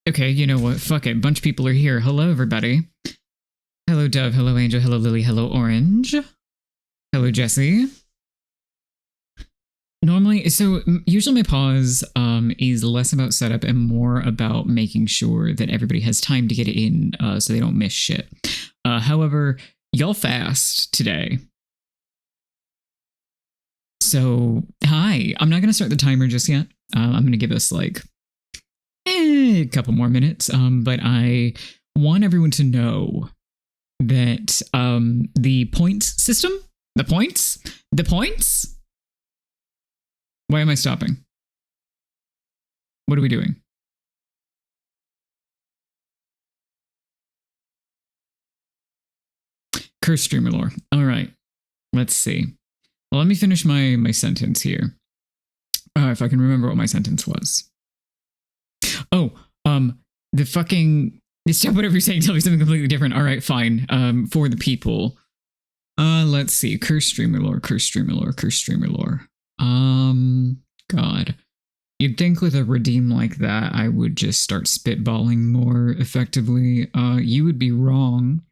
Okay, you know what? Fuck it. Bunch of people are here. Hello, everybody. Hello, Dove. Hello, Angel. Hello, Lily. Hello, Orange. Hello, Jesse. Normally, so usually my pause is less about setup and more about making sure that everybody has time to get it in so they don't miss shit. However, y'all fast today. So, hi. I'm not going to start the timer just yet. I'm going to give us like a couple more minutes. But I want everyone to know that the points system, the points. Why am I stopping? What are we doing? Curse streamer lore. All right. Let's see. Well, let me finish my sentence here. If I can remember what my sentence was. Oh, the fucking stop whatever you're saying. Tell me something completely different. All right, fine. For the people. Let's see. Curse streamer lore. God. You'd think with a redeem like that, I would just start spitballing more effectively. You would be wrong.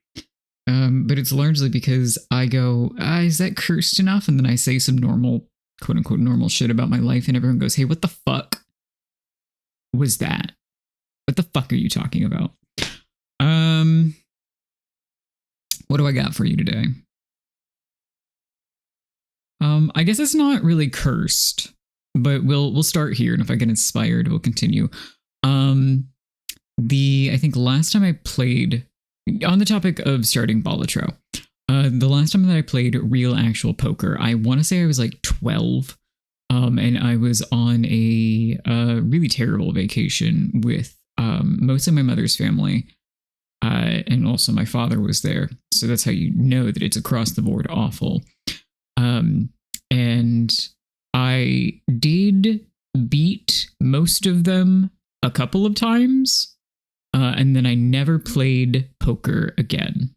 But it's largely because I go, is that cursed enough? And then I say some normal, quote unquote, normal shit about my life. And everyone goes, hey, what the fuck was that? What the fuck are you talking about? What do I got for you today? I guess it's not really cursed, but we'll start here. And if I get inspired, we'll continue. I think last time I played, on the topic of starting Balatro, the last time that I played real actual poker, I want to say I was like 12. And I was on a really terrible vacation with mostly my mother's family. And also my father was there. So that's how you know that it's across the board awful. And I did beat most of them a couple of times. And then I never played poker again.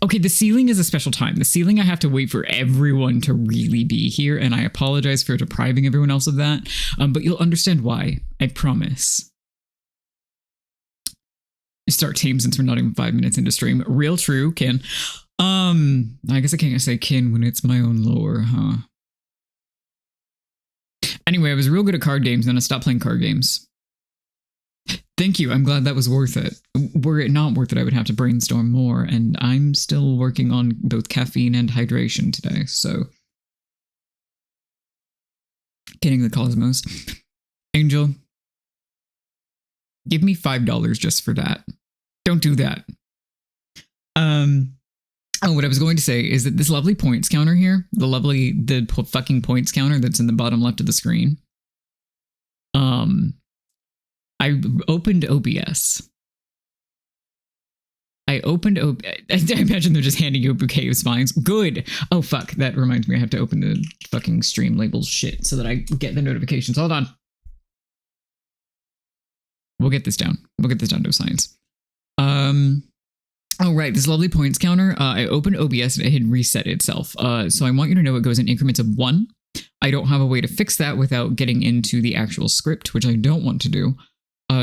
Okay, the ceiling is a special time. The ceiling, I have to wait for everyone to really be here, and I apologize for depriving everyone else of that. But you'll understand why. I promise. Start team since we're not even 5 minutes into stream. Real true, Kin. I guess I can't say Kin when it's my own lore, huh? Anyway, I was real good at card games, then I stopped playing card games. Thank you. I'm glad that was worth it. Were it not worth it, I would have to brainstorm more, and I'm still working on both caffeine and hydration today, so. Getting the cosmos. Angel, give me $5 just for that. Don't do that. What I was going to say is that this lovely points counter here, the fucking points counter that's in the bottom left of the screen, I opened OBS. I imagine they're just handing you a bouquet of spines. Good. Oh, fuck. That reminds me. I have to open the fucking stream labels shit so that I get the notifications. Hold on. We'll get this down. We'll get this down to science. Oh, right. This lovely points counter. I opened OBS and it had reset itself. So I want you to know it goes in increments of 1. I don't have a way to fix that without getting into the actual script, which I don't want to do.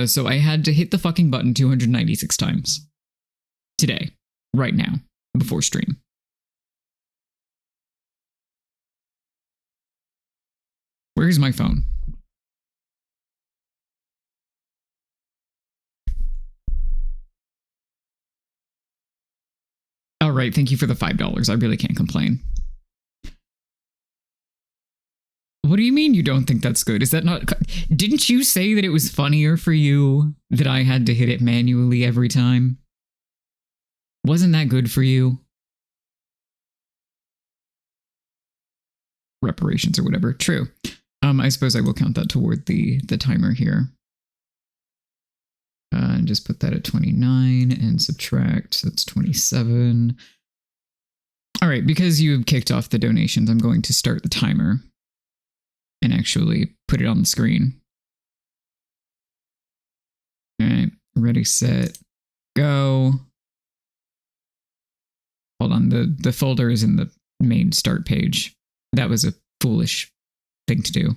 So I had to hit the fucking button 296 times. Today. Right now. Before stream. Where's my phone? All right. Thank you for the $5. I really can't complain. What do you mean you don't think that's good? Is that not... Didn't you say that it was funnier for you that I had to hit it manually every time? Wasn't that good for you? Reparations or whatever. True. I suppose I will count that toward the timer here. And just put that at 29 and subtract. So that's 27. All right, because you've kicked off the donations, I'm going to start the timer and actually put it on the screen. All right, ready, set, go. Hold on, the folder is in the main start page. That was a foolish thing to do.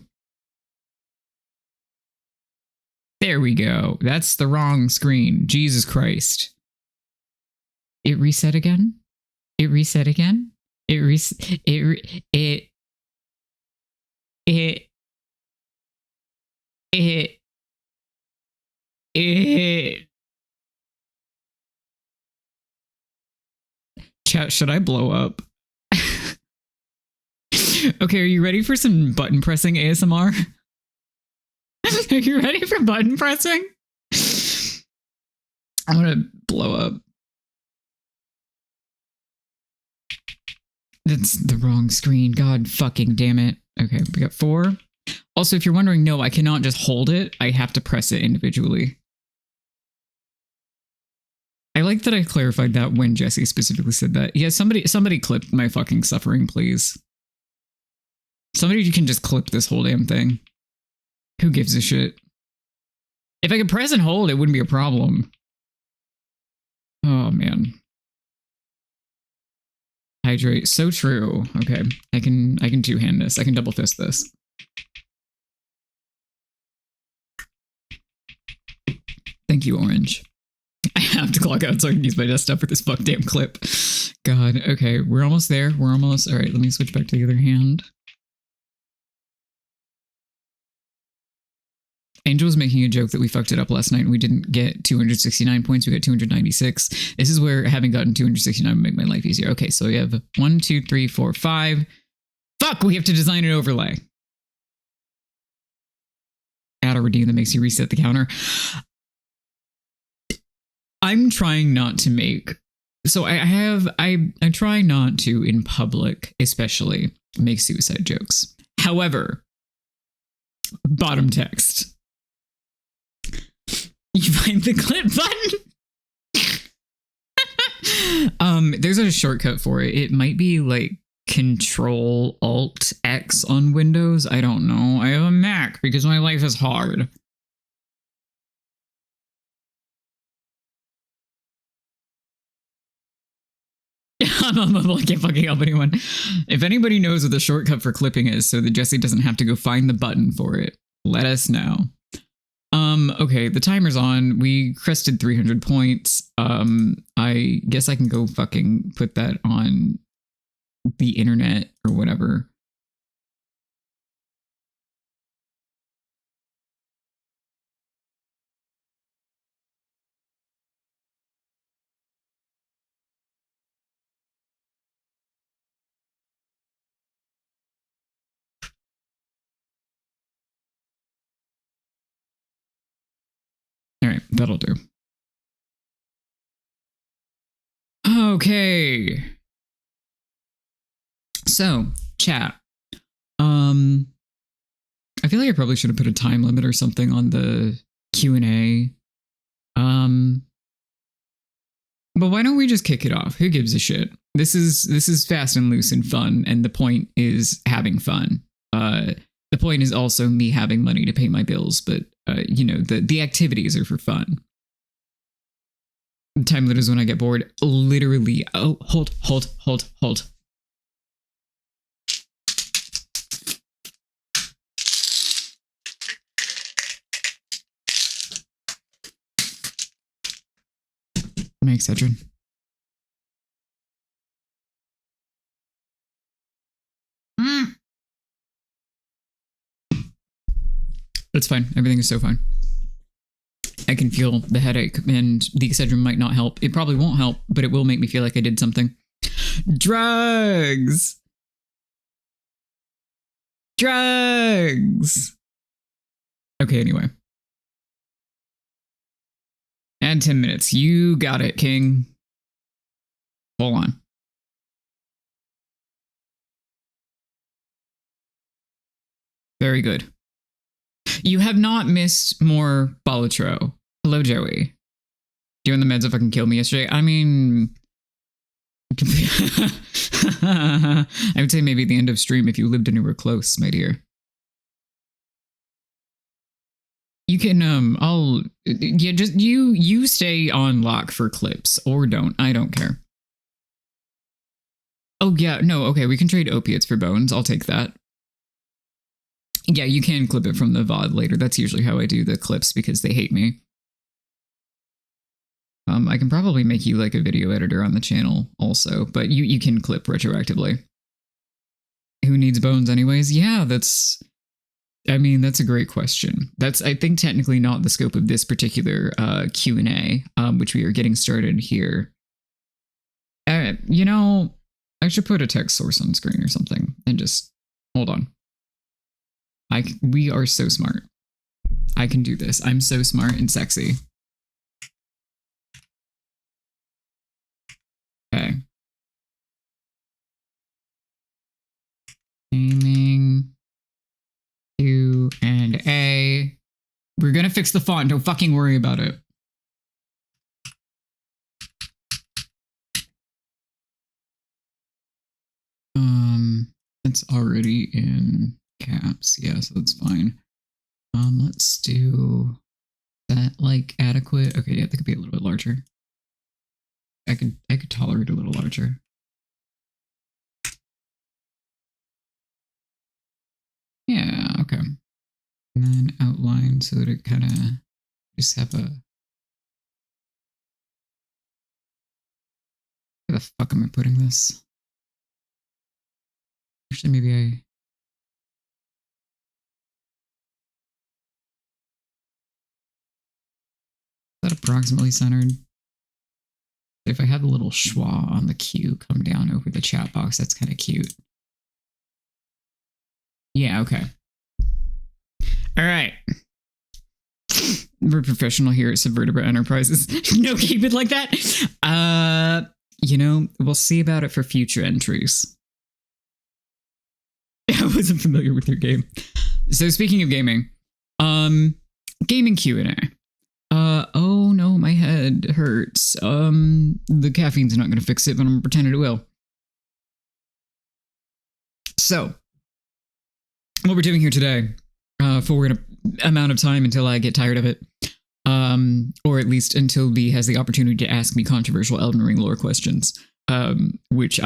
There we go. That's the wrong screen. Jesus Christ. It reset again? It reset again? It reset. It. Chat, should I blow up? Okay, are you ready for some button pressing ASMR? Are you ready for button pressing? I'm gonna blow up. That's the wrong screen. God fucking damn it. Okay, we got 4. Also, if you're wondering, no, I cannot just hold it. I have to press it individually. I like that I clarified that when Jesse specifically said that. Yeah, somebody clip my fucking suffering, please. Somebody can just clip this whole damn thing. Who gives a shit? If I could press and hold, it wouldn't be a problem. Oh, man. Hydrate. So true. Okay. I can two-hand this. I can double fist this. Thank you, Orange. I have to clock out so I can use my desktop for this fuck damn clip. God. Okay. We're almost there. We're almost. All right. Let me switch back to the other hand. Angel was making a joke that we fucked it up last night and we didn't get 269 points. We got 296. This is where having gotten 269 would make my life easier. Okay, so we have 1, 2, 3, 4, 5. Fuck, we have to design an overlay. Add a redeem that makes you reset the counter. I'm trying not to make... So I try not to, in public especially, make suicide jokes. However, bottom text. You find the clip button. There's a shortcut for it. It might be like Control-Alt-X on Windows. I don't know. I have a Mac because my life is hard. I can't fucking help anyone. If anybody knows what the shortcut for clipping is so that Jesse doesn't have to go find the button for it, let us know. Okay, the timer's on. We crested 300 points. I guess I can go fucking put that on the internet or whatever. All right, that'll do. Okay. So, chat. I feel like I probably should have put a time limit or something on the Q&A. But why don't we just kick it off? Who gives a shit? This is fast and loose and fun, and the point is having fun. The point is also me having money to pay my bills, but you know, the activities are for fun. The time limit is when I get bored. Literally. Oh, hold. My Excedrin. That's fine. Everything is so fine. I can feel the headache, and the Excedrin might not help. It probably won't help, but it will make me feel like I did something. Drugs! Drugs! Okay, anyway. Add 10 minutes. You got it, King. Hold on. Very good. You have not missed more Balatro. Hello, Joey. You on the meds if I can kill me yesterday? I mean... I would say maybe the end of stream if you lived anywhere close, my dear. You can, yeah, just you stay on lock for clips, or don't. I don't care. Oh, yeah, no, okay, we can trade opiates for bones. I'll take that. Yeah, you can clip it from the VOD later. That's usually how I do the clips because they hate me. I can probably make you like a video editor on the channel also, but you can clip retroactively. Who needs bones anyways? Yeah, that's a great question. That's, I think, technically not the scope of this particular Q&A, which we are getting started here. You know, I should put a text source on screen or something and just hold on. We are so smart. I can do this. I'm so smart and sexy. Okay. Gaming Q&A. We're gonna fix the font. Don't fucking worry about it. It's already in caps. Yeah, so that's fine. Let's do that like adequate. Okay, yeah, that could be a little bit larger. I could tolerate a little larger. Yeah, okay. And then outline so that it kind of just have a. Where the fuck am I putting this? Actually, maybe I. Is that approximately centered? If I have a little schwa on the Q come down over the chat box, that's kind of cute. Yeah, okay. All right. We're professional here at Subvertebra Enterprises. No, keep it like that. You know, we'll see about it for future entries. I wasn't familiar with your game. So speaking of gaming, gaming Q&A. Oh no, my head hurts. The caffeine's not going to fix it, but I'm going to pretend it will. So, what we're doing here today, for an amount of time until I get tired of it, or at least until B has the opportunity to ask me controversial Elden Ring lore questions, which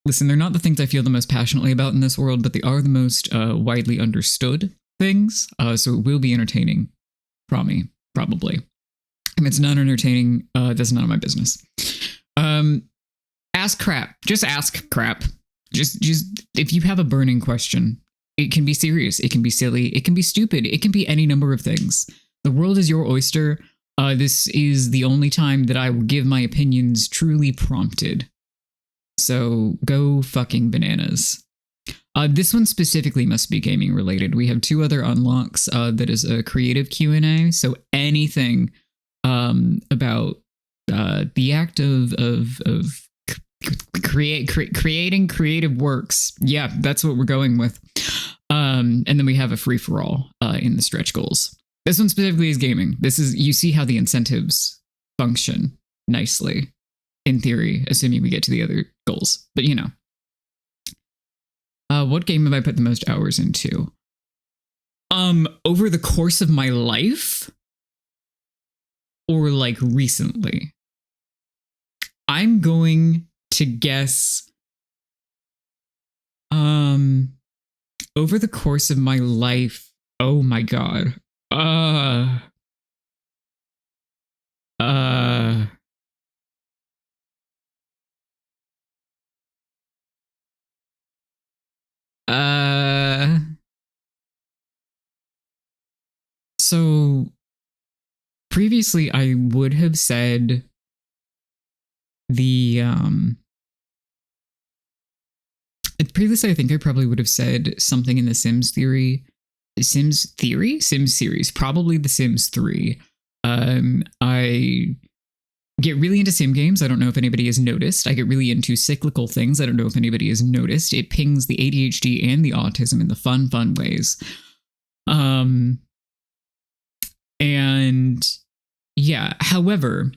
listen, they're not the things I feel the most passionately about in this world, but they are the most widely understood things, so it will be entertaining. Probably. If it's not entertaining, that's none of my business. Ask crap. Just ask crap. Just if you have a burning question, it can be serious, it can be silly, it can be stupid, it can be any number of things. The world is your oyster. This is the only time that I will give my opinions truly prompted. So go fucking bananas. This one specifically must be gaming related. We have two other unlocks. That is a creative Q&A. So anything about the act of creating creative works. Yeah, that's what we're going with. And then we have a free for all in the stretch goals. This one specifically is gaming. This is, you see how the incentives function nicely in theory, assuming we get to the other goals. But you know. What game have I put the most hours into? Over the course of my life? Or like recently? I'm going to guess over the course of my life. Oh my god. So previously I would have said the previously I think I probably would have said something in the Sims series, probably the Sims 3. I get really into sim games. I don't know if anybody has noticed. I get really into cyclical things. I don't know if anybody has noticed. It pings the ADHD and the autism in the fun ways. And yeah, however,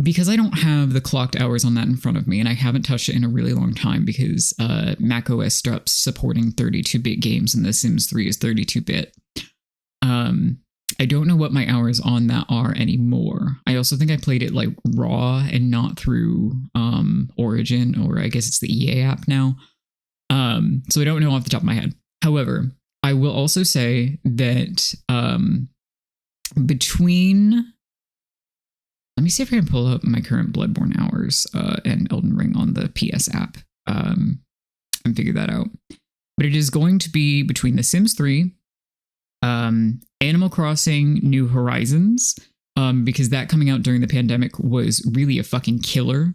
because I don't have the clocked hours on that in front of me, and I haven't touched it in a really long time because macOS stopped supporting 32-bit games and The Sims 3 is 32-bit. I don't know what my hours on that are anymore. I also think I played it like raw and not through Origin, or I guess it's the EA app now. So I don't know off the top of my head. However, I will also say that between, let me see if I can pull up my current Bloodborne hours and Elden Ring on the PS app and figure that out. But it is going to be between The Sims 3, Animal Crossing New Horizons, because that coming out during the pandemic was really a fucking killer.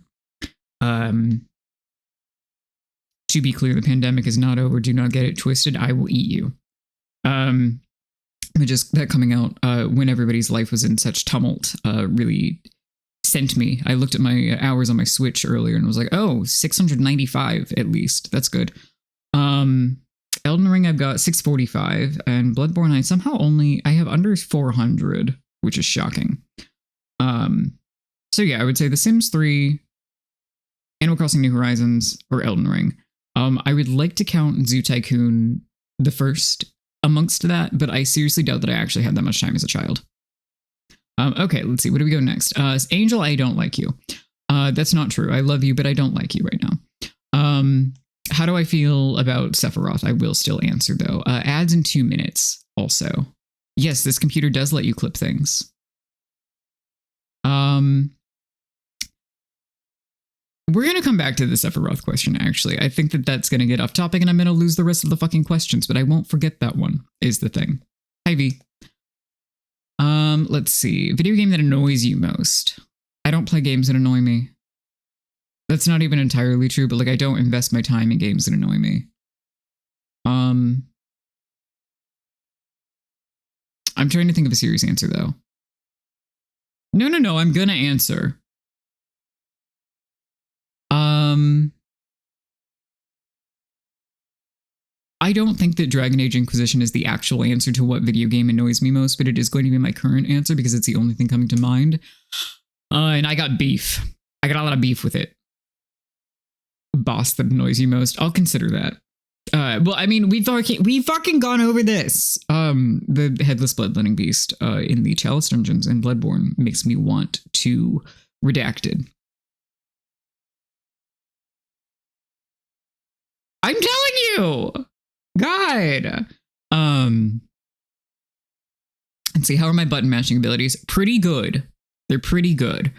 To be clear, the pandemic is not over. Do not get it twisted. I will eat you. But just that coming out when everybody's life was in such tumult really sent me. I looked at my hours on my Switch earlier and was like, oh, 695 at least. That's good. Elden Ring, I've got 645, and Bloodborne, I have under 400, which is shocking. So yeah, I would say The Sims 3, Animal Crossing New Horizons, or Elden Ring. I would like to count Zoo Tycoon the first amongst that, but I seriously doubt that I actually had that much time as a child. Okay, let's see. Where do we go next? Angel, I don't like you. That's not true. I love you, but I don't like you right now. How do I feel about Sephiroth? I will still answer, though. Ads in 2 minutes, also. Yes, this computer does let you clip things. We're going to come back to the Sephiroth question, actually. I think that that's going to get off topic, and I'm going to lose the rest of the fucking questions, but I won't forget that one, is the thing. Hi, V. Let's see. Video game that annoys you most. I don't play games that annoy me. That's not even entirely true, but like I don't invest my time in games that annoy me. I'm trying to think of a serious answer, though. No, I'm gonna answer. I don't think that Dragon Age Inquisition is the actual answer to what video game annoys me most, but it is going to be my current answer because it's the only thing coming to mind. And I got beef. I got a lot of beef with it. Boss that annoys you most. I'll consider that. Well, I mean, we fucking gone over this. The Headless Bloodletting Beast in the Chalice Dungeons and Bloodborne makes me want to Redacted. I'm telling you! God! Let's see, how are my button mashing abilities? Pretty good. They're pretty good.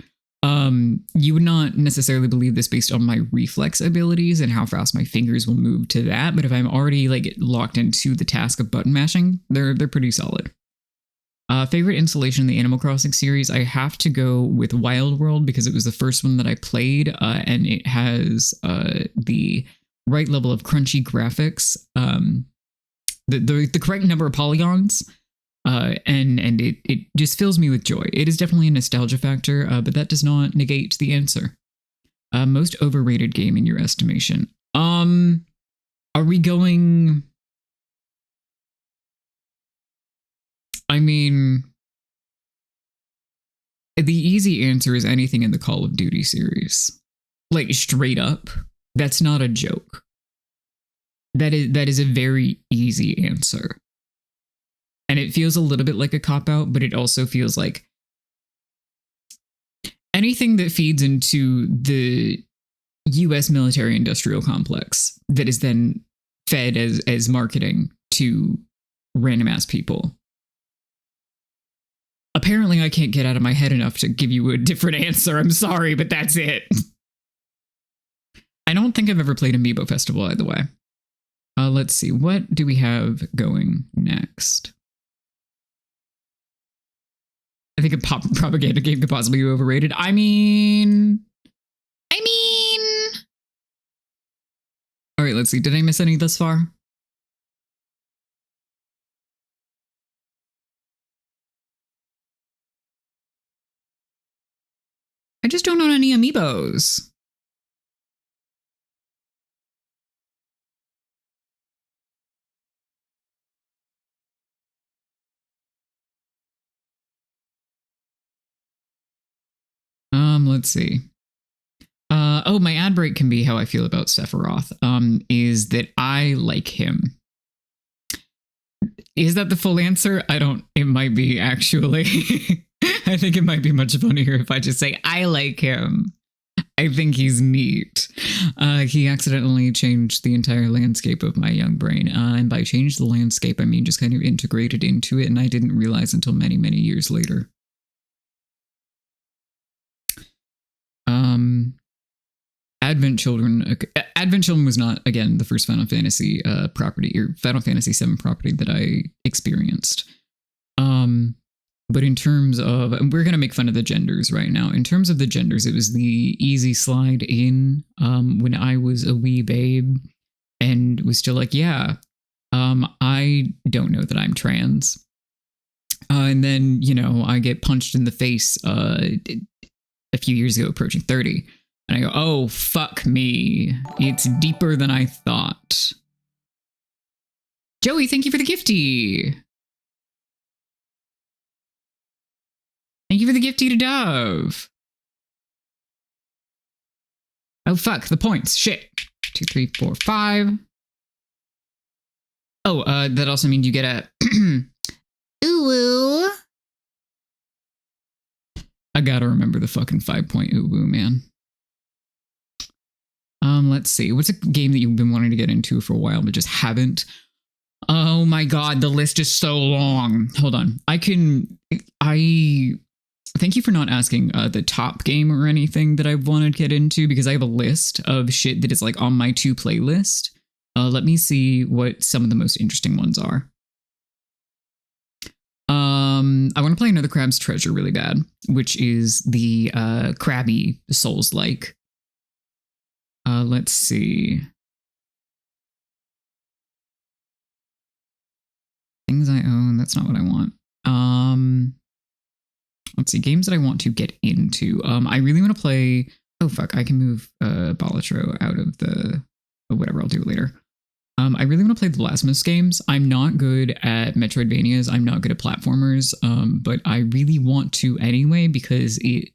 You would not necessarily believe this based on my reflex abilities and how fast my fingers will move to that, but if I'm already like locked into the task of button mashing, they're pretty solid. Favorite installation in the Animal Crossing series, I have to go with Wild World because it was the first one that I played, and it has the right level of crunchy graphics, the correct number of polygons, and it just fills me with joy. It is definitely a nostalgia factor, but that does not negate the answer. Most overrated game in your estimation? Are we going? I mean, the easy answer is anything in the Call of Duty series. Like, straight up. That's not a joke. That is a very easy answer. And it feels a little bit like a cop-out, but it also feels like anything that feeds into the US military-industrial complex that is then fed as marketing to random-ass people. Apparently, I can't get out of my head enough to give you a different answer. I'm sorry, but that's it. I don't think I've ever played Amiibo Festival, either way. Let's see. What do we have going next? I think a propaganda game could possibly be overrated. I mean... All right, let's see. Did I miss any thus far? I just don't own any amiibos. Let's see. Oh, my ad break can be how I feel about Sephiroth. Is that I like him. Is that the full answer? It might be, actually. I think it might be much funnier if I just say, I like him. I think he's neat. He accidentally changed the entire landscape of my young brain. And by change the landscape, I mean just kind of integrated into it. And I didn't realize until many, many years later. Advent Children was not, again, the first Final Fantasy property or Final Fantasy VII property that I experienced. But in terms of, and we're going to make fun of the genders right now. In terms of the genders, it was the easy slide in when I was a wee babe and was still like, yeah, I don't know that I'm trans. And then, you know, I get punched in the face a few years ago, approaching 30. And I go, oh, fuck me. It's deeper than I thought. Joey, thank you for the gifty. Thank you for the gifty to Dove. Oh, fuck, the points. Shit. 2, 3, 4, 5. Oh, that also means you get a... Ooh. I gotta remember the fucking 5-point ooh, man. Let's see. What's a game that you've been wanting to get into for a while but just haven't? Oh my god, the list is so long. Hold on. Thank you for not asking the top game or anything that I want to get into, because I have a list of shit that is like on my to play list. Let me see what some of the most interesting ones are. I want to play another Crab's Treasure really bad, which is the Crabby Souls-like. Let's see. Things I own, that's not what I want. Let's see, games that I want to get into. I really want to play... Oh, fuck, I can move Balatro out of the... Oh, whatever, I'll do it later. I really want to play the Blasphemous games. I'm not good at Metroidvanias. I'm not good at platformers, but I really want to anyway because it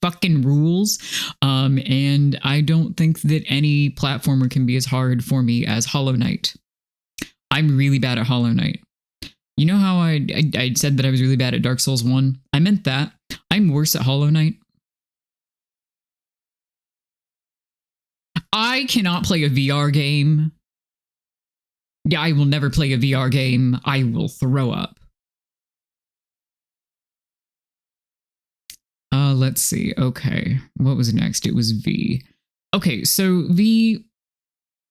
fucking rules. And I don't think that any platformer can be as hard for me as Hollow Knight. I'm really bad at Hollow Knight. You know how I said that I was really bad at Dark Souls 1? I meant that. I'm worse at Hollow Knight. I cannot play a VR game. Yeah, I will never play a VR game. I will throw up. Let's see. Okay. What was next? It was V. Okay, so V.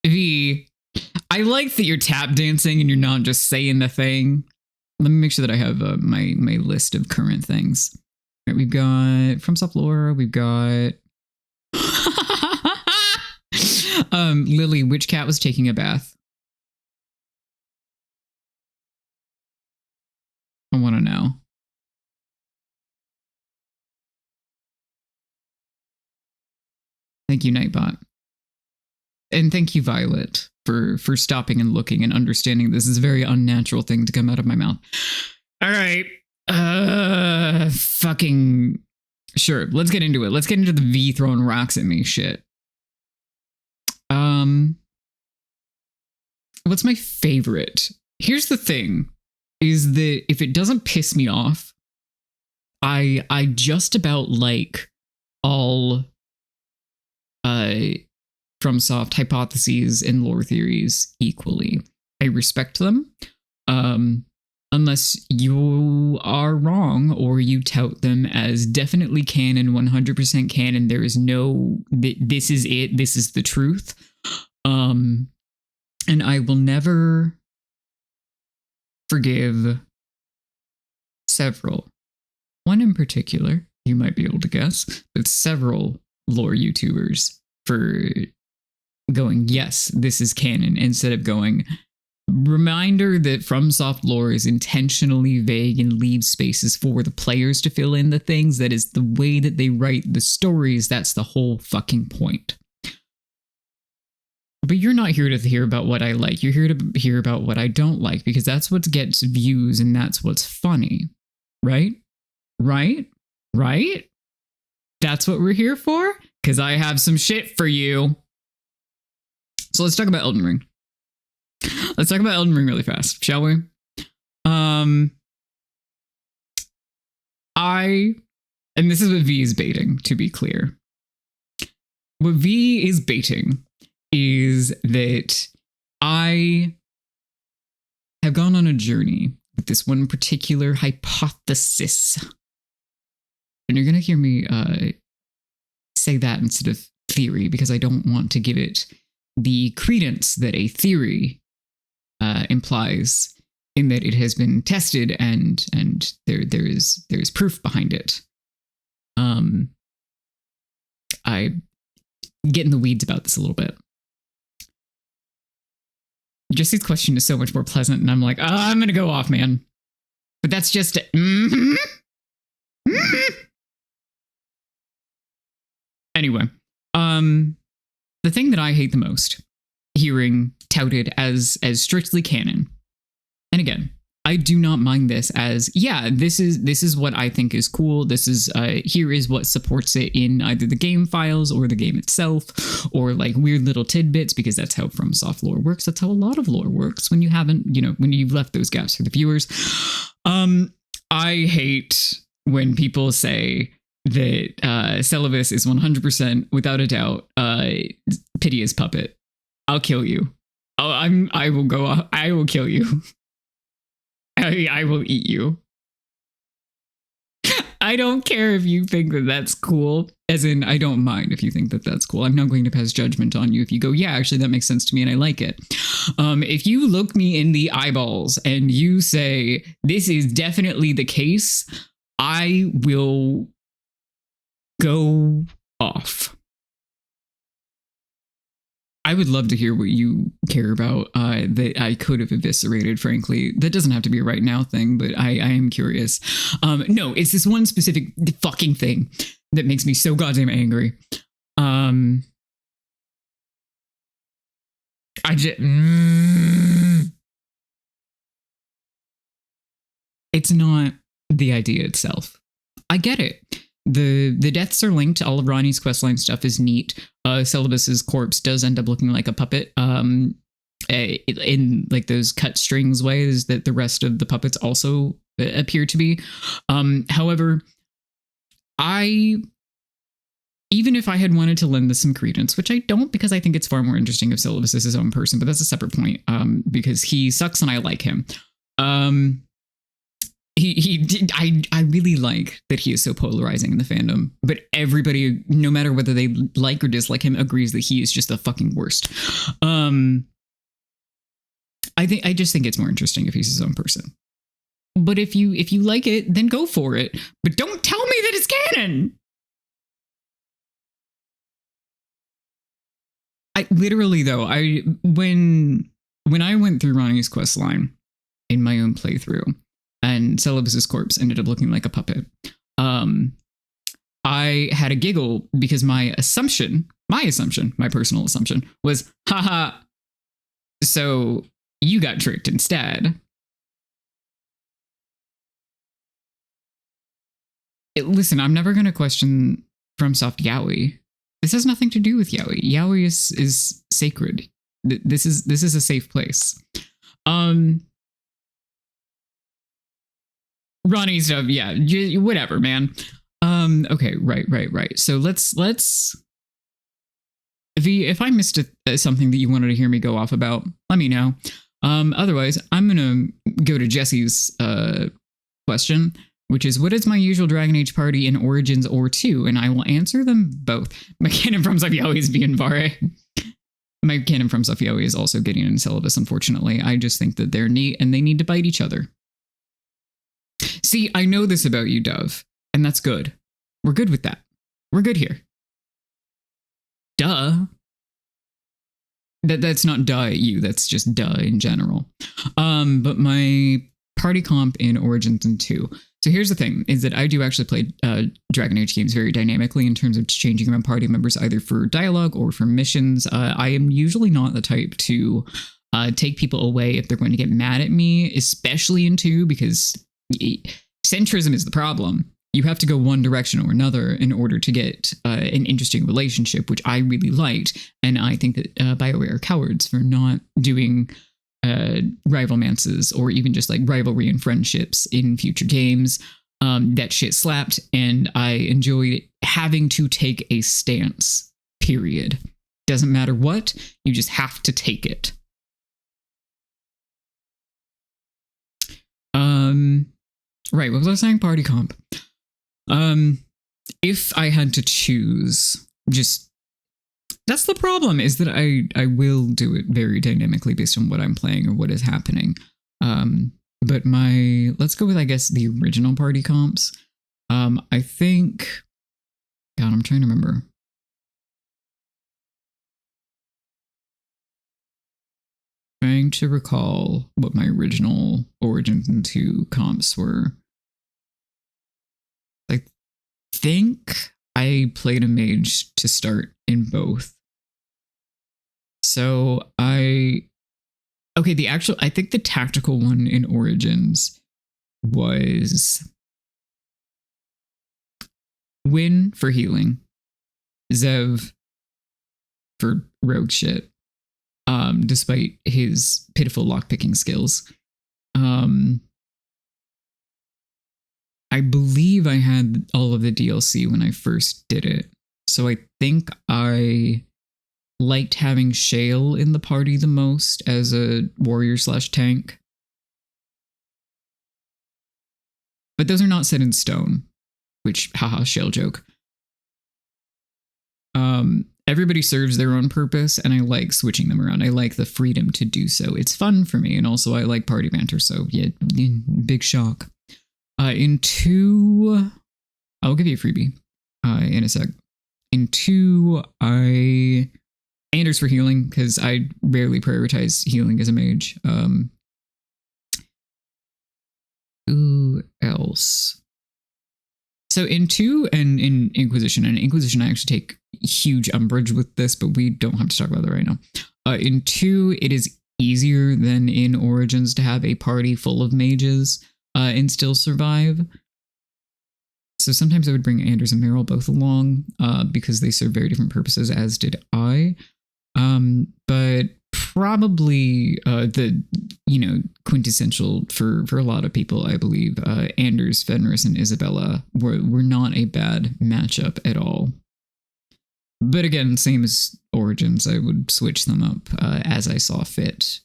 I like that you're tap dancing and you're not just saying the thing. Let me make sure that I have my list of current things. All right, we've got FromSoft lore. We've got Lily. Which cat was taking a bath? I want to know. Thank you, Nightbot. And thank you, Violet, for stopping and looking and understanding this is a very unnatural thing to come out of my mouth. All right. Fucking... Sure, let's get into it. Let's get into the V throwing rocks at me shit. What's my favorite? Here's the thing, is that if it doesn't piss me off, I just about like all FromSoft hypotheses and lore theories equally. I respect them. Unless you are wrong or you tout them as definitely canon, 100% canon. There is no, this is it. This is the truth. And I will never forgive several. One in particular, you might be able to guess, but several lore YouTubers for going, yes, this is canon, instead of going, reminder that FromSoft lore is intentionally vague and leaves spaces for the players to fill in the things. That is the way that they write the stories. That's the whole fucking point. But you're not here to hear about what I like. You're here to hear about what I don't like, because that's what gets views and that's what's funny. Right? Right? Right? That's what we're here for? Because I have some shit for you. So let's talk about Elden Ring. Let's talk about Elden Ring really fast, shall we? And this is what V is baiting, to be clear. what V is baiting is that I have gone on a journey with this one particular hypothesis. And you're going to hear me say that instead of theory, because I don't want to give it the credence that a theory implies, in that it has been tested and there is proof behind it. I get in the weeds about this a little bit. Jesse's question is so much more pleasant, and I'm like, I'm gonna go off, man. But that's just Anyway, the thing that I hate the most, hearing touted as strictly canon, and again, I do not mind this as, yeah, this is what I think is cool. This is here is what supports it in either the game files or the game itself, or like weird little tidbits, because that's how FromSoft lore works. That's how a lot of lore works when you haven't, when you've left those gaps for the viewers. I hate when people say that Celibus is 100% without a doubt Pity's puppet. I'll kill you. I will kill you. I will eat you. I don't care if you think that that's cool. As in, I don't mind if you think that that's cool. I'm not going to pass judgment on you if you go, yeah, actually, that makes sense to me and I like it. If you look me in the eyeballs and you say, this is definitely the case, I will go off. I would love to hear what you care about that I could have eviscerated, frankly. That doesn't have to be a right now thing, but I am curious. No, it's this one specific fucking thing that makes me so goddamn angry. It's not the idea itself. I get it. The deaths are linked. All of Ronnie's questline stuff is neat. Celibus's corpse does end up looking like a puppet in like those cut strings ways that the rest of the puppets also appear to be. However, even if I had wanted to lend this some credence, which I don't, because I think it's far more interesting if Celibus is his own person, but that's a separate point, because he sucks and I like him. I really like that he is so polarizing in the fandom, but everybody, no matter whether they like or dislike him, agrees that he is just the fucking worst. I just think it's more interesting if he's his own person. But if you like it, then go for it. But don't tell me that it's canon. I literally though, when I went through Ronnie's quest line in my own playthrough, and Celibus's corpse ended up looking like a puppet, I had a giggle because my personal assumption was, haha, so you got tricked instead. Listen, I'm never going to question FromSoft Yaoi. This has nothing to do with Yaoi. Yaoi is sacred. This is a safe place. Ronnie stuff, yeah, whatever, man. Okay, right. So let's. If I missed something that you wanted to hear me go off about, let me know. Otherwise, I'm gonna go to Jesse's question, which is, what is my usual Dragon Age party in Origins or 2? And I will answer them both. My canon from Yaoi is being Vare. My canon from Yaoi is also Gideon and Celibus, unfortunately. I just think that they're neat and they need to bite each other. See, I know this about you, Dove, and that's good. We're good with that. We're good here. Duh. That's not duh at you, that's just duh in general. But my party comp in Origins and 2. So here's the thing, is that I do actually play Dragon Age games very dynamically in terms of changing my party members either for dialogue or for missions. I am usually not the type to take people away if they're going to get mad at me, especially in 2, because centrism is the problem. You have to go one direction or another in order to get an interesting relationship, which I really liked. And I think that BioWare are cowards for not doing rivalmances or even just like rivalry and friendships in future games. That shit slapped, and I enjoyed having to take a stance, period. Doesn't matter what, you just have to take it. Right, what was I saying? Party comp. If I had to choose, just that's the problem, is that I will do it very dynamically based on what I'm playing or what is happening. But let's go with, I guess, the original party comps. I think, God, I'm trying to remember. Trying to recall what my original Origins and 2 comps were. I think I played a mage to start in both. So I think the tactical one in Origins was Win for healing, Zev for rogue shit, despite his pitiful lockpicking skills. I believe I had all of the DLC when I first did it, so I think I liked having Shale in the party the most as a warrior/tank. But those are not set in stone, which, haha, Shale joke. Everybody serves their own purpose, and I like switching them around. I like the freedom to do so. It's fun for me, and also I like party banter, so yeah, big shock. In 2, I'll give you a freebie in a sec. In 2, Anders for healing, because I rarely prioritize healing as a mage. Who else? So in 2 and in Inquisition, I actually take huge umbrage with this, but we don't have to talk about that right now. In 2, it is easier than in Origins to have a party full of mages and still survive. So sometimes I would bring Anders and Meryl both along because they serve very different purposes, as did I. But probably the quintessential for a lot of people, I believe, Anders, Fenris, and Isabella were not a bad matchup at all. But again, same as Origins, I would switch them up as I saw fit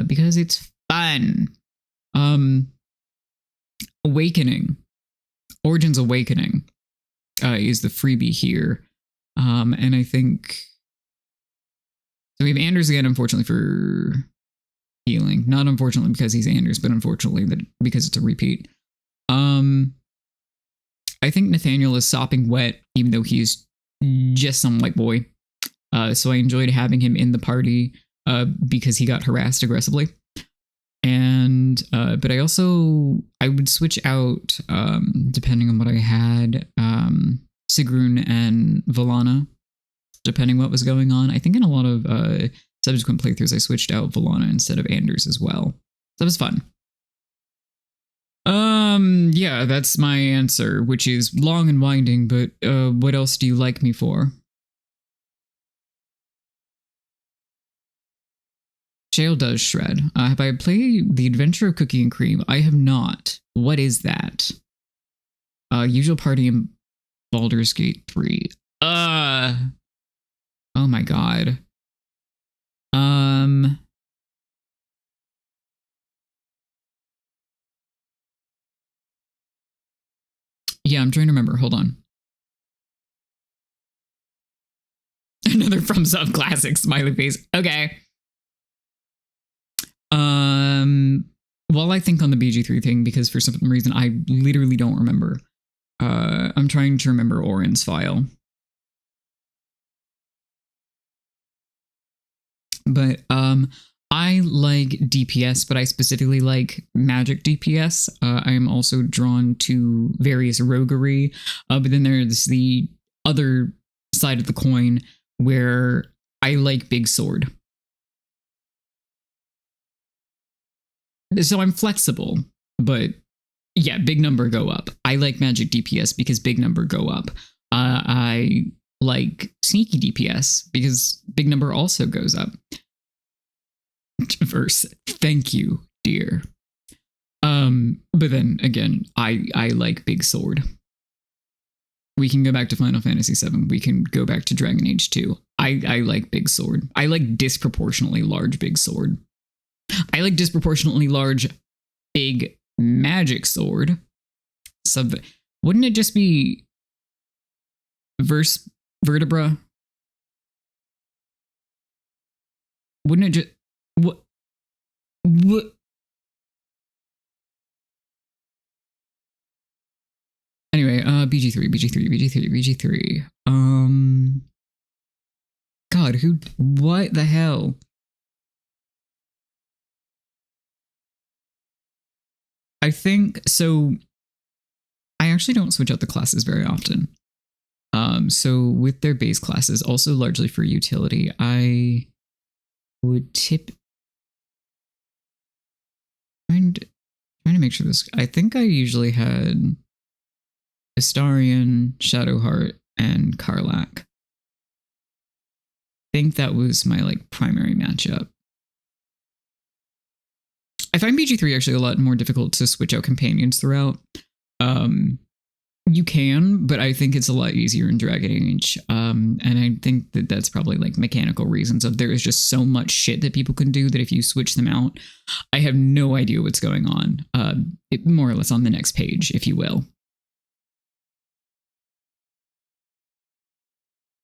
because it's fun. Awakening. Origins Awakening is the freebie here. And I think... So we have Anders again, unfortunately, for healing. Not unfortunately because he's Anders, but unfortunately because it's a repeat. I think Nathaniel is sopping wet, even though he's just some white boy. So I enjoyed having him in the party because he got harassed aggressively. And but I would switch out, depending on what I had, Sigrun and Valana, depending what was going on. I think in a lot of subsequent playthroughs, I switched out Valana instead of Anders as well. So that was fun. Yeah, that's my answer, which is long and winding, but what else do you like me for? Shale does shred. Have I played The Adventure of Cookie and Cream? I have not. What is that? Usual party in Baldur's Gate 3. Oh my god. Yeah, I'm trying to remember. Hold on. Another From Sub classic smiley face. Okay. While I think on the BG3 thing, because for some reason I literally don't remember. I'm trying to remember Orin's file. But I like DPS, but I specifically like magic DPS. I am also drawn to various roguery, but then there's the other side of the coin where I like big sword. So I'm flexible, but yeah, big number go up. I like magic DPS because big number go up. I like sneaky DPS because big number also goes up. Verse, thank you, dear. But then again, I like big sword. We can go back to Final Fantasy VII. We can go back to Dragon Age 2. I like big sword. I like disproportionately large big sword. I like disproportionately large big magic sword. Wouldn't it just be vertebra? Wouldn't it just what? Anyway, BG3. God, what the hell? I think so. I actually don't switch out the classes very often. So with their base classes, also largely for utility, I would trying to make sure this. I think I usually had Astarion, Shadowheart, and Karlach. I think that was my like primary matchup. I find BG3 actually a lot more difficult to switch out companions throughout. You can, but I think it's a lot easier in Dragon Age. And I think that that's probably like mechanical reasons of there is just so much shit that people can do that if you switch them out, I have no idea what's going on. More or less on the next page, if you will.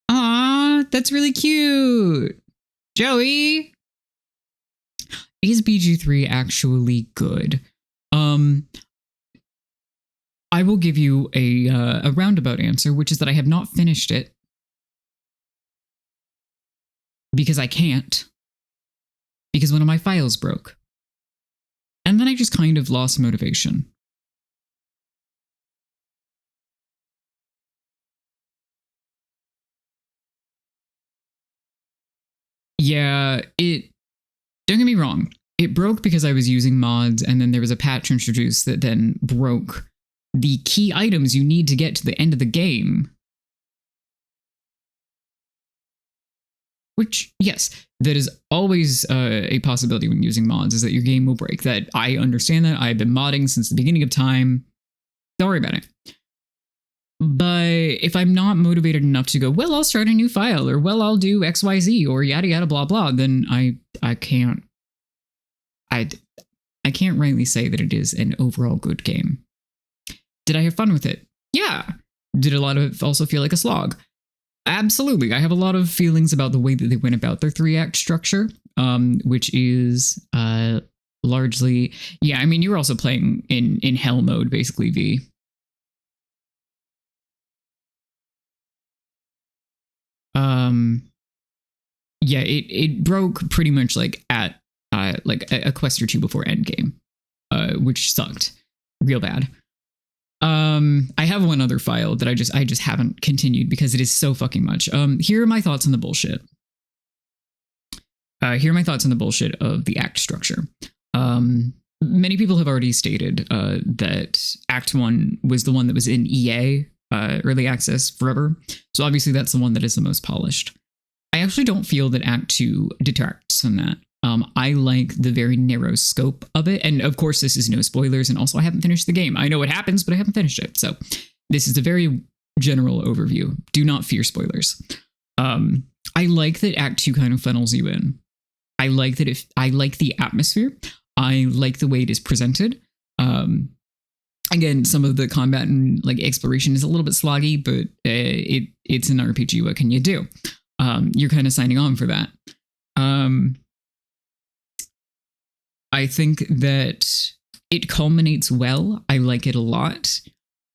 Ah, that's really cute. Joey. Is BG3 actually good? I will give you a roundabout answer, which is that I have not finished it because I can't, because one of my files broke. And then I just kind of lost motivation. Yeah, don't get me wrong. It broke because I was using mods, and then there was a patch introduced that then broke the key items you need to get to the end of the game. Which, yes, that is always a possibility when using mods, is that your game will break. That I understand that. I've been modding since the beginning of time. Don't worry about it. But if I'm not motivated enough to go, well, I'll start a new file, or well, I'll do XYZ, or yada yada blah blah, then I can't rightly say that it is an overall good game. Did I have fun with it? Yeah. Did a lot of it also feel like a slog? Absolutely. I have a lot of feelings about the way that they went about their 3-act structure, which is largely, yeah, I mean, you were also playing in hell mode, basically, V. Yeah, it broke pretty much like at like a quest or two before endgame, which sucked real bad. I have one other file that I just haven't continued because it is so fucking much. Here are my thoughts on the bullshit. Here are my thoughts on the bullshit of the act structure. Many people have already stated that Act 1 was the one that was in EA early access forever. So obviously that's the one that is the most polished. I actually don't feel that Act 2 detracts from that. I like the very narrow scope of it. And of course, this is no spoilers. And also, I haven't finished the game. I know what happens, but I haven't finished it. So this is a very general overview. Do not fear spoilers. I like that Act 2 kind of funnels you in. I like that I like the atmosphere. I like the way it is presented. Again, some of the combat and like exploration is a little bit sloggy, but it's an RPG. What can you do? You're kind of signing on for that. I think that it culminates well. I like it a lot.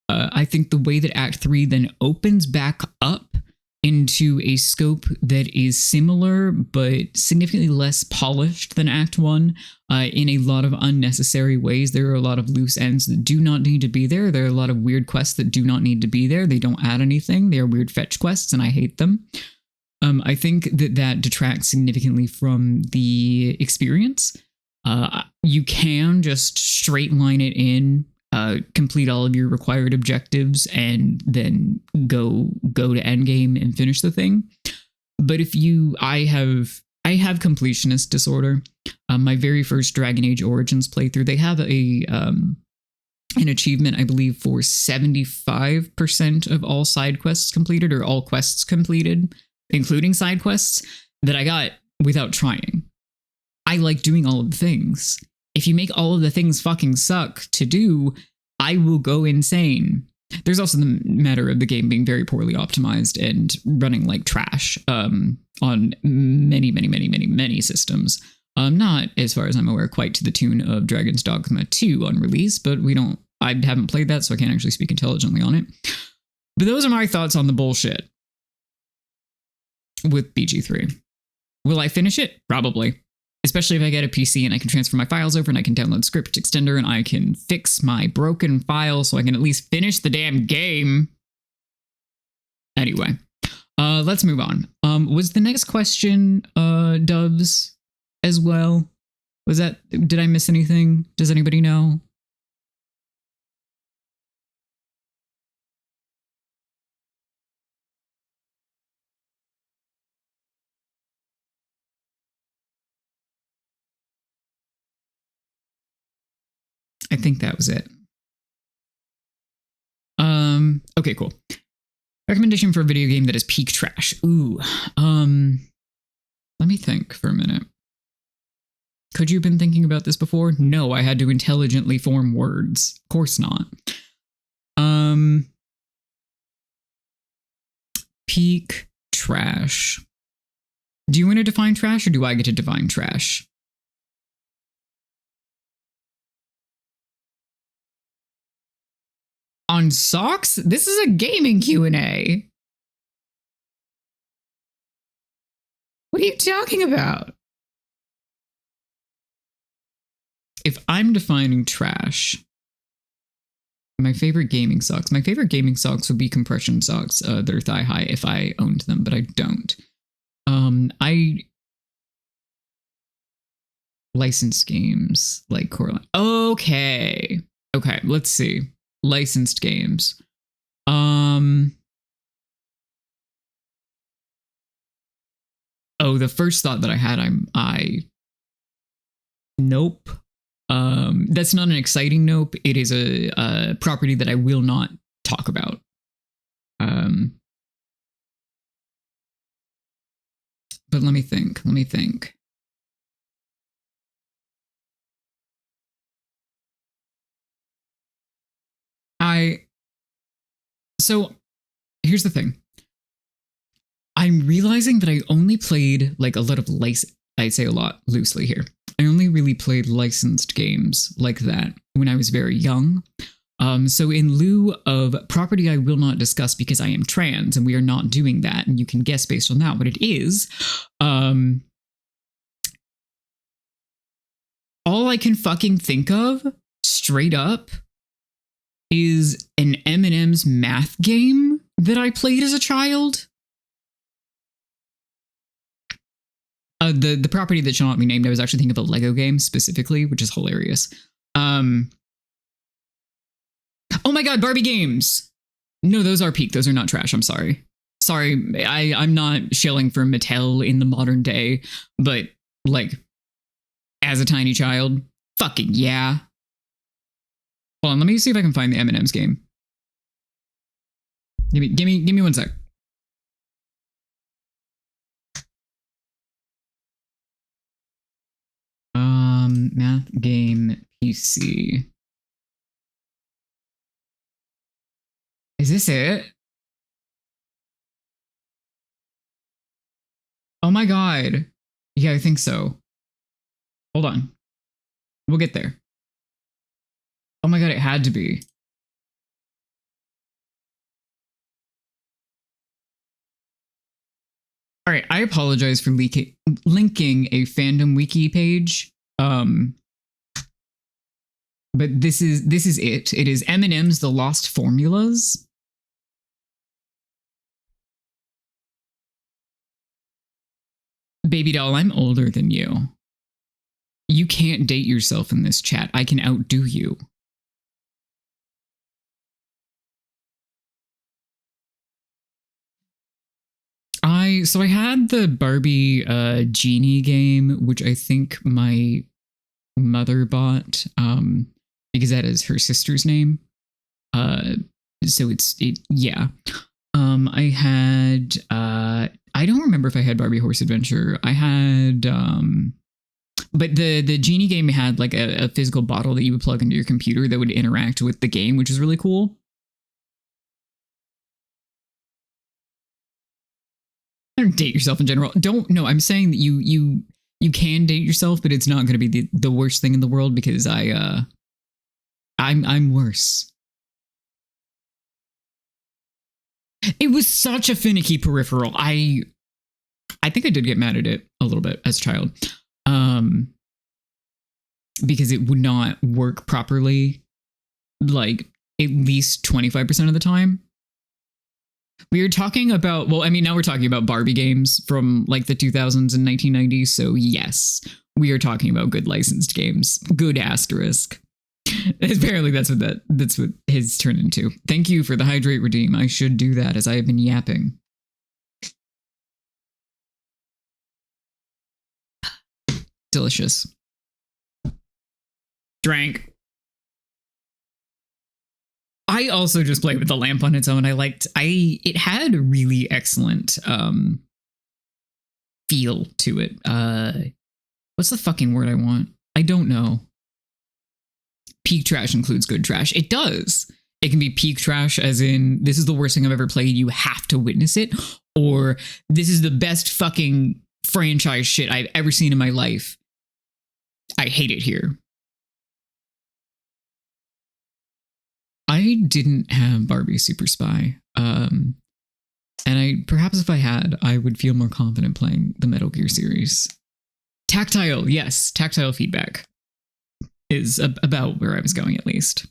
I think the way that Act 3 then opens back up into a scope that is similar but significantly less polished than Act 1 in a lot of unnecessary ways. There are a lot of loose ends that do not need to be there. There are a lot of weird quests that do not need to be there. They don't add anything. They are weird fetch quests, and I hate them. I think that detracts significantly from the experience. You can just straight line it in, complete all of your required objectives, and then go to endgame and finish the thing. But if I have completionist disorder. My very first Dragon Age Origins playthrough, they have an an achievement, I believe, for 75% of all side quests completed, or all quests completed, including side quests, that I got without trying. I like doing all of the things. If you make all of the things fucking suck to do, I will go insane. There's also the matter of the game being very poorly optimized and running like trash on many systems. Not, as far as I'm aware, quite to the tune of Dragon's Dogma 2 on release, but I haven't played that, so I can't actually speak intelligently on it. But those are my thoughts on the bullshit with BG3. Will I finish it? Probably. Especially if I get a PC and I can transfer my files over and I can download Script Extender and I can fix my broken file so I can at least finish the damn game. Anyway, let's move on. Was the next question Doves as well? Did I miss anything? Does anybody know? I think that was it. Okay, cool. Recommendation for a video game that is peak trash. Ooh. Let me think for a minute. Could you have been thinking about this before? No, I had to intelligently form words. Of course not. Peak trash. Do you want to define trash or do I get to define trash? On socks? This is a gaming Q&A. What are you talking about? If I'm defining trash, my favorite gaming socks would be compression socks. They're thigh high if I owned them, but I don't. I licensed games like Coraline. Okay, let's see. Licensed games. Oh, the first thought that I had, nope. That's not an exciting nope. It is a property that I will not talk about. But let me think. So here's the thing. I'm realizing that I only played like a lot of I say a lot loosely here. I only really played licensed games like that when I was very young. So in lieu of property I will not discuss because I am trans and we are not doing that, and you can guess based on that what it is. All I can fucking think of, straight up, is an M&M's math game that I played as a child. The property that shall not be named, I was actually thinking of a Lego game specifically, which is hilarious. Oh my god, Barbie games! No, those are peak. Those are not trash. I'm sorry. I'm not shilling for Mattel in the modern day, but like, as a tiny child, fucking yeah. Hold on, let me see if I can find the M&M's game. Give me 1 sec. Math game PC. Is this it? Oh my god. Yeah, I think so. Hold on. We'll get there. Oh my god, it had to be. All right, I apologize for linking a fandom wiki page. But this is it. It is M&M's The Lost Formulas. Baby doll, I'm older than you. You can't date yourself in this chat. I can outdo you. So I had the Barbie genie game, which I think my mother bought. because that is her sister's name. So yeah. I had I don't remember if I had Barbie Horse Adventure. I had but the Genie game had like a physical bottle that you would plug into your computer that would interact with the game, which is really cool. Don't date yourself in general. Don't no, I'm saying that you can date yourself, but it's not going to be the worst thing in the world because I'm worse. It was such a finicky peripheral. I think I did get mad at it a little bit as a child. Because it would not work properly like at least 25% of the time. We were talking about, well, I mean, now we're talking about Barbie games from like the 2000s and 1990s. So yes, we are talking about good licensed games. Good asterisk. Apparently that's what his turned into. Thank you for the hydrate redeem. I should do that as I have been yapping. Delicious. Drank. I also just played with the lamp on its own. It had a really excellent feel to it. What's the fucking word I want? I don't know. Peak trash includes good trash. It does. It can be peak trash as in this is the worst thing I've ever played. You have to witness it. Or this is the best fucking franchise shit I've ever seen in my life. I hate it here. I didn't have Barbie Super Spy. And perhaps if I had, I would feel more confident playing the Metal Gear series. Tactile, yes. Tactile feedback is about where I was going, at least.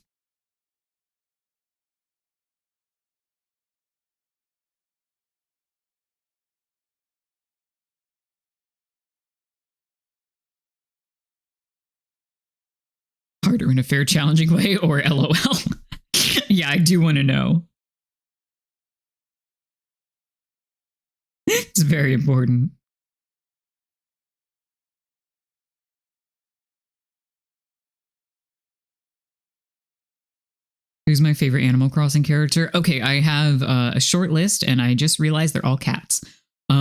Harder in a fair, challenging way, or LOL? Yeah, I do want to know. It's very important. Who's my favorite Animal Crossing character? Okay, I have a short list, and I just realized they're all cats. There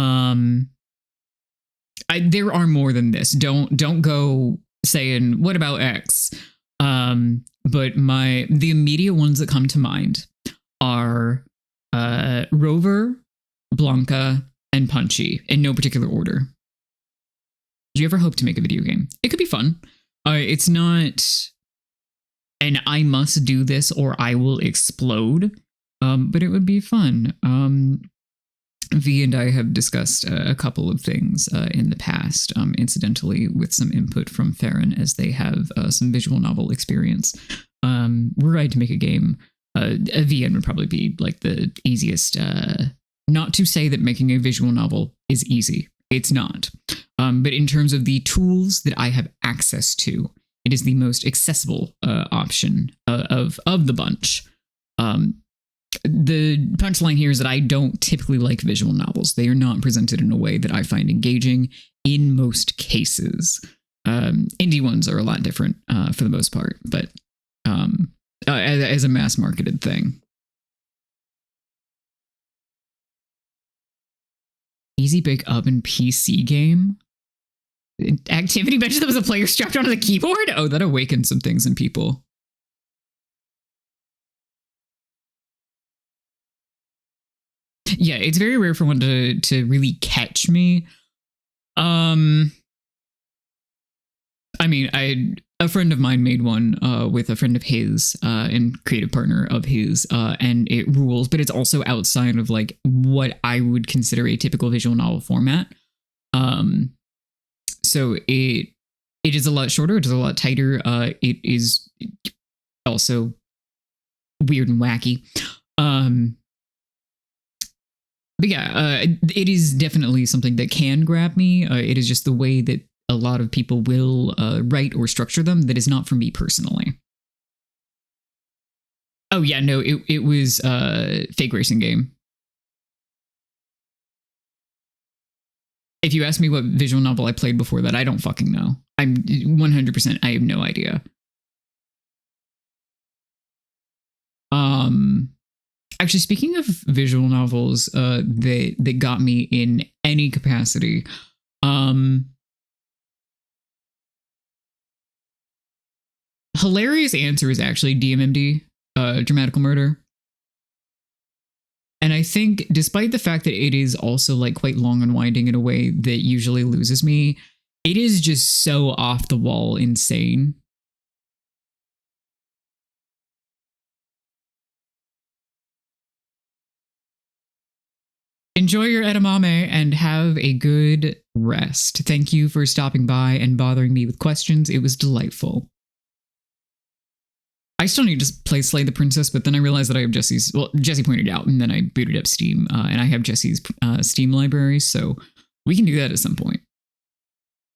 are more than this. Don't go saying what about X. But the immediate ones that come to mind are Rover, Blanca, and Punchy in no particular order. Do you ever hope to make a video game? It could be fun. It's not and I must do this or I will explode. But it would be fun. V and I have discussed a couple of things in the past, incidentally, with some input from Farron, as they have some visual novel experience. Were I to make a game, a VN would probably be like the easiest. Not to say that making a visual novel is easy. It's not. But in terms of the tools that I have access to, it is the most accessible option of the bunch. The punchline here is that I don't typically like visual novels. They are not presented in a way that I find engaging in most cases. Indie ones are a lot different for the most part, but as a mass marketed thing. Easy Bake Oven PC game? Activity mentioned that was a player strapped onto the keyboard? Oh, that awakened some things in people. Yeah, it's very rare for one to really catch me. I mean, a friend of mine made one with a friend of his and creative partner of his, and it rules, but it's also outside of like what I would consider a typical visual novel format. So it is a lot shorter. It is a lot tighter. It is also weird and wacky. But yeah, it is definitely something that can grab me. It is just the way that a lot of people will write or structure them that is not for me personally. Oh yeah, no, it was a fake racing game. If you ask me what visual novel I played before that, I don't fucking know. I'm 100%, I have no idea. Actually, speaking of visual novels, that got me in any capacity. Hilarious answer is actually DMMD, Dramatical Murder. And I think, despite the fact that it is also like quite long and winding in a way that usually loses me, it is just so off the wall insane. Enjoy your edamame and have a good rest. Thank you for stopping by and bothering me with questions. It was delightful. I still need to play Slay the Princess, but then I realized that I have Jesse's. Well, Jesse pointed out, and then I booted up Steam, and I have Jesse's Steam library, so we can do that at some point.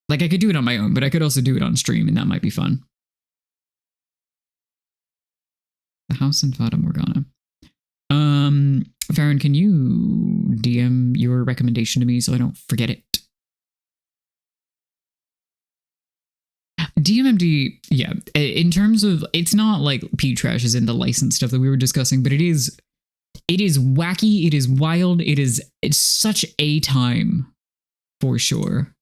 Like, I could do it on my own, but I could also do it on stream, and that might be fun. The House in Fata Morgana. Farron, can you DM your recommendation to me so I don't forget it? DMMD, yeah, in terms of, it's not like P-Trash is in the license stuff that we were discussing, but it is wacky, it is wild, it's such a time for sure.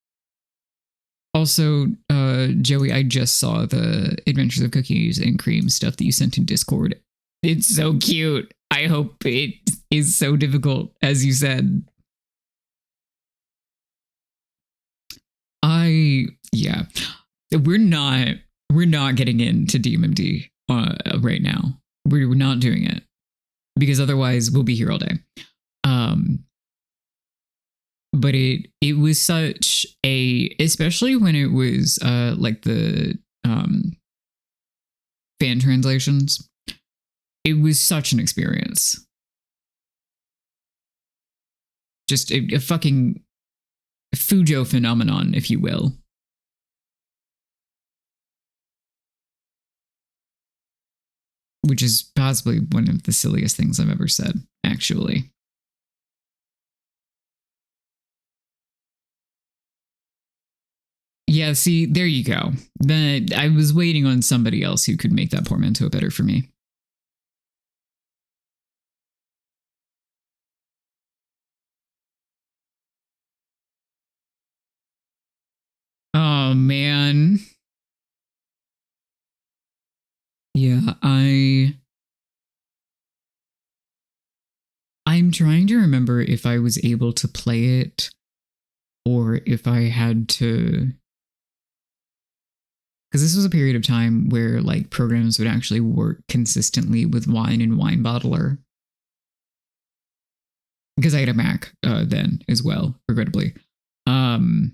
Also, Joey, I just saw the Adventures of Cookies and Cream stuff that you sent in Discord. It's so cute. I hope it is so difficult, as you said. Yeah. We're not getting into DMMD right now. We're not doing it because otherwise we'll be here all day. But it was such a, especially when it was like the fan translations, it was such an experience. Just a fucking Fujo phenomenon, if you will. Which is possibly one of the silliest things I've ever said, actually. Yeah, see, there you go. Then I was waiting on somebody else who could make that portmanteau better for me. Oh, man. Yeah, I'm trying to remember if I was able to play it or if I had to, because this was a period of time where like programs would actually work consistently with wine and wine bottler. Because I had a Mac then as well, regrettably. In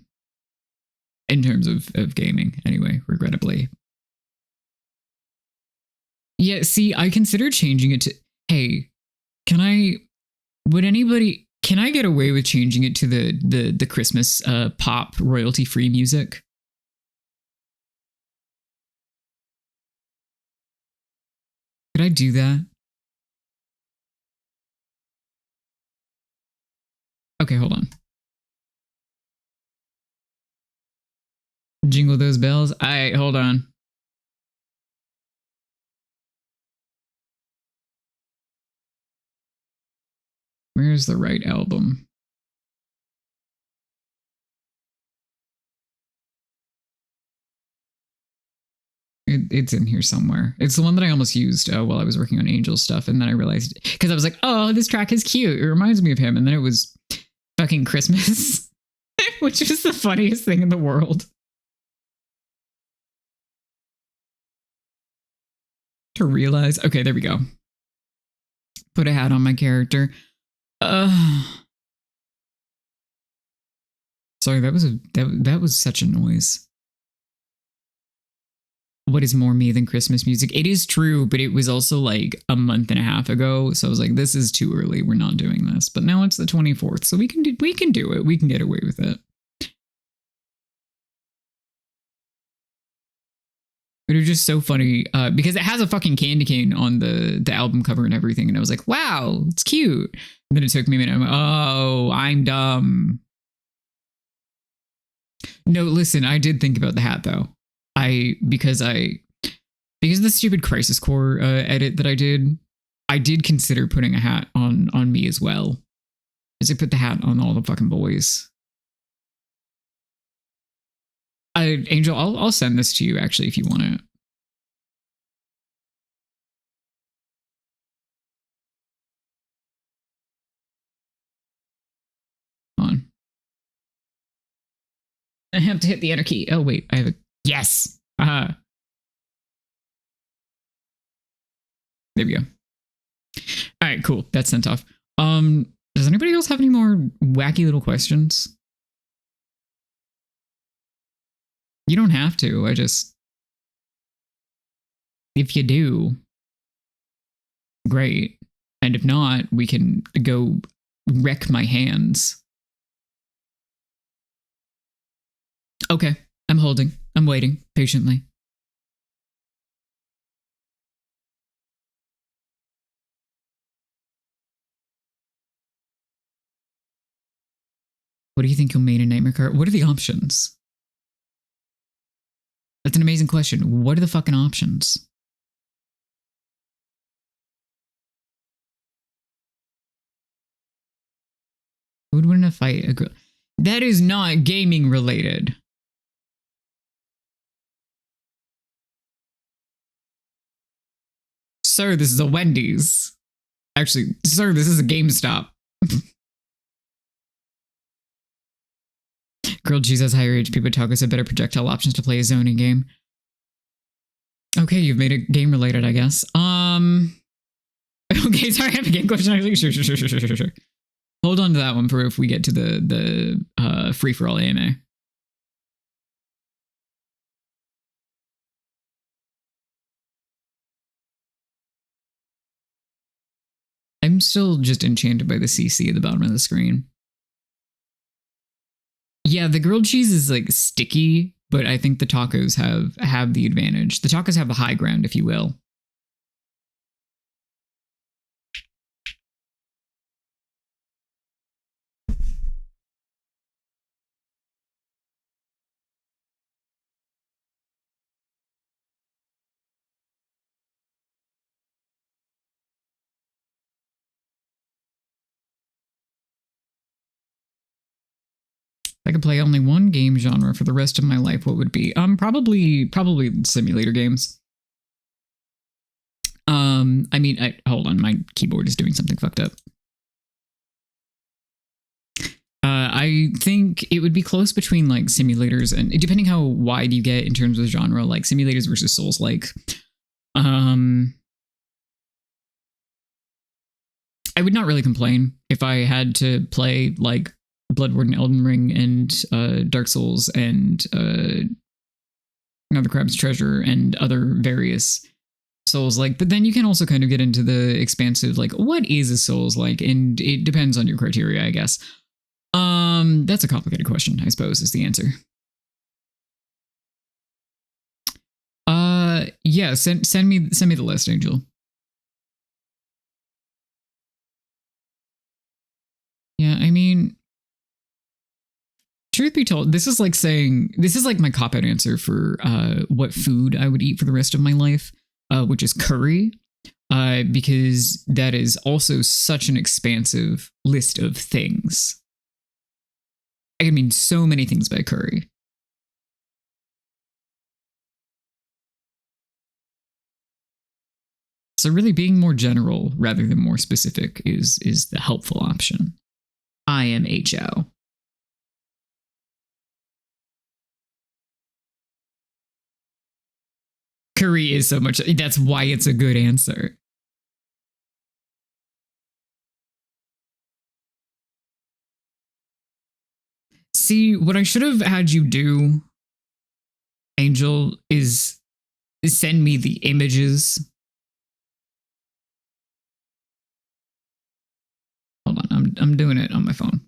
terms of gaming, anyway, regrettably. Yeah, see, I considered changing it to, hey, can I get away with changing it to the Christmas pop royalty free music? Could I do that? Okay, hold on. Jingle those bells. All right, hold on. Where's the right album? It's in here somewhere. It's the one that I almost used while I was working on Angel stuff. And then I realized, because I was like, oh, this track is cute. It reminds me of him. And then it was fucking Christmas, which is the funniest thing in the world. To realize, okay, there we go. Put a hat on my character. Sorry, that was such a noise. What is more me than Christmas music? It is true, but it was also like a month and a half ago. So I was like, this is too early. We're not doing this. But now it's the 24th, so we can do it. We can get away with it. It was just so funny because it has a fucking candy cane on the album cover and everything. And I was like, wow, it's cute. And then it took me a minute. I'm like, oh, I'm dumb. No, listen, I did think about the hat though. Because the stupid Crisis Core edit that I did, I did consider putting a hat on me as well. As I put the hat on all the fucking boys. Angel, I'll send this to you actually if you want it. On. I have to hit the enter key. Oh wait, I have a yes. There we go. All right, cool. That's sent off. Does anybody else have any more wacky little questions? You don't have to. If you do, great. And if not, we can go wreck my hands. Okay, I'm holding. I'm waiting patiently. What do you think you'll main in Nightmare Cart? What are the options? That's an amazing question. What are the fucking options? Who would win in a fight? A girl. That is not gaming related. Sir, this is a Wendy's. Actually, sir, this is a GameStop. Grilled cheese has higher HP, but tacos have better projectile options to play a zoning game. Okay, you've made it game related, I guess. Okay, sorry, I have a game question. Actually, sure. Hold on to that one for if we get to the free for all AMA. I'm still just enchanted by the CC at the bottom of the screen. Yeah, the grilled cheese is like sticky, but I think the tacos have the advantage. The tacos have the high ground, if you will. If I could play only one game genre for the rest of my life, what would it be? Probably simulator games. I mean, hold on, my keyboard is doing something fucked up. I think it would be close between like simulators and depending how wide you get in terms of genre, like simulators versus Souls-like. I would not really complain if I had to play like Bloodborne, Elden Ring, and Dark Souls, and Another Crab's Treasure, and other various Souls-like. But then you can also kind of get into the expansive, like, what is a Souls-like? And it depends on your criteria, I guess. That's a complicated question, I suppose, is the answer. Yeah, send me the list, Angel. Yeah, I mean, truth be told, this is like my cop-out answer for what food I would eat for the rest of my life, which is curry, because that is also such an expansive list of things. I mean, so many things by curry. So really being more general rather than more specific is the helpful option. I am HO. Curry is so much. That's why it's a good answer. See, what I should have had you do, Angel, is send me the images. Hold on, I'm doing it on my phone.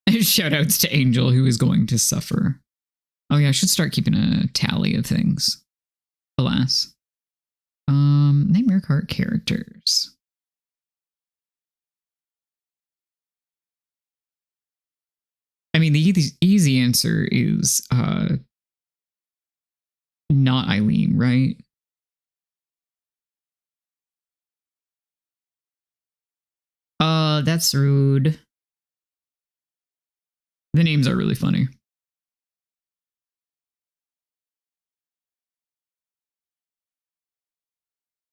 Shoutouts to Angel, who is going to suffer. Oh yeah, I should start keeping a tally of things. Alas. Nightmare Cart characters. I mean, the easy answer is not Eileen, right? That's rude. The names are really funny.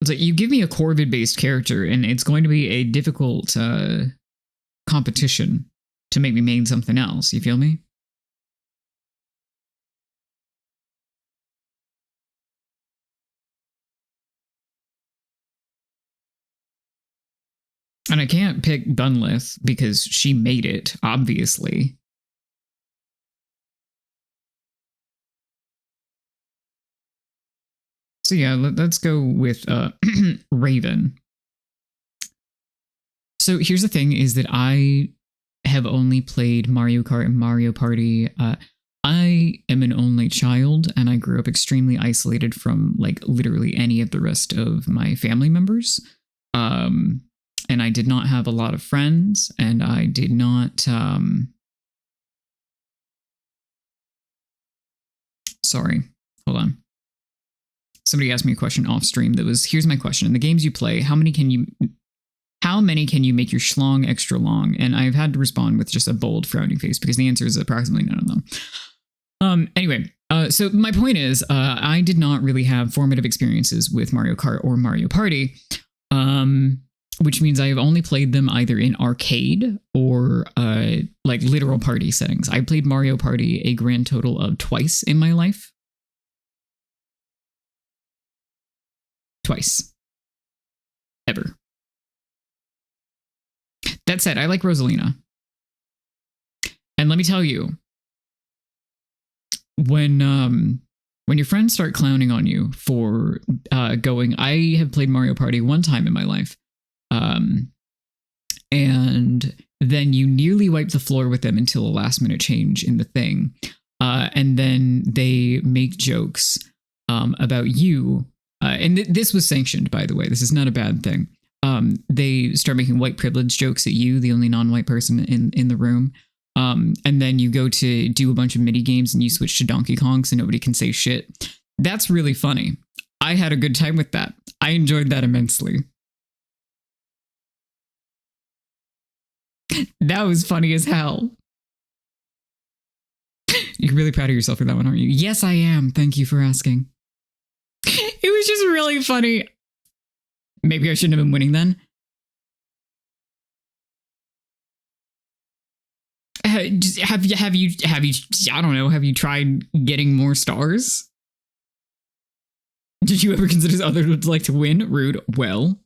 It's like you give me a Corvid-based character, and it's going to be a difficult competition to make me main something else. You feel me? And I can't pick Dunlith because she made it, obviously. So yeah, let's go with Raven. So here's the thing is that I have only played Mario Kart and Mario Party. I am an only child, and I grew up extremely isolated from like literally any of the rest of my family members. And I did not have a lot of friends, and I did not. Sorry, hold on. Somebody asked me a question off stream that was, here's my question. In the games you play, how many can you make your schlong extra long? And I've had to respond with just a bold frowning face because the answer is approximately none of them. Anyway, so my point is, I did not really have formative experiences with Mario Kart or Mario Party, which means I have only played them either in arcade or like literal party settings. I played Mario Party a grand total of twice in my life. Twice. Ever. That said, I like Rosalina. And let me tell you, when your friends start clowning on you for going, I have played Mario Party one time in my life, and then you nearly wipe the floor with them until a last minute change in the thing, and then they make jokes about you. And this was sanctioned, by the way. This is not a bad thing. They start making white privilege jokes at you, the only non-white person in the room. And then you go to do a bunch of mini games and you switch to Donkey Kong so nobody can say shit. That's really funny. I had a good time with that. I enjoyed that immensely. That was funny as hell. You're really proud of yourself for that one, aren't you? Yes, I am. Thank you for asking. It was just really funny. Maybe I shouldn't have been winning then. Have you I don't know, have you tried getting more stars? Did you ever consider others would like to win? Rude. Well,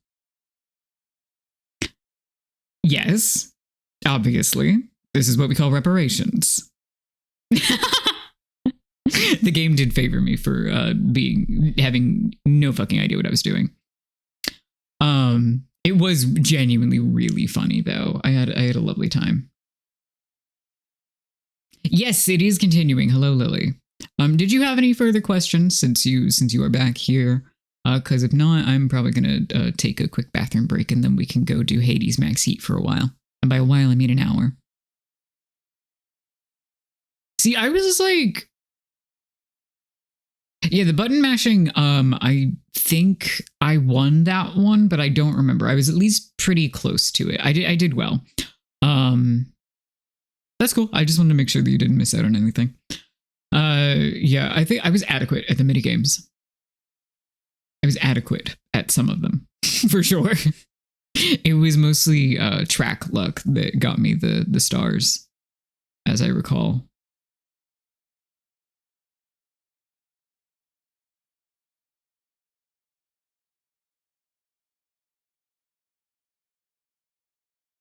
yes, obviously. This is what we call reparations. The game did favor me for having no fucking idea what I was doing. It was genuinely really funny though. I had a lovely time. Yes, it is continuing. Hello, Lily. Did you have any further questions since you are back here? Because if not, I'm probably gonna take a quick bathroom break and then we can go do Hades Max Heat for a while. And by a while, I mean an hour. See, I was just like, yeah, the button mashing, I think I won that one, but I don't remember. I was at least pretty close to it. I did well. That's cool. I just wanted to make sure that you didn't miss out on anything. Yeah, I think I was adequate at the minigames. I was adequate at some of them, for sure. It was mostly track luck that got me the stars, as I recall.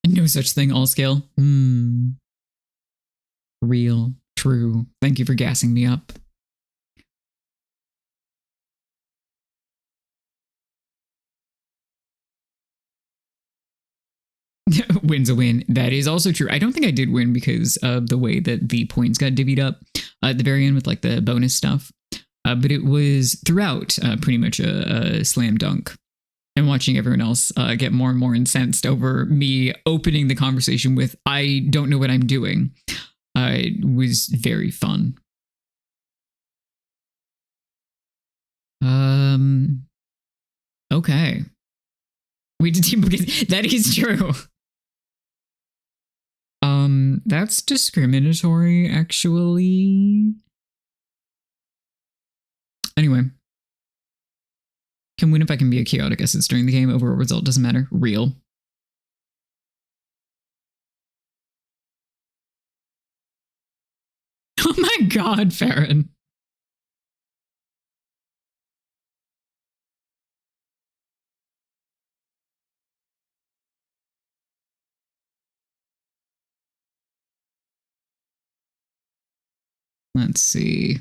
No such thing, all scale. Real, true. Thank you for gassing me up. Win's a win. That is also true. I don't think I did win because of the way that the points got divvied up at the very end with like the bonus stuff. But it was throughout pretty much a slam dunk. And watching everyone else get more and more incensed over me opening the conversation with, I don't know what I'm doing. It was very fun. Okay. We did team because that is true. That's discriminatory, actually. Anyway. Can win if I can be a chaotic essence during the game. Overall result doesn't matter. Real. Oh my god, Farron. Let's see.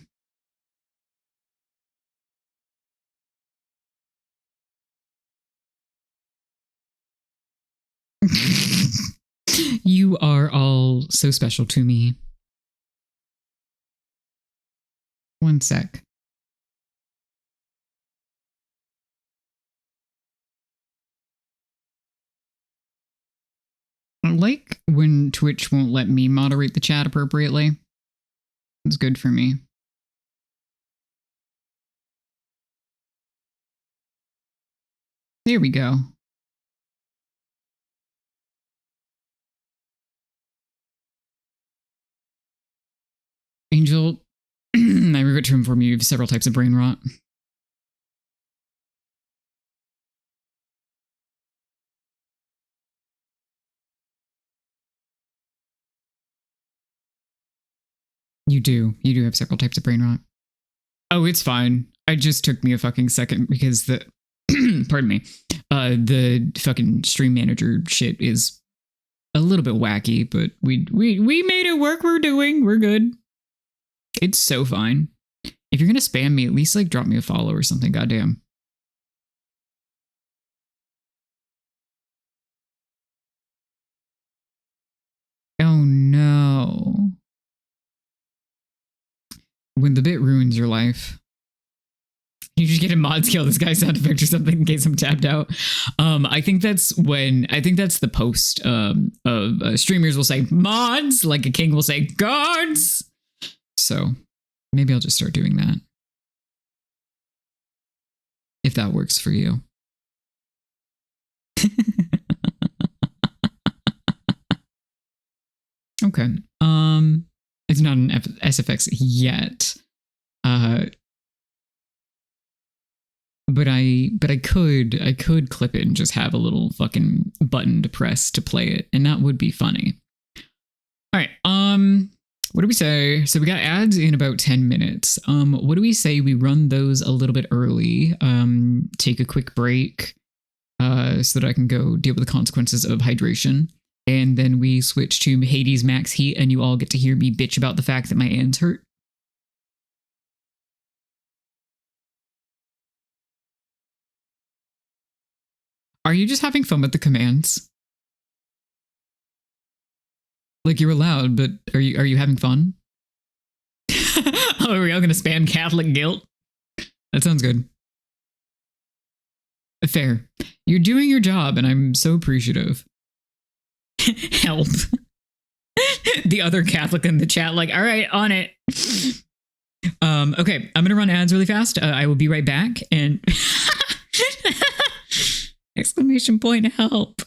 You are all so special to me. One sec. I like when Twitch won't let me moderate the chat appropriately. It's good for me. There we go. Angel, I regret to inform you of several types of brain rot. You do have several types of brain rot. Oh, it's fine. It just took me a fucking second because the, pardon me, the fucking stream manager shit is a little bit wacky, but we made it work. We're good. It's so fine. If you're gonna spam me, at least like drop me a follow or something. Goddamn. Oh no. When the bit ruins your life. You just get a mod skill this guy's sound effect or something in case I'm tapped out. I think that's the post of streamers will say mods, like a king will say guards. So maybe I'll just start doing that. If that works for you. Okay. It's not an SFX yet. But I could clip it and just have a little fucking button to press to play it, and that would be funny. All right. What do we say? So we got ads in about 10 minutes. What do we say we run those a little bit early? Take a quick break, so that I can go deal with the consequences of hydration. And then we switch to Hades Max Heat, and you all get to hear me bitch about the fact that my hands hurt. Are you just having fun with the commands? Like you're allowed, but are you having fun? Oh, are we all gonna spam Catholic guilt? That sounds good. Fair. You're doing your job, and I'm so appreciative. Help. The other Catholic in the chat, like, all right, on it. Okay, I'm gonna run ads really fast. I will be right back. And exclamation point help.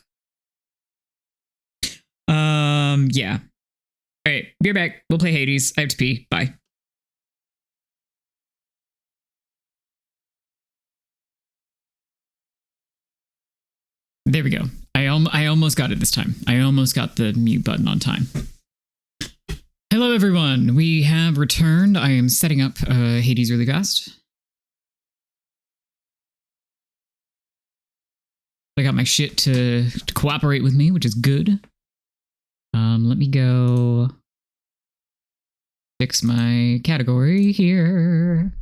Yeah. All right, be right back. We'll play Hades. I have to pee. Bye. There we go. I almost got it this time. I almost got the mute button on time. Hello, everyone. We have returned. I am setting up Hades really fast. I got my shit to cooperate with me, which is good. Let me go fix my category here.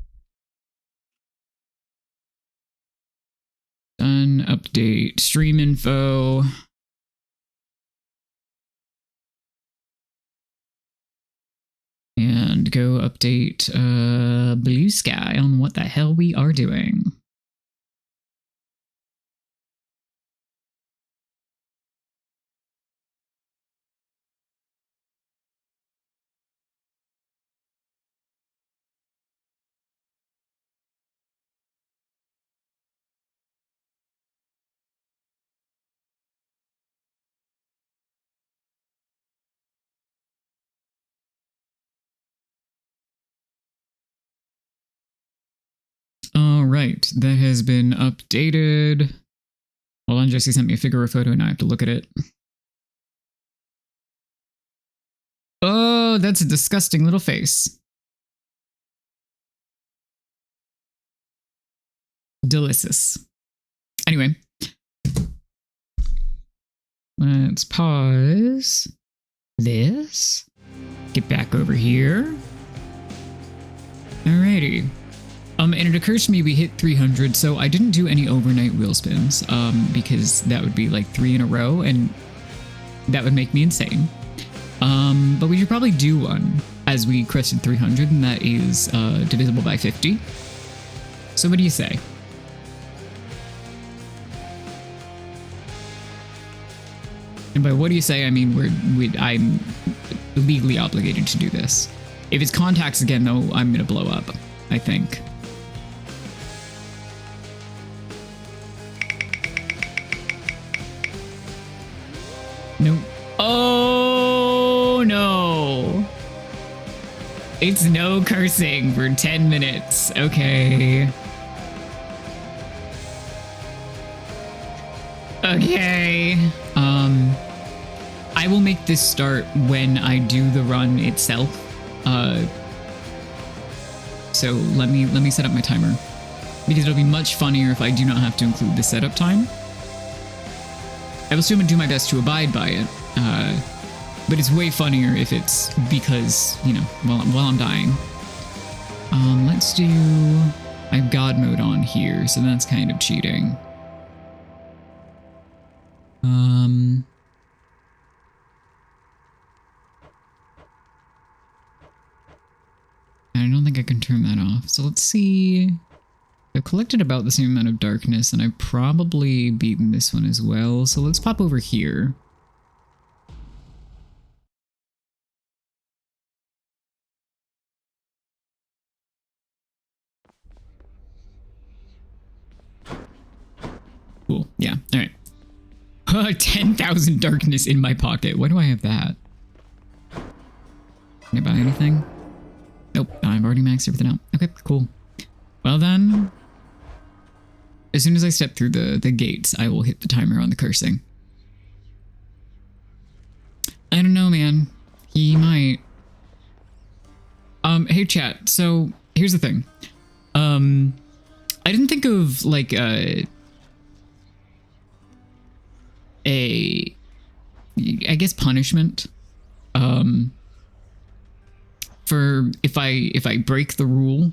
Done. Update stream info. And go update Blue Sky on what the hell we are doing. All right, that has been updated. Hold on, Jesse sent me a figure photo and I have to look at it. Oh, that's a disgusting little face. Delicious. Anyway, let's pause this. Get back over here. Alrighty. And it occurs to me we hit 300, so I didn't do any overnight wheel spins, because that would be like 3 in a row, and that would make me insane. But we should probably do one as we crested 300, and that is divisible by 50. So what do you say? And by what do you say, I mean I'm legally obligated to do this. If it's contacts again, though, I'm gonna blow up, I think. No. Oh, no. It's no cursing for 10 minutes. Okay. Okay. I will make this start when I do the run itself. So let me set up my timer, because it'll be much funnier if I do not have to include the setup time. I will still do my best to abide by it, but it's way funnier if it's because, you know, while I'm dying. Let's do... I have God mode on here, so that's kind of cheating. I don't think I can turn that off, so let's see... I've collected about the same amount of darkness, and I've probably beaten this one as well, so let's pop over here. Cool, yeah, alright. 10,000 darkness in my pocket. Why do I have that? Can I buy anything? Nope, I've already maxed everything out. Okay, cool. Well then... As soon as I step through the gates, I will hit the timer on the cursing. I don't know, man. He might. Hey chat, so here's the thing. I didn't think of like I guess punishment. For if I break the rule.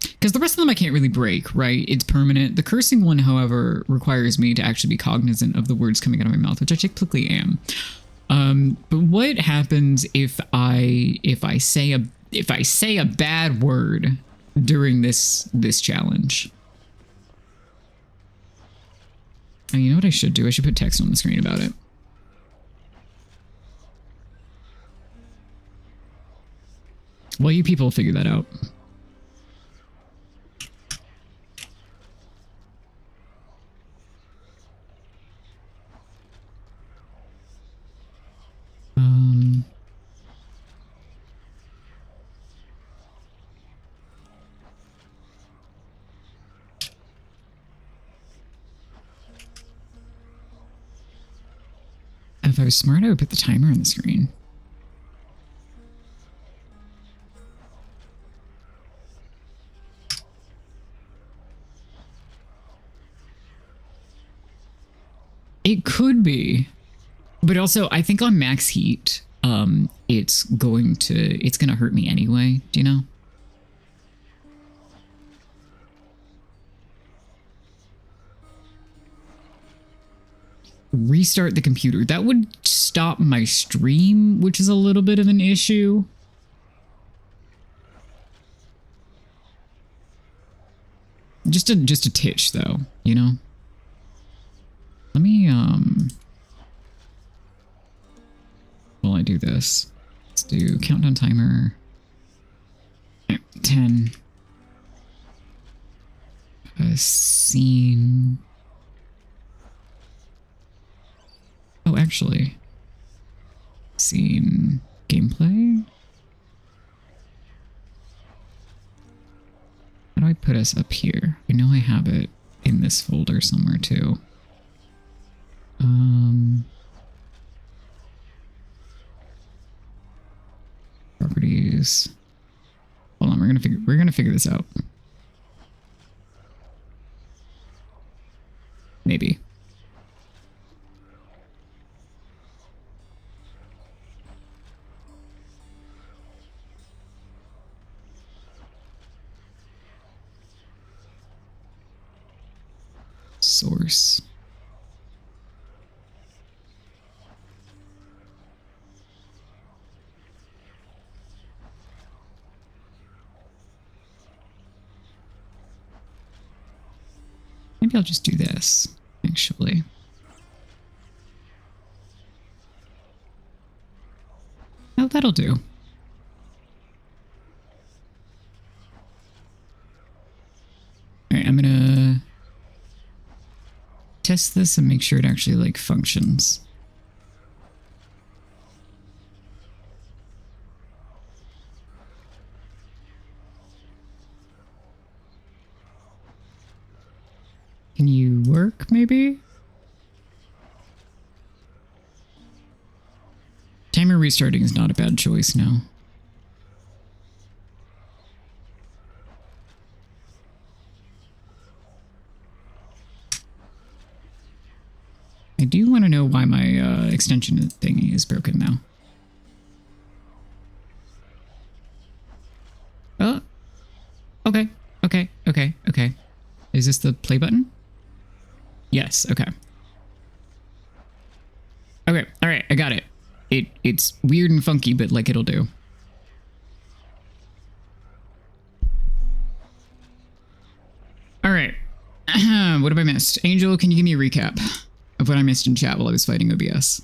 Because the rest of them I can't really break, right? It's permanent. The cursing one, however, requires me to actually be cognizant of the words coming out of my mouth, which I typically am. But what happens if I say a bad word during this challenge? Oh, you know what I should do? I should put text on the screen about it. Well, you people figure that out. If I was smart, I would put the timer on the screen. It could be, but also I think on max heat, it's gonna hurt me anyway. Do you know? Restart the computer. That would stop my stream, which is a little bit of an issue. Just a titch though, you know? Let me while I do this, let's do countdown timer. 10. Scene. Oh, actually. Scene gameplay? How do I put us up here? I know I have it in this folder somewhere too. Properties. Hold on, we're gonna figure this out. Maybe. Source. Maybe I'll just do this, actually. Oh, that'll do. All right, I'm gonna test this and make sure it actually like functions. Can you work, maybe? Timer restarting is not a bad choice now. I do want to know why my extension thingy is broken now. Oh, okay, okay, okay, okay. Is this the play button? Yes, okay. Okay, all right, I got it. It's weird and funky, but like it'll do. All right. What have I missed? Angel, can you give me a recap of what I missed in chat while I was fighting OBS?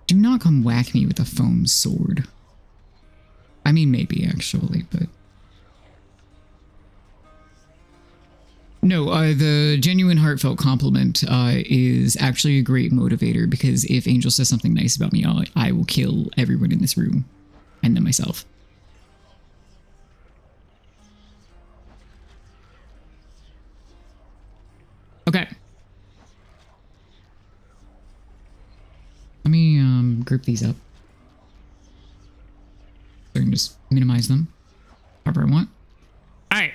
Do not come whack me with a foam sword. I mean, maybe actually, but... No, the genuine heartfelt compliment is actually a great motivator, because if Angel says something nice about me, I will kill everyone in this room, and then myself. Okay. Let me group these up. So I can just minimize them however I want. All right.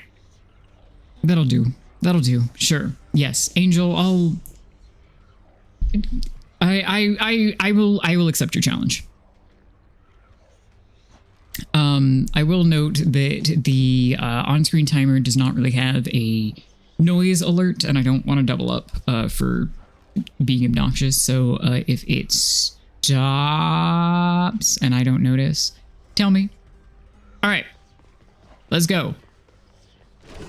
That'll do. That'll do. Sure. Yes. Angel, I will accept your challenge. I will note that the on-screen timer does not really have a noise alert, and I don't want to double up for being obnoxious. So if it stops and I don't notice, tell me. All right, let's go.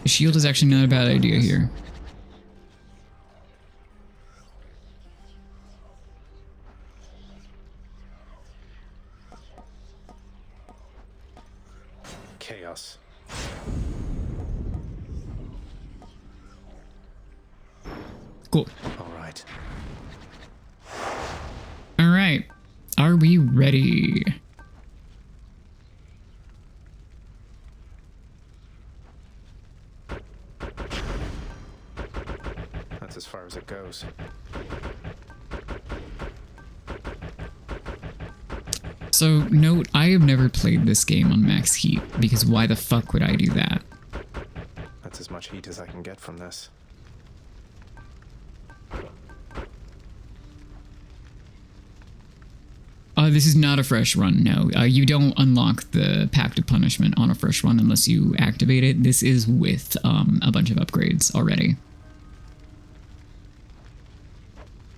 The shield is actually not a bad idea here. Chaos. Cool. All right. All right. Are we ready? That's as far as it goes. So, note, I have never played this game on max heat, because why the fuck would I do that? That's as much heat as I can get from this. This is not a fresh run, no. You don't unlock the Pact of Punishment on a fresh run unless you activate it. This is with a bunch of upgrades already.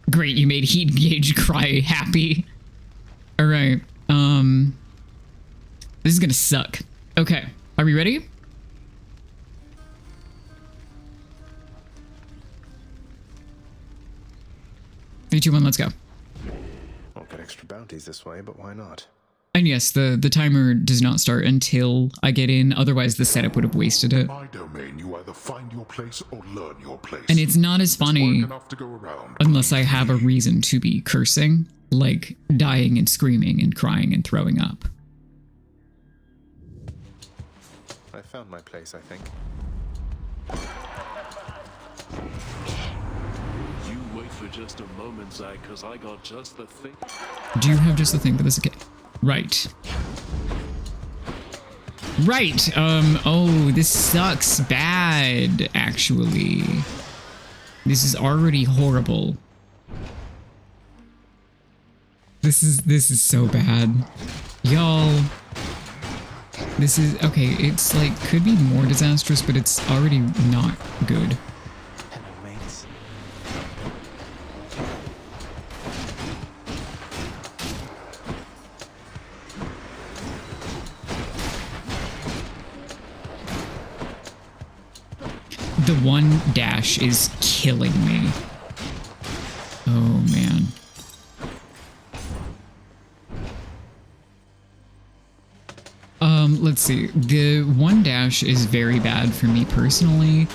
Great, you made Heat Gauge cry happy. All right. This is gonna suck. Okay, are we ready? Three, two, one, let's go. Won't get extra bounties this way, but why not? And yes, the timer does not start until I get in. Otherwise, the setup would have wasted it. In my domain, you either find your place or learn your place. And it's not as funny Work enough to go around. unless I have a reason to be cursing, like dying and screaming and crying and throwing up. I found my place, I think. You wait for just a moment, Zach, because I got just the thing. Do you have just the thing for this? Okay. Right. Right. Oh, this sucks bad, actually. This is already horrible. This is so bad. Y'all. This is, okay, it's like, could be more disastrous, but it's already not good. Hello, mates. The one dash is killing me. Oh, man. Let's see. The one dash is very bad for me personally.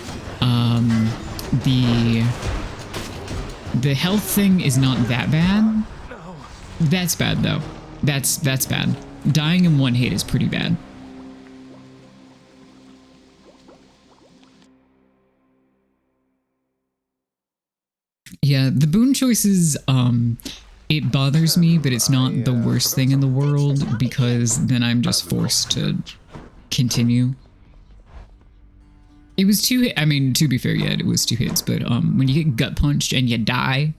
The health thing is not that bad. No. That's bad though. That's bad. Dying in one hit is pretty bad. Yeah, the boon choices, it bothers me, but it's not the worst thing in the world because then I'm just forced to continue. It was 2 hits. I mean, to be fair, yeah, it was 2 hits, but when you get gut punched and you die.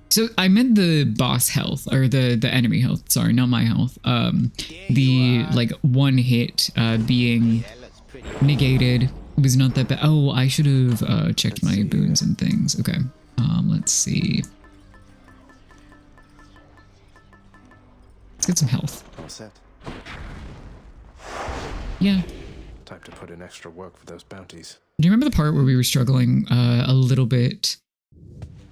So I meant the boss health, or the enemy health, sorry, not my health. The like 1 hit being negated was not that bad. Oh, I should have checked my boons and things. Okay. Let's see. Let's get some health. All set. Yeah. Time to put in extra work for those bounties. Do you remember the part where we were struggling a little bit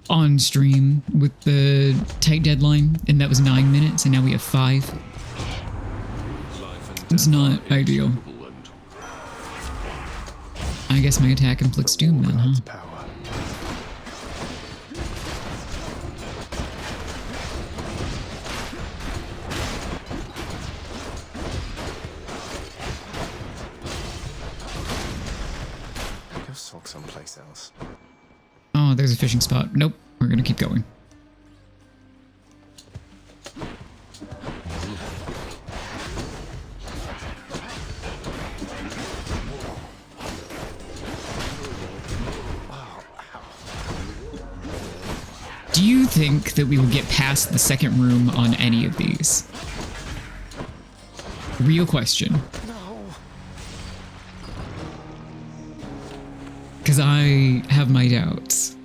on stream with the tight deadline? And that was 9 minutes, and now we have 5. It's not ideal. I guess my attack inflicts doom then, huh? Power. Go sulk someplace else. Oh, there's a fishing spot. Nope, we're gonna keep going. Do you think that we will get past the second room on any of these? Real question. No. Because I have my doubts.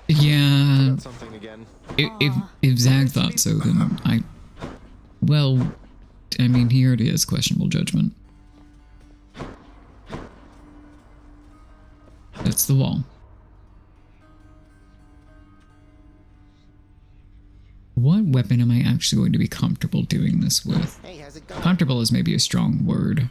Yeah. Got something again. If Zag thought so, then I... Well, I mean, here it is, questionable judgment. That's the wall. What weapon am I actually going to be comfortable doing this with? Hey, how's it going? Comfortable is maybe a strong word.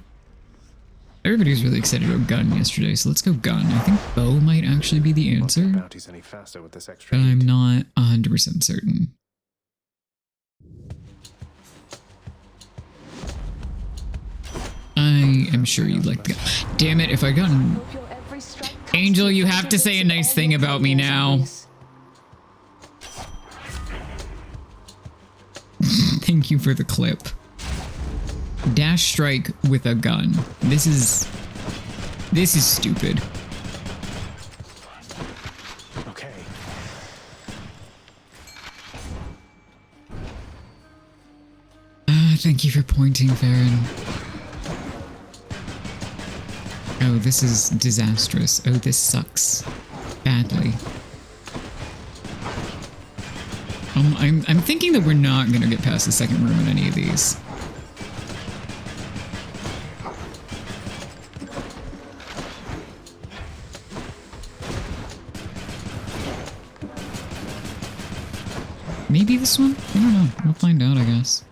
Everybody was really excited about gun yesterday, so let's go gun. I think bow might actually be the Won't get answer, bounties any faster with this extra but I'm heat. not 100% certain. I am sure you'd like the gun. Damn it, if I got an... Angel, you have to say a nice thing about me now. Thank you for the clip. Dash strike with a gun. This is stupid. Okay. Thank you for pointing, Farron. Oh, this is disastrous. Oh, this sucks badly. I'm thinking that we're not gonna get past the second room in any of these. Maybe this one? I don't know. We'll find out, I guess.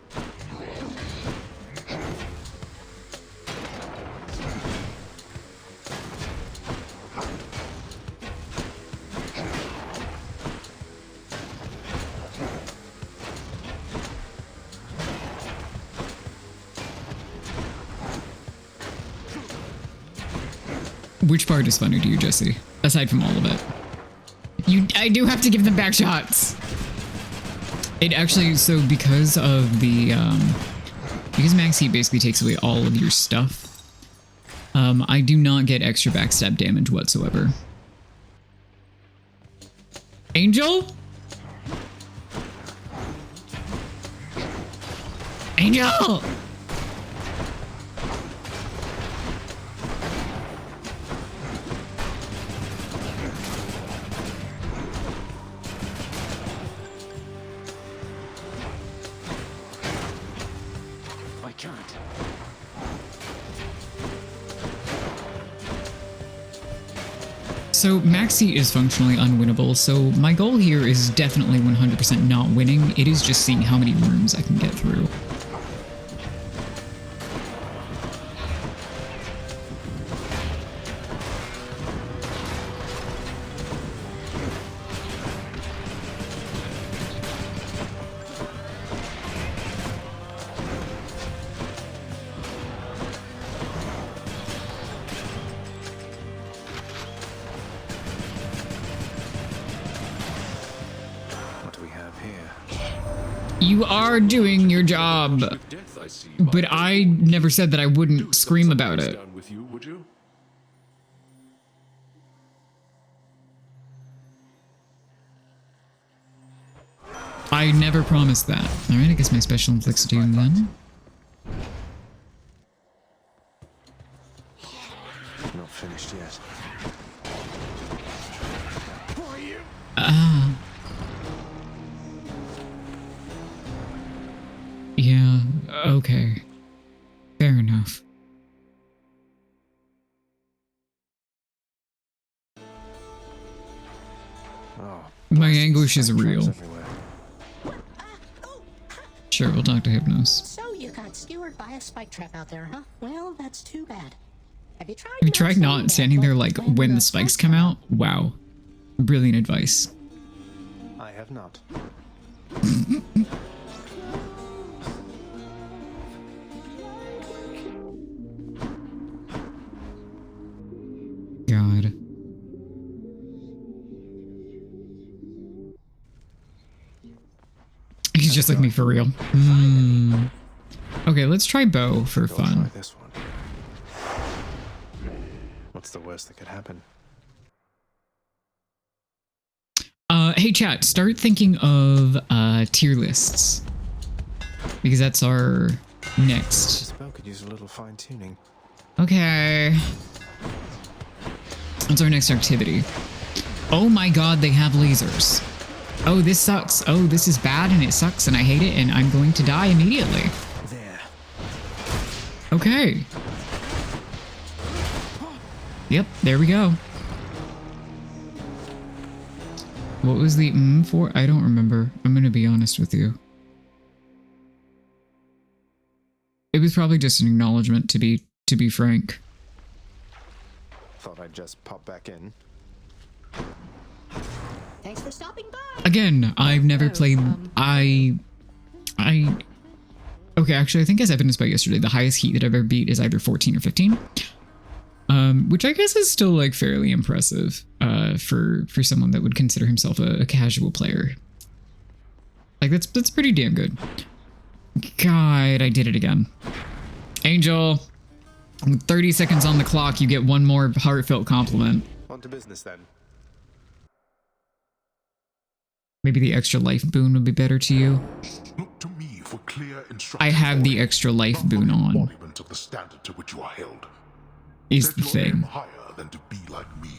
Which part is funny to you, Jesse? Aside from all of it. I do have to give them back shots. It actually, so because of the, because Max Heat basically takes away all of your stuff, I do not get extra backstab damage whatsoever. Angel? Angel! So Maxi is functionally unwinnable, so my goal here is definitely 100% not winning. It is just seeing how many rooms I can get through. You are doing your job, but I never said that I wouldn't scream about it. I never promised that. All right, I guess my special inflicts doom then. Not finished yet. Yeah, okay. Fair enough. Oh, My anguish is real. everywhere. Sure, we'll talk to Hypnos. So you got skewered by a spike trap out there, huh? Well, that's too bad. Have you Tried not standing there like when the spikes come out? Wow. Brilliant advice. I have not. God. He's just like me for real. Okay, let's try bow for Try fun. this one. What's the worst that could happen? Hey chat, start thinking of tier lists. Because that's our next. This spell could use a little fine tuning. Okay. That's our next activity. Oh my god, they have lasers. Oh, this sucks. Oh, this is bad and it sucks and I hate it and I'm going to die immediately. There. Okay. Yep, there we go. What was the for? I don't remember. I'm gonna be honest with you. It was probably just an acknowledgement, to be frank. Thought I'd just pop back in. Thanks for stopping by. Again, I've never played. Okay, actually, I think as evidenced by yesterday, the highest heat that I've ever beat is either 14 or 15. Which I guess is still like fairly impressive for someone that would consider himself a casual player. Like that's pretty damn good. God, I did it again. Angel, 30 seconds on the clock, you get one more heartfelt compliment. On to business then. Maybe the extra life boon would be better to you. Look to me for clear instructions. I have the extra life boon on, Embodiment of the standard to which you are held. is Set the your aim thing. higher than to be like me.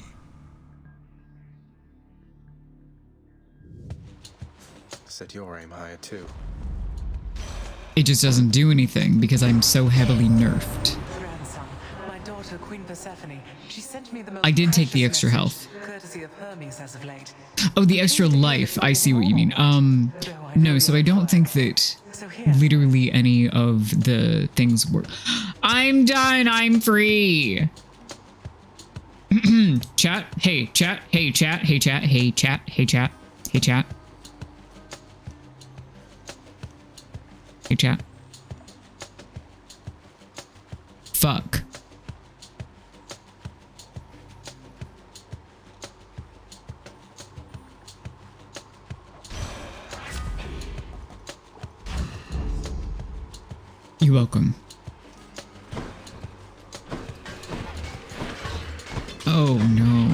Set your aim higher too. It just doesn't do anything because I'm so heavily nerfed. Grandson, my daughter for Queen Persephone. She sent me the most I did take the precious extra message, health. courtesy of Hermes as of late. Oh, the extra life. I see what you mean. No, so I don't think that So here, literally any of the things were. I'm done. I'm free. Chat. Hey, chat. Hey, chat. Hey, chat. Hey, chat. Hey, chat. Hey, chat. Hey, chat. Fuck. You're welcome. Oh no.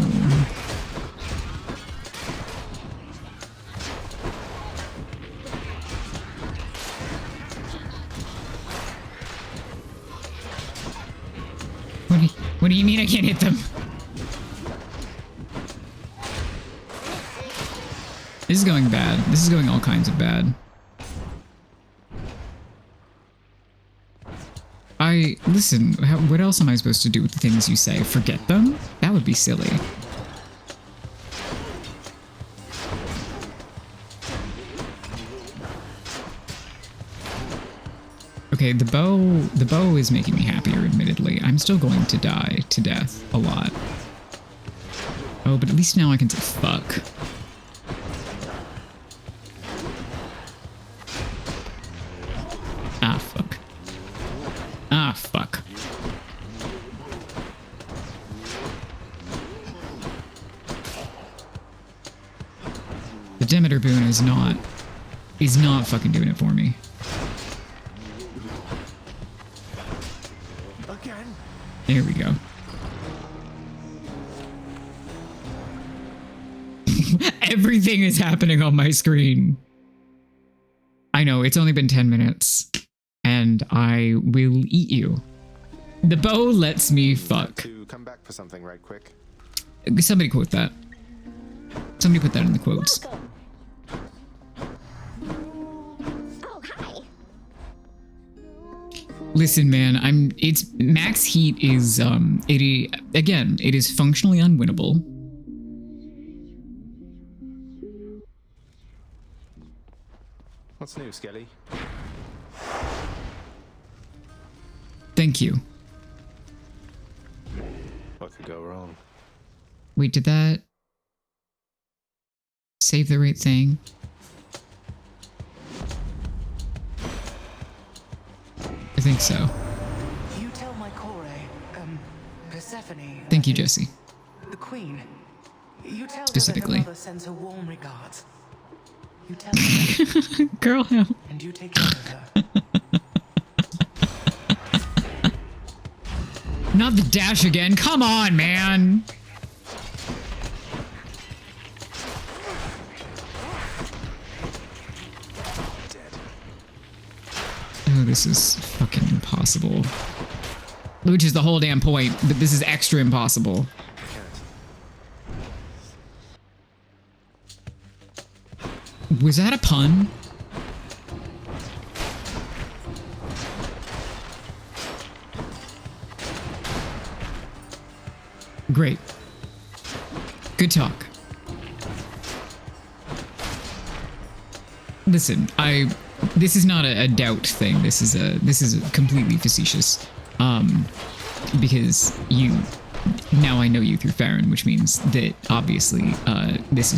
What do you mean I can't hit them? This is going bad. This is going all kinds of bad. Listen, what else am I supposed to do with the things you say? Forget them? That would be silly. Okay, the bow is making me happier, admittedly. I'm still going to die to death a lot. Oh, but at least now I can say fuck. Ah, fuck. Ah, fuck. The Demeter boon is not fucking doing it for me. Again? There we go. Everything is happening on my screen. I know, it's only been 10 minutes. And I will eat you. The bow lets me fuck. To come back for something right quick. Somebody quote that. Somebody put that in the quotes. Welcome. Oh, hi. Listen, man, it's max heat is it is functionally unwinnable. What's new, Skelly? Thank you. What could go wrong? Wait, did that save the right thing? I think so. you tell my Kore, Persephone. Thank you, that is, Jesse. The Queen. You tell Specifically. her that her mother sends her warm regards. You tell her that, Girl, no. and you take care of her. Not the dash again. Come on, man. Oh, this is fucking impossible. Which is the whole damn point, but this is extra impossible. Was that a pun? Great. Good talk. Listen, this is not a doubt thing. This is completely facetious. Because now I know you through Farron, which means that obviously this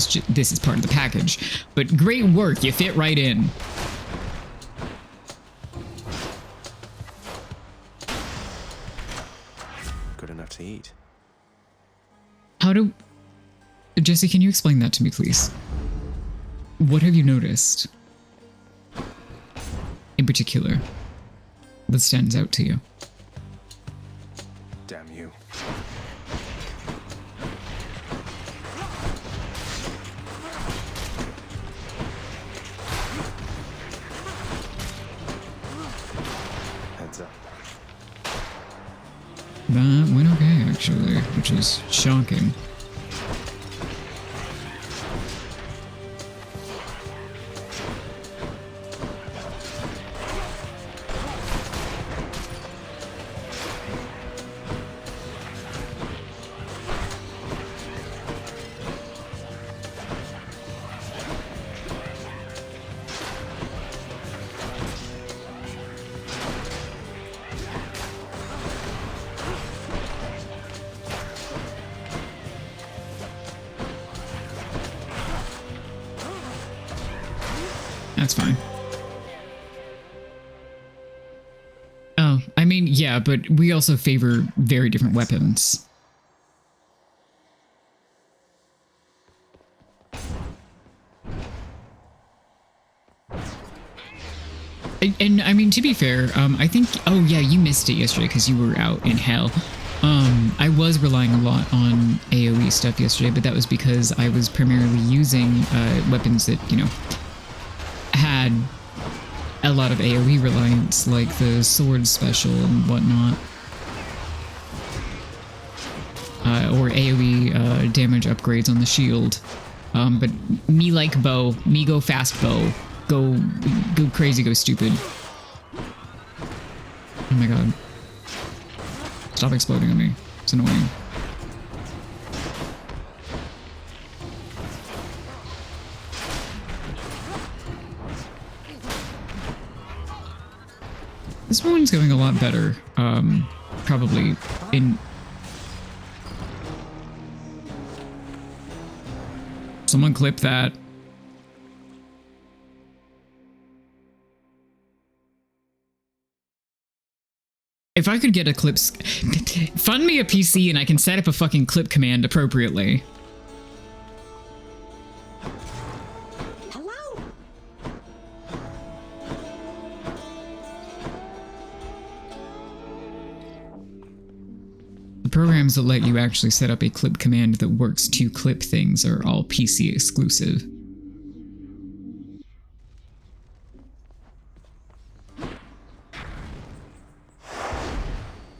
is part of the package. But great work, you fit right in. Good enough to eat. Jesse, can you explain that to me, please? What have you noticed in particular that stands out to you? Damn you. Heads up. That went okay, actually, which is shocking. That's fine. Oh, I mean, yeah, but we also favor very different weapons. And I mean, to be fair, I think, oh yeah, you missed it yesterday because you were out in hell. I was relying a lot on AoE stuff yesterday, but that was because I was primarily using weapons that, you know, had a lot of AoE reliance, like the sword special and whatnot. Or AoE damage upgrades on the shield. But me like bow, me go fast bow. Go crazy, go stupid. Oh my god. Stop exploding on me. It's annoying. This one's going a lot better. Probably in... Someone clip that. If I could get a clips, fund me a PC and I can set up a fucking clip command appropriately. Hello? The programs that let you actually set up a clip command that works to clip things are all PC exclusive.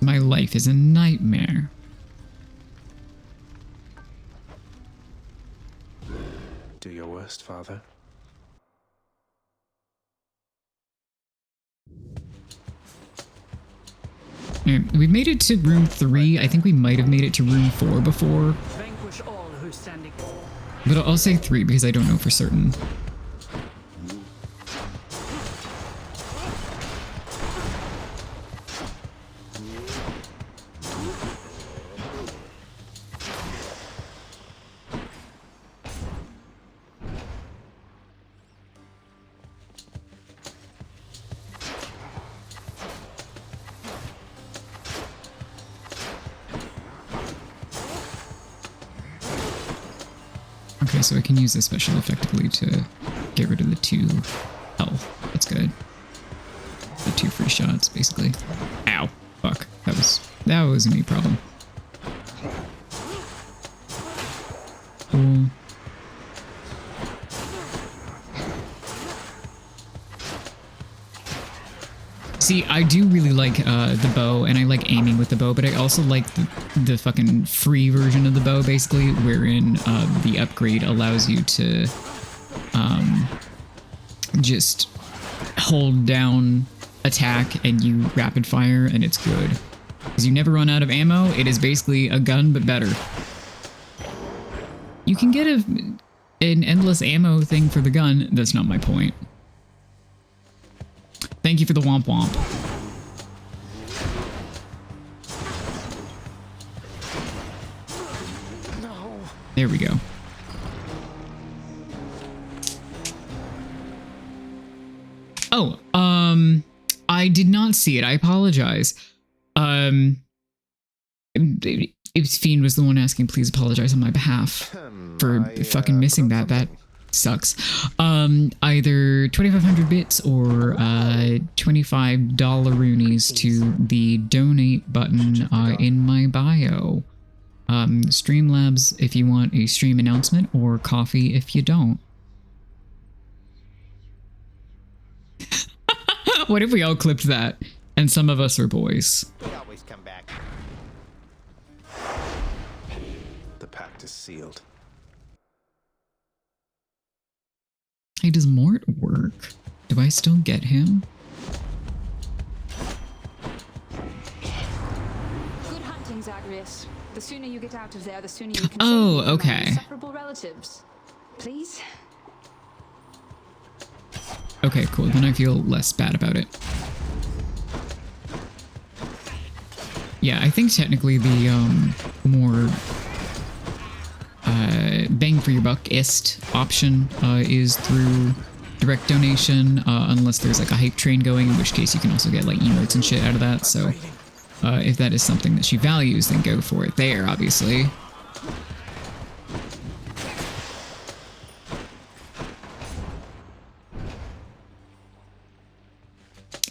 My life is a nightmare. Do your worst, Father. Yeah, we've made it to room 3. I think we might have made it to room 4 before. Vanquish all who stand. But I'll say 3 because I don't know for certain. Okay, so I can use this special effectively to get rid of the 2 health. That's good. The 2 free shots, basically. Ow. Fuck. That was me problem. Cool. See, I do really like the bow, and I like aiming with the bow, but I also like the fucking free version of the bow, basically, wherein the upgrade allows you to just hold down attack and you rapid fire, and it's good. Because you never run out of ammo. It is basically a gun, but better. You can get an endless ammo thing for the gun. That's not my point. Thank you for the womp womp. No. There we go. Oh, I did not see it. I apologize. If Fiend was the one asking, please apologize on my behalf for fucking missing that. That sucks. Either 2,500 bits or $25 roonies to the donate button in my bio. Streamlabs if you want a stream announcement, or coffee if you don't. What if we all clipped that? And some of us are boys. We always come back. The pact is sealed. Hey, does Mort work? Do I still get him? Good hunting, Zagreus. The sooner you get out of there, the sooner you can Oh, save okay. my insufferable relatives. Please? Okay, cool. Then I feel less bad about it. Yeah, I think technically the more bang for your buck-ist option is through direct donation, unless there's like a hype train going, in which case you can also get like emotes and shit out of that. So if that is something that she values, then go for it there, obviously.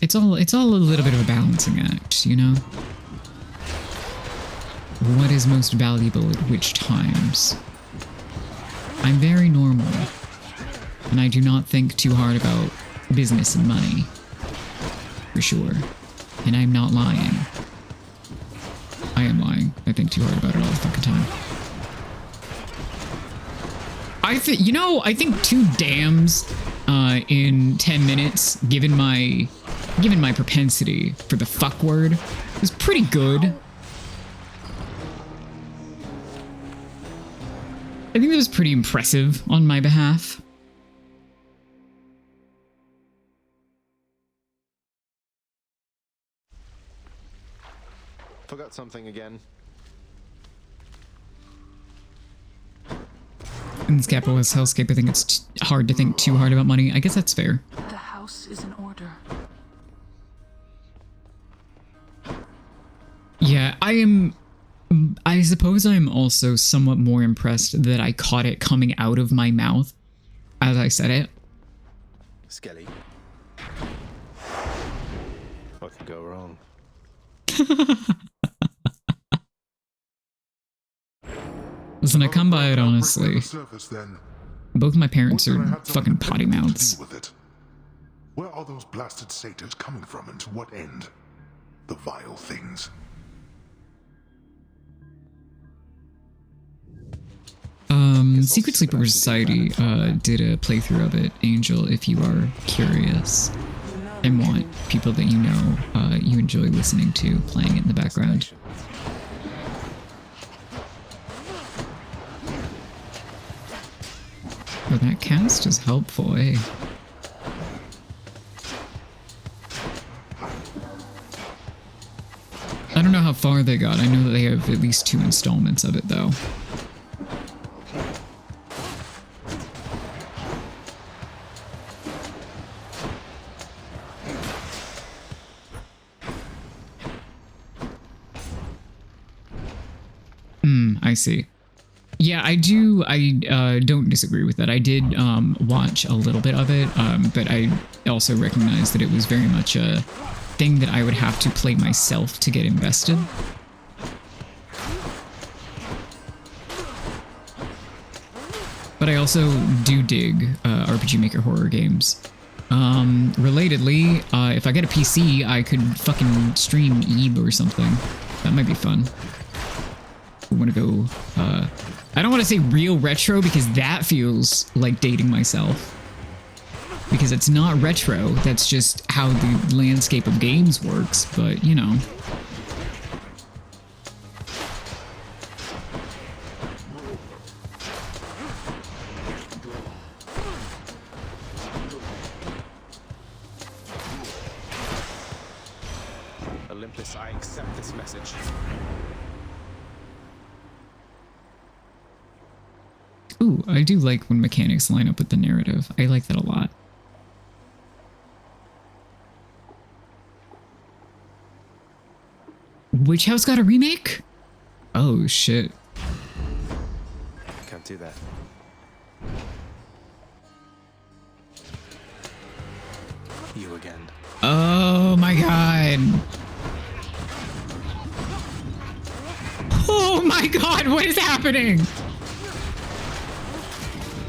It's all a little bit of a balancing act, you know? What is most valuable at which times? I'm very normal, and I do not think too hard about business and money, for sure. And I'm not lying. I am lying. I think too hard about it all the fucking time. I think 2 dams in 10 minutes, given my propensity for the fuck word, is pretty good. I think that was pretty impressive on my behalf. Forgot something again. In this capitalist hellscape, I think it's hard to think too hard about money. I guess that's fair. The house is in order. Yeah, I suppose I'm also somewhat more impressed that I caught it coming out of my mouth as I said it. Skelly. What could go wrong? Listen, I come by it honestly. Surface, then. Both my parents What are can I have fucking something potty to mouths. do with it? Where are those blasted satyrs coming from, and to what end? The vile things. Secret Sleepover Society did a playthrough of it, Angel, if you are curious and want people that you know you enjoy listening to playing it in the background. Oh, that cast is helpful, eh? I don't know how far they got. I know that they have at least 2 installments of it, though. I see. Yeah, I don't disagree with that. I did watch a little bit of it, but I also recognize that it was very much a thing that I would have to play myself to get invested. But I also do dig RPG Maker horror games. Relatedly, if I get a PC, I could fucking stream Eve or something. That might be fun. I want to go, I don't want to say real retro because that feels like dating myself. Because it's not retro, that's just how the landscape of games works, but you know. Olympus, I accept this message. Ooh, I do like when mechanics line up with the narrative. I like that a lot. Witch House got a remake? Oh, shit. Can't do that. You again. Oh my god. Oh my god, what is happening?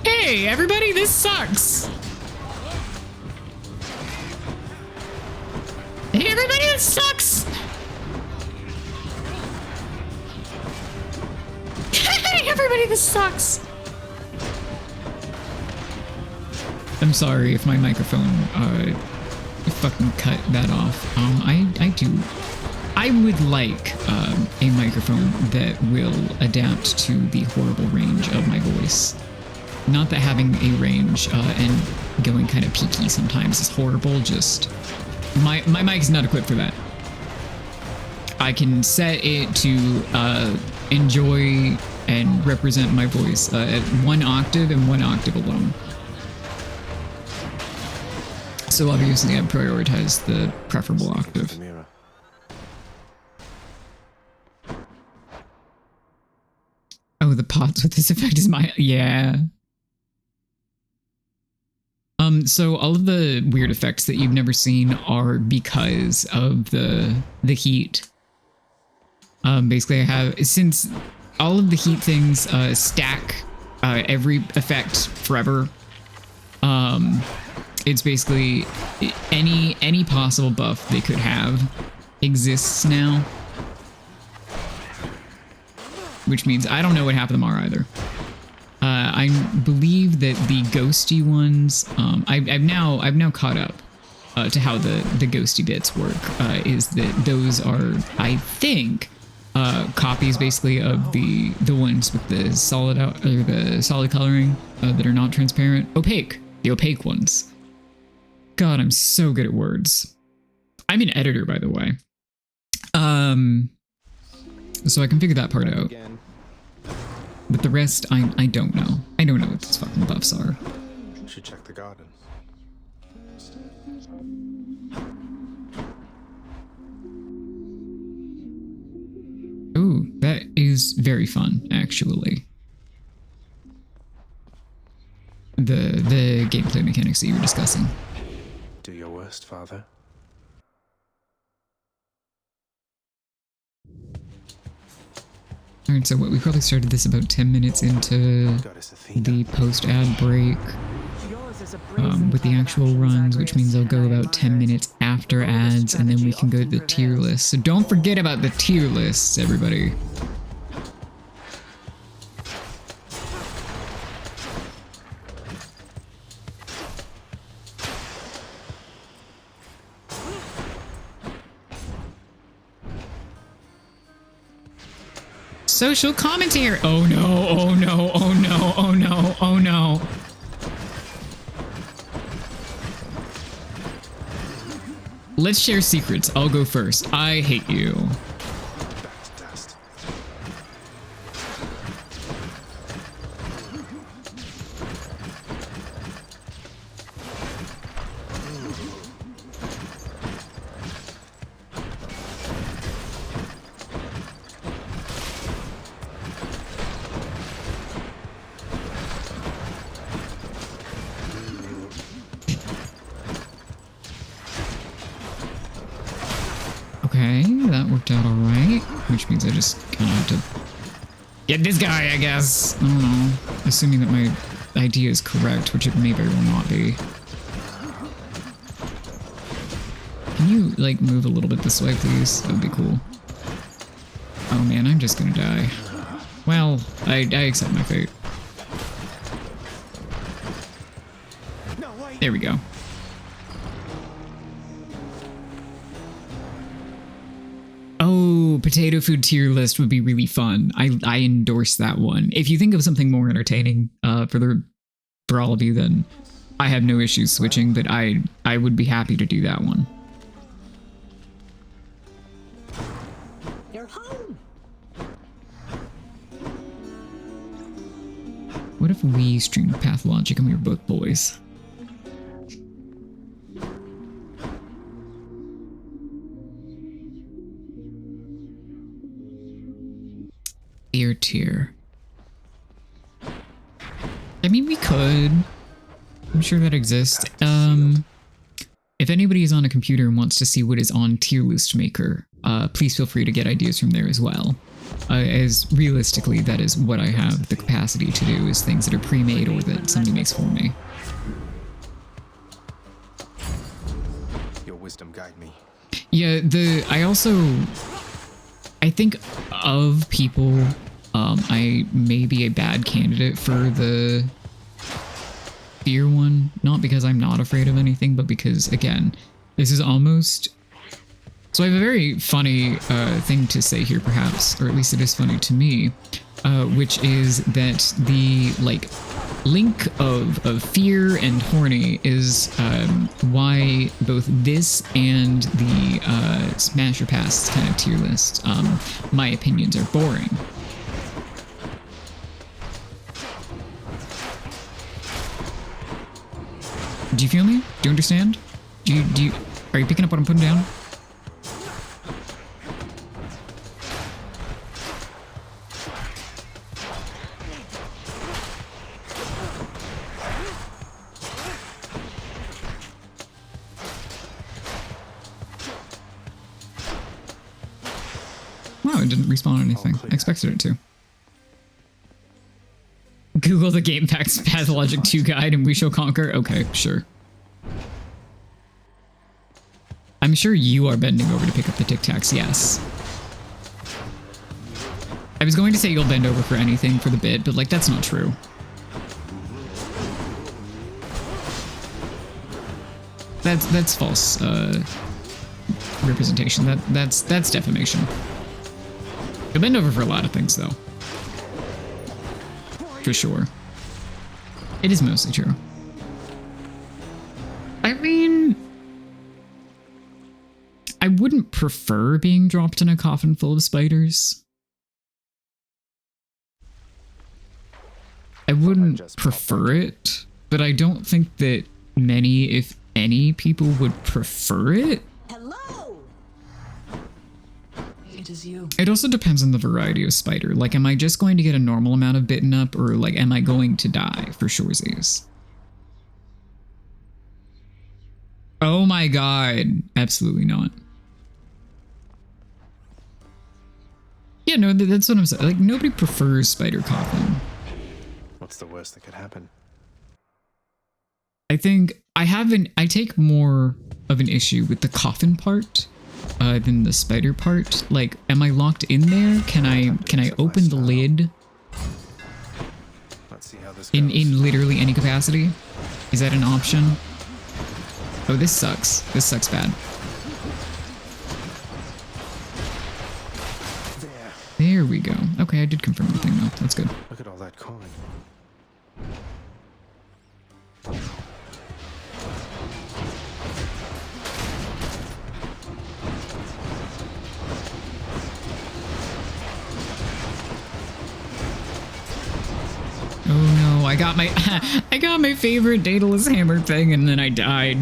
Hey, everybody, this sucks. Hey, everybody, this sucks. Hey, everybody, this sucks. I'm sorry if my microphone fucking cut that off. I would like a microphone that will adapt to the horrible range of my voice. Not that having a range and going kind of peaky sometimes is horrible, just my mic is not equipped for that. I can set it to enjoy and represent my voice at 1 octave and 1 octave alone. So obviously I prioritize the preferable Sneak into octave. the mirror. Oh, the pots with this effect is my, yeah. So all of the weird effects that you've never seen are because of the heat. Basically I have, since all of the heat things stack every effect forever, it's basically any possible buff they could have exists now. Which means I don't know what happened tomorrow either. I believe that the ghosty ones, I've now caught up to how the ghosty bits work. Is that those are, I think, copies basically of the ones with the solid out or the solid coloring that are not transparent, the opaque ones. God, I'm so good at words. I'm an editor, by the way. So I can figure that part out. Again. But the rest, I don't know. I don't know what these fucking buffs are. Should check the garden. Ooh, that is very fun, actually. The gameplay mechanics that you were discussing. Do your worst, Father. Alright, so what, we probably started this about 10 minutes into Goddess Athena. the post-ad break with the actual runs, which means I'll go about 10 minutes after ads, and then we can go to the tier list. So don't forget about the tier lists, everybody. Social commentary. Oh no, oh no, oh no, oh no, oh no. Let's share secrets. I'll go first. I hate you. Back to dust. Okay, that worked out alright. Which means I just kind of have to get this guy, I guess. I don't know. Assuming that my idea is correct, which it may very well not be. Can you, like, move a little bit this way, please? That would be cool. Oh man, I'm just gonna die. Well, I accept my fate. There we go. Oh, potato food tier list would be really fun. I endorse that one. If you think of something more entertaining for all of you, then I have no issues switching, but I would be happy to do that one. You're home. What if we streamed Pathologic and we were both boys? Ear tier. I mean, we could. I'm sure that exists. If anybody is on a computer and wants to see what is on Tier List Maker, please feel free to get ideas from there as well. As realistically, that is what I have the capacity to do, is things that are pre-made or that somebody makes for me. Your wisdom guide me. Yeah, I think of people, I may be a bad candidate for the fear one, not because I'm not afraid of anything, but because, again, this is almost... So I have a very funny thing to say here, perhaps, or at least it is funny to me, which is that the, like, link of fear and horny is why both this and the Smash or Pass kind of tier list, my opinions are boring. Do you feel me? Do you understand? Are you picking up what I'm putting down? Wow, it didn't respawn anything. I expected it to. Google the Game Pack's Pathologic 2 guide and we shall conquer. Okay, sure. I'm sure you are bending over to pick up the Tic Tacs, yes. I was going to say you'll bend over for anything for the bit, but like that's not true. That's false representation. That's defamation. You'll bend over for a lot of things though. For sure. It is mostly true. I mean, I wouldn't prefer being dropped in a coffin full of spiders. I wouldn't prefer it, but I don't think that many, if any, people would prefer it. Hello! It is you. It also depends on the variety of spider. Like, am I just going to get a normal amount of bitten up, or like, am I going to die for surezies? Oh my god. Absolutely not. Yeah, no, that's what I'm saying. Like, nobody prefers spider coffin. What's the worst that could happen? I think I take more of an issue with the coffin part than the spider part. Like, am I locked in there? Can I open the lid Let's see how this goes. in literally any capacity? Is that an option? Oh, this sucks. This sucks bad. There we go. Okay, I did confirm the thing though. That's good. Look at all that coin. Oh no, I got my I got my favorite Daedalus hammer thing and then I died.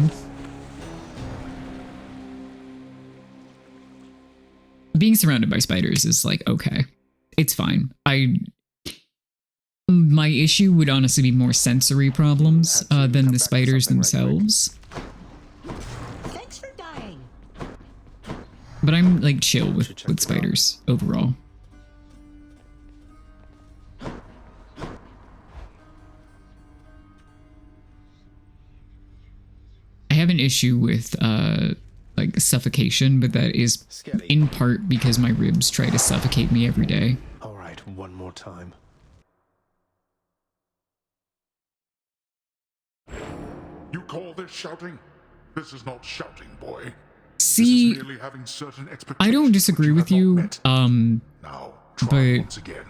Being surrounded by spiders is like, okay, it's fine. My issue would honestly be more sensory problems than the spiders themselves. Thanks for dying. But I'm like chill with spiders overall. I have an issue with like suffocation, but that is in part because my ribs try to suffocate me every day. All right, one more time. You call this shouting? This is not shouting, boy. See, This is merely having certain I don't expectations disagree which with have you. not met. Now, try but once again.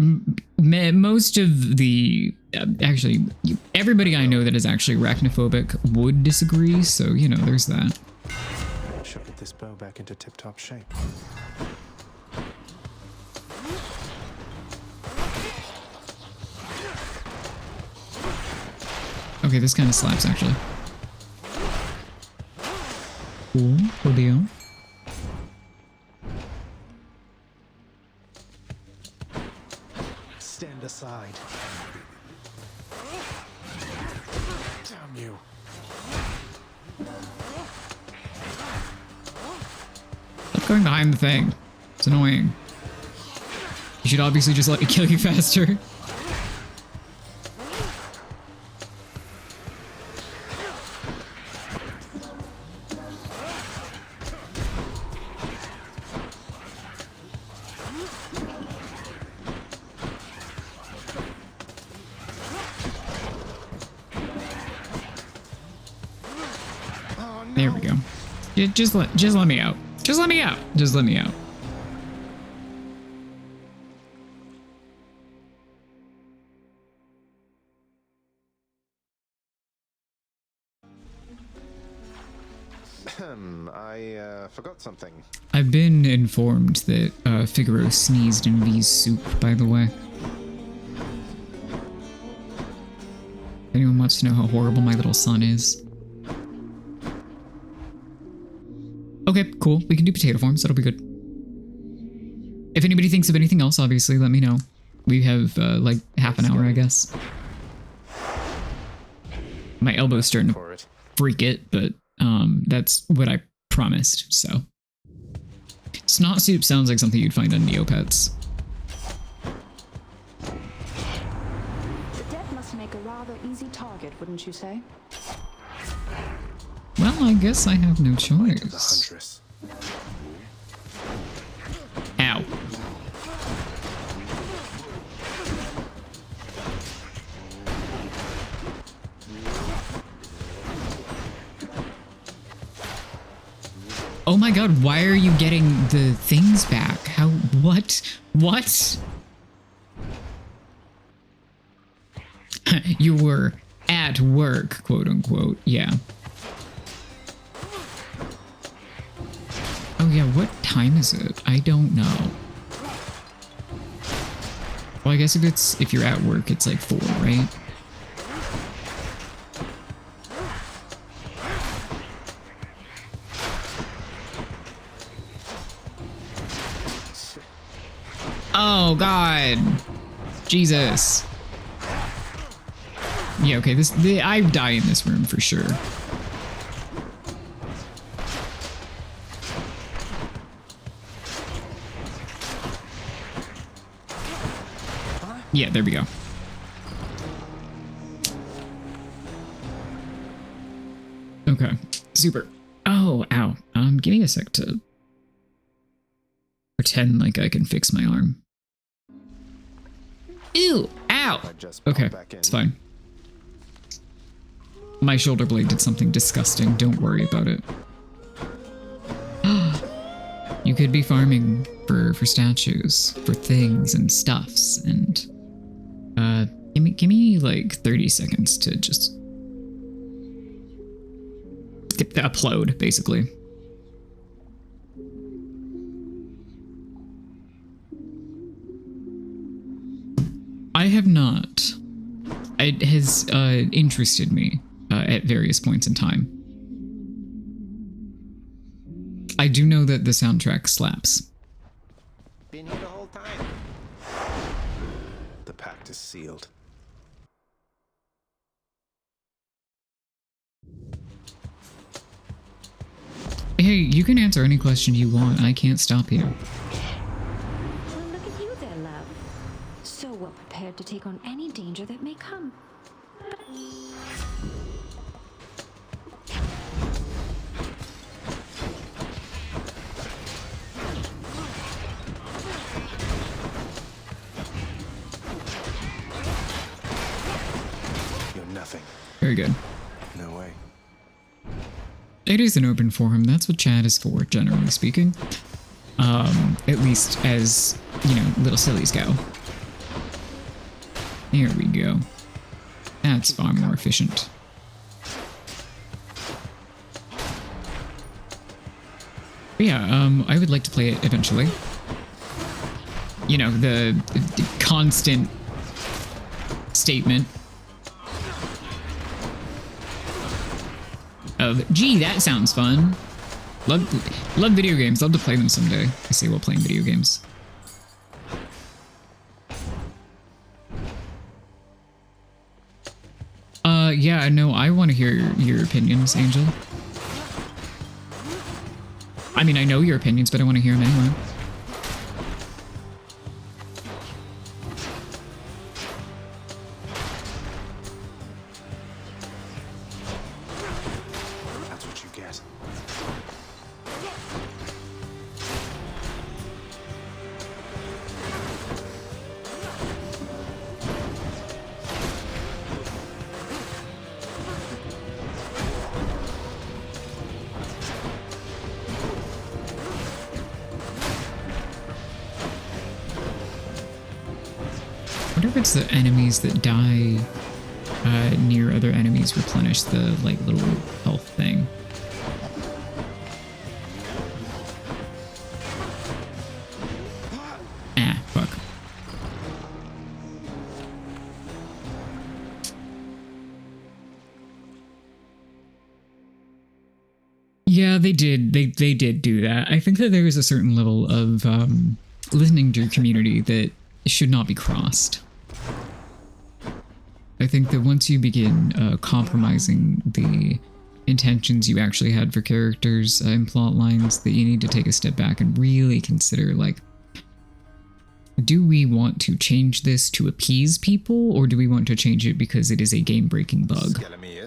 most of the actually everybody I know that is actually arachnophobic would disagree, so you know there's that. Should get this bow back into tip-top shape. Okay, this kind of slaps actually. Cool deal. Stand aside. Damn you. Stop going behind the thing. It's annoying. You should obviously just let it kill you faster. There we go. Just let me out. Just let me out. Just let me out. I forgot something. I've been informed that Figaro sneezed in V's soup, by the way. If anyone wants to know how horrible my little son is. Okay, cool. We can do potato farms. That'll be good. If anybody thinks of anything else, obviously, let me know. We have like half an hour, I guess. My elbow's starting to freak it, but that's what I promised, so. Snot soup sounds like something you'd find on Neopets. The dead must make a rather easy target, wouldn't you say? Well, I guess I have no The choice. Huntress. Ow. Oh my god, why are you getting the things back? How, what? What? You were at work, quote unquote, yeah. Oh yeah, what time is it? I don't know. Well, I guess if you're at work, it's like 4, right? Oh god. Jesus. Yeah, okay, I die in this room for sure. Yeah, there we go. Okay, super. Oh, ow. Give me a sec to pretend like I can fix my arm. Ew, ow. Okay, it's fine. My shoulder blade did something disgusting. Don't worry about it. You could be farming for statues, for things and stuffs, and give me like 30 seconds to just upload, basically. I have not. It has interested me at various points in time. I do know that the soundtrack slaps. Been here the whole time. The pact is sealed. Hey, you can answer any question you want. I can't stop you. Well, look at you there, love. So well prepared to take on any danger that may come. You're nothing. Very good. No way. It is an open forum. That's what chat is for, generally speaking. At least as, you know, little sillies go. There we go. That's far more efficient. But yeah, I would like to play it eventually. You know, the constant statement of, gee, that sounds fun. Love video games. Love to play them someday. I say while playing video games. Yeah, no, I want to hear your opinions, Angel. I mean, I know your opinions, but I want to hear them anyway. That's what you get. I wonder if it's the enemies that die near other enemies replenish the, like, little health thing. Ah, fuck. Yeah, they did. They did do that. I think that there is a certain level of listening to your community that should not be crossed. I think that once you begin compromising the intentions you actually had for characters and plot lines, that you need to take a step back and really consider, like, do we want to change this to appease people, or do we want to change it because it is a game-breaking bug?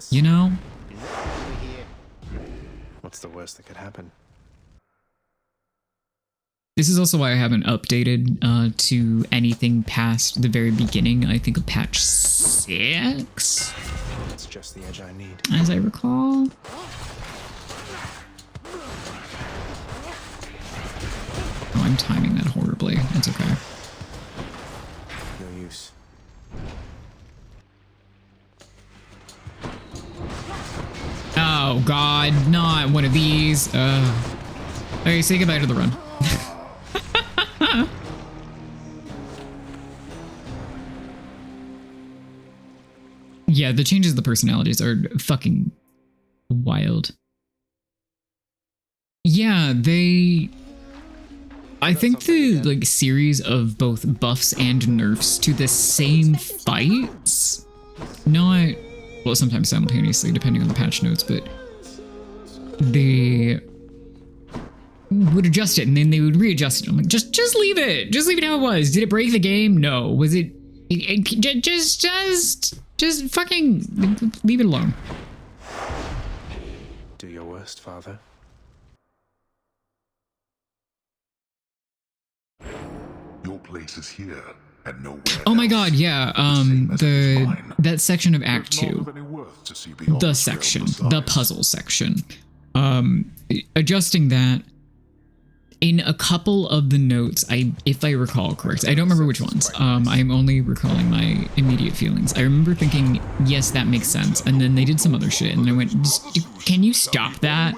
You know? What's the worst that could happen? This is also why I haven't updated to anything past the very beginning, I think, of patch 6, It's just the edge I need. as I recall. Oh, I'm timing that horribly. That's okay. No use. Oh god, not one of these. Okay, say goodbye to the run. Yeah, the changes of the personalities are fucking wild. Yeah, I think the like series of both buffs and nerfs to the same fights, not, well, sometimes simultaneously depending on the patch notes, but they would adjust it and then they would readjust it. I'm like, just leave it. Just leave it how it was. Did it break the game? No. Was it just fucking leave it alone. Do your worst, Father. Your place is here and nowhere Oh my else. god, yeah. Same as it's mine. That section of Act There's 2. not of any worth to see beyond The trail section, besides. the puzzle section. Adjusting that in a couple of the notes, if I recall correct, I don't remember which ones. I'm only recalling my immediate feelings. I remember thinking, yes, that makes sense. And then they did some other shit and I went, can you stop that?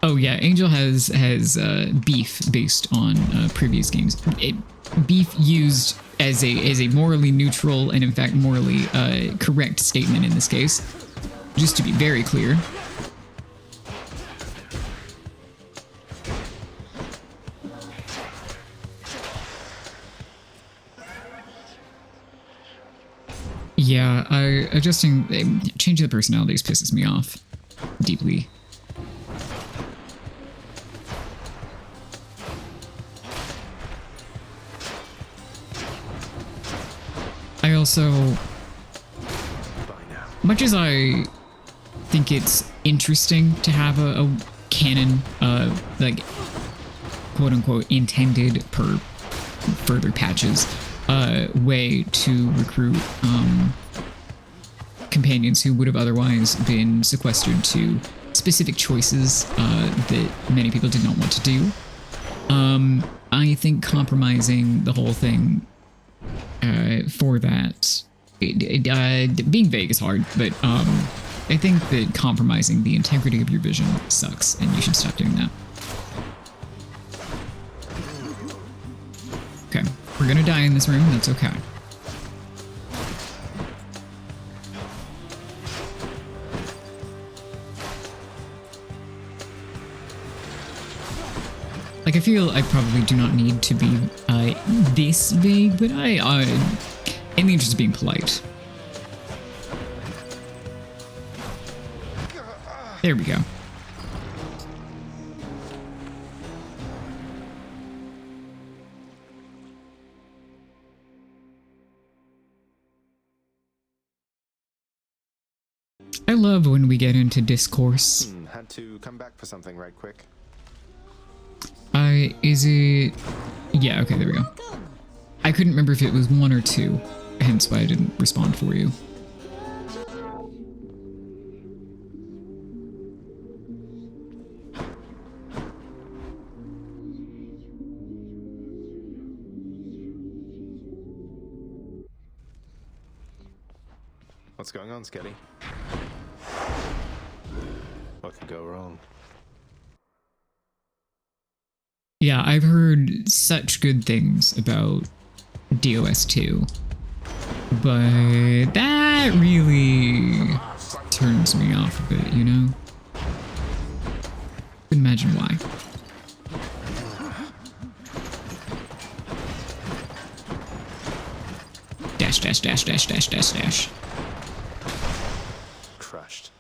Oh yeah, Angel has beef based on previous games. Beef used as a morally neutral and in fact morally correct statement in this case. Just to be very clear. Yeah, changing the personalities pisses me off deeply. I also, much as I think it's interesting to have a canon, like, quote unquote, intended per further patches, way to recruit companions who would have otherwise been sequestered to specific choices that many people did not want to do. I think compromising the whole thing for that, being vague is hard, but I think that compromising the integrity of your vision sucks, and you should stop doing that. Okay, we're gonna die in this room, that's okay. Like, I feel I probably do not need to be this vague, but I in the interest of being polite. There we go. I love when we get into discourse. Had to come back for something right quick. Is it... Yeah, okay, there we go. I couldn't remember if it was 1 or 2, hence why I didn't respond for you. What's going on, Skelly? What could go wrong? Yeah, I've heard such good things about DOS2. But that really turns me off a bit, you know? Imagine why. Dash, dash, dash, dash, dash, dash, dash. Crushed.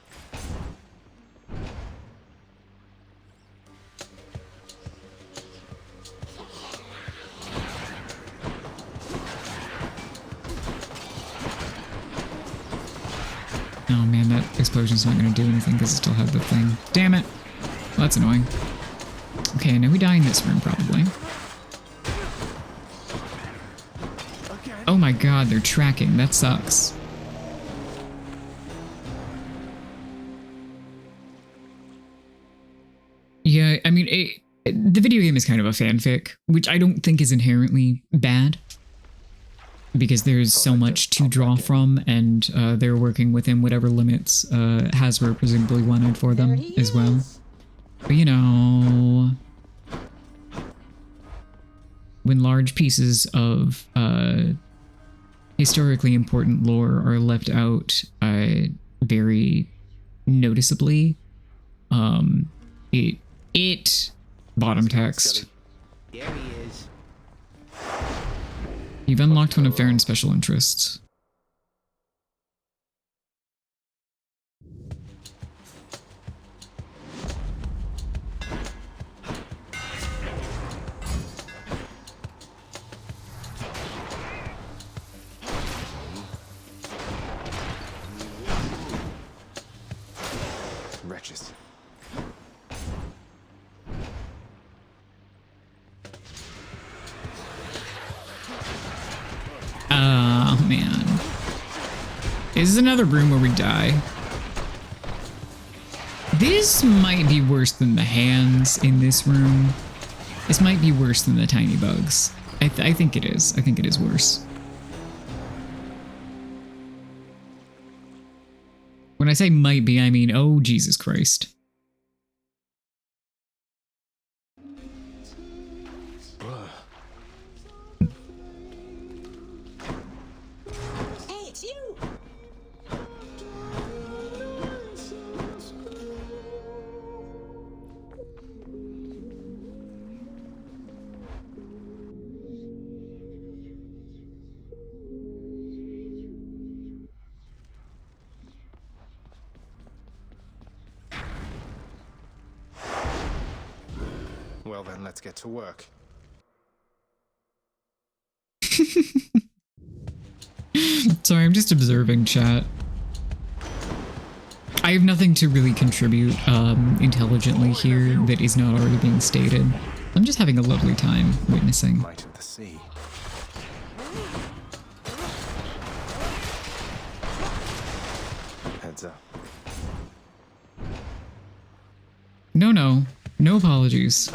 Oh man, that explosion's not gonna do anything because I still have the thing. Damn it! Well, that's annoying. Okay, now we die in this room probably. Oh my god, they're tracking. That sucks. Yeah, I mean, the video game is kind of a fanfic, which I don't think is inherently bad. Because there's so much to draw from, and they're working within whatever limits Hasbro presumably wanted for them as well. But you know, when large pieces of historically important lore are left out very noticeably, it bottom text. There he is. You've unlocked one of Farron's special interests. Wretches. Oh man. This is another room where we die. This might be worse than the hands in this room. This might be worse than the tiny bugs. I think it is. I think it is worse. When I say might be, I mean, oh Jesus Christ. Hey, it's you! Well then, let's get to work. Sorry, I'm just observing chat. I have nothing to really contribute intelligently here that is not already being stated. I'm just having a lovely time witnessing. Might of the sea. Heads up. No apologies.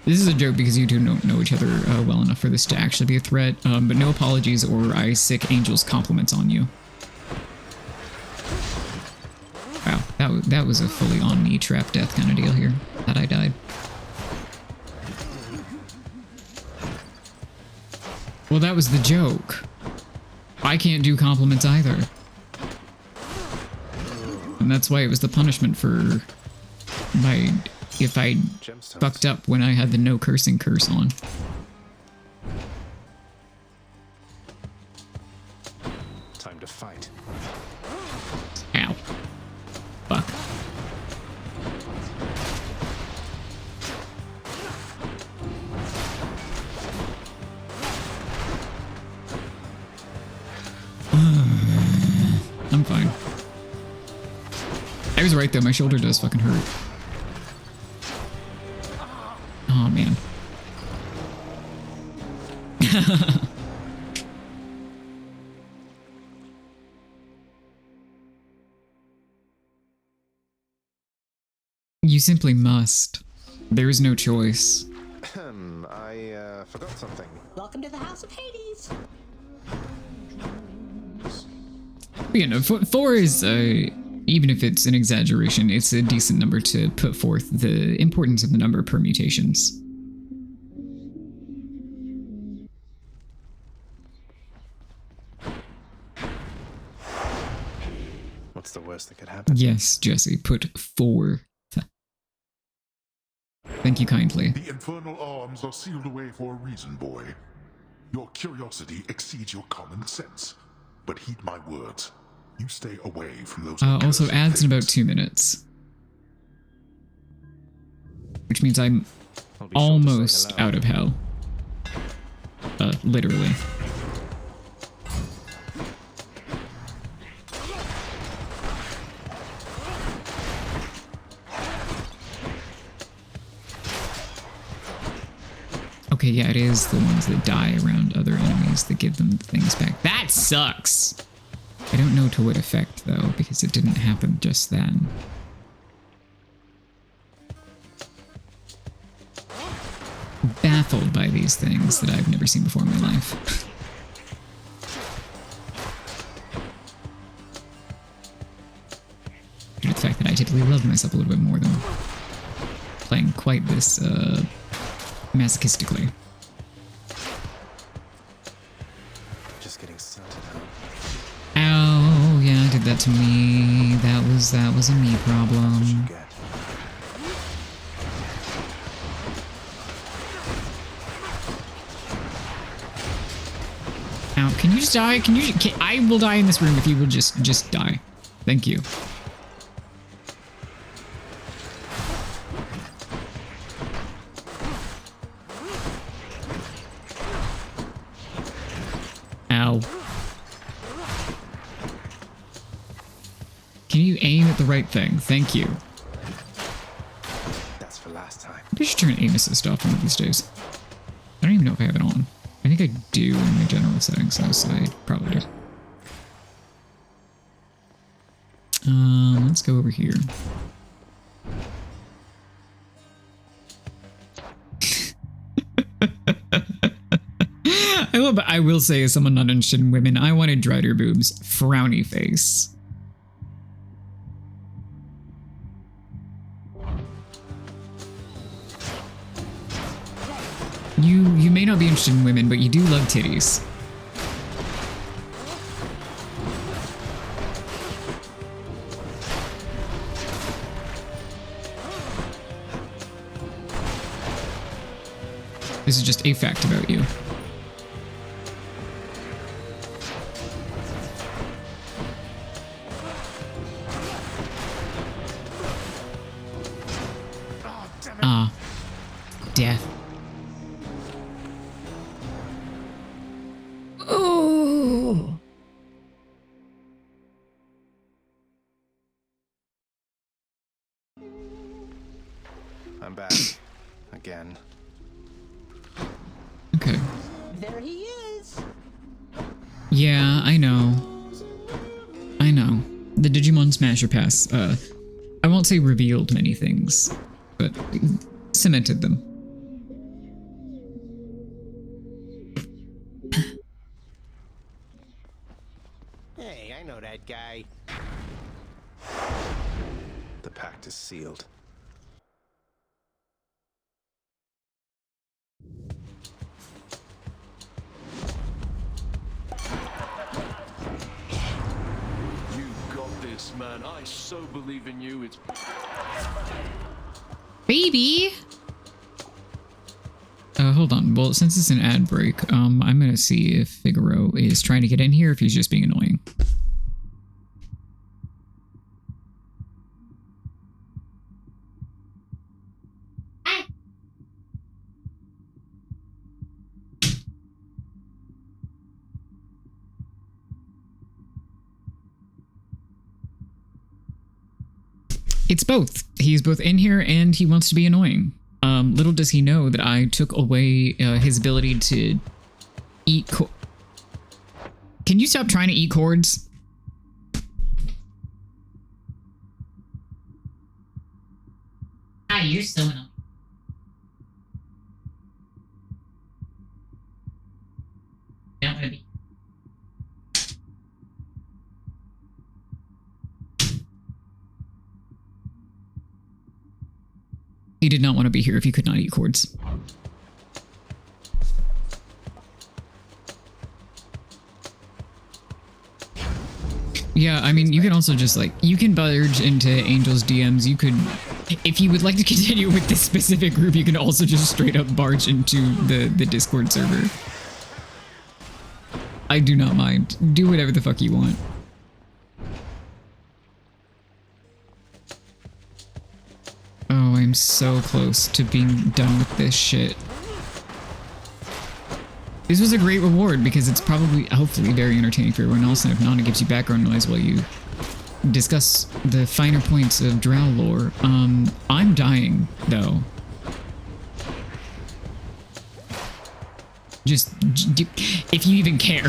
This is a joke because you two don't know each other well enough for this to actually be a threat, but no apologies or I sick Angel's compliments on you. Wow, that was a fully on me trap death kind of deal here, had I died. Well, that was the joke. I can't do compliments either. And that's why it was the punishment for if I Gemstones. fucked up when I had the no cursing curse on. Time to fight. Ow. Fuck. I'm fine. I was right though, my shoulder does fucking hurt. Oh man. You simply must. There is no choice. I forgot something. Welcome to the House of Hades! You know, 4 is even if it's an exaggeration, it's a decent number to put forth the importance of the number of permutations. What's the worst that could happen? Yes, Jesse, put forth. Thank you kindly. The infernal arms are sealed away for a reason, boy. Your curiosity exceeds your common sense. But heed my words. You stay away from those Also accursed adds in about things. 2 minutes. Which means I'm I'll be sure to say almost hello. out of hell. Literally. Okay, yeah, it is the ones that die around other enemies that give them the things back. That sucks! I don't know to what effect, though, because it didn't happen just then. Baffled by these things that I've never seen before in my life. Due to the fact that I typically love myself a little bit more than playing quite this, masochistically. Just getting started, huh? Ow, yeah, did that to me. That was a me You problem. get. Ow, can you just die? I will die in this room if you will just die. Thank you. Ow. Can you aim at the right thing? Thank you. That's for last time. Maybe I should turn aim assist off one of these days. I don't even know if I have it on. I think I do in my general settings, so I probably do. Let's go over here. I will say, as someone not interested in women, I wanted Drider boobs. Frowny face. You may not be interested in women, but you do love titties. This is just a fact about you. Ah. Death. Oh. I'm back. Again. Okay. There he is. Yeah, I know. I know. The Digimon Smasher Pass, I won't say revealed many things, but cemented them. Hey, I know that guy. The pact is sealed. You got this, man. I so believe in you. It's Baby! Hold on. Well, since it's an ad break, I'm gonna see if Figaro is trying to get in here, if he's just being annoying. It's both. He's both in here and he wants to be annoying. Little does he know that I took away his ability to eat. Can you stop trying to eat cords? Ah, you're so annoying. Don't want to be. He did not want to be here if he could not eat cords. Yeah, I mean, you can also just like, you can barge into Angel's DMs. You could, if you would like to continue with this specific group, you can also just straight up barge into the Discord server. I do not mind. Do whatever the fuck you want. Oh, I'm so close to being done with this shit. This was a great reward because it's probably, hopefully, very entertaining for everyone else, and if not, it gives you background noise while you discuss the finer points of Drow lore. I'm dying, though. Just, if you even care.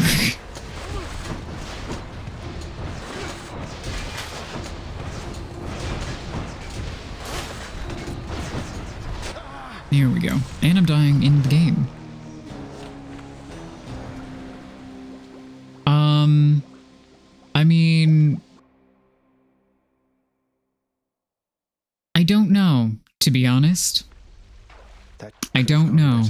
Here we go. And I'm dying in the game. I mean, I don't know, to be honest. I don't know.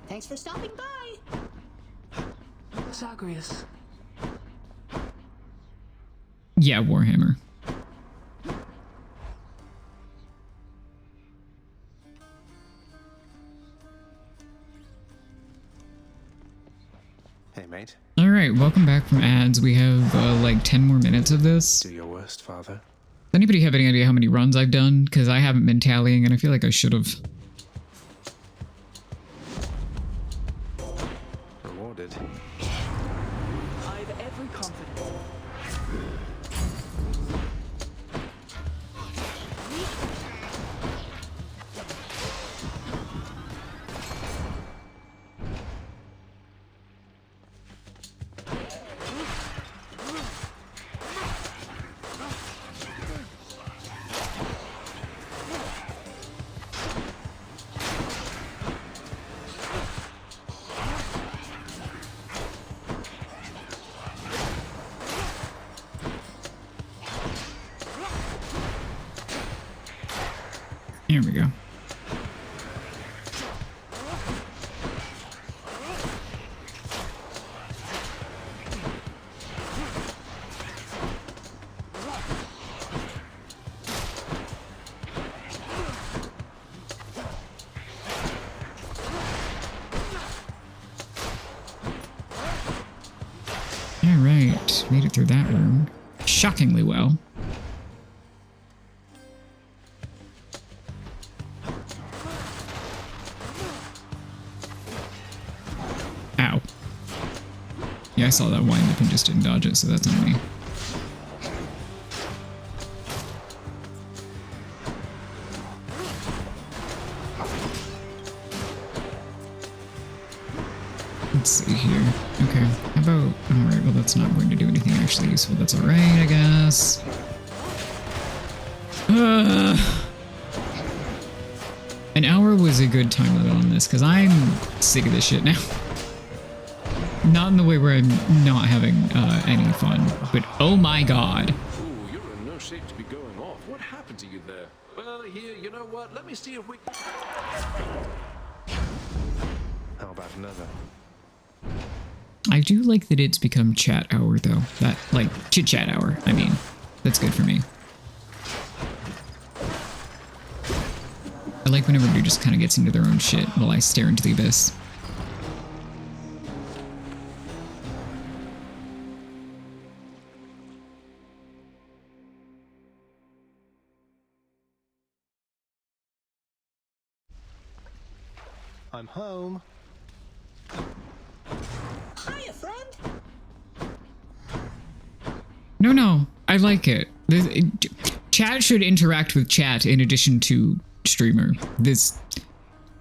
Thanks for stopping by. Zagreus. Yeah, Warhammer. Hey, mate. All right, welcome back from ads. We have like 10 more minutes of this. Do your worst, father. Does anybody have any idea how many runs I've done? Because I haven't been tallying, and I feel like I should have. Rewarded. I've every confidence. Here we go. All right, made it through that room. Shockingly well. Ow. Yeah, I saw that wind up and just didn't dodge it, so that's on me. Let's see here. Okay, how about... Alright, well that's not going to do anything actually useful. That's alright, I guess. An hour was a good time limit on this, because I'm sick of this shit now. Not in the way where I'm not having any fun, but oh my god. Ooh, you're in no shape to be going off. What happened to you there? Well, here, you know what? Let me see if we... How about another? I do like that it's become chat hour, though. That, like, chit-chat hour, I mean. That's good for me. I like when everybody just kind of gets into their own shit while I stare into the abyss. I'm home. Hiya, friend. No, I like it. Chat should interact with chat in addition to streamer. This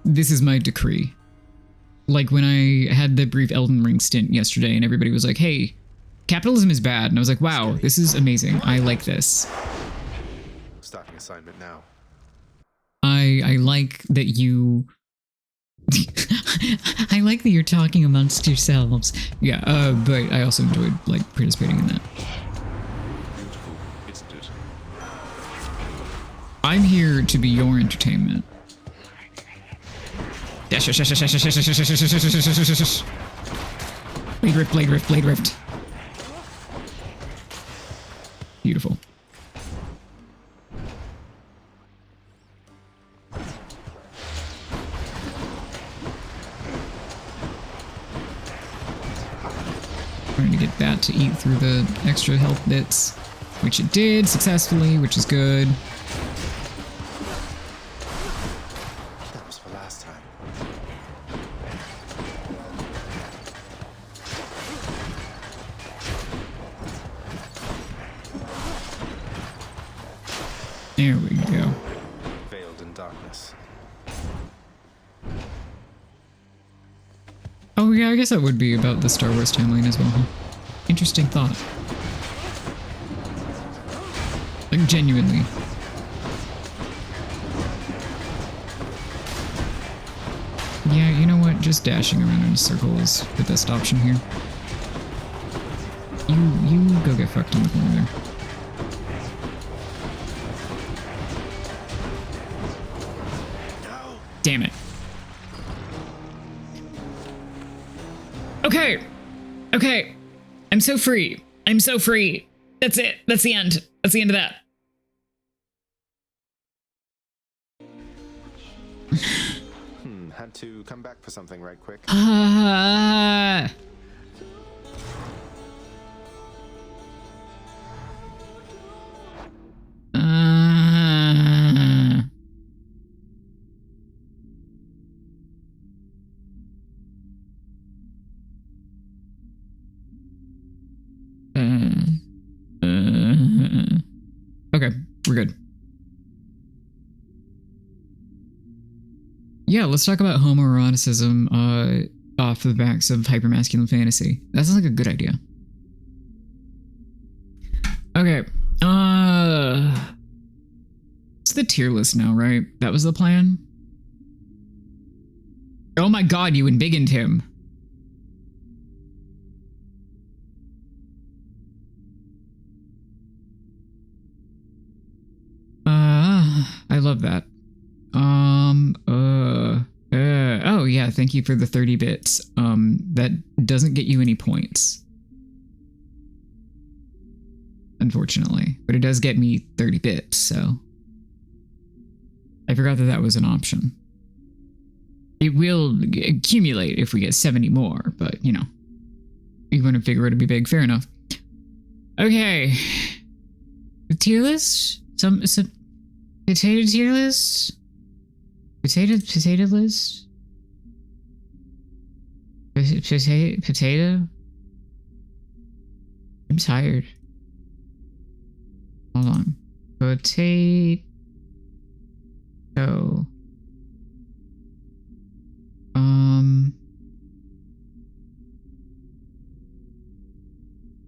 is my decree. Like when I had the brief Elden Ring stint yesterday and everybody was like, hey, capitalism is bad. And I was like, wow, this is amazing. I like this. Starting assignment now. I like that you I like that you're talking amongst yourselves. Yeah, but I also enjoyed like participating in that. Beautiful, isn't it? I'm here to be your entertainment. Blade rift, blade rift, blade rift. Beautiful. Trying to get that to eat through the extra health bits, which it did successfully, which is good. That was for last time. There we go. Veiled in darkness. Oh yeah, I guess that would be about the Star Wars timeline as well. Huh? Interesting thought. Like genuinely. Yeah, you know what? Just dashing around in a circle is the best option here. You go get fucked in the corner there. Damn it. Okay. Okay. I'm so free. I'm so free. That's it. That's the end. That's the end of that. Had to come back for something right quick. Okay, we're good. Yeah, let's talk about homoeroticism off the backs of hypermasculine fantasy. That sounds like a good idea. Okay, it's the tier list now, right? That was the plan? Oh my god, you embiggened him. I love that. Oh yeah, thank you for the 30 bits. That doesn't get you any points. Unfortunately, but it does get me 30 bits, so. I forgot that that was an option. It will accumulate if we get 70 more, but you know. You want to figure it to be big, fair enough. Okay. The tier list? Some potato tier list? Potato list? Potato? I'm tired. Hold on. Potato.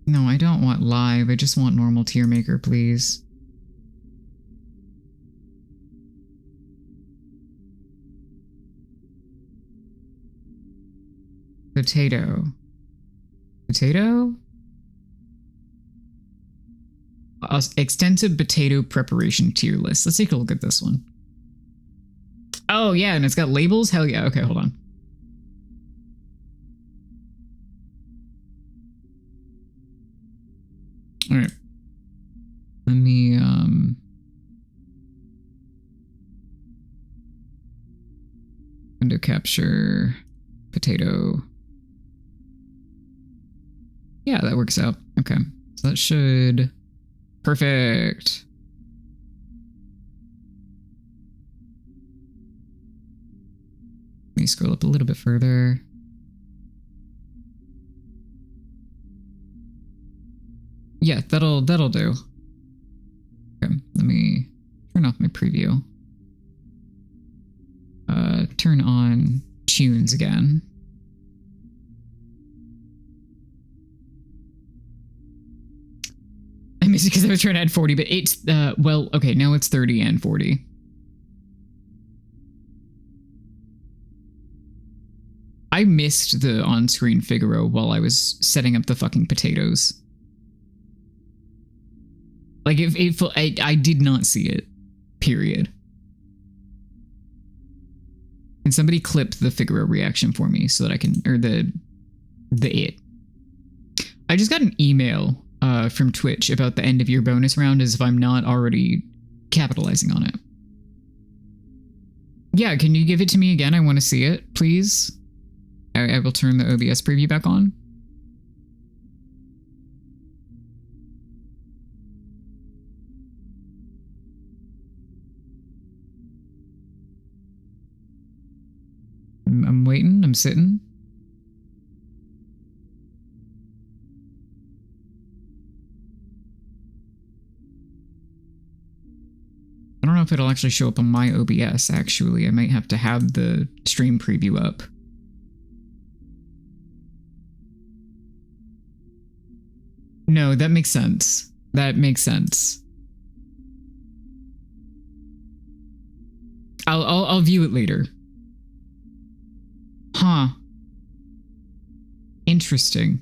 No, I don't want live. I just want normal tier maker, please. Potato. Potato? Extensive potato preparation tier list. Let's take a look at this one. Oh, yeah, and it's got labels? Hell yeah. Okay, hold on. All right. Let me, window capture, potato. Yeah, that works out. Okay. So that should... Perfect. Let me scroll up a little bit further. Yeah, that'll do. Okay, let me turn off my preview. Turn on tunes again. I missed it because I was trying to add 40, but it's, well, okay, now it's 30 and 40. I missed the on-screen Figaro while I was setting up the fucking potatoes. Like, I did not see it. Period. Can somebody clip the Figaro reaction for me so that I can, or the it. I just got an email from Twitch about the end of year bonus round as if I'm not already capitalizing on it. Yeah, can you give it to me again? I want to see it, please. I will turn the OBS preview back on. I'm waiting, I'm sitting. I don't know if it'll actually show up on my OBS, actually. I might have to have the stream preview up. No, that makes sense. That makes sense. I'll view it later. Huh. Interesting.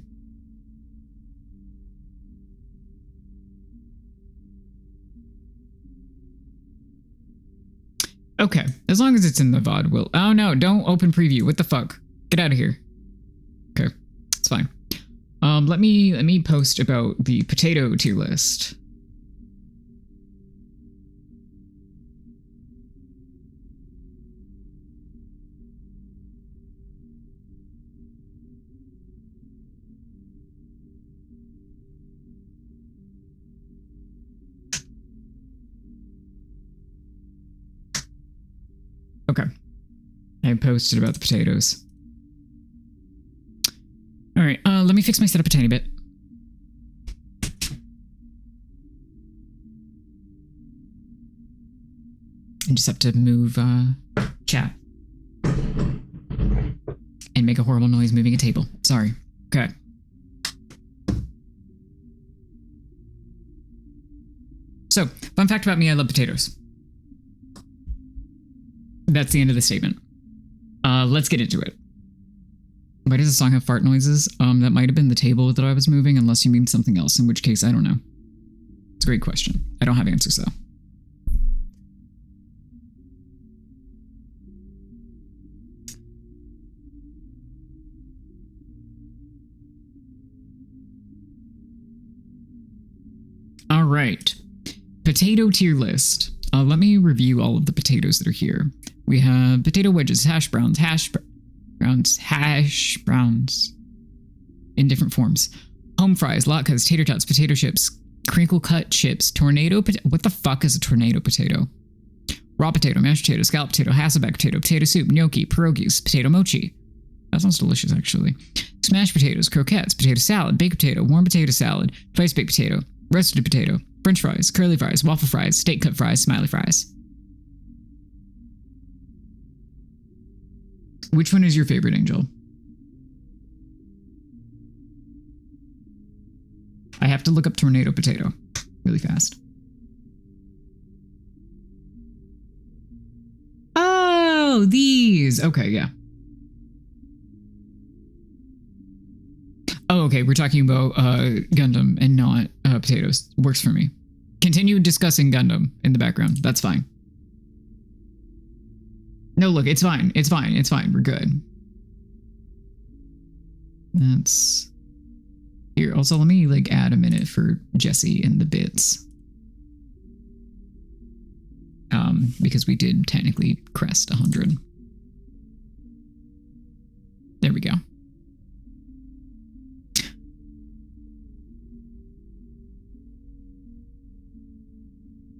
Okay, as long as it's in the VOD, will. Oh no, don't open preview. What the fuck? Get out of here. Okay, it's fine. Let me post about the potato tier list. Okay. I posted about the potatoes. All right, let me fix my setup a tiny bit. I just have to move chat. And make a horrible noise moving a table. Sorry. Okay. So, fun fact about me, I love potatoes. That's the end of the statement. Let's get into it. Why does the song have fart noises? That might have been the table that I was moving, unless you mean something else, in which case, I don't know. It's a great question. I don't have answers, though. All right. Potato tier list. Let me review all of the potatoes that are here. We have potato wedges, hash browns in different forms. Home fries, latkes, tater tots, potato chips, crinkle cut chips, tornado potato. What the fuck is a tornado potato? Raw potato, mashed potato, scalloped potato, hasselback potato soup, gnocchi, pierogies, potato mochi. That sounds delicious, actually. Smashed potatoes, croquettes, potato salad, baked potato, warm potato salad, twice baked potato, roasted potato, french fries, curly fries, waffle fries, steak cut fries, smiley fries. Which one is your favorite, Angel? I have to look up tornado potato really fast. Oh, these. Okay, yeah. Oh, okay. We're talking about Gundam and not potatoes. Works for me. Continue discussing Gundam in the background. That's fine. No, look, it's fine. It's fine. It's fine. We're good. That's here. Also, let me like add a minute for Jesse in the bits. Because we did technically crest 100. There we go.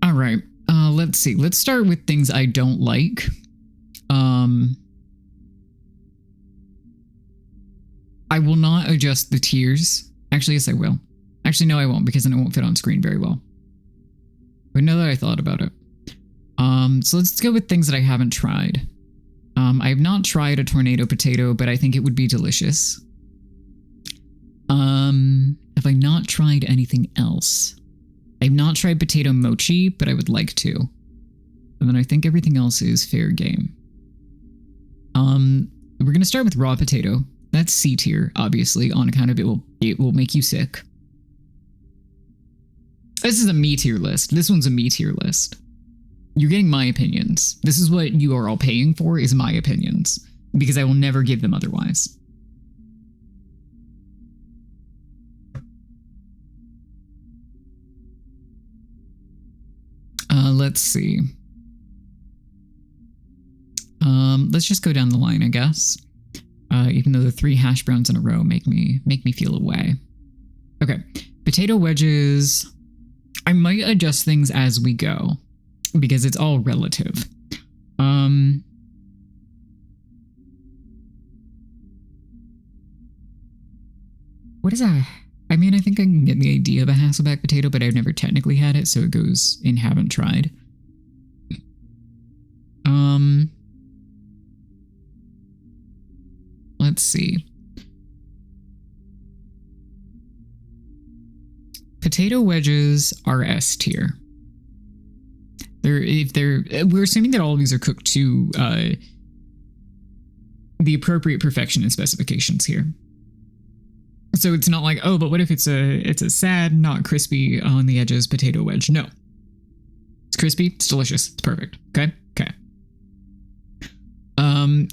All right. Let's see. Let's start with things I don't like. I will not adjust the tiers. Actually, yes, I will. Actually, no, I won't, because then it won't fit on screen very well. But now that I thought about it. So let's go with things that I haven't tried. I have not tried a tornado potato, but I think it would be delicious. Have I not tried anything else? I've not tried potato mochi, but I would like to. And then I think everything else is fair game. We're gonna to start with raw potato. That's C tier, obviously, on account of it will make you sick. This is a me tier list. This one's a me tier list. You're getting my opinions. This is what you are all paying for, is my opinions, because I will never give them otherwise. Let's see. Let's just go down the line, I guess. Even though the 3 hash browns in a row make me feel away. Okay, potato wedges. I might adjust things as we go because it's all relative. What is that? I mean, I think I can get the idea of a Hasselback potato, but I've never technically had it, so it goes in haven't tried. Let's see. Potato wedges are S tier. We're assuming that all of these are cooked to the appropriate perfection and specifications here. So it's not like, oh, but what if it's a sad, not crispy on the edges potato wedge? No. It's crispy, it's delicious, it's perfect. Okay? Okay.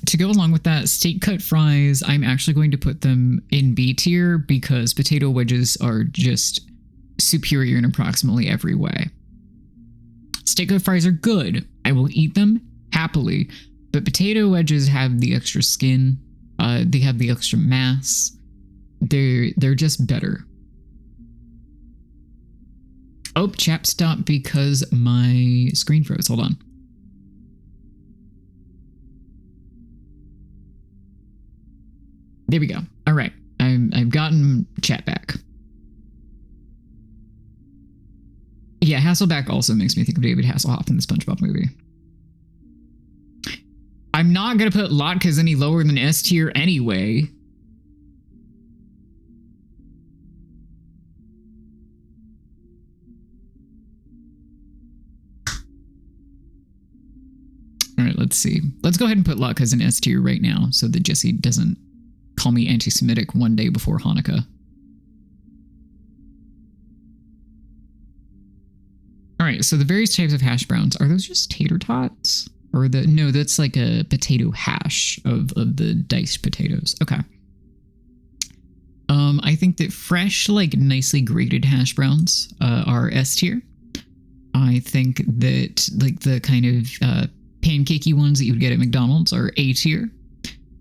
To go along with that, steak cut fries, I'm actually going to put them in B tier because potato wedges are just superior in approximately every way. Steak cut fries are good. I will eat them happily, but potato wedges have the extra skin. They have the extra mass. They're just better. Oh, chat stopped because my screen froze. Hold on. There we go. All right. I've gotten chat back. Yeah, Hasselback also makes me think of David Hasselhoff in the SpongeBob movie. I'm not going to put latkes any lower than S tier anyway. All right, let's see. Let's go ahead and put latkes in S tier right now so that Jesse doesn't call me anti-Semitic one day before Hanukkah. All right, so the various types of hash browns, are those just tater tots? Or no, that's like a potato hash of the diced potatoes. Okay. I think that fresh, like nicely grated hash browns are S tier. I think that like the kind of pancakey ones that you would get at McDonald's are A tier.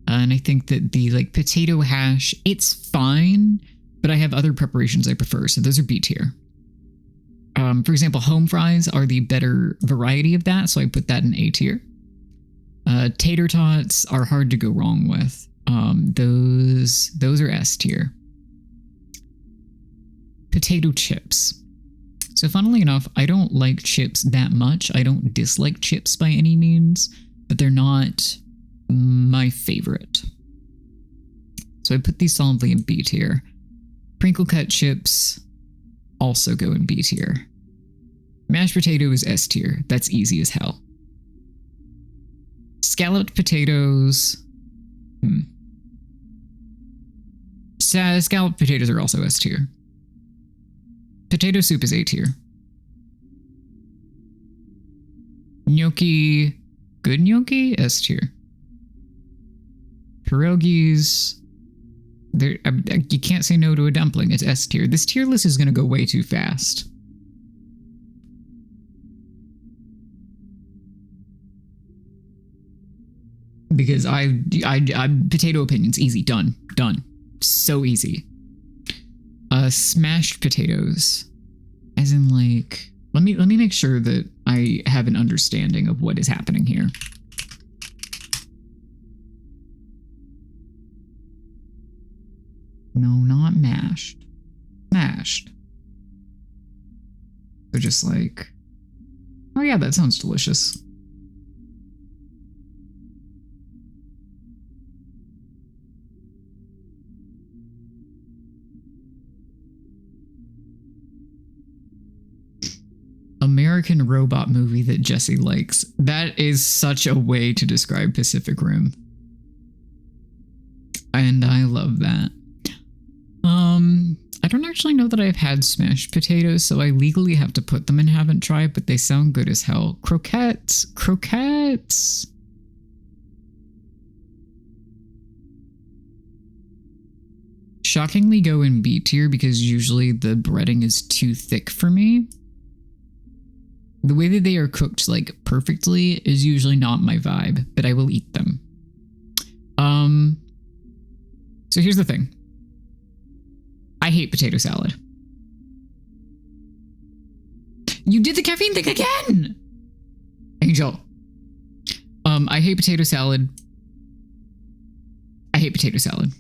And I think that the like potato hash, it's fine, but I have other preparations I prefer, so those are B tier. For example, home fries are the better variety of that, so I put that in A tier. Tater tots are hard to go wrong with. Those are S tier. Potato chips. So funnily enough, I don't like chips that much. I don't dislike chips by any means, but they're not my favorite. So I put these solidly in B tier. Crinkle cut chips also go in B tier. Mashed potatoes S tier. That's easy as hell. Scalloped potatoes. Scalloped potatoes are also S tier. Potato soup is A tier. Gnocchi. Good gnocchi? S tier. Pierogies. You can't say no to a dumpling. It's S tier. This tier list is going to go way too fast. Because I potato opinions, easy, done. So easy. Smashed potatoes. As in like, let me make sure that I have an understanding of what is happening here. No, not mashed. Mashed. They're just like, oh yeah, that sounds delicious. American robot movie that Jesse likes. That is such a way to describe Pacific Rim. And I love that. I don't actually know that I've had smashed potatoes, so I legally have to put them and haven't tried, but they sound good as hell. Croquettes! Croquettes! Shockingly go in B tier because usually the breading is too thick for me. The way that they are cooked like perfectly is usually not my vibe, but I will eat them. So here's the thing. I hate potato salad. You did the caffeine thing again! Angel. I hate potato salad. I hate potato salad.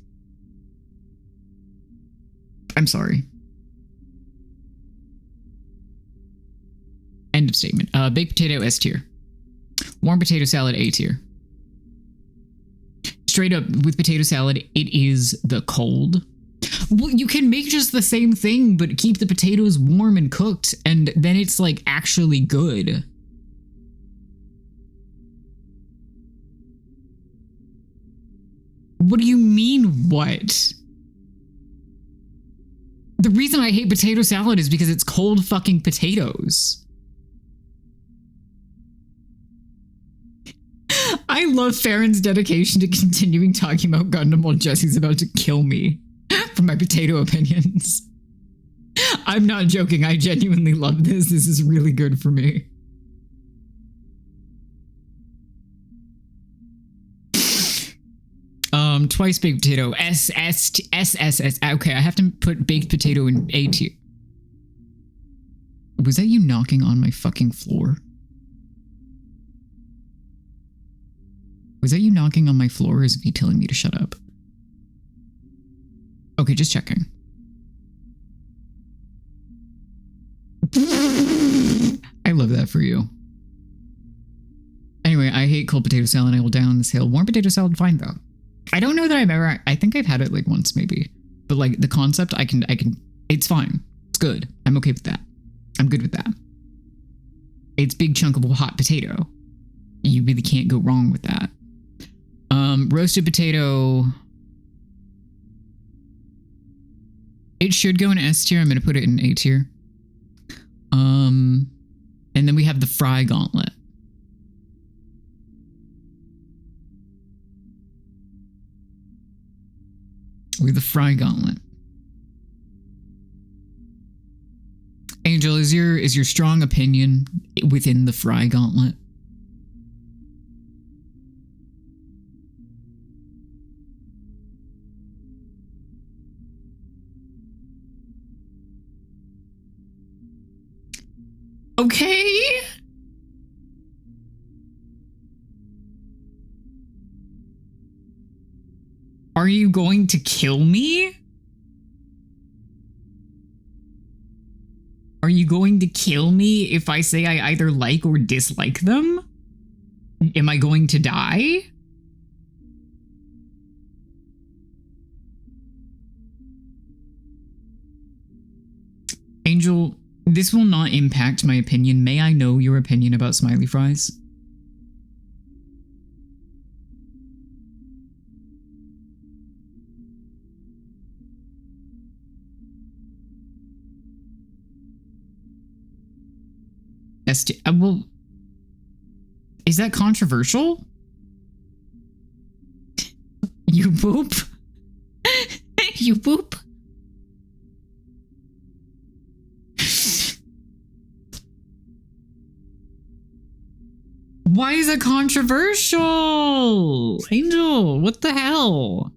I'm sorry. End of statement. Baked potato, S tier. Warm potato salad, A tier. Straight up, with potato salad, it is the cold. Well, you can make just the same thing, but keep the potatoes warm and cooked, and then it's, like, actually good. What do you mean, what? The reason I hate potato salad is because it's cold fucking potatoes. I love Farron's dedication to continuing talking about Gundam while Jesse's about to kill me for my potato opinions. I'm not joking. I genuinely love this. This is really good for me. Twice baked potato. S. Okay, I have to put baked potato in A tier. Was that you knocking on my fucking floor? Was that you knocking on my floor, or is it me telling me to shut up? Okay, just checking. I love that for you. Anyway, I hate cold potato salad. I will die on this hill. Warm potato salad, fine though. I don't know that I've ever, I think I've had it like once maybe. But like the concept, I can, it's fine. It's good. I'm okay with that. I'm good with that. It's big chunk of a hot potato. You really can't go wrong with that. Roasted potato. It should go in S tier. I'm going to put it in A tier. And then we have the fry gauntlet. With the fry gauntlet. Angel, is your strong opinion within the fry gauntlet? Okay. Are you going to kill me? Are you going to kill me if I say I either like or dislike them? Am I going to die? Angel, this will not impact my opinion. May I know your opinion about smiley fries? Well, is that controversial? You poop? You poop? Why is it controversial? Angel, what the hell?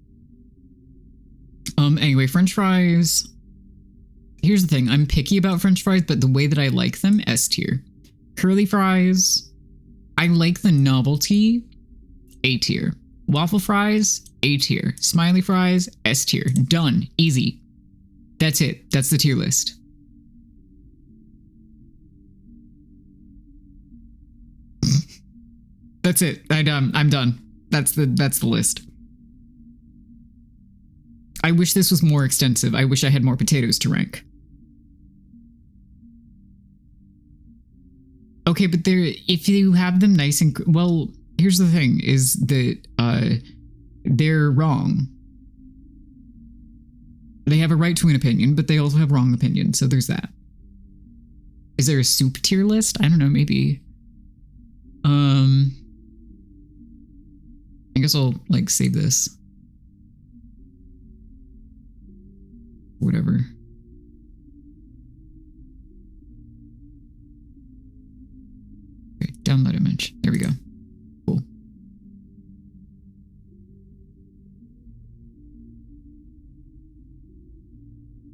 Anyway, French fries. Here's the thing, I'm picky about French fries, but the way that I like them, S tier. Curly fries, I like the novelty, A tier. Waffle fries, A tier. Smiley fries, S tier. Done. Easy. That's it. That's the tier list. That's it. I'm done. That's the list. I wish this was more extensive. I wish I had more potatoes to rank. Okay, but if you have them nice and well, here's the thing: is that they're wrong. They have a right to an opinion, but they also have wrong opinions, so there's that. Is there a soup tier list? I don't know, maybe. I guess I'll, like, save this. Whatever. Okay, download image. There we go. Cool.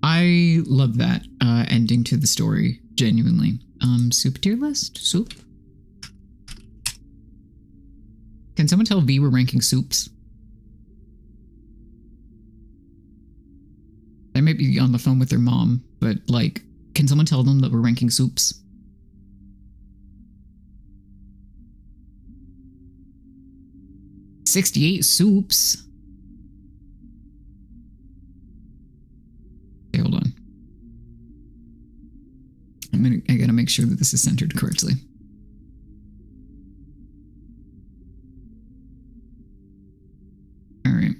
I love that ending to the story, genuinely. Soup tier list? Soup? Can someone tell V we're ranking soups? They might be on the phone with their mom, but, like, can someone tell them that we're ranking soups? $68 soups? Okay, hold on. I gotta make sure that this is centered correctly. All right.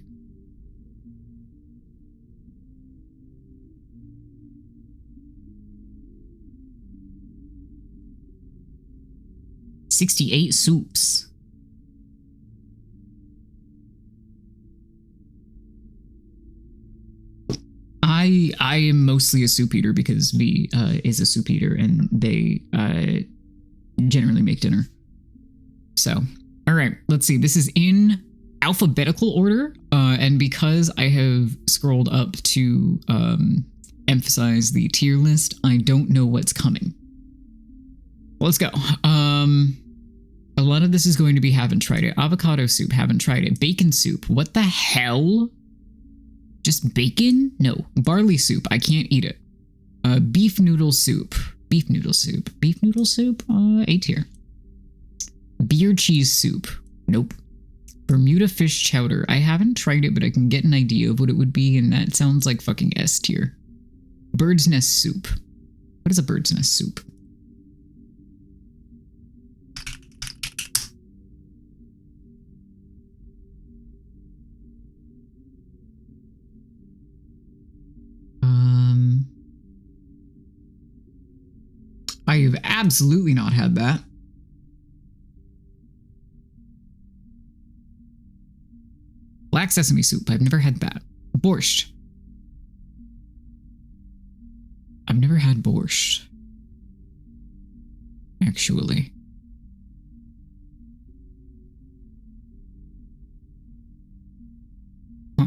$68 soups. I am mostly a soup eater because V is a soup eater and they generally make dinner. So, all right, let's see. This is in alphabetical order, and because I have scrolled up to emphasize the tier list, I don't know what's coming. Let's go. A lot of this is going to be haven't tried it. Avocado soup, haven't tried it. Bacon soup, what the hell? Just bacon? No. Barley soup, I can't eat it. Beef noodle soup. Beef noodle soup. Beef noodle soup? A tier. Beer cheese soup. Nope. Bermuda fish chowder. I haven't tried it, but I can get an idea of what it would be, and that sounds like fucking S tier. Bird's nest soup. What is a bird's nest soup? I have absolutely not had that. Black sesame soup. I've never had that. Borscht. I've never had borscht. Actually. Huh.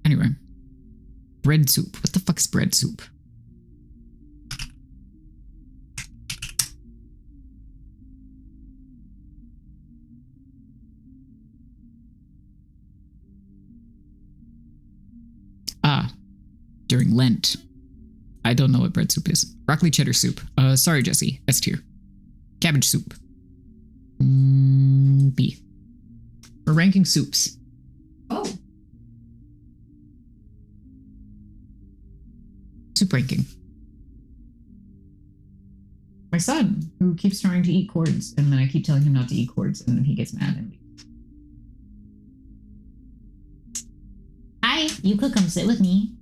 Anyway. Bread soup. What the fuck is bread soup? During Lent. I don't know what bread soup is. Broccoli cheddar soup. Sorry, Jesse. S tier. Cabbage soup. B. We're ranking soups. Oh. Soup ranking. My son, who keeps trying to eat cords, and then I keep telling him not to eat cords, and then he gets mad and leaves. Hi, you could come sit with me.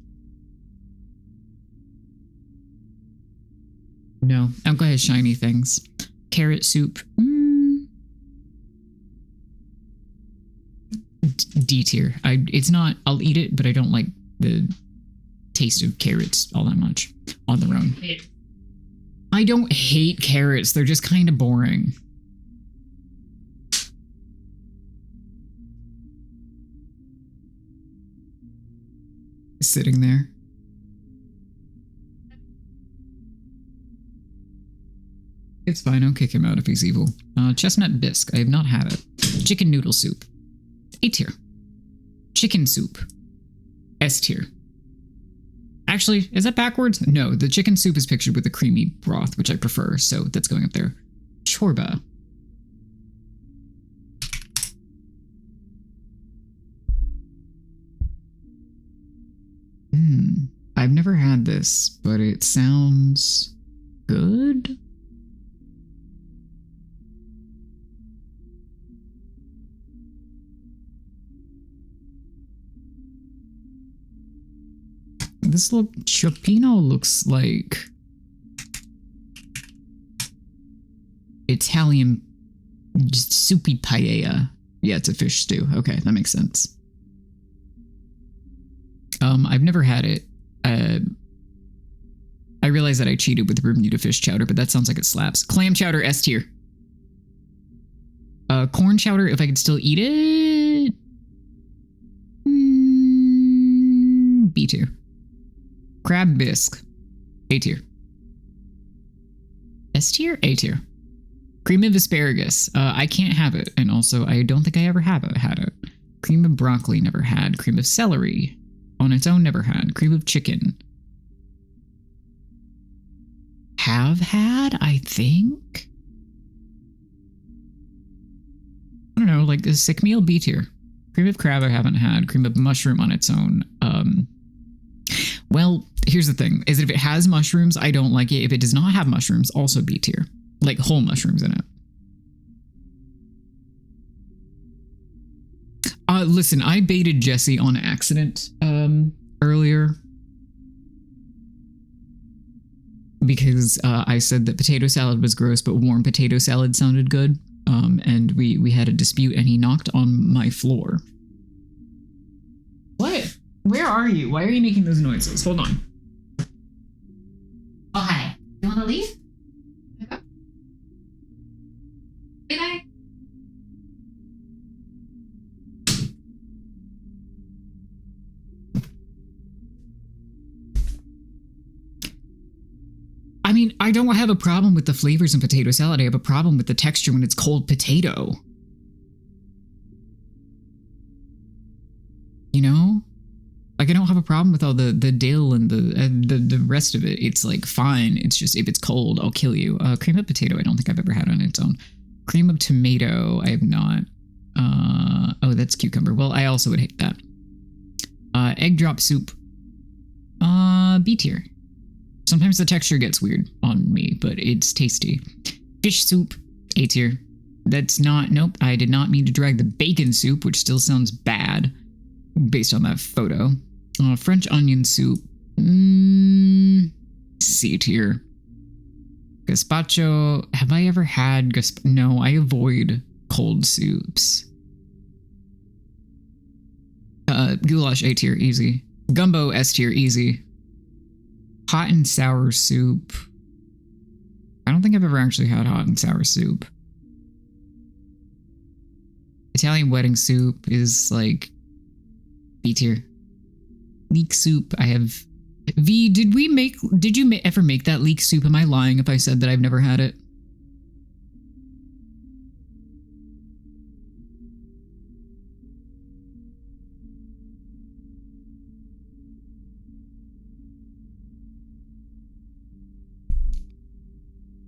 No, Uncle has shiny things. Carrot soup. D tier. It's not, I'll eat it, but I don't like the taste of carrots all that much on their own. I don't hate carrots, they're just kind of boring. Sitting there. It's fine, I'll kick him out if he's evil. Chestnut bisque, I have not had it. Chicken noodle soup. A tier. Chicken soup. S tier. Actually, is that backwards? No, the chicken soup is pictured with a creamy broth, which I prefer, so that's going up there. Chorba. I've never had this, but it sounds good? This look, Chopino looks like Italian just soupy paella. Yeah, it's a fish stew. Okay, that makes sense. I've never had it. I realize that I cheated with Bermuda fish chowder, but that sounds like it slaps. Clam chowder, S tier. Corn chowder, if I could still eat it. B tier. Crab bisque, A tier. S tier, A tier. Cream of asparagus, I can't have it, and also I don't think I ever had it. Cream of broccoli, never had. Cream of celery, on its own, never had. Cream of chicken, have had, I think. I don't know, like a sick meal, B tier. Cream of crab, I haven't had. Cream of mushroom on its own. Well, here's the thing, is that if it has mushrooms, I don't like it. If it does not have mushrooms, also B tier. Like whole mushrooms in it. Listen, I baited Jesse on accident earlier. Because I said that potato salad was gross, but warm potato salad sounded good. And we had a dispute and he knocked on my floor. What? Where are you? Why are you making those noises? Hold on. Oh, hi. You want to leave? Good night. I mean, I don't have a problem with the flavors in potato salad. I have a problem with the texture when it's cold potato. You know? Like, I don't have a problem with all the dill and the rest of it. It's like fine. It's just if it's cold, I'll kill you. Cream of potato, I don't think I've ever had on its own. Cream of tomato, I have not. Oh, that's cucumber. Well, I also would hate that. Egg drop soup. B tier. Sometimes the texture gets weird on me, but it's tasty. Fish soup, A tier. That's not, nope, I did not mean to drag the bacon soup, which still sounds bad based on that photo. French onion soup, C tier. Gazpacho, have I ever had no, I avoid cold soups. Goulash, A tier, easy. Gumbo, S tier, easy. Hot and sour soup. I don't think I've ever actually had hot and sour soup. Italian wedding soup is like B tier. Leek soup, I have. V, did you ever make that leek soup? Am I lying if I said that I've never had it?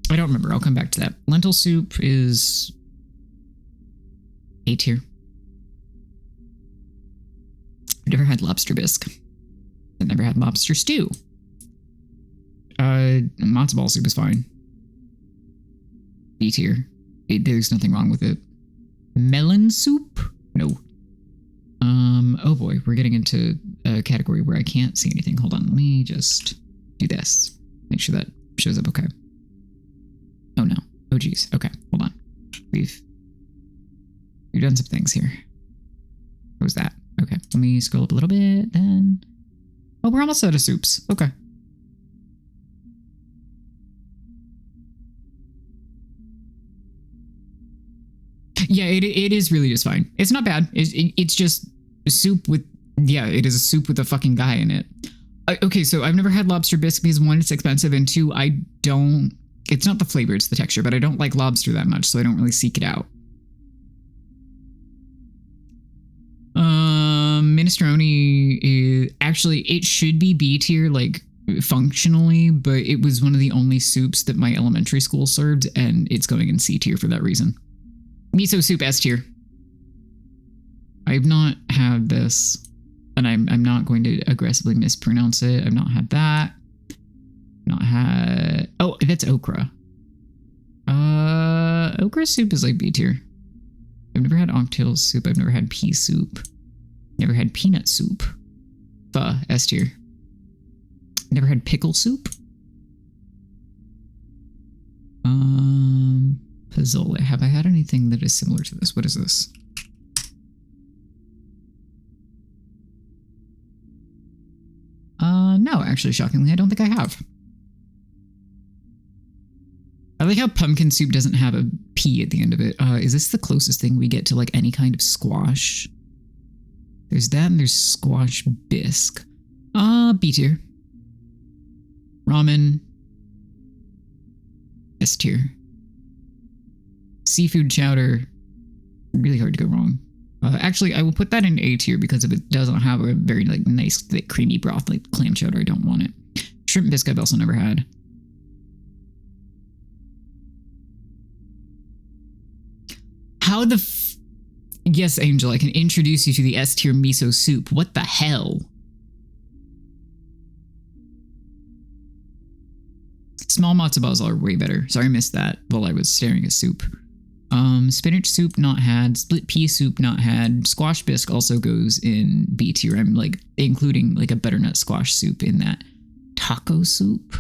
I don't remember. I'll come back to that. Lentil soup is A tier. I've never had lobster bisque. I've never had lobster stew. Matzo ball soup is fine. B tier. There's nothing wrong with it. Melon soup? No. Oh boy, we're getting into a category where I can't see anything. Hold on, let me just do this. Make sure that shows up okay. Oh no. Oh geez. Okay, hold on. We've done some things here. What was that? Okay, let me scroll up a little bit then. Oh, we're almost out of soups. Okay. Yeah, it is really just fine. It's not bad. It's just soup with, yeah, it is a soup with a fucking guy in it. Okay, so I've never had lobster bisque because one, it's expensive, and two, it's not the flavor, it's the texture, but I don't like lobster that much, so I don't really seek it out. Minestrone is actually, it should be B tier, like functionally, but it was one of the only soups that my elementary school served, and it's going in C tier for that reason. Miso soup, S tier. I've not had this, and I'm not going to aggressively mispronounce it. I've not had that. Not had. Oh, that's okra. Okra soup is like B tier. I've never had oxtail soup. I've never had pea soup. Never had peanut soup. Pho, S tier. Never had pickle soup. Pozole. Have I had anything that is similar to this? What is this? No, actually, shockingly, I don't think I have. I like how pumpkin soup doesn't have a P at the end of it. Is this the closest thing we get to like any kind of squash? There's that and there's squash bisque. B tier. Ramen. S tier. Seafood chowder. Really hard to go wrong. Actually, I will put that in A tier because if it doesn't have a very like nice, thick, creamy broth like clam chowder, I don't want it. Shrimp bisque I've also never had. How the Yes, Angel, I can introduce you to the S tier miso soup. What the hell? Small matzo balls are way better. Sorry I missed that while I was staring at soup. Spinach soup not had. Split pea soup not had. Squash bisque also goes in B tier. I'm like including like a butternut squash soup in that. Taco soup.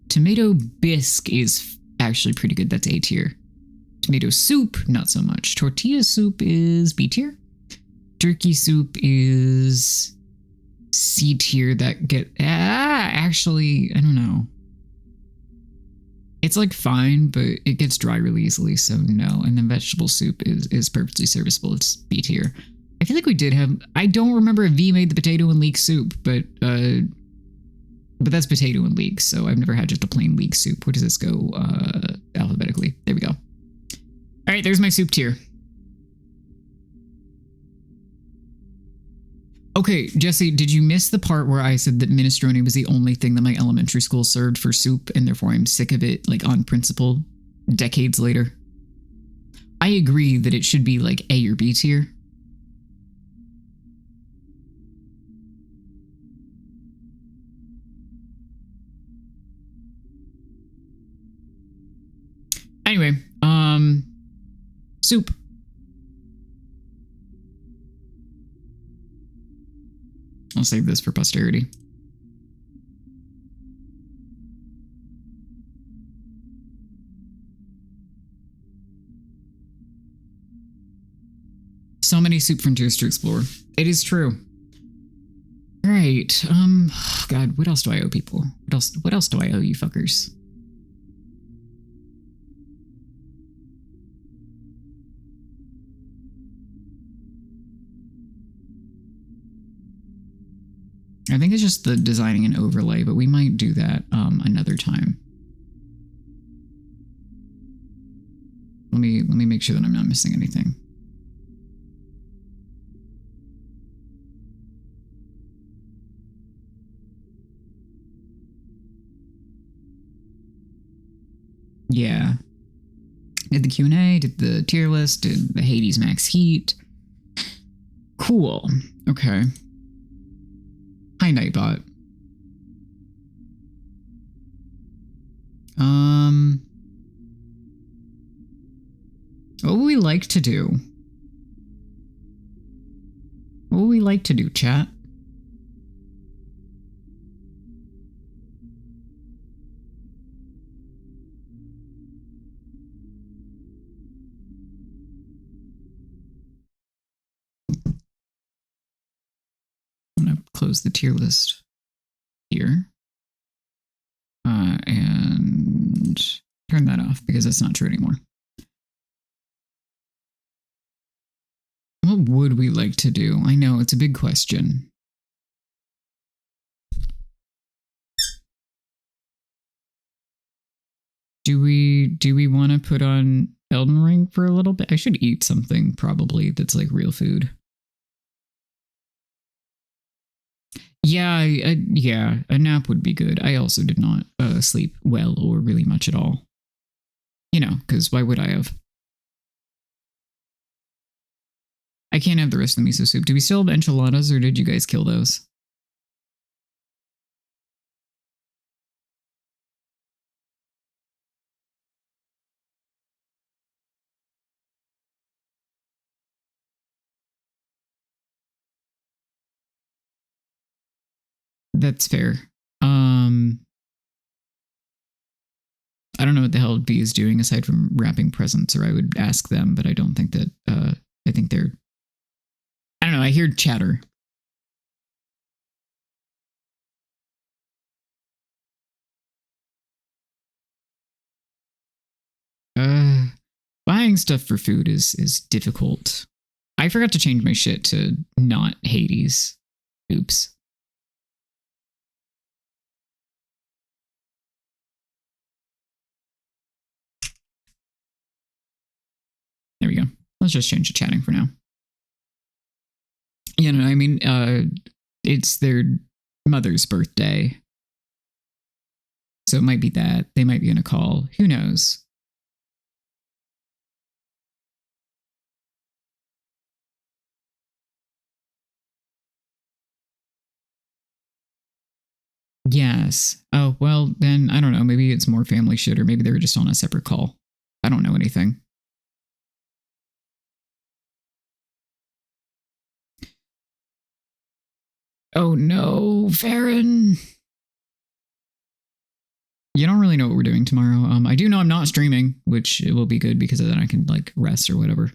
Tomato bisque is actually pretty good. That's A tier. Tomato soup, not so much. Tortilla soup is B tier. Turkey soup is C tier. That actually, I don't know. It's like fine, but it gets dry really easily, so no. And then vegetable soup is perfectly serviceable. It's B tier. I feel like we did have. I don't remember if V made the potato and leek soup, but that's potato and leek, so I've never had just a plain leek soup. Where does this go alphabetically? There we go. All right, there's my soup tier. Okay, Jesse, did you miss the part where I said that minestrone was the only thing that my elementary school served for soup, and therefore I'm sick of it, like on principle, decades later? I agree that it should be like A or B tier. Anyway, soup. I'll save this for posterity. So many soup frontiers to explore. It is true. All right. God, what else do I owe people? What else do I owe you fuckers? I think it's just the designing an overlay, but we might do that another time. Let me make sure that I'm not missing anything. Yeah. Did the Q&A, did the tier list, did the Hades Max Heat. Cool. Okay. Hi, Nightbot. What would we like to do? What would we like to do, chat? I'm gonna close the tier list here. And turn that off because that's not true anymore. What would we like to do? I know, it's a big question. Do we want to put on Elden Ring for a little bit? I should eat something probably that's like real food. Yeah, yeah, a nap would be good. I also did not sleep well or really much at all. You know, because why would I have? I can't have the rest of the miso soup. Do we still have enchiladas or did you guys kill those? That's fair. I don't know what the hell B is doing aside from wrapping presents, or I would ask them, but I don't think that, I think they're, I don't know, I hear chatter. Buying stuff for food is difficult. I forgot to change my shit to not Hades. Oops. There we go. Let's just change the chatting for now. Yeah, no, I mean, it's their mother's birthday. So it might be that. They might be in a call. Who knows? Yes. Oh, well, then I don't know. Maybe it's more family shit, or maybe they were just on a separate call. I don't know anything. Oh no, Farron. You don't really know what we're doing tomorrow. I do know I'm not streaming, which it will be good because then I can like rest or whatever.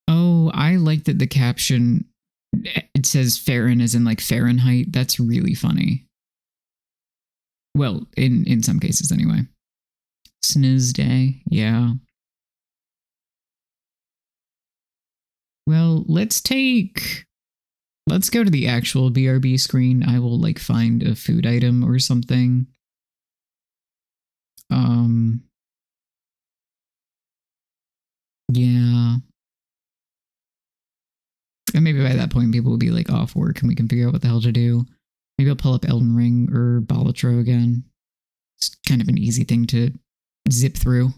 Oh, I like that the caption, it says Farron as in like Fahrenheit. That's really funny. Well, in some cases anyway. Sniz day, yeah. Well, let's go to the actual BRB screen. I will like find a food item or something. Yeah. And maybe by that point people will be like off work and we can figure out what the hell to do. Maybe I'll pull up Elden Ring or Balatro again. It's kind of an easy thing to zip through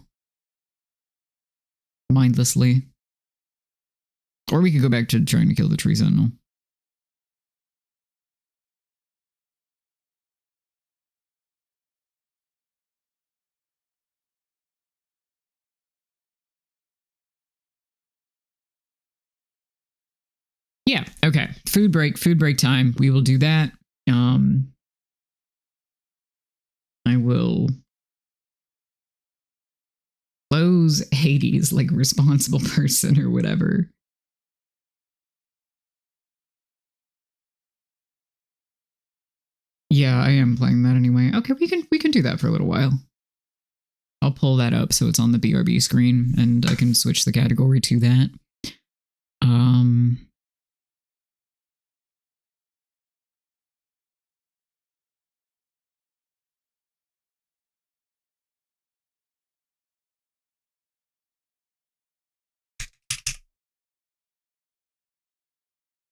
mindlessly. Or we could go back to trying to kill the tree sentinel. Yeah, okay. Food break time. We will do that. I will close Hades like a responsible person or whatever. Yeah, I am playing that anyway. Okay, we can do that for a little while. I'll pull that up so it's on the BRB screen and I can switch the category to that.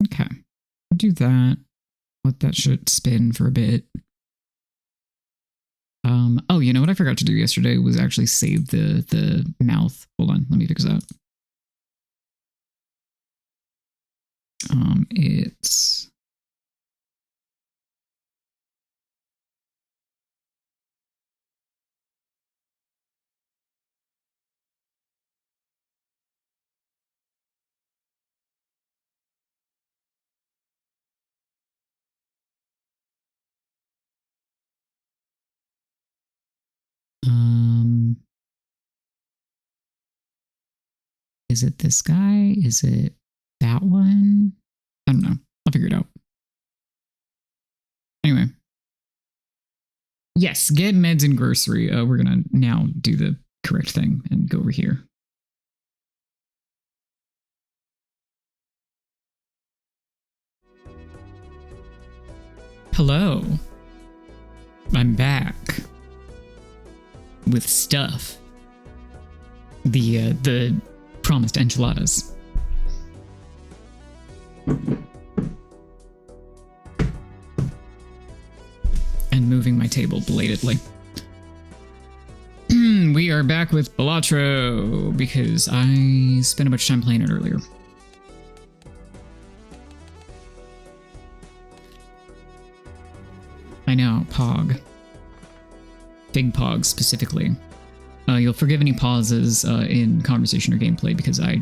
Okay, do that. Let that shit spin for a bit. Oh, you know what I forgot to do yesterday was actually save the mouth. Hold on, let me fix that. It's is it this guy? Is it that one? I don't know. I'll figure it out. Anyway. Yes, get meds and grocery. We're gonna now do the correct thing and go over here. Hello. I'm back. With stuff. The promised enchiladas. And moving my table belatedly. We are back with Balatro because I spent a bunch of time playing it earlier. I know, Pog. Big Pog specifically. You'll forgive any pauses in conversation or gameplay because I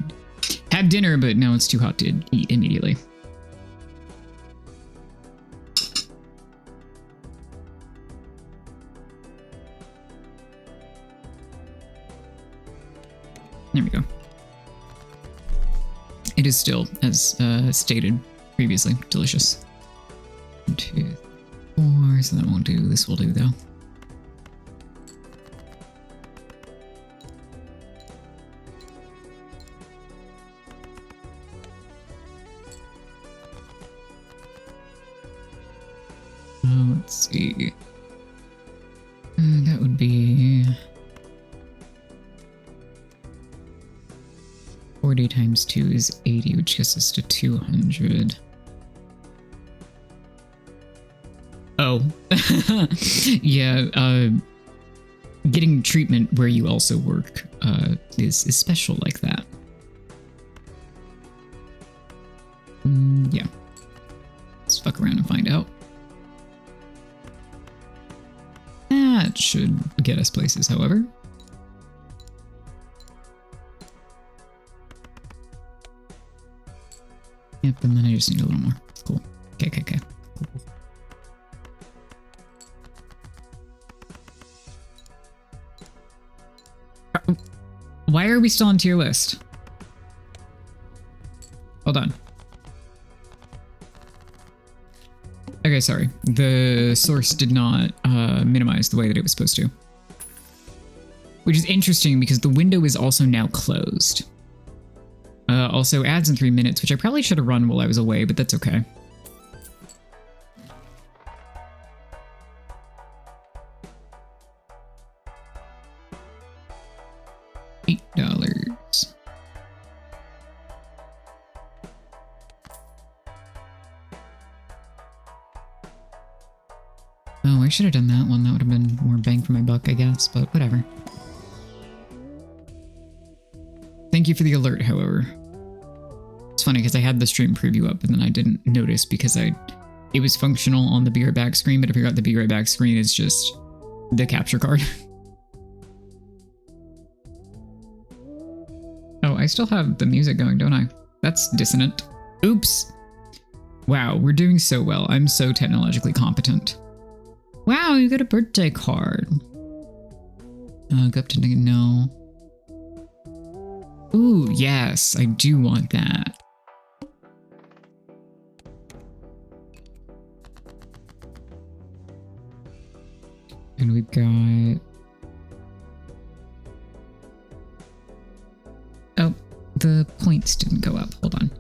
Had dinner, but now it's too hot to eat immediately. There we go. It is still, as stated previously, delicious. 1, 2, 4, so that won't do. This will do, though. Let's see. That would be 40 times 2 is 80, which gets us to 200. Oh. Yeah, getting treatment where you also work is special like that. Yeah. Let's fuck around and find out. That should get us places, however. Yep, and then I just need a little more. Cool. Okay. Cool. Why are we still on tier list? Hold on. Okay, sorry. The source did not minimize the way that it was supposed to. Which is interesting because the window is also now closed. Also, ads in 3 minutes, which I probably should have run while I was away, but that's okay. $8. Oh, I should have done that one. That would have been more bang for my buck, I guess, but whatever. Thank you for the alert, however. It's funny because I had the stream preview up and then I didn't notice because it was functional on the Be Right Back screen, but I forgot the Be Right Back screen is just the capture card. Oh, I still have the music going, don't I? That's dissonant. Oops. Wow, we're doing so well. I'm so technologically competent. Wow, you got a birthday card. Go up to no. Ooh, yes, I do want that. And we've got... Oh, the points didn't go up. Hold on.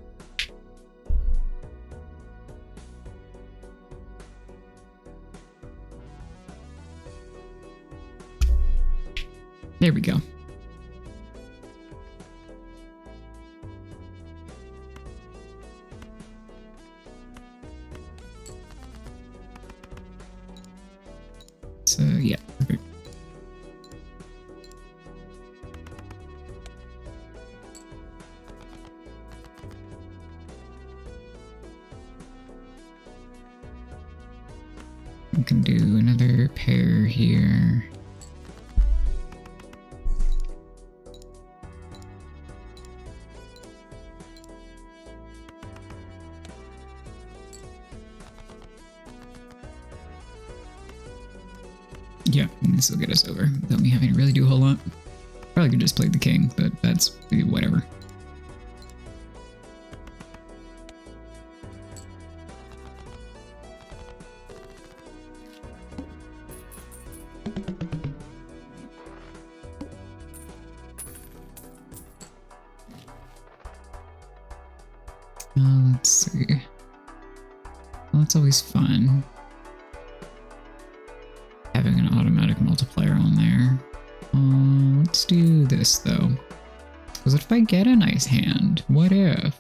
There we go. So, yeah. Perfect. We can do another pair here. Yeah, and this will get us over without me having to really do a whole lot. Probably could just play the king, but that's whatever. Let's see. Well, that's always fun. Having an automatic multiplier on there. Let's do this though. Because if I get a nice hand, what if?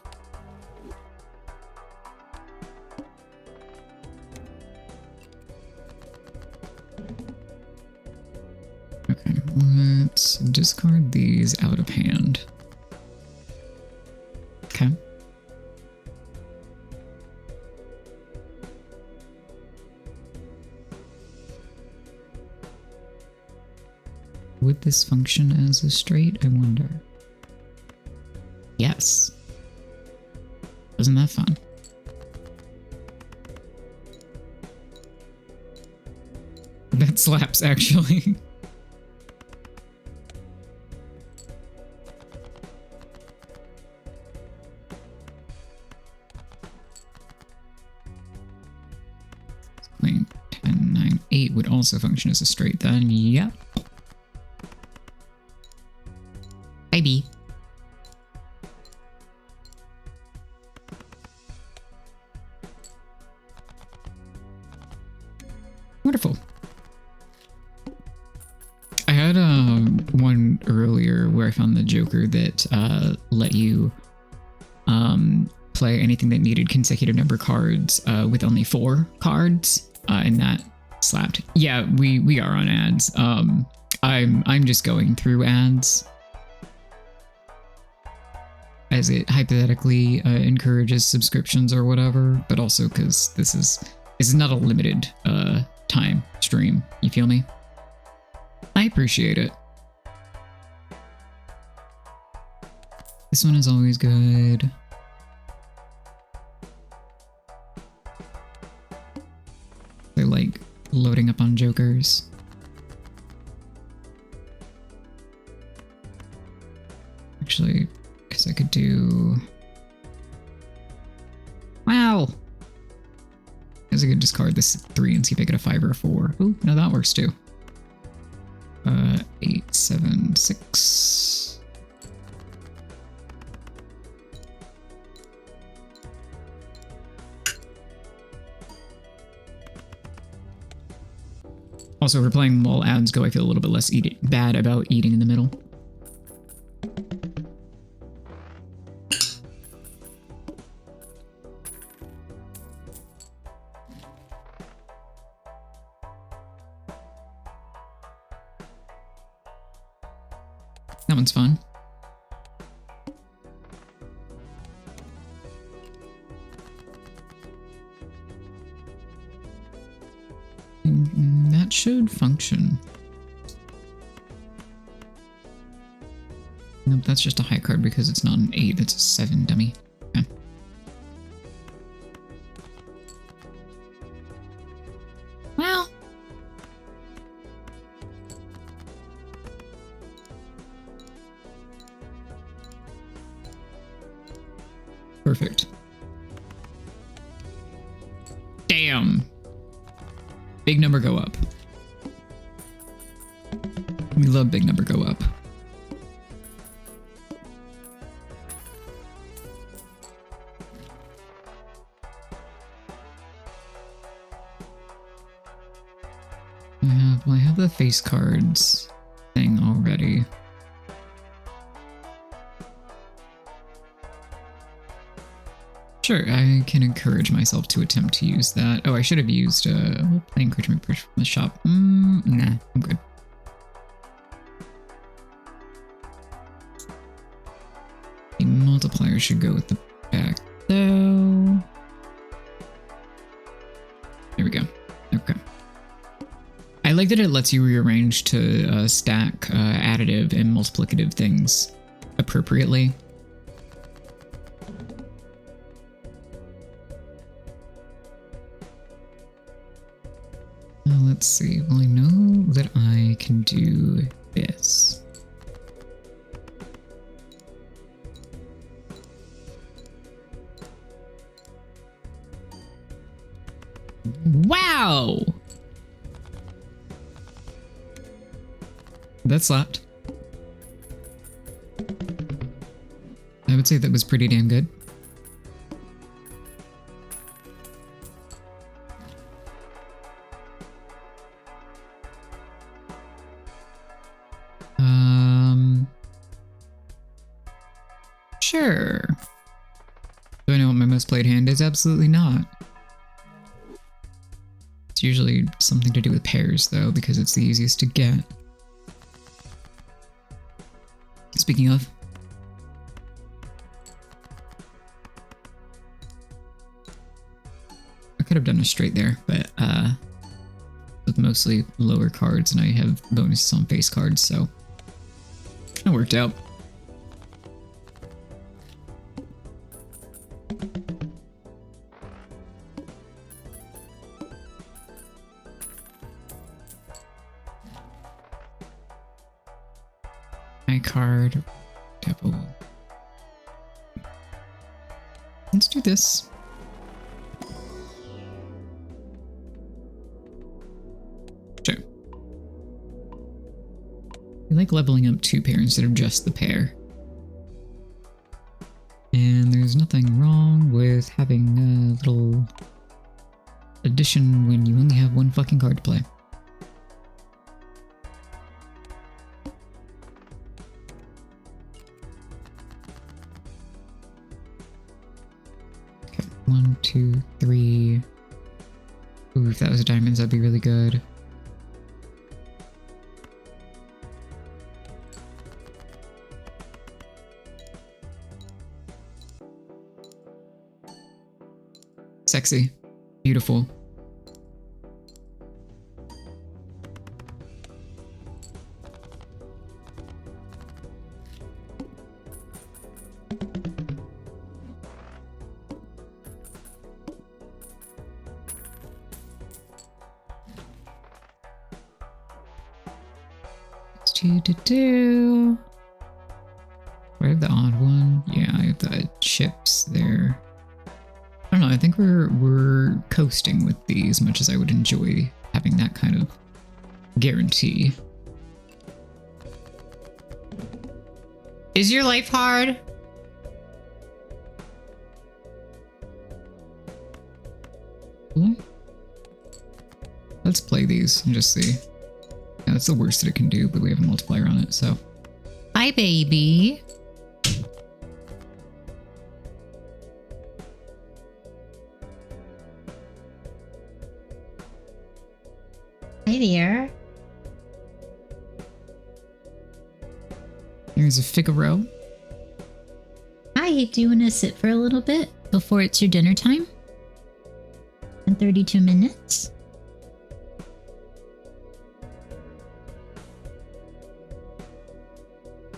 Okay, let's discard these out of hand. Okay. Would this function as a straight, I wonder? Yes. Yes. Wasn't that fun? That slaps, actually. Playing 10, 9, 8 would also function as a straight then. Yep. Baby. Wonderful. I had one earlier where I found the Joker that let you play anything that needed consecutive number cards with only 4 cards, and that slapped. Yeah, we are on ads. I'm just going through ads as it hypothetically encourages subscriptions or whatever, but also because this is not a limited time stream. You feel me? I appreciate it. This one is always good. I like loading up on Jokers. Actually, because I could do... Wow! Because I could discard this 3 and see if I get a 5 or a 4. Oh, no, that works too. 8, 7, 6. Also, if we're playing while ads go, I feel a little bit less bad about eating in the middle. That one's fun. That should function. Nope, that's just a high card because it's not an 8, that's a 7, dummy. Okay. Well. Perfect. Damn. Big number go up. We love big number go up. Well, I have the face cards thing already. Sure, I can encourage myself to attempt to use that. Oh, I should have used play encouragement push from the shop. Nah, I'm good. The multiplier should go with the back, though. There we go. Okay. I like that it lets you rearrange to stack additive and multiplicative things appropriately. Let's see. Well, I know that I can do this. Wow! That slapped. I would say that was pretty damn good. Sure. Do I know what my most played hand is? Absolutely not. It's usually something to do with pairs, though, because it's the easiest to get. Speaking of, I could have done a straight there, but with mostly lower cards, and I have bonuses on face cards, so it worked out. card. Devil. Let's do this. Sure. I like leveling up 2 pair instead of just the pair. And there's nothing wrong with having a little addition when you only have 1 fucking card to play. Okay, 1, 2, 3. Ooh, if that was a diamonds, that'd be really good. Sexy. Beautiful. Do. I have the odd one. Yeah, I have the chips there. I don't know, I think we're coasting with these, much as I would enjoy having that kind of guarantee. Is your life hard? What? Let's play these and just see. Yeah, that's the worst that it can do, but we have a multiplier on it, so. Hi, baby. Hi there. Here's a Figaro. Hi, do you want to sit for a little bit before it's your dinner time? In 32 minutes?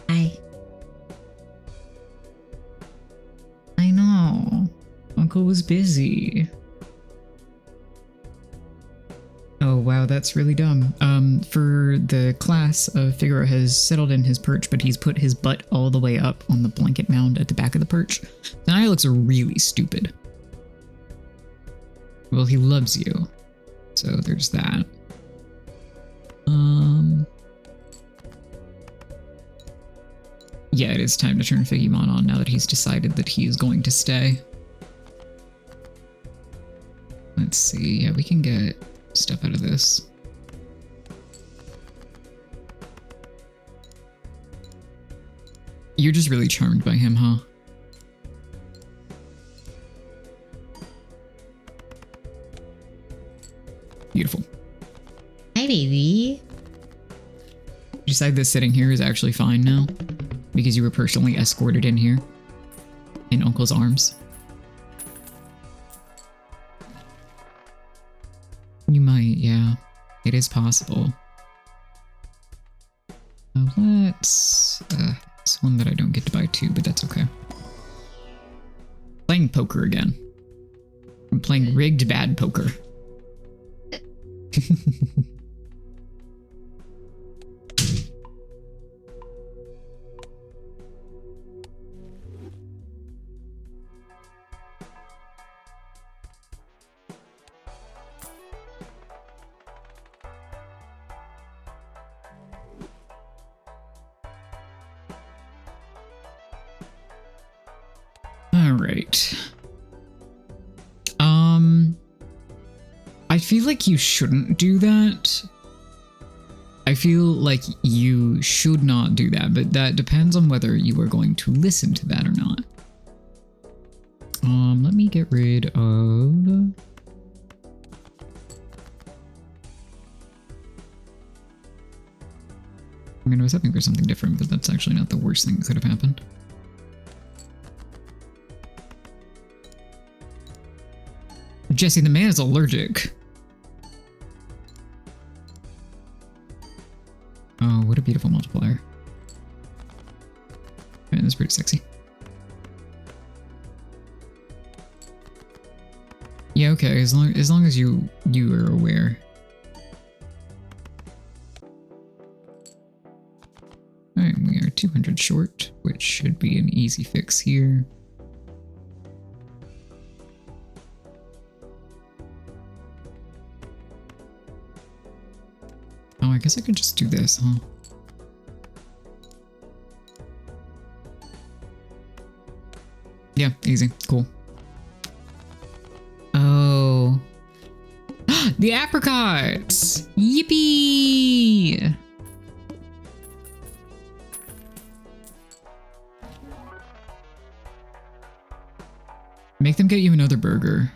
Hi. I know. Uncle was busy. Oh wow, that's really dumb. For the class, Figaro has settled in his perch, but he's put his butt all the way up on the blanket mound at the back of the perch. Now he looks really stupid. Well, he loves you. So there's that. Yeah, it is time to turn Figimon on now that he's decided that he is going to stay. Let's see. Yeah, we can get stuff out of this. You're just really charmed by him, huh? Beautiful. Hi, baby. You decide that sitting here is actually fine now? Because you were personally escorted in here? In Uncle's arms? You might, yeah. It is possible. Let's... it's one that I don't get to buy too, but that's okay. Playing poker again. I'm playing rigged bad poker. Alright. I feel like you shouldn't do that. I feel like you should not do that, but that depends on whether you are going to listen to that or not. Let me get rid of... I mean, I was hoping for something different, but that's actually not the worst thing that could have happened. Jesse, the man is allergic. Oh, what a beautiful multiplier. Man, that's pretty sexy. Yeah, okay, as long as you are aware. Alright, we are 200 short, which should be an easy fix here. Oh, I guess I could just do this, huh? Yeah, easy. Cool. Oh. The apricots! Yippee! Make them get you another burger.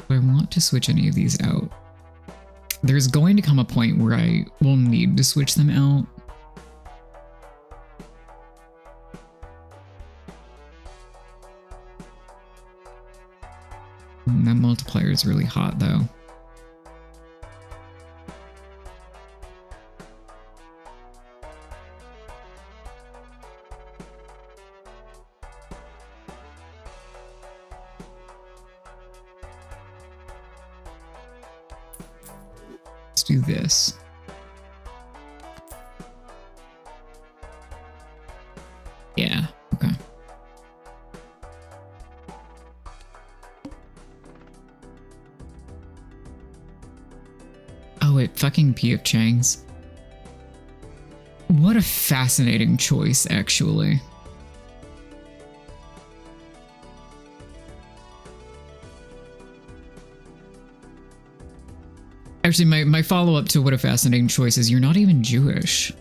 Do I want to switch any of these out? There's going to come a point where I will need to switch them out. That multiplier is really hot, though. Let's do this. Yeah, okay. Oh, it fucking P.F. Chang's. What a fascinating choice, actually. Actually, my follow-up to what a fascinating choice is, you're not even Jewish.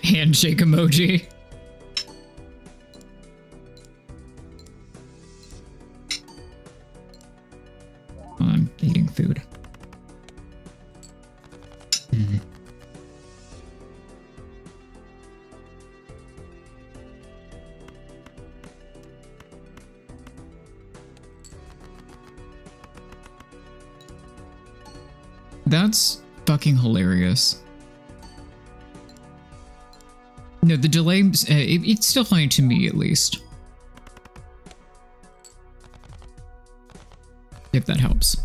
Handshake emoji. I'm eating food. That's fucking hilarious. No, the delay, it's still funny to me, at least. If that helps.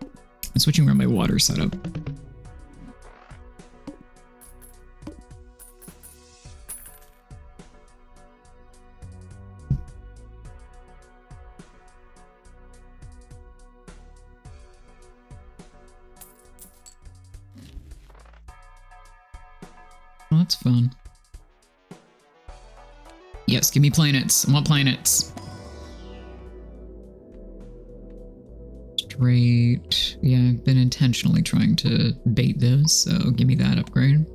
I'm switching around my water setup. Oh, that's fun. Yes, give me planets. I want planets. Straight. Yeah, I've been intentionally trying to bait those, so give me that upgrade.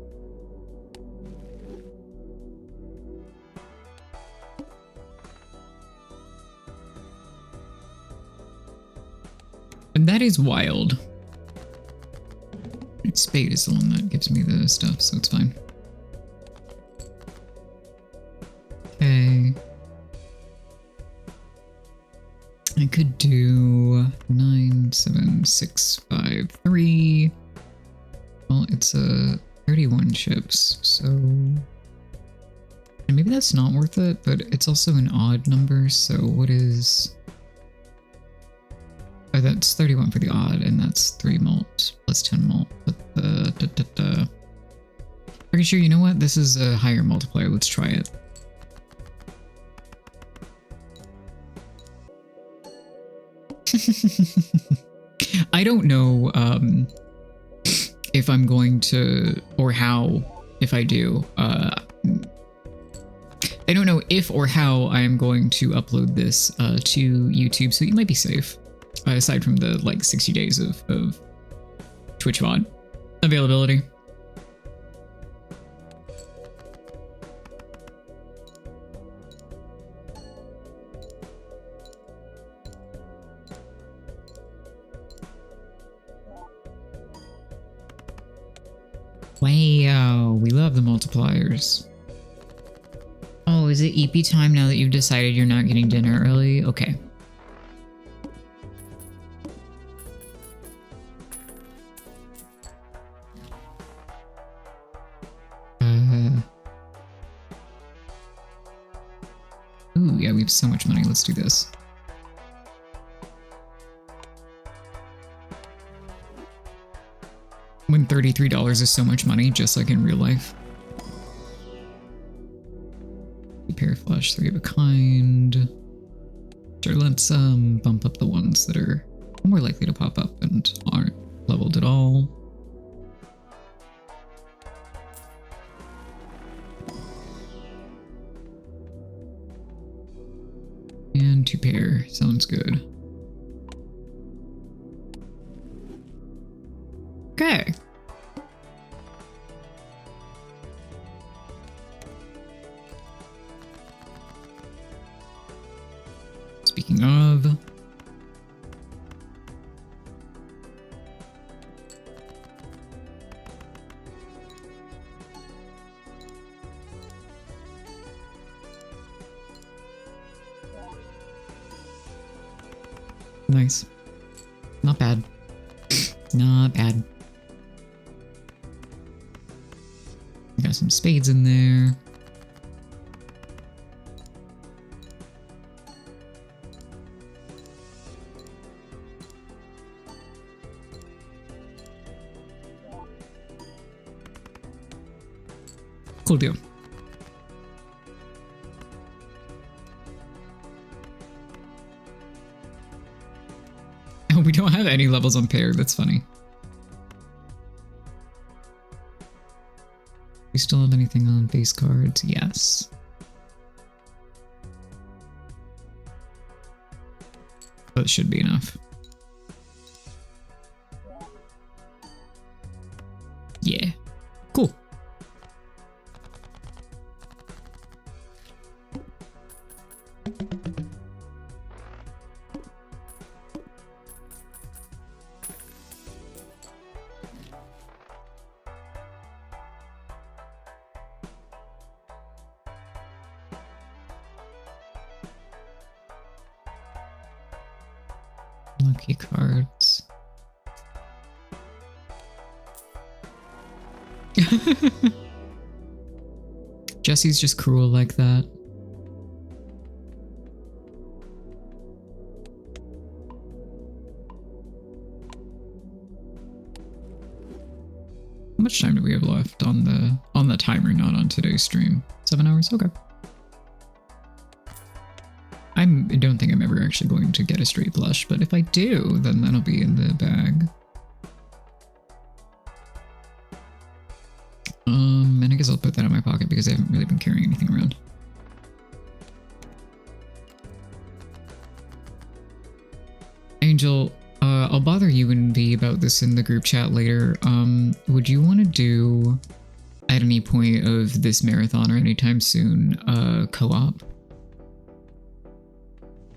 And that is wild. Spade is the one that gives me the stuff, so it's fine. Okay. I could do 97653. Well, it's a 31 chips, so and maybe that's not worth it, but it's also an odd number, so what is... Oh, that's 31 for the odd, and that's 3 malt plus 10 malt. But pretty sure, you know what? This is a higher multiplier. Let's try it. I don't know if I'm going to, or how, if I do. I don't know if or how I am going to upload this to YouTube, so you might be safe. Aside from the, like, 60 days of Twitch VOD availability. Wow, we love the multipliers. Oh, is it EP time now that you've decided you're not getting dinner early? Okay. Ooh, yeah, we have so much money. Let's do this. When $33 is so much money, just like in real life. Repair flush, 3 of a kind. Sure, let's bump up the ones that are more likely to pop up and aren't leveled at all. And 2 pair, sounds good. Okay. Speaking of, nice. Not bad. Not bad. Got some spades in there. Cool deal. Oh, we don't have any levels on pair. That's funny. We still have anything on base cards? Yes. That should be enough. Yeah. Cool. Lucky cards. Jesse's just cruel like that. How much time do we have left on the timer, not on today's stream? 7 hours? Okay. I don't think I'm ever actually going to get a straight flush, but if I do, then that'll be in the bag. And I guess I'll put that in my pocket because I haven't really been carrying anything around. Angel, I'll bother you and V about this in the group chat later. Would you want to do, at any point of this marathon or anytime soon, co-op?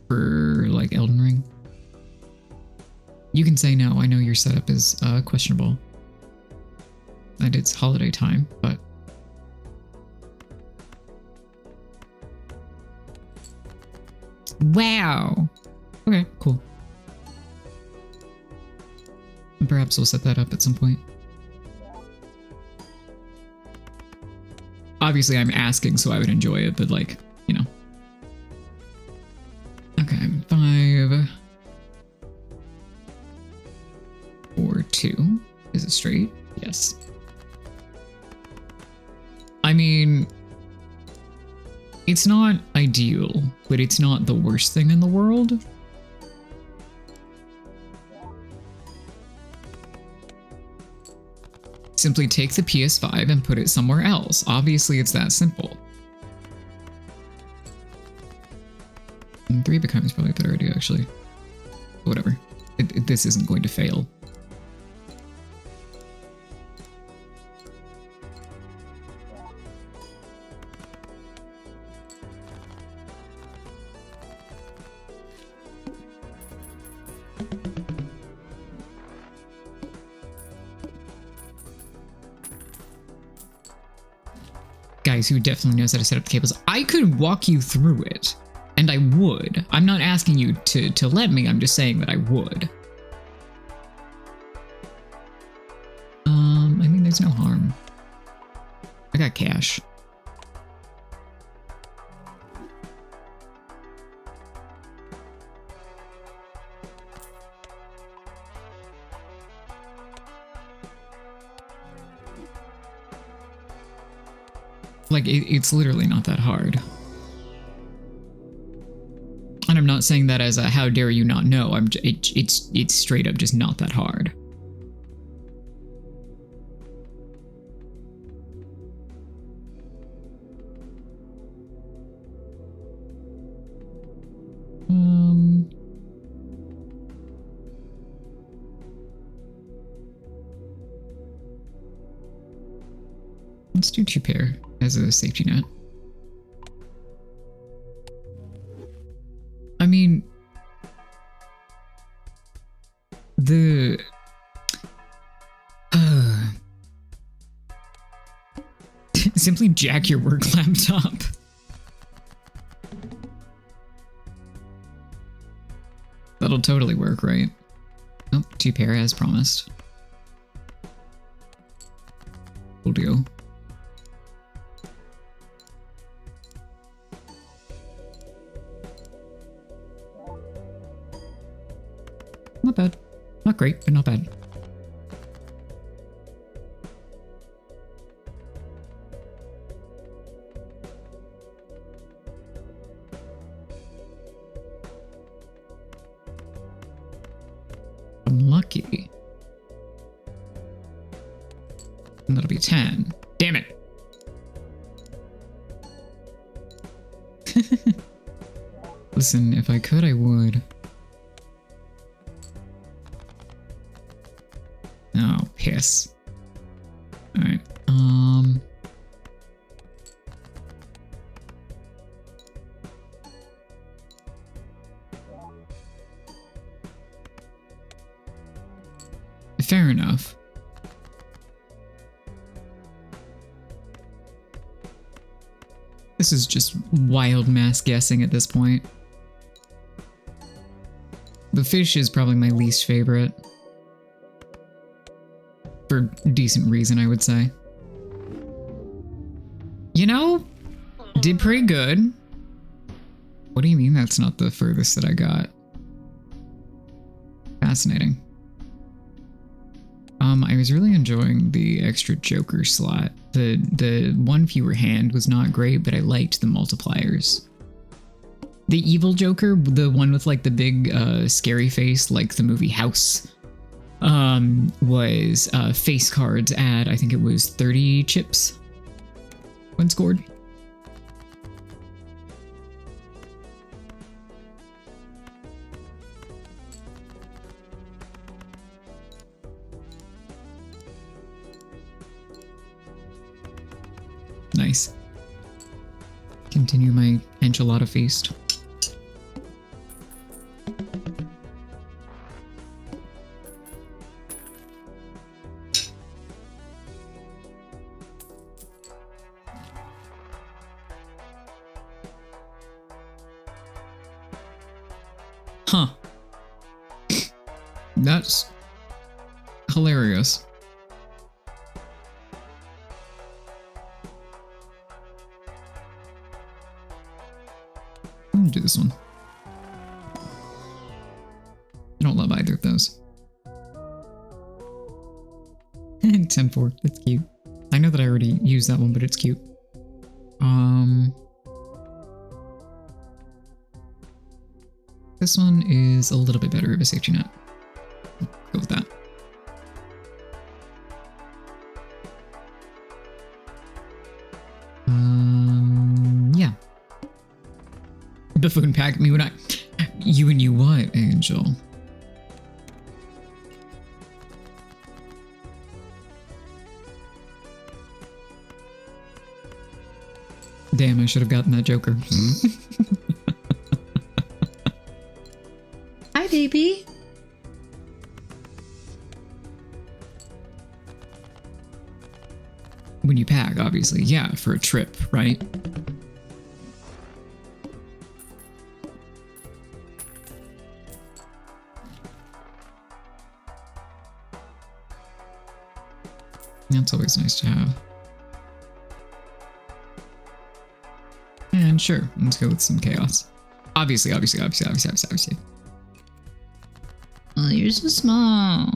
For, like, Elden Ring? You can say no, I know your setup is questionable. And it's holiday time, but... Wow! Okay, cool. And perhaps we'll set that up at some point. Obviously, I'm asking so I would enjoy it, but, like, you know. Okay, 5... 4, 2. Is it straight? Yes. I mean, it's not ideal, but it's not the worst thing in the world. Simply take the PS5 and put it somewhere else. Obviously, it's that simple. And 3 becomes probably a better idea, actually. Whatever. This isn't going to fail. Guys who definitely knows how to set up the cables. I could walk you through it, and I would. I'm not asking you to let me, I'm just saying that I would. I mean, there's no harm. I got cash. Like, it's literally not that hard. And I'm not saying that as a how dare you not know. It's straight up just not that hard. Let's do 2 pair as a safety net. I mean, the simply jack your work laptop. That'll totally work, right? Oh, 2 pair as promised. Cool deal. Not bad. Not great, but not bad. I'm lucky. And that'll be 10. Damn it! Listen, if I could, I would. Oh, piss. Alright, fair enough. This is just wild mass guessing at this point. The fish is probably my least favorite. For decent reason, I would say. You know, did pretty good. What do you mean that's not the furthest that I got? Fascinating. I was really enjoying the extra Joker slot. The one fewer hand was not great, but I liked the multipliers. The evil Joker, the one with like the big scary face, like the movie House, was face cards at, I think it was 30 chips when scored. Nice. Continue my enchilada feast. Huh. That's hilarious. I'm gonna do this one. I don't love either of those. 10-4, that's cute. I know that I already used that one, but it's cute. This one is a little bit better of a safety net. I'll go with that. Yeah. Buffoon pack me when I... You and you what, Angel? Damn, I should have gotten that Joker. Hi, baby. When you pack, obviously. Yeah, for a trip, right? That's always nice to have. And sure, let's go with some chaos. Obviously. Oh, you're so small.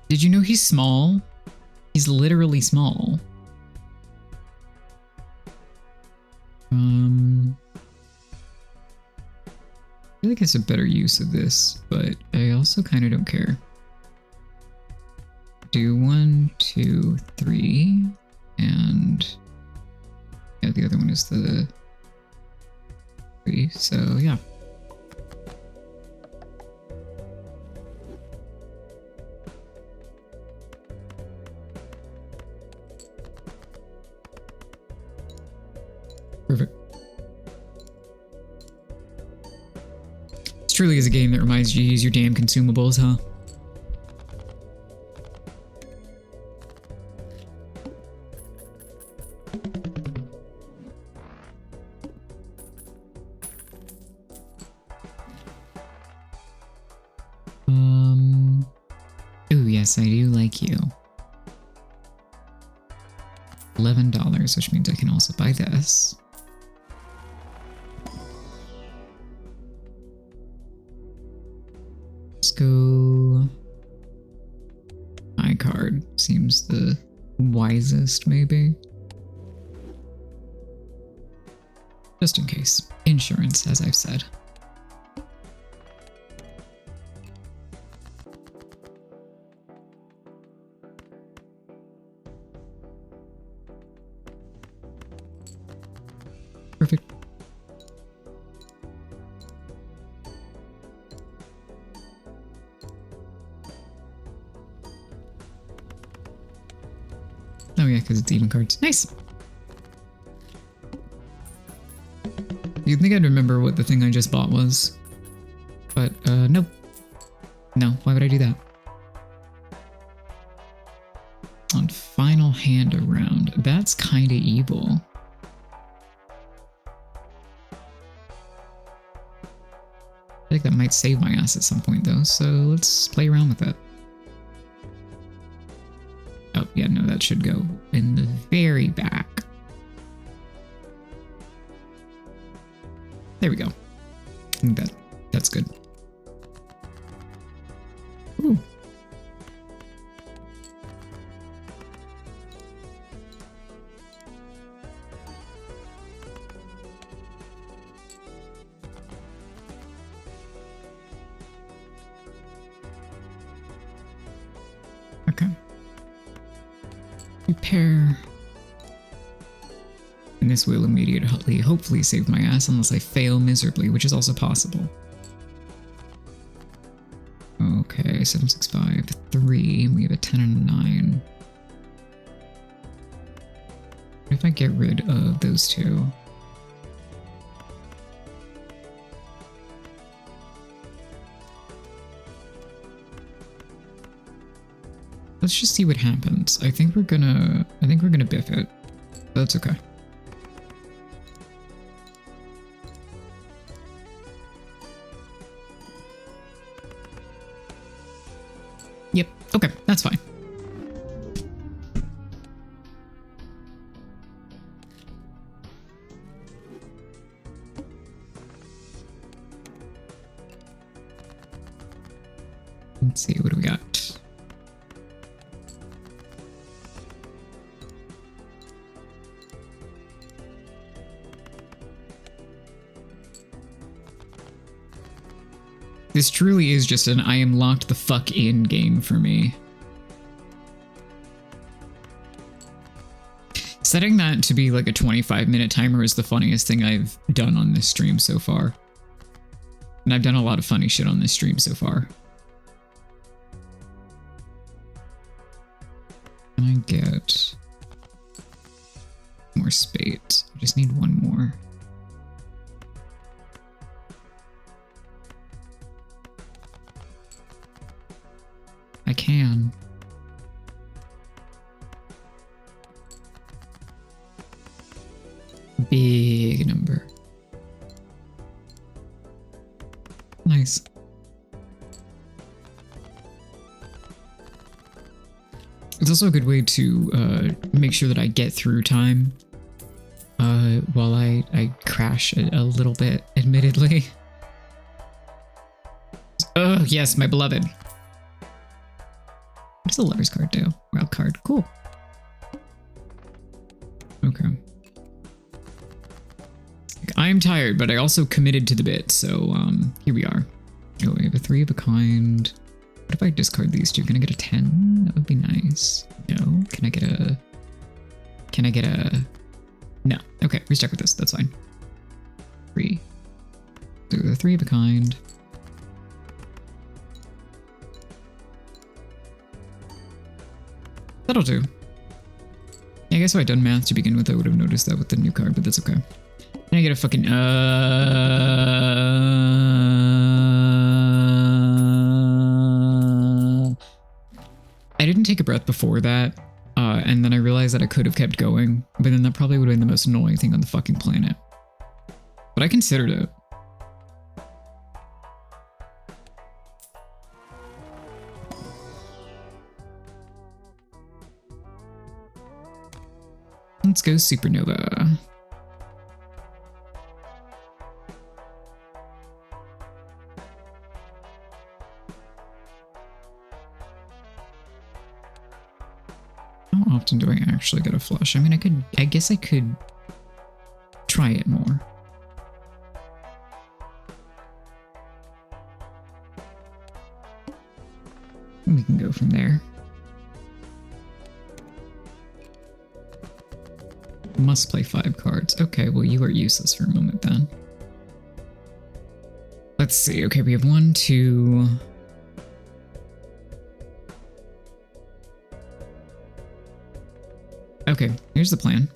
Did you know he's small? He's literally small. I feel like it's a better use of this, but I also kind of don't care. Do 1, 2, 3, and yeah, the other one is the 3, so yeah. Perfect. This truly is a game that reminds you to use your damn consumables, huh? Ooh, yes, I do like you. $11, which means I can also buy this. Let's go. My card seems the wisest, maybe. Just in case. Insurance, as I've said. Perfect. Oh yeah, because it's even cards. Nice! You'd think I'd remember what the thing I just bought was. But, nope. No, why would I do that? On final hand around. That's kinda evil. I think that might save my ass at some point, though, so let's play around with it. Oh, yeah, no, that should go in the very back. There we go. I think that's good. Ooh. Okay. Repair. And this will immediately, hopefully, save my ass unless I fail miserably, which is also possible. Okay, 7, 6, 5, 3. We have a 10 and a 9. What if I get rid of those two? Let's just see what happens. I think we're gonna biff it. That's okay. Yep, okay, that's fine. Let's see, what do we got? This truly is just an I am locked the fuck in game for me. Setting that to be like a 25-minute timer is the funniest thing I've done on this stream so far. And I've done a lot of funny shit on this stream so far. Can I get more spades? I just need one more. I can. Big number. Nice. It's also a good way to make sure that I get through time while I crash a little bit, admittedly. Oh, yes, my beloved. What does the lover's card do? Wild card. Cool. Okay. tired, but I also committed to the bit, so here we are. Oh, we have a 3 of a kind. What if I discard these two? Can I get a 10? That would be nice. No. Can I get a... No. Okay, we stuck with this. That's fine. 3. So the 3 of a kind. That'll do. Yeah, I guess if I'd done math to begin with, I would have noticed that with the new card, but that's okay. Can I get a fucking... I didn't take a breath before that, and then I realized that I could have kept going, but then that probably would have been the most annoying thing on the fucking planet. But I considered it. Let's go Supernova. How often do I actually get a flush? I mean, I guess I could try it more. We can go from there. Must play 5 cards. Okay, well, you are useless for a moment then. Let's see. Okay, we have 1, 2... Okay, here's the plan.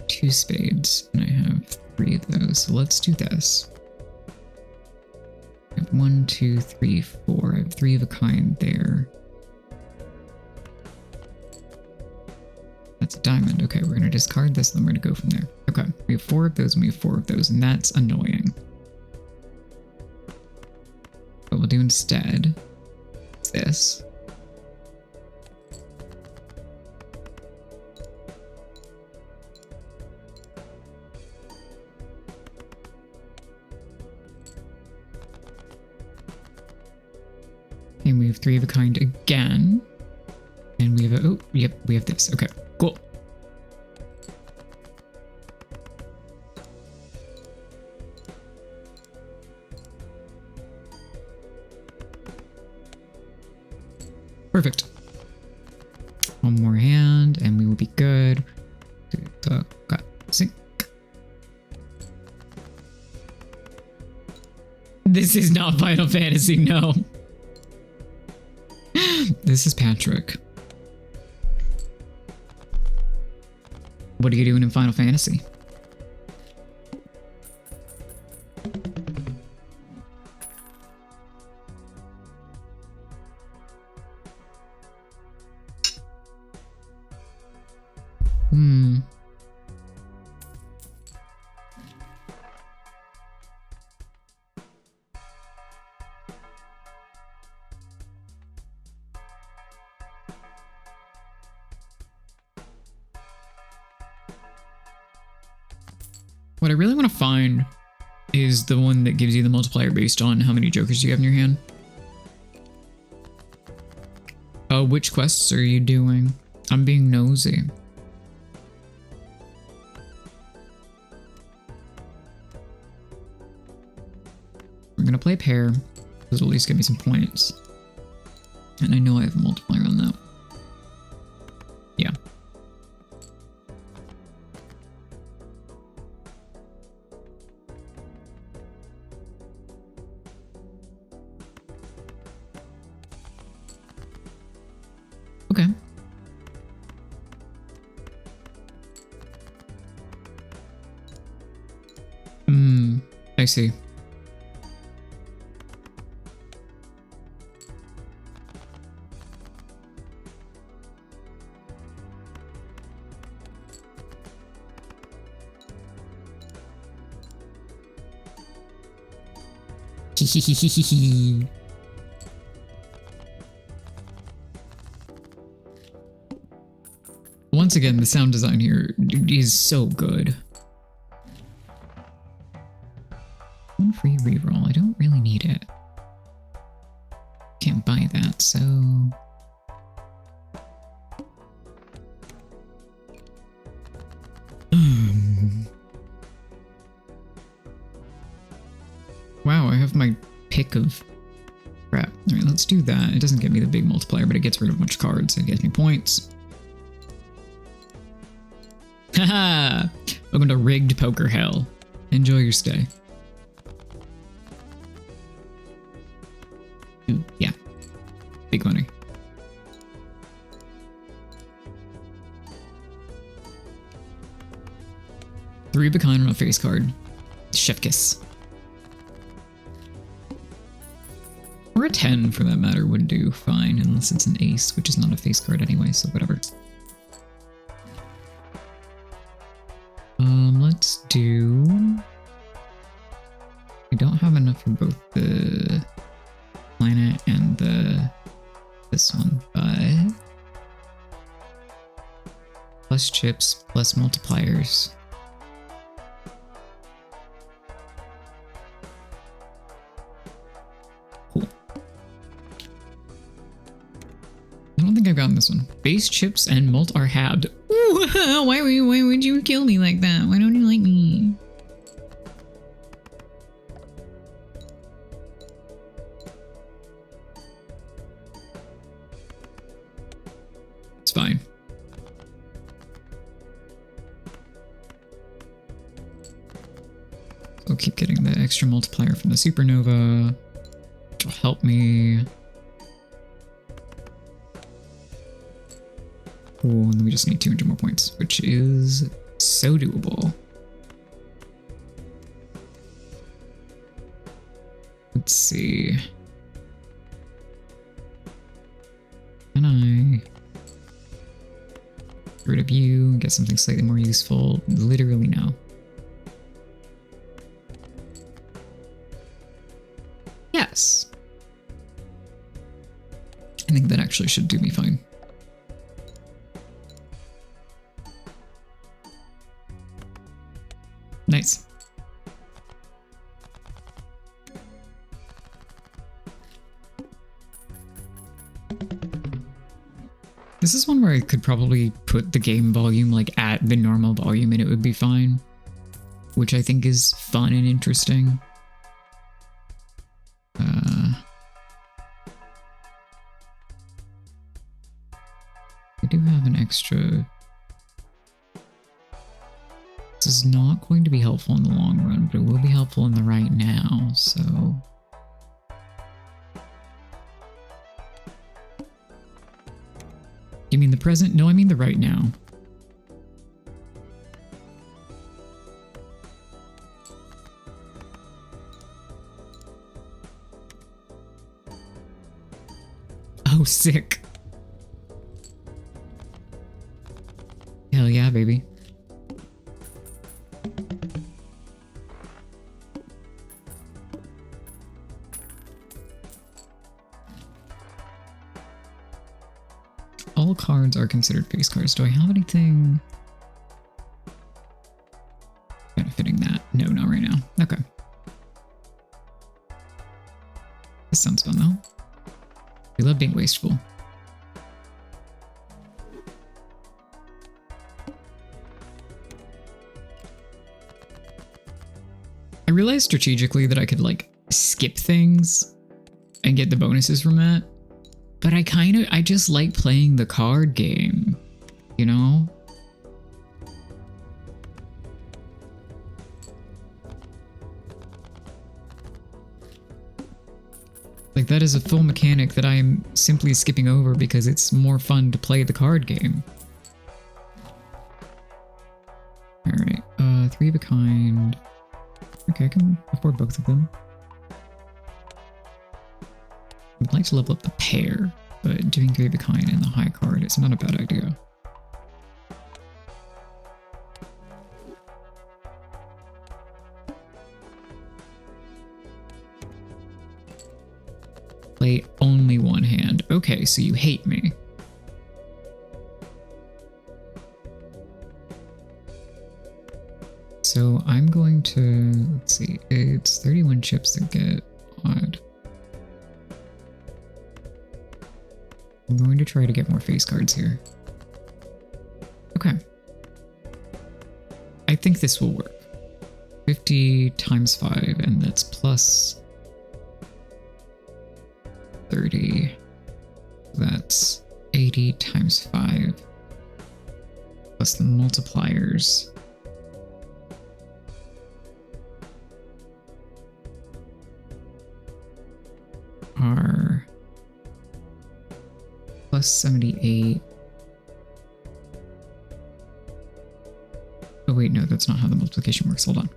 2 spades, and I have 3 of those, so let's do this. I have 1, 2, 3, 4. I have 3 of a kind there. That's a diamond. Okay, we're gonna discard this, then we're gonna go from there. Okay, we have 4 of those, and we have 4 of those, and that's annoying. What we'll do instead is this. And we have 3 of a kind again. And we have a... Oh, yep, we have this. Okay, cool. Perfect. One more hand, and we will be good. This is not Final Fantasy, no. This is Patrick. What are you doing in Final Fantasy? What I really want to find is the one that gives you the multiplier based on how many jokers you have in your hand. Which quests are you doing? I'm being nosy. We're gonna play pair, because it'll at least give me some points. And I know I have a multiplier on that. Yeah. Okay. I see. Once again, the sound design here is so good. One free reroll. I don't really need it. Can't buy that, so... Wow, I have my pick of crap. All right, let's do that. It doesn't get me the big multiplier, but it gets rid of a bunch of cards. It gets me points. Haha! Welcome to rigged poker hell. Enjoy your stay. Ooh, yeah. Big money. Three of a kind on a face card. Chef kiss. Or a 10 for that matter would do fine, unless it's an ace, which is not a face card anyway, so whatever. Let's do... I don't have enough for both the planet and this one, but... Plus chips, plus multipliers. Cool. I don't think I've gotten this one. Base chips and mult are halved. Ooh, why would you kill me like that? Why don't you like me? It's fine. I'll keep getting the extra multiplier from the supernova, which will help me. Oh, and then we just need 200 more points, which is so doable. Let's see. Can I get rid of you and get something slightly more useful? Literally no. Yes. I think that actually should do me fine. Nice. This is one where I could probably put the game volume like at the normal volume and it would be fine, which I think is fun and interesting. I do have an extra. This is not going to be helpful in the long run, but it will be helpful in the right now, so... You mean the present? No, I mean the right now. Oh, sick. Hell yeah, baby. All cards are considered face cards. Do I have anything benefiting that? No, not right now. Okay. This sounds fun though. We love being wasteful. I realized strategically that I could like skip things and get the bonuses from that. But I just like playing the card game, you know? Like that is a full mechanic that I am simply skipping over because it's more fun to play the card game. Alright, 3 of a kind. Okay, I can afford both of them. I'd like to level up the pair, but doing 3 of a kind and the high card is not a bad idea. Play only one hand. Okay, so you hate me. So I'm going to, let's see, it's 31 chips that get odd. I'm going to try to get more face cards here. Okay. I think this will work. 50 times 5, and that's plus 30. That's 80 times 5. Plus the multipliers. Are plus 78. Oh wait, no, that's not how the multiplication works. Hold on.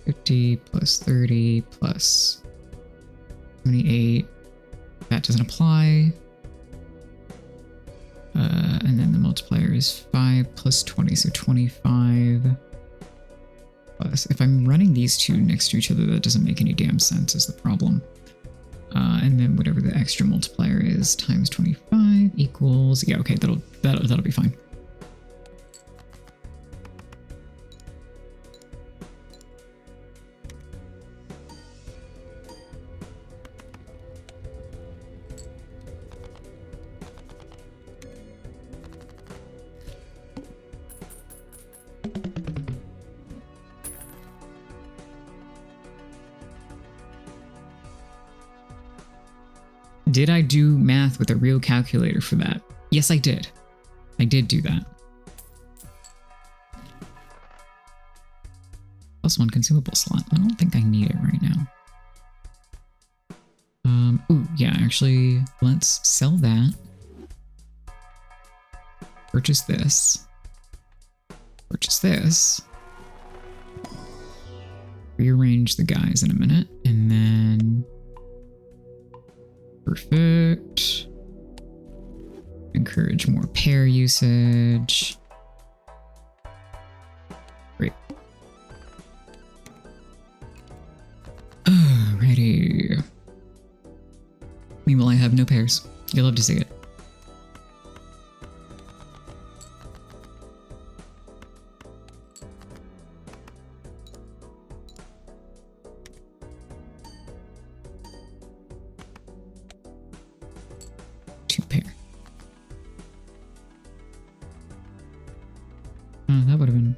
50 plus 30 plus 78. That doesn't apply. And then the multiplier is 5 plus 20, so 25. Plus, if I'm running these two next to each other, that doesn't make any damn sense is the problem. And then whatever the extra multiplier is times 25 equals, yeah, okay, that'll be fine. Did I do math with a real calculator for that? Yes, I did. I did do that. +1 consumable slot. I don't think I need it right now. Ooh, yeah, actually, let's sell that. Purchase this. Purchase this. Rearrange the guys in a minute, and then... Perfect. Encourage more pair usage. Great. Alrighty. Meanwhile, I have no pairs. You'll love to see it. That would have been...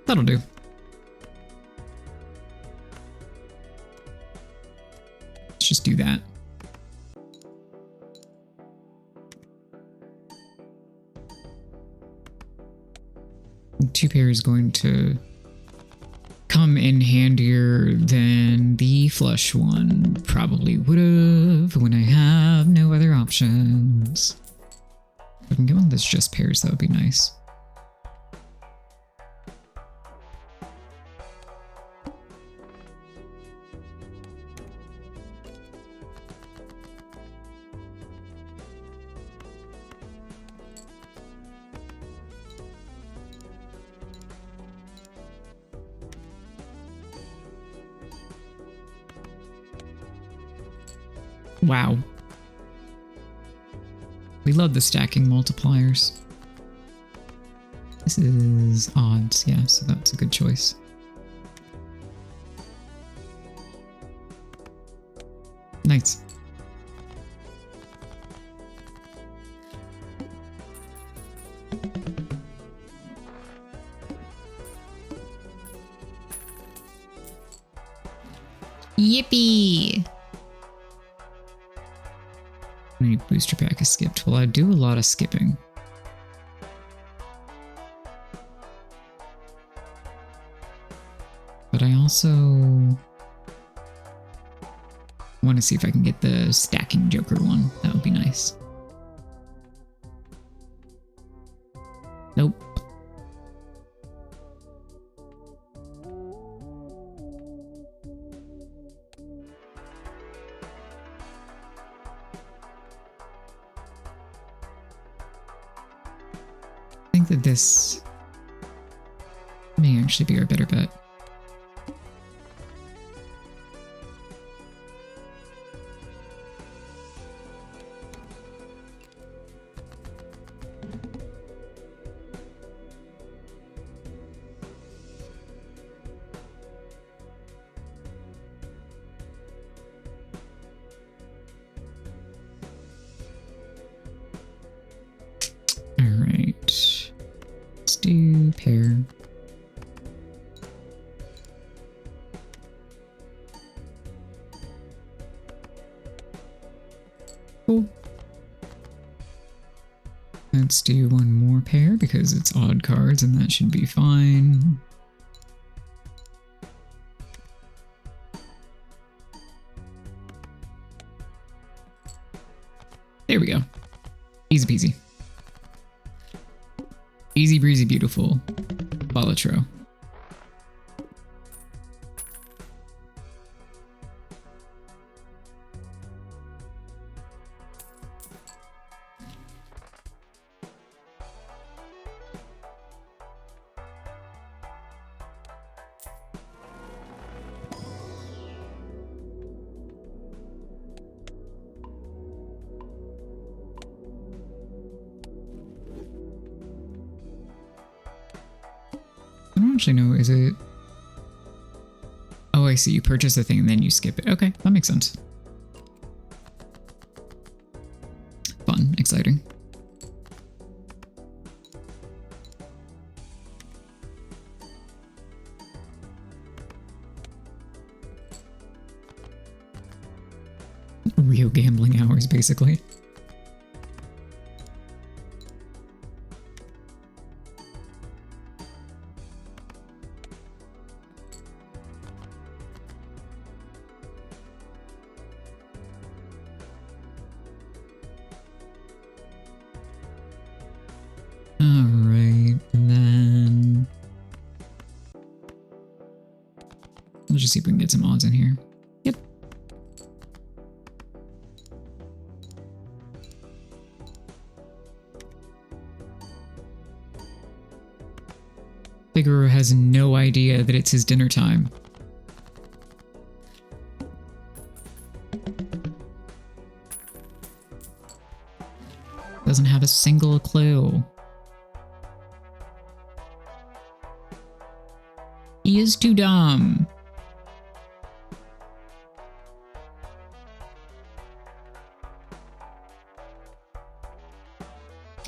That'll do. Let's just do that. Two pair is going to come in handier than the flush one probably would have when I have no other options. If I can get one that's just pairs, that would be nice. Wow. We love the stacking multipliers. This is odds, yeah, so that's a good choice. Nice. Yippee! Any booster pack is skipped. Well, I do a lot of skipping. But I also want to see if I can get the stacking Joker one. That would be nice. Nope. I think that this may actually be our better bet. do pair. Cool. Let's do one more pair because it's odd cards and that should be fine. There we go. Easy peasy. Easy breezy beautiful. Balatro. I don't actually know, is it... Oh, I see. You purchase the thing and then you skip it. Okay, that makes sense. Fun, exciting. Real gambling hours, basically. Alright, and then... Let's just see if we can get some odds in here. Yep. Figaro has no idea that it's his dinner time. Doesn't have a single clue. He is too dumb.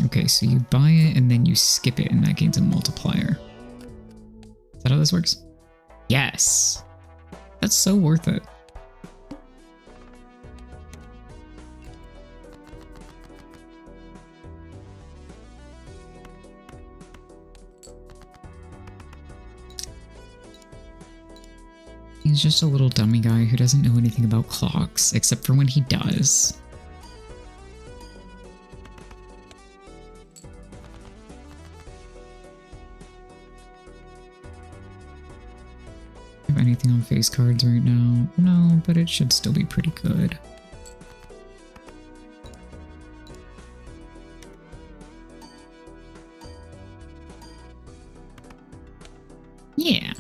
Okay, so you buy it and then you skip it and that gains a multiplier. Is that how this works? Yes! That's so worth it. He's just a little dummy guy who doesn't know anything about clocks, except for when he does. Have anything on face cards right now? No, but it should still be pretty good. Yeah.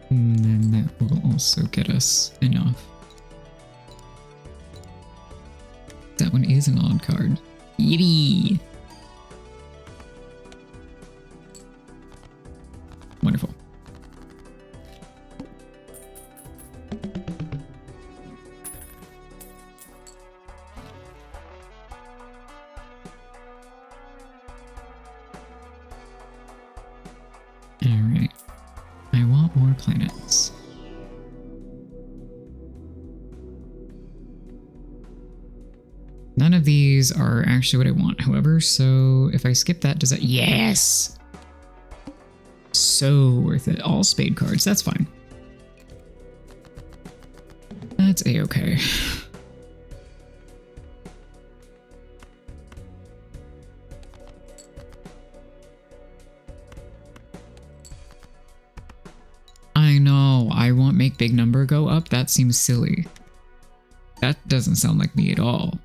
And then that will also get us enough. That one is an odd card. Yippee! Wonderful. Alright. I want more planets. None of these are actually what I want, however, so if I skip that, does that... Yes! So worth it. All spade cards, that's fine. That's a-okay. I know, I want make big number go up, that seems silly. That doesn't sound like me at all.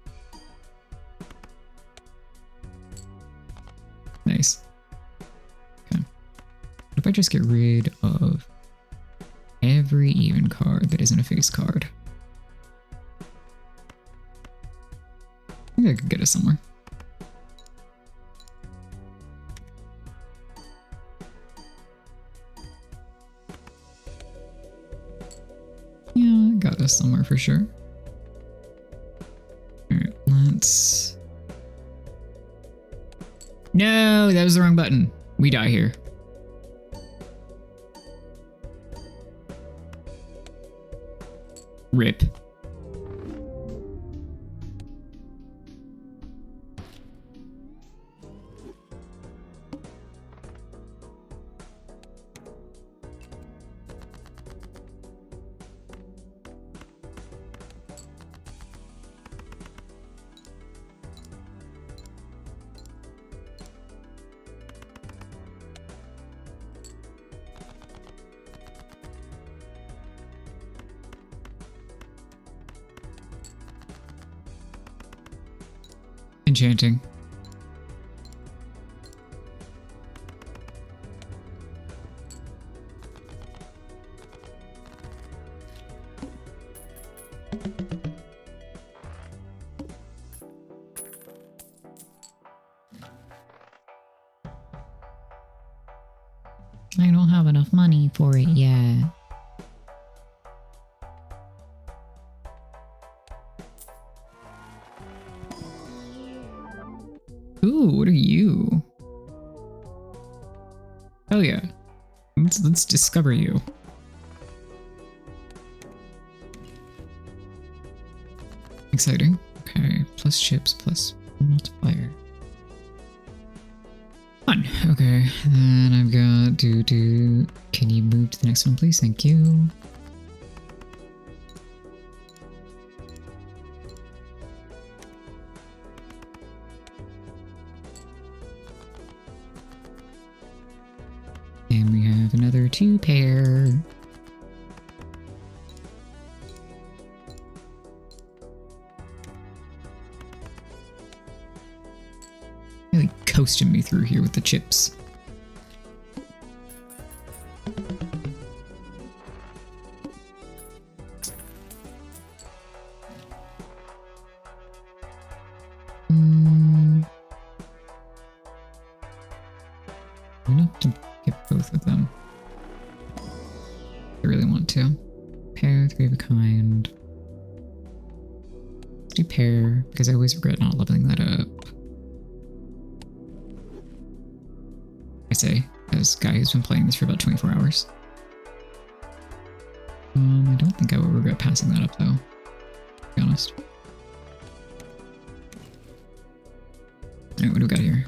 Nice. Okay. What if I just get rid of every even card that isn't a face card? I think I could get us somewhere. Yeah, got us somewhere for sure. Alright, let's... No, that was the wrong button. We die here. Rip. Enchanting. I don't have enough money for it yet. Ooh, what are you? Hell yeah. Let's discover you. Exciting. Okay, plus chips, plus multiplier. Fun. Okay, then I've got do. Can you move to the next one, please? Thank you. And we have another 2 pair. Really coasting me through here with the chips. Enough to get both of them. I really want to. Pair, 3 of a kind. Let's do pair, because I always regret not leveling that up. I say, as a guy who's been playing this for about 24 hours. I don't think I will regret passing that up, though. To be honest. Alright, what do we got here?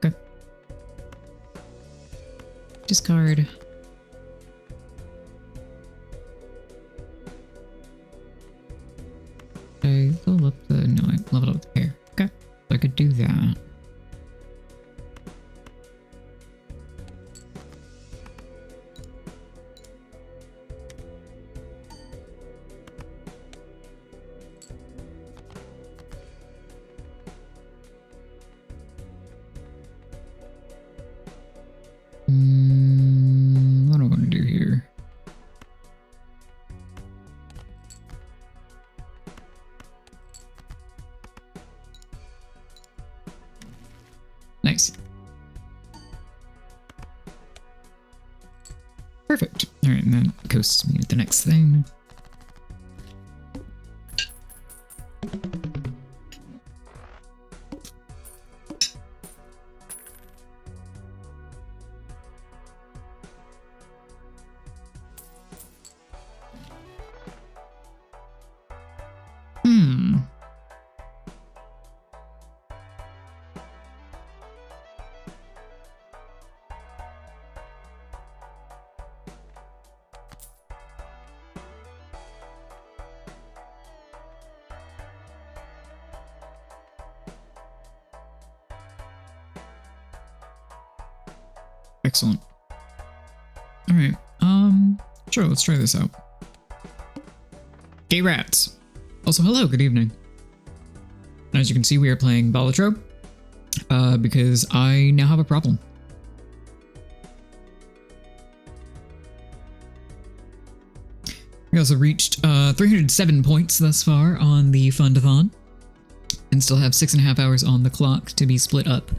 Okay. Discard. I level up the... No, I leveled up the pair. Okay. So I could do that. What do I want to do here? Nice. Perfect. All right, and then coasts me to the next thing. Excellent. All right. Sure, let's try this out. Gay rats. Also, hello, good evening. As you can see, we are playing Balatro, because I now have a problem. We also reached 307 points thus far on the Fund-A-Thon, and still have 6.5 hours on the clock to be split up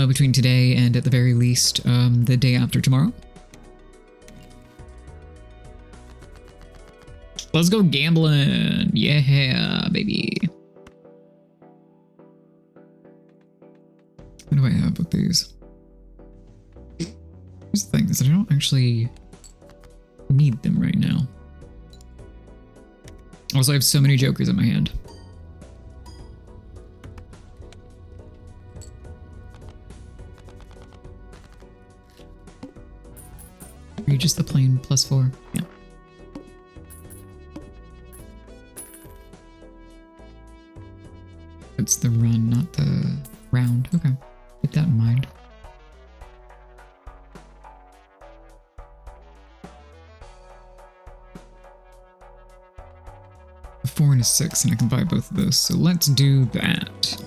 between today and, at the very least, the day after tomorrow. Let's go gambling. Yeah, baby. What do I have with these? Here's the thing, is that I don't actually need them right now. Also, I have so many jokers in my hand. Are you just the plain +4? Yeah. It's the run, not the round. Okay. Keep that in mind. A 4 and a 6, and I can buy both of those. So let's do that.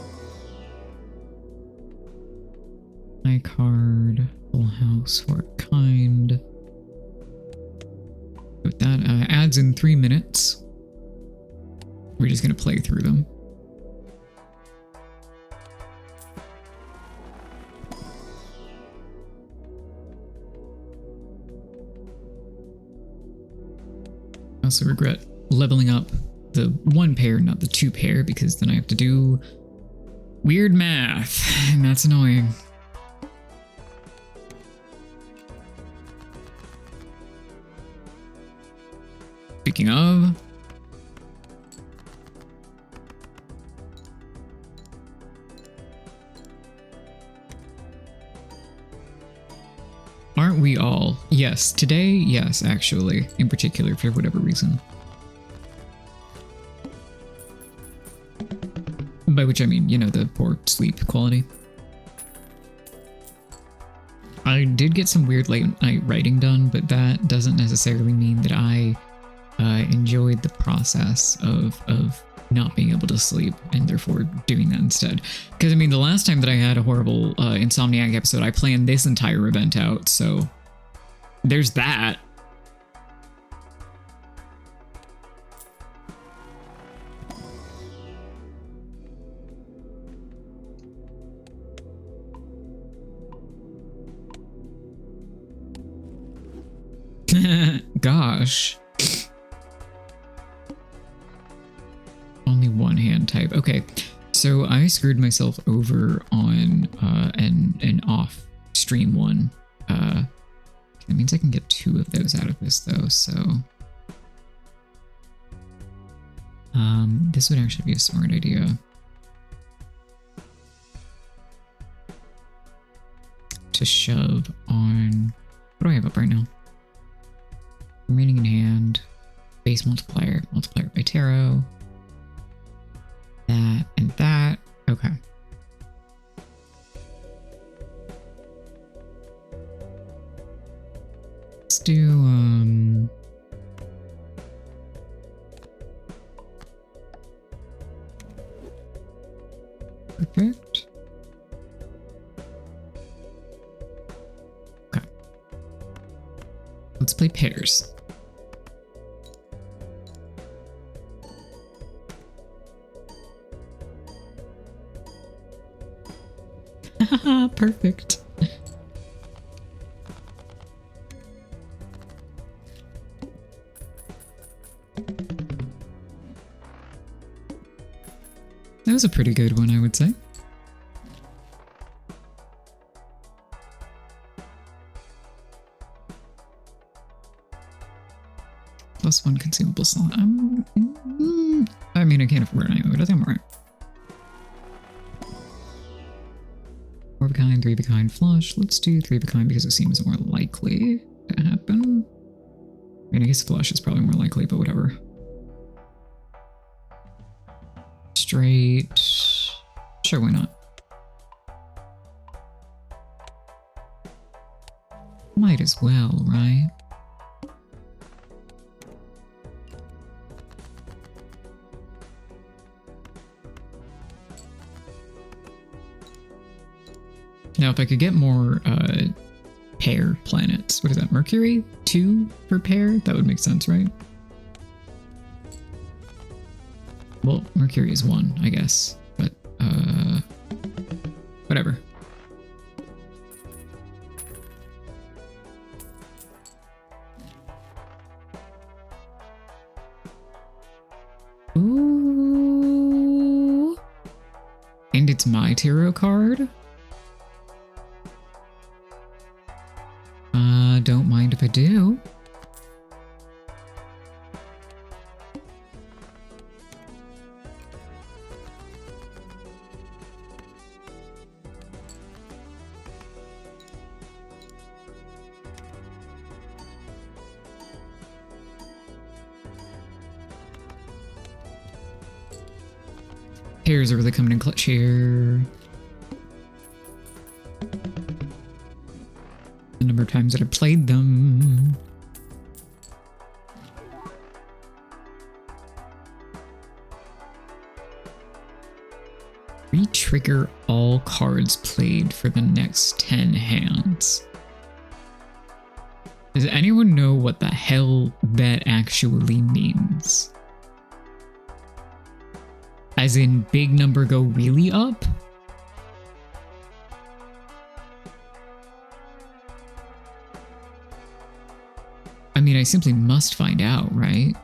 My card, full house, for a kind. With that, adds in 3 minutes. We're just gonna play through them. I also regret leveling up the 1 pair, not the 2 pair, because then I have to do weird math, and that's annoying. Speaking of, aren't we all? Yes, today, yes, actually, in particular, for whatever reason. By which I mean, you know, the poor sleep quality. I did get some weird late night writing done, but that doesn't necessarily mean that I enjoyed the process of not being able to sleep and therefore doing that instead. Because I mean, the last time that I had a horrible Insomniac episode, I planned this entire event out, so there's that. Gosh. Only one hand type. Okay, so I screwed myself over on an off stream one. That means I can get 2 of those out of this though, so this would actually be a smart idea. To shove on, what do I have up right now? Remaining in hand, base multiplier, multiplier by tarot, that and that. Okay. Let's do perfect. Okay. Let's play pairs. Perfect. That was a pretty good one, I would say. +1 consumable slot. I mean, I can't afford it anyway, but I think I'm alright. 4 of a kind, 3 of a kind flush. Let's do 3 of a kind because it seems more likely to happen. I mean, I guess flush is probably more likely, but whatever. Straight. Sure, why not? Might as well, right? Now, if I could get more pair planets, what is that, Mercury? 2 per pair? That would make sense, right? Well, Mercury is 1, I guess, but whatever. Ooh. And it's my tarot card? Don't mind if I do. Pairs are really coming in clutch here. The number of times that I played them. Re-trigger all cards played for the next 10 hands. Does anyone know what the hell that actually means? As in, big number go really up? I mean, I simply must find out, right?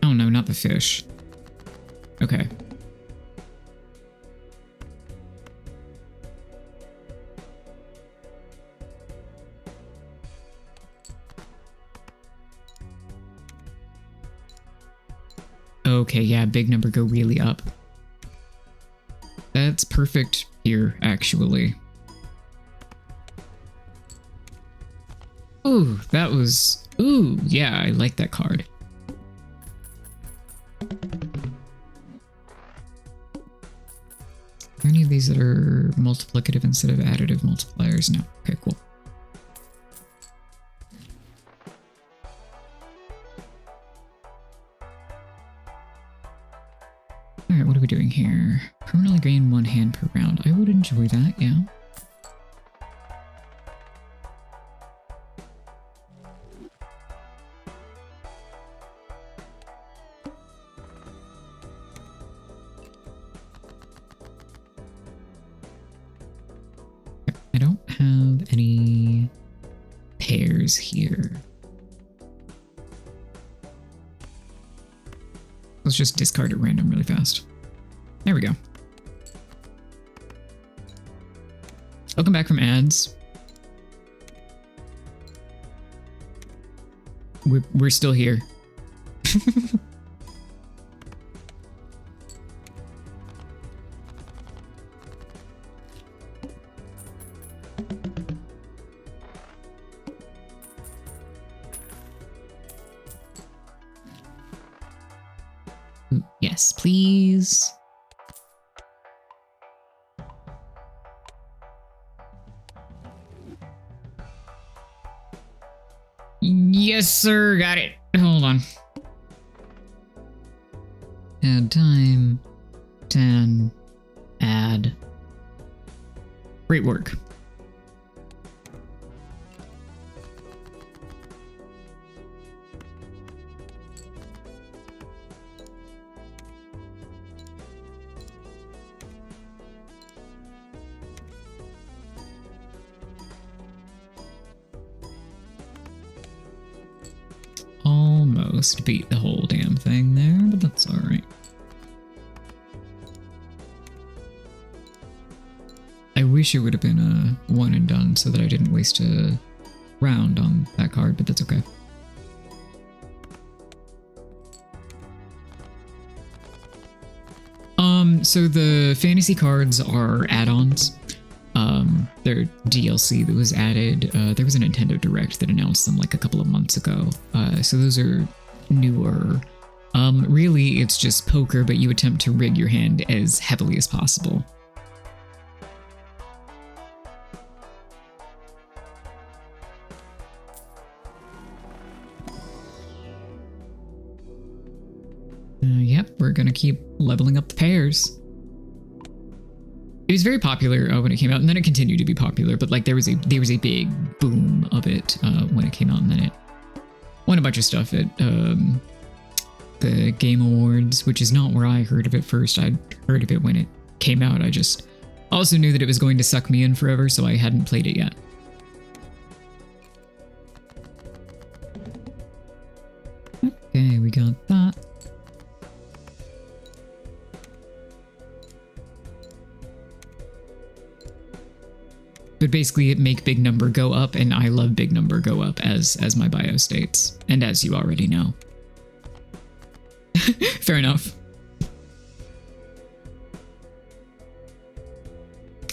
Oh no, not the fish. Okay. Okay, yeah, big number go really up. That's perfect here, actually. Ooh, that was... Ooh, yeah, I like that card. Are there any of these that are multiplicative instead of additive multipliers? No. Okay, cool. Alright, what are we doing here? Permanently gain 1 hand per round. I would enjoy that, yeah. I don't have any pairs here. Let's just discard at random really fast. There we go. I'll come back from ads. We're still here. Yes, please. Yes, sir. Got it. Hold on. Add time. 10. Add. Great work. Almost beat the whole damn thing there, but that's alright. I wish it would have been a one and done so that I didn't waste a round on that card, but that's okay. So the fantasy cards are add-ons. They're DLC that was added. There was a Nintendo Direct that announced them like a couple of months ago. So those are newer. Really, it's just poker, but you attempt to rig your hand as heavily as possible. Yep, we're gonna keep leveling up the pairs. It was very popular when it came out, and then it continued to be popular. But like there was a big boom of it when it came out, and then it won a bunch of stuff at the Game Awards, which is not where I heard of it first. I'd heard of it when it came out. I just also knew that it was going to suck me in forever, so I hadn't played it yet. Okay, we got that. But basically, it make big number go up, and I love big number go up, as my bio states, and as you already know. Fair enough.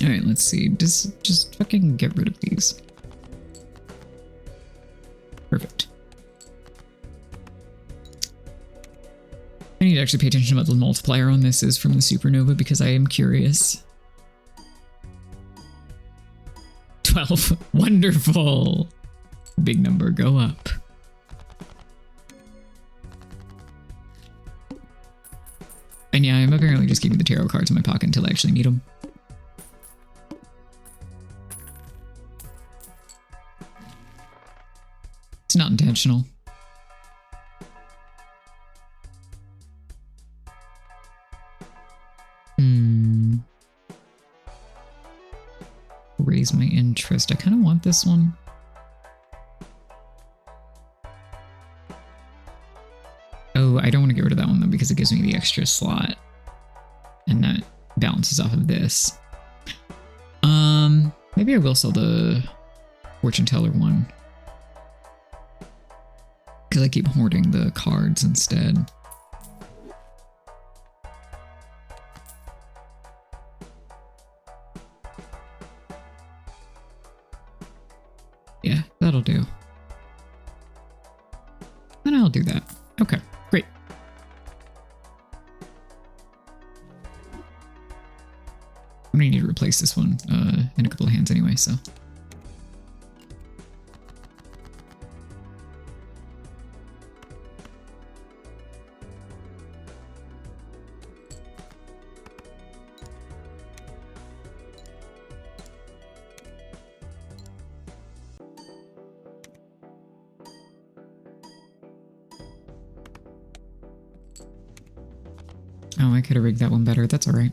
All right, let's see. Just fucking get rid of these. Perfect. I need to actually pay attention to what the multiplier on this is from the supernova because I am curious. 12. Wonderful. Big number, go up. And yeah, I'm apparently just keeping the tarot cards in my pocket until I actually need them. It's not intentional. Raise my interest. I kind of want this one. Oh, I don't want to get rid of that one though because it gives me the extra slot. And that balances off of this. Maybe I will sell the fortune teller one. Because I keep hoarding the cards instead. Yeah, that'll do. And I'll do that. Okay, great. I'm gonna need to replace this one in a couple of hands anyway, so. Oh, I could have rigged that one better. That's all right.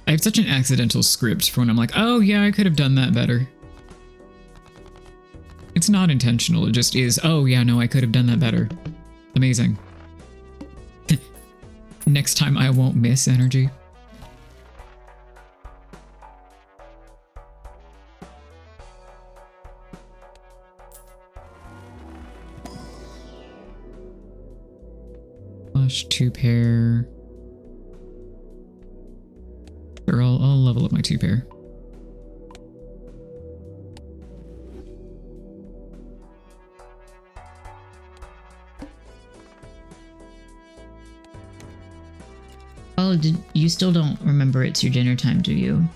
I have such an accidental script for when I'm like, oh yeah, I could have done that better. It's not intentional. It just is, oh yeah, no, I could have done that better. Amazing. Next time I won't miss energy. Flush, 2 pair. Sure, I'll level up my 2 pair. Oh, you still don't remember it's your dinner time, do you?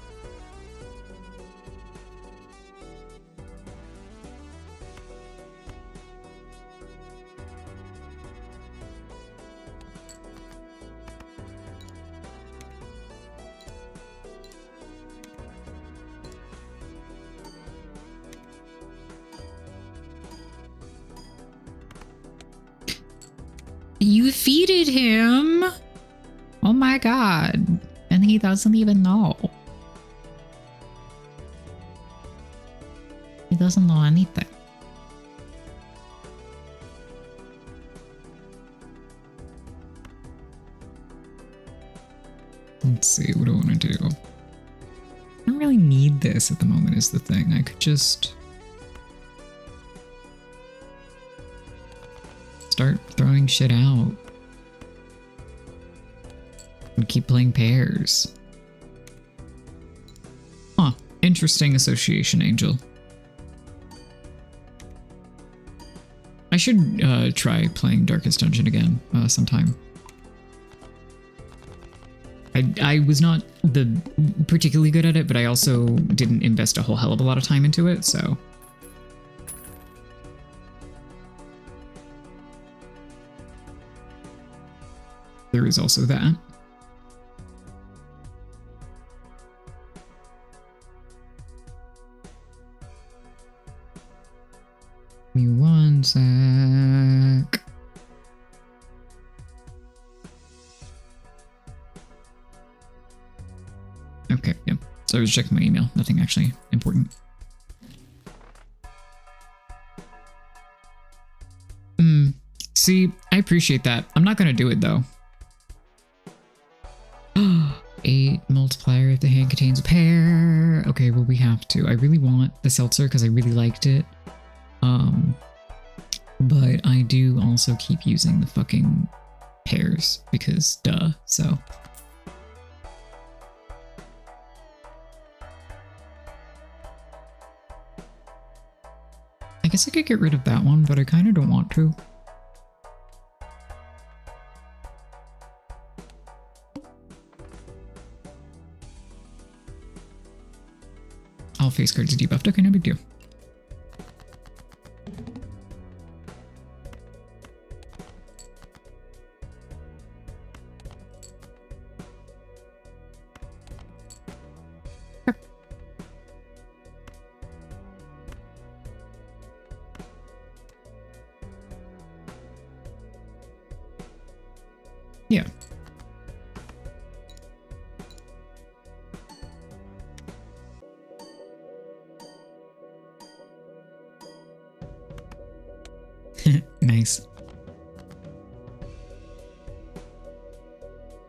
You feeded him! Oh my god. And he doesn't even know. He doesn't know anything. Let's see, what do I want to do? I don't really need this at the moment is the thing. I could just start throwing shit out. And keep playing pairs. Huh. Interesting association, Angel. I should try playing Darkest Dungeon again sometime. I was not particularly good at it, but I also didn't invest a whole hell of a lot of time into it, so. There is also that. Give me one sec. Okay, yeah. So I was checking my email. Nothing actually important. See, I appreciate that. I'm not gonna do it though. 8 multiplier if the hand contains a pair. Okay, well we have to. I really want the seltzer because I really liked it. But I do also keep using the fucking pairs because duh, so. I guess I could get rid of that one, but I kind of don't want to. All face cards are debuffed. Okay, no big deal. Yeah. Nice.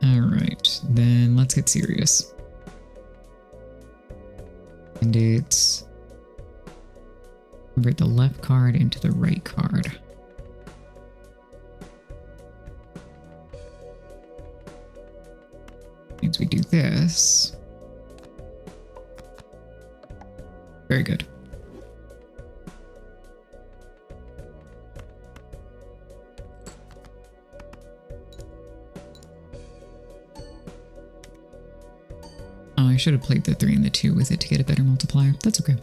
All right, then let's get serious. And it's convert the left card into the right card. Means we do this. Very good. Oh, I should have played the 3 and the 2 with it to get a better multiplier. That's okay.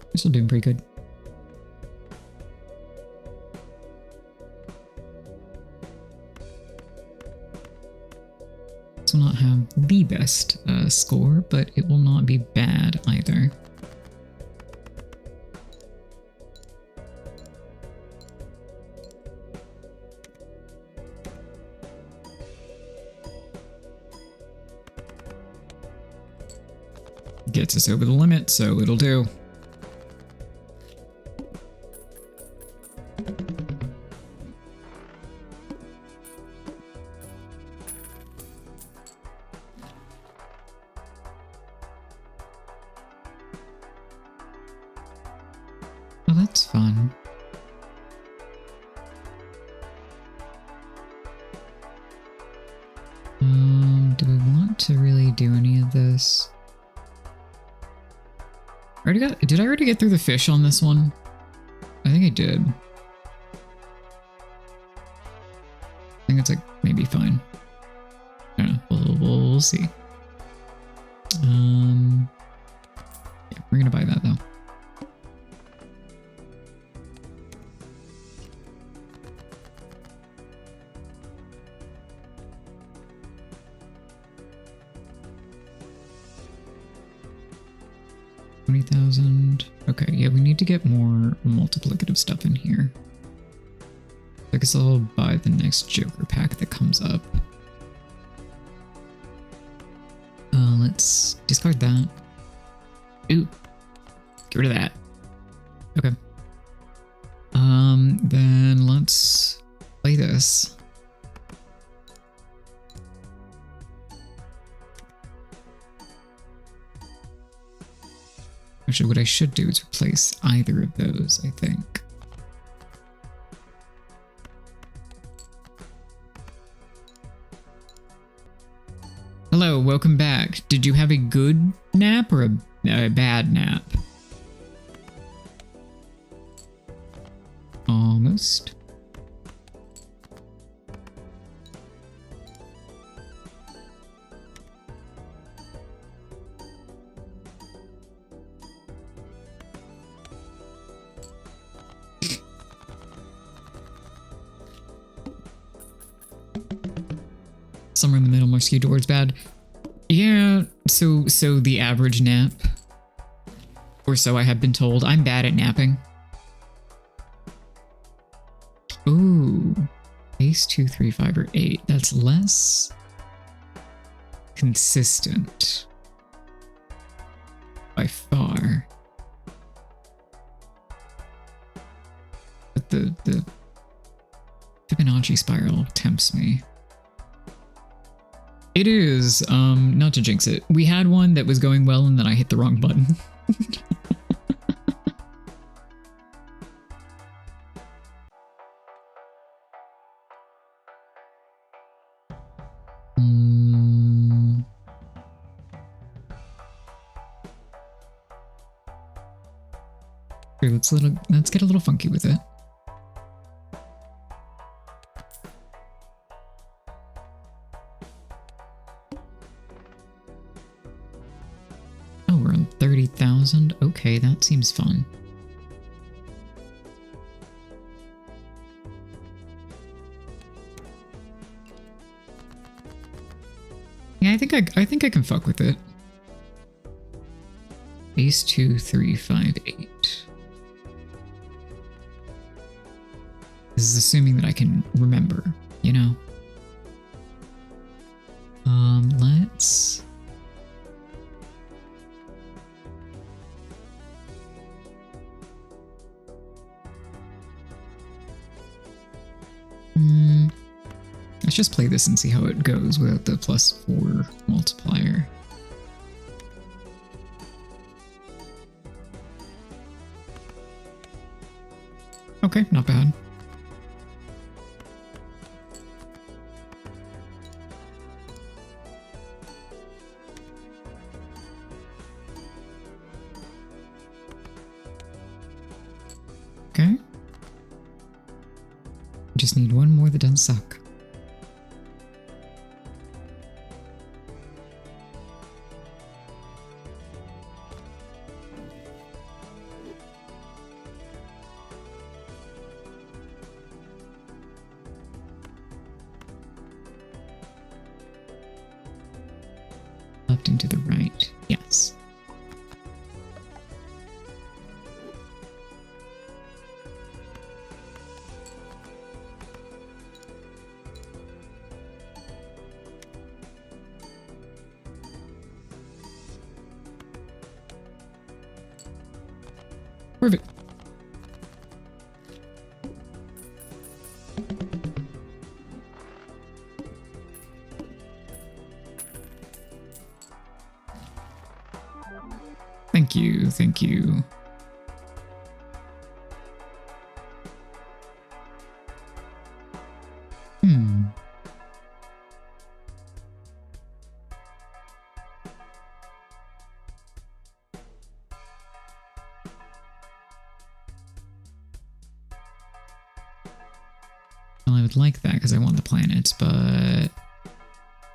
We're still doing pretty good. This will not have the best score, but it will not be bad either. Gets us over the limit, so it'll do. Oh, that's fun. Do we want to really do any of this? Did I already get through the fish on this one? I think I did. I think it's like maybe fine. I don't know. We'll see. Yeah, we're gonna buy that though. Okay, yeah, we need to get more multiplicative stuff in here. I guess I'll buy the next Joker pack that comes up. Let's discard that. Ooh, get rid of that. Okay. Then let's play this. Actually, what I should do is replace either of those, I think. Hello, welcome back. Did you have a good nap or a bad nap? Almost. Somewhere in the middle, more skewed towards bad. Yeah, so the average nap, or so I have been told. I'm bad at napping. Ooh, ace 2, 3, 5, or 8. That's less consistent by far. But the Fibonacci spiral tempts me. It is, not to jinx it. We had one that was going well and then I hit the wrong button. Okay, let's get a little funky with it. Oh, we're on 30,000. Okay, that seems fun. Yeah, I think I can fuck with it. Ace 2, 3, 5, 8. This is assuming that I can remember, you know? Let's... Let's just play this and see how it goes without the +4 multiplier. Okay, not bad. Okay. Just need one more that doesn't suck. Left and to the right. Yes. Perfect. Thank you, thank you. Well, I would like that because I want the planets, but I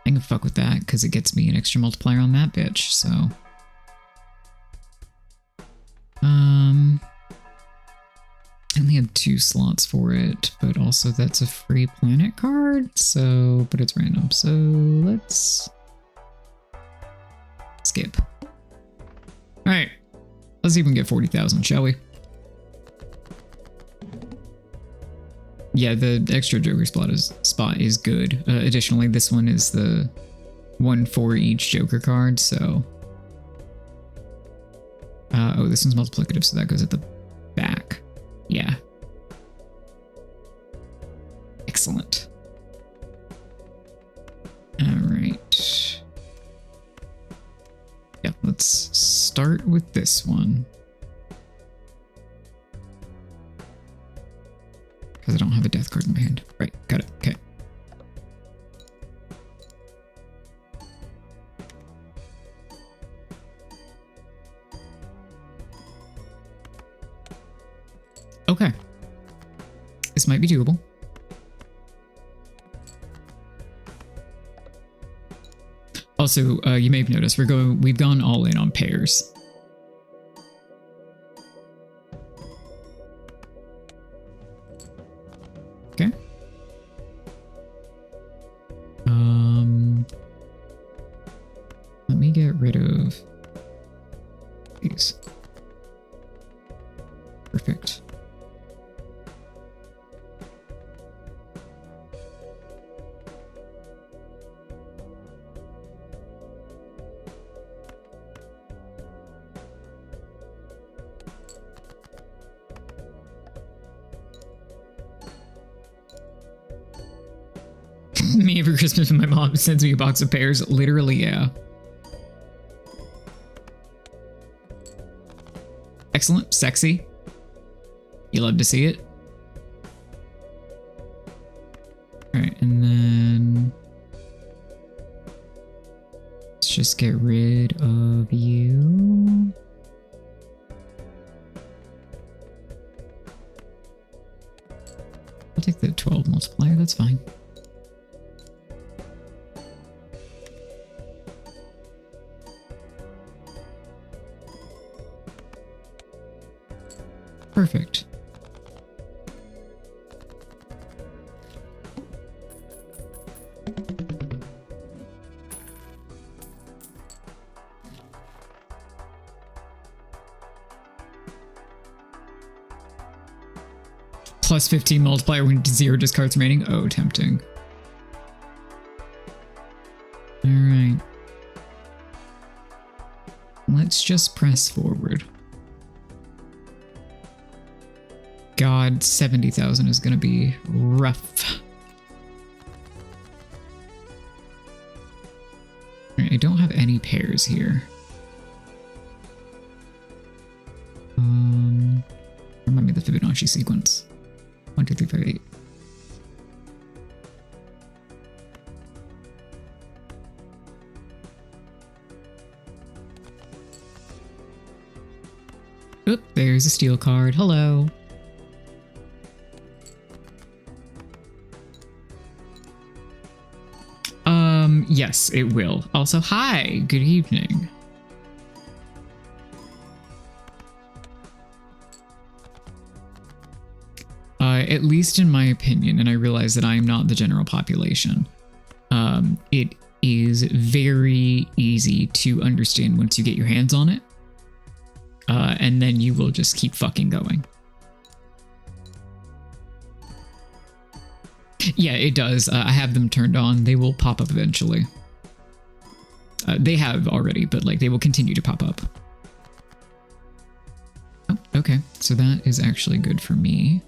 can fuck with that because it gets me an extra multiplier on that bitch, so... I only have 2 slots for it, but also that's a free planet card, so, but it's random, so let's skip. Alright, let's even get 40,000, shall we? Yeah, the extra Joker spot is good. Additionally, this one is the one for each Joker card, so... oh, this one's multiplicative, so that goes at the back. Yeah. Excellent. Alright. Yeah, let's start with this one. Because I don't have a death card in my hand. Right, got it. Okay. Okay. This might be doable. Also, you may have noticed we've gone all in on pairs. Okay. Me every Christmas when my mom sends me a box of pears. Literally, yeah. Excellent. Sexy. You love to see it. Alright, and then... let's just get rid of you. I'll take the 12 multiplier, that's fine. Perfect. Plus 15 multiplier when 0 discards remaining. Oh, tempting. Alright. Let's just press forward. God, 70,000 is gonna be rough. Alright, I don't have any pairs here. Remind me of the Fibonacci sequence. 1, 2, 3, 5, 8. Oop, there's a steel card. Hello. Yes, it will. Also, hi, good evening. At least in my opinion, and I realize that I am not the general population, it is very easy to understand once you get your hands on it, and then you will just keep fucking going. Yeah, it does. I have them turned on. They will pop up eventually. They have already, but like they will continue to pop up. Oh, okay. So that is actually good for me.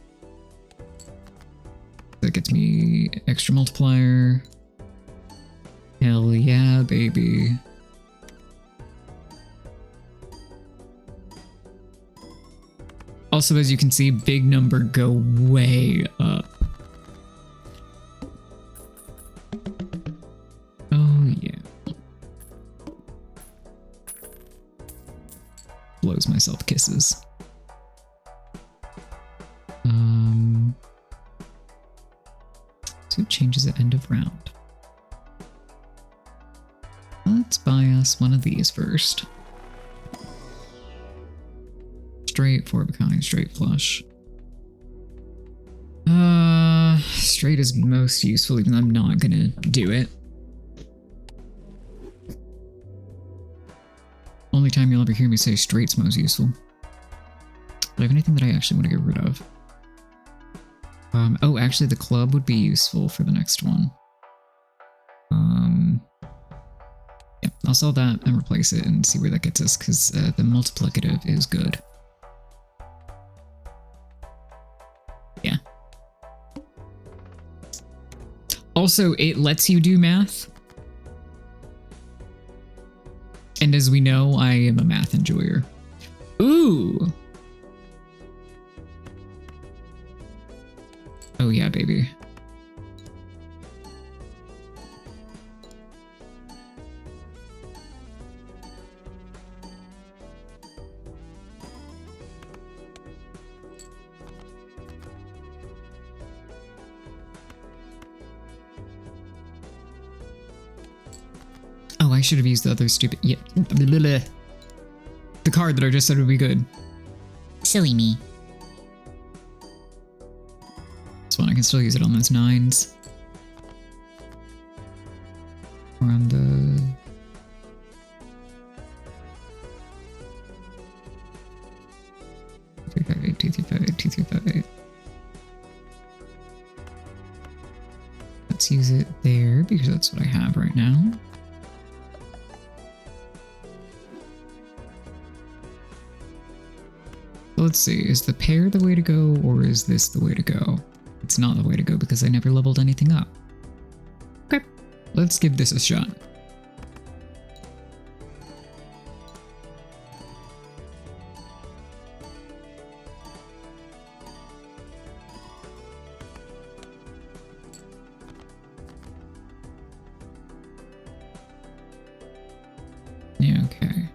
That gets me extra multiplier. Hell yeah, baby. Also, as you can see, big number go way up. Oh, yeah. Blows myself kisses. So it changes at end of round. Let's buy us one of these first. Straight, 4 of a kind, straight flush. Straight is most useful, even though I'm not gonna do it. Only time you'll ever hear me say straight's most useful. Do I have anything that I actually want to get rid of? Oh, actually the club would be useful for the next one. Yeah, I'll sell that and replace it and see where that gets us, because the multiplicative is good. Yeah. Also, it lets you do math. And as we know, I am a math enjoyer. Ooh! Oh yeah, baby. Oh, I should have used the other stupid... Yeah. The card that I just said would be good. Silly me. This one, I can still use it on those 9s. Or on the... Two, 3, 5, 8, 2, 3, 5, 8, 2, 3, 5, 8. Let's use it there, because that's what I have right now. Let's see, is the pair the way to go, or is this the way to go? It's not the way to go because I never leveled anything up. let's give this a shot. Yeah, okay.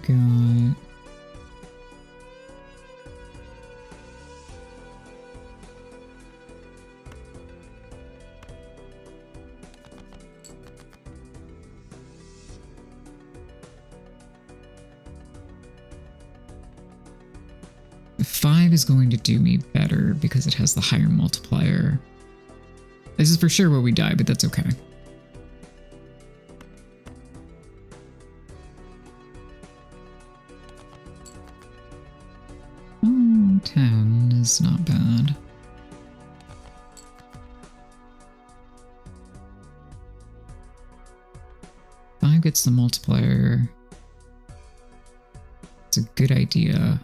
Got... Five is going to do me better because it has the higher multiplier. This is for sure where we die, but that's okay. Oh, 10 is not bad. Five gets the multiplier. It's a good idea.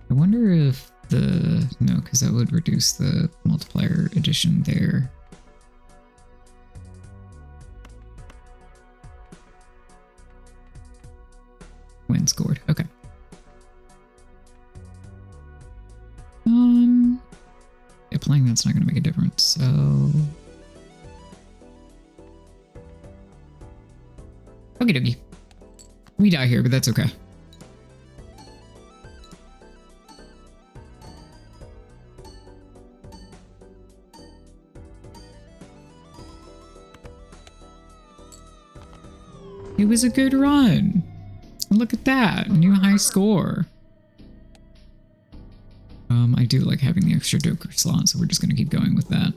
I wonder if no, because that would reduce the multiplier addition there. Win scored. Okay. Yeah, playing that's not going to make a difference, so... Okie dokie. We die here, but that's okay. It was a good run. Look at that, new high score. I do like having the extra Joker slot, so we're just gonna keep going with that.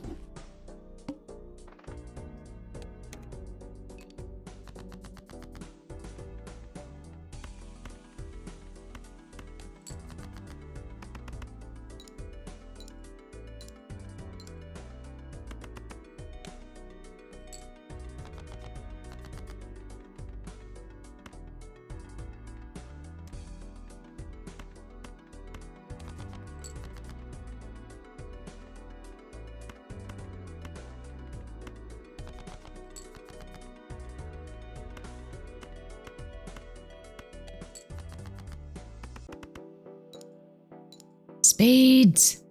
Spades!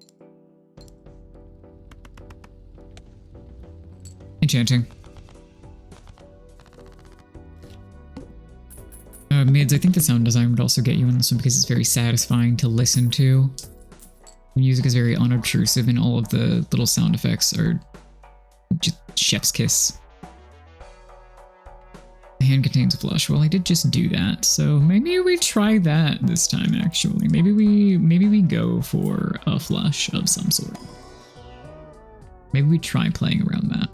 Enchanting. Mids, I think the sound design would also get you in this one because it's very satisfying to listen to. The music is very unobtrusive and all of the little sound effects are just chef's kiss. The hand contains a flush. Well, I did just do that, so maybe we try that this time, actually. Maybe we go for a flush of some sort. Maybe we try playing around that.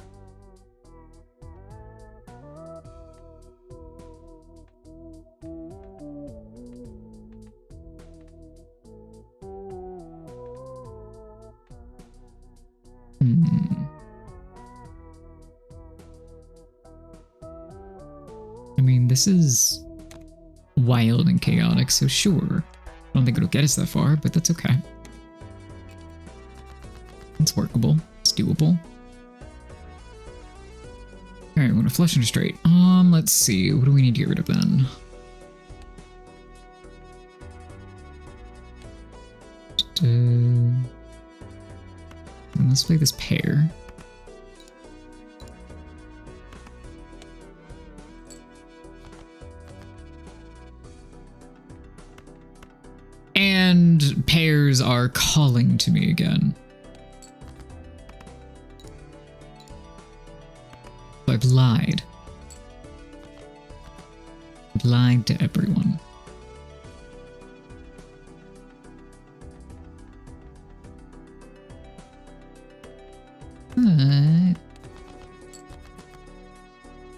I mean, this is wild and chaotic, so sure. I don't think it'll get us that far, but that's okay. It's workable. It's doable. Alright, we want to flush and straight. Let's see. What do we need to get rid of then? Let's play this pair. And pairs are calling to me again. I've lied. I've lied to everyone.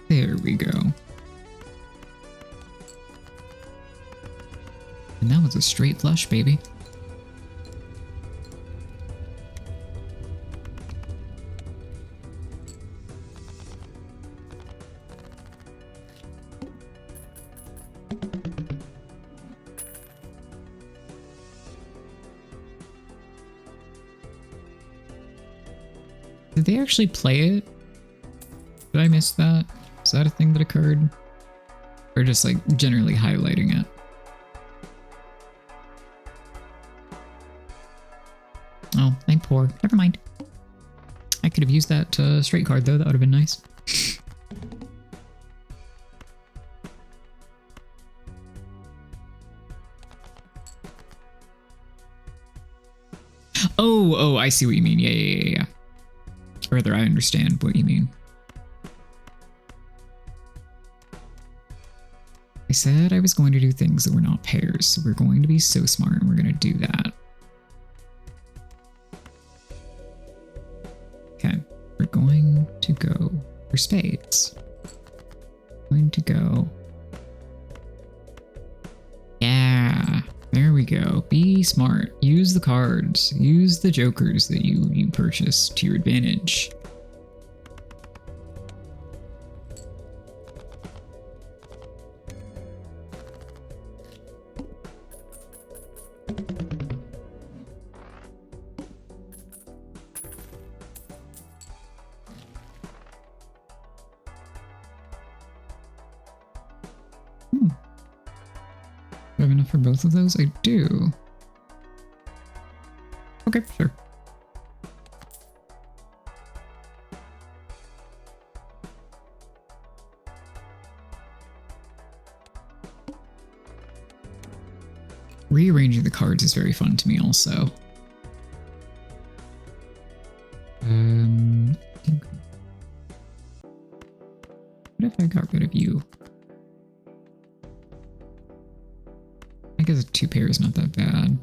There we go. And that was a straight flush, baby. Did they actually play it? Did I miss that? Is that a thing that occurred? Or just like generally highlighting it? Oh, I'm poor. Never mind. I could have used that straight card though. That would have been nice. Oh, I see what you mean. Yeah. Or rather, I understand what you mean. I said I was going to do things that were not pairs, so we're going to be so smart and we're going to do that. Okay, we're going to go for spades. Going to go. Yeah, there we go. Be smart. Use the cards. Use the jokers that you purchase to your advantage. Do I have enough for both of those? I do. Okay, sure. Rearranging the cards is very fun to me also. What if I got rid of you? I guess 2 pair is not that bad.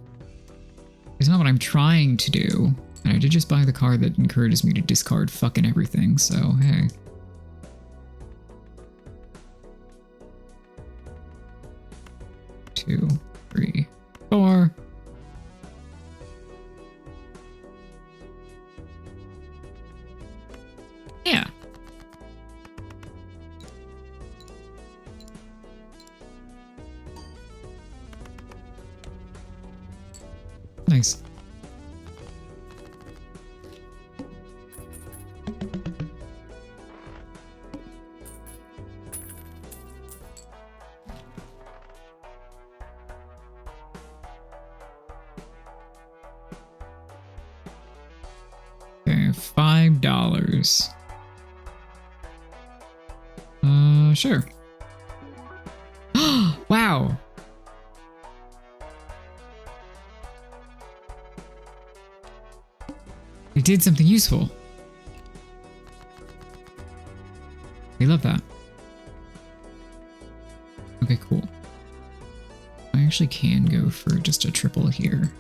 It's not what I'm trying to do. And I did just buy the card that encourages me to discard fucking everything, so hey. Two, 3, 4. Yeah. Nice. Okay, $5. Sure. Wow. We did something useful. We love that. Okay, cool. I actually can go for just a triple here.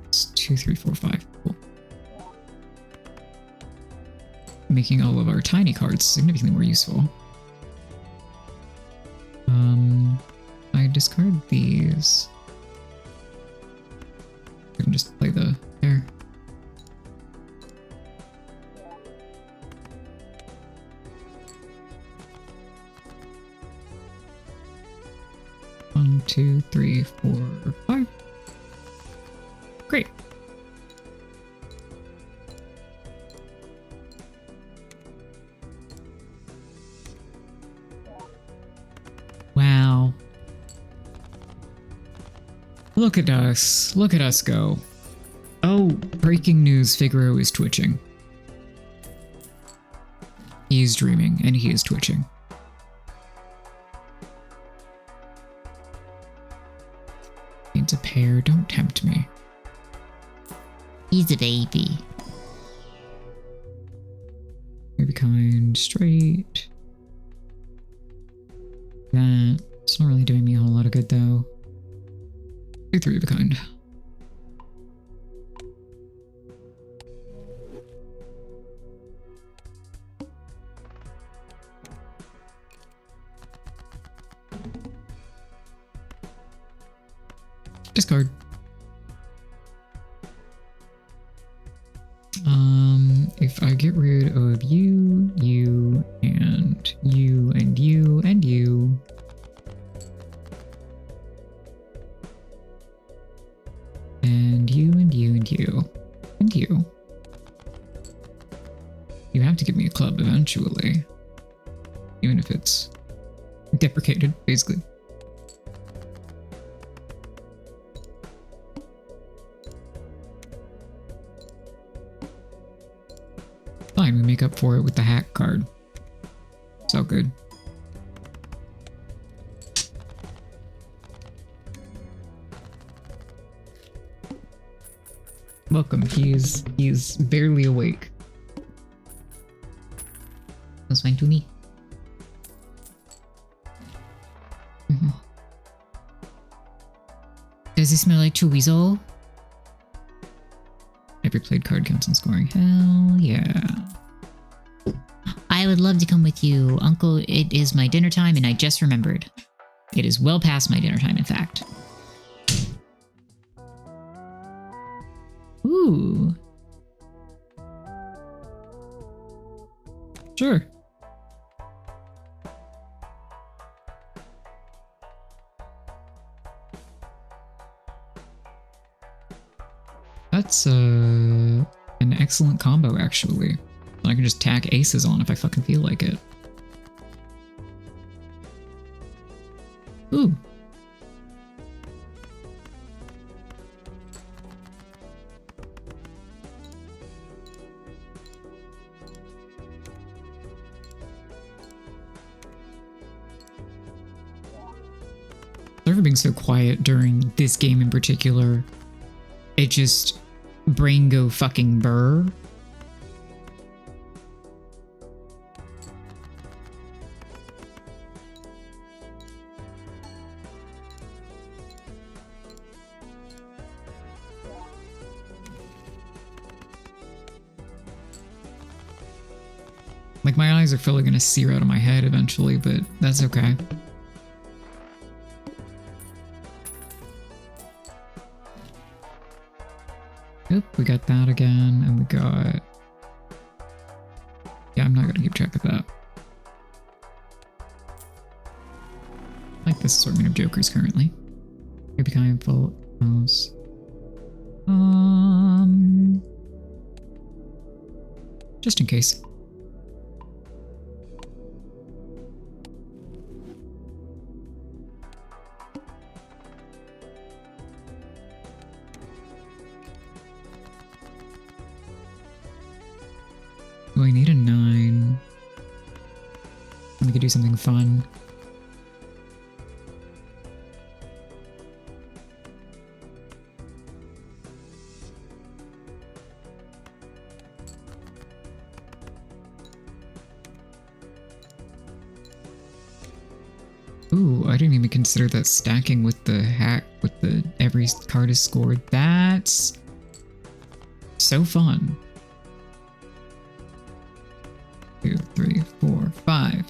It's 2, 3, 4, 5. Cool. Making all of our tiny cards significantly more useful. I discard these. I can just play the pair. One, 2, 3, 4, 5. Great. Wow. Look at us. Look at us go. Oh, breaking news. Figaro is twitching. He is dreaming, and he is twitching. Needs a pair. Don't tempt me. He's a baby. Maybe kind, straight. That. It's not really doing me a whole lot of good, though. 2, 3 of a kind. Discard. If I get rid of you, you, and you, and you, and you. eventually. Even if it's deprecated, basically. Fine, we make up for it with the hack card. It's all good. Welcome, he's barely awake. That's fine to me. Does it smell like chorizo? Never played card counts and scoring. Hell yeah. I would love to come with you, Uncle. It is my dinner time, and I just remembered. It is well past my dinner time, in fact. Ooh. Sure. That's an excellent combo, actually. I can just tack aces on if I fucking feel like it. Ooh. Sorry for being so quiet during this game in particular. It just brain go fucking burr. Like, my eyes are fully gonna sear out of my head eventually, but that's okay. Oop, we got that again, and we got... Yeah, I'm not gonna keep track of that. I like this assortment of jokers currently. Maybe kind of full house. Just in case. Oh, I need a 9. We could do something fun. Ooh, I didn't even consider that stacking with the hack, with the every card is scored. That's so fun. 2, 3, 4, 5.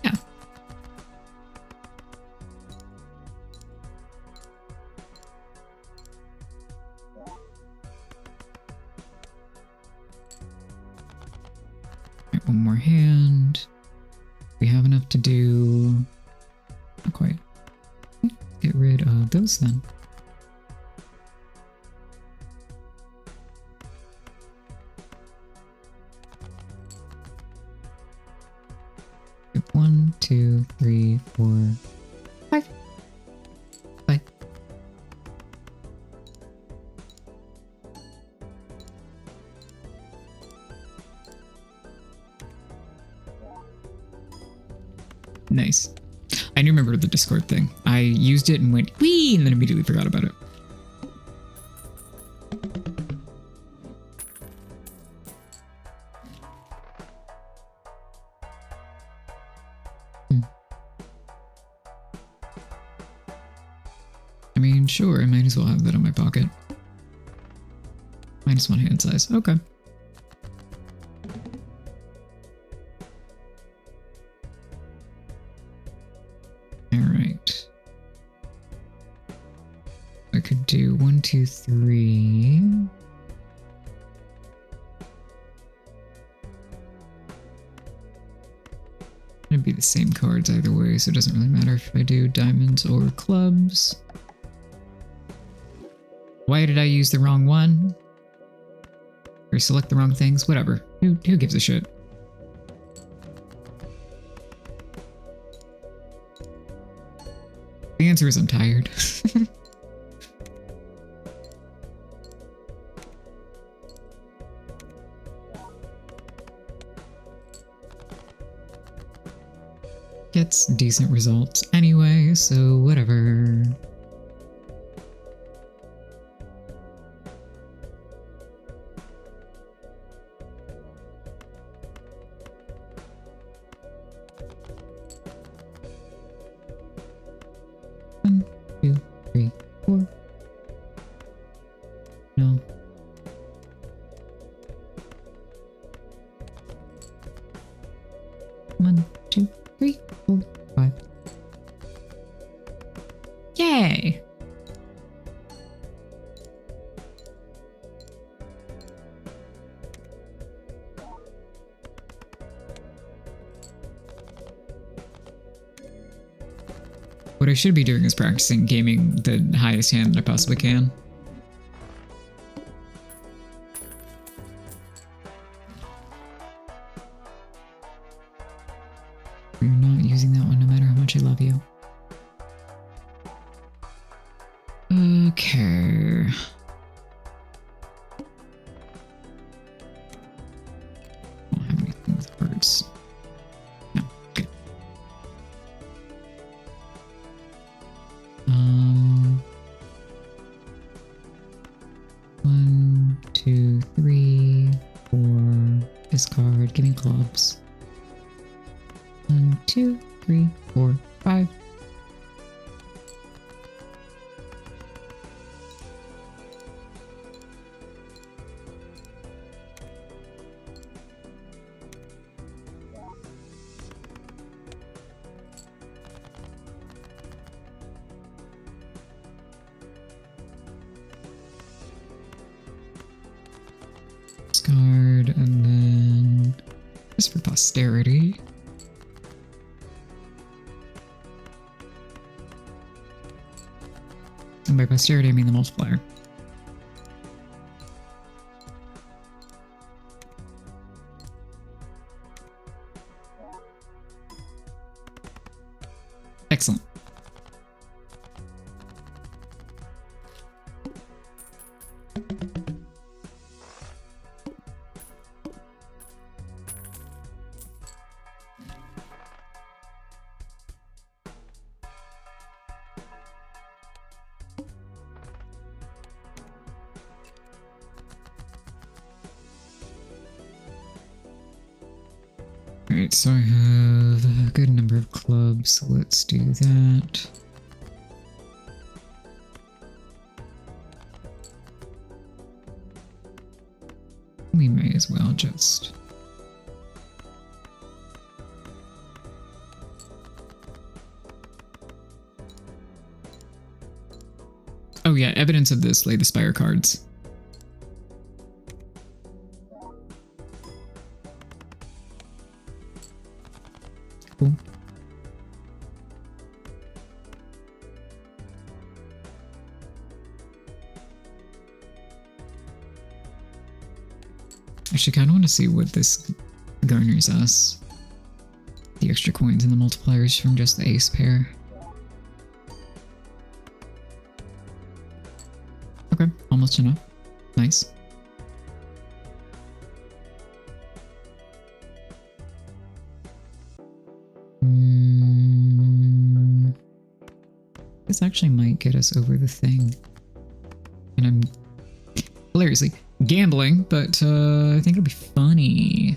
Yeah. Alright, one more hand. We have enough to do... Not quite. Get rid of those then. One, 2, 3, 4, 5. 5. Nice. I remember the Discord thing. I used it and went, wee, and then immediately forgot about it. I mean, sure, I might as well have that in my pocket. -1 hand size. Okay. Alright. I could do 1, 2, 3. It'd be the same cards either way, so it doesn't really matter if I do diamonds or clubs. Why did I use the wrong one? Or select the wrong things? Whatever. Who gives a shit? The answer is I'm tired. Gets decent results anyway, so whatever. One, two, three, four. No. One, two, three, four, five. Yay! What I should be doing is practicing gaming the highest hand that I possibly can. You're not using that one no matter how much I love you. Okay. I don't have anything with birds. No, good. One, two, three, four. Discard. Give me clubs. 1, 2, 3, 4, 5. Discard, and then just for posterity. And by posterity, I mean the multiplier. Excellent. Alright, so I have a good number of clubs, so let's do that. We may as well just... Oh yeah, evidence of this, lay the spire cards. Cool. Actually, kind of want to see what this garners us. The extra coins and the multipliers from just the ace pair. Okay, almost enough. Nice. This actually might get us over the thing. And I'm hilariously gambling, but I think it'll be funny.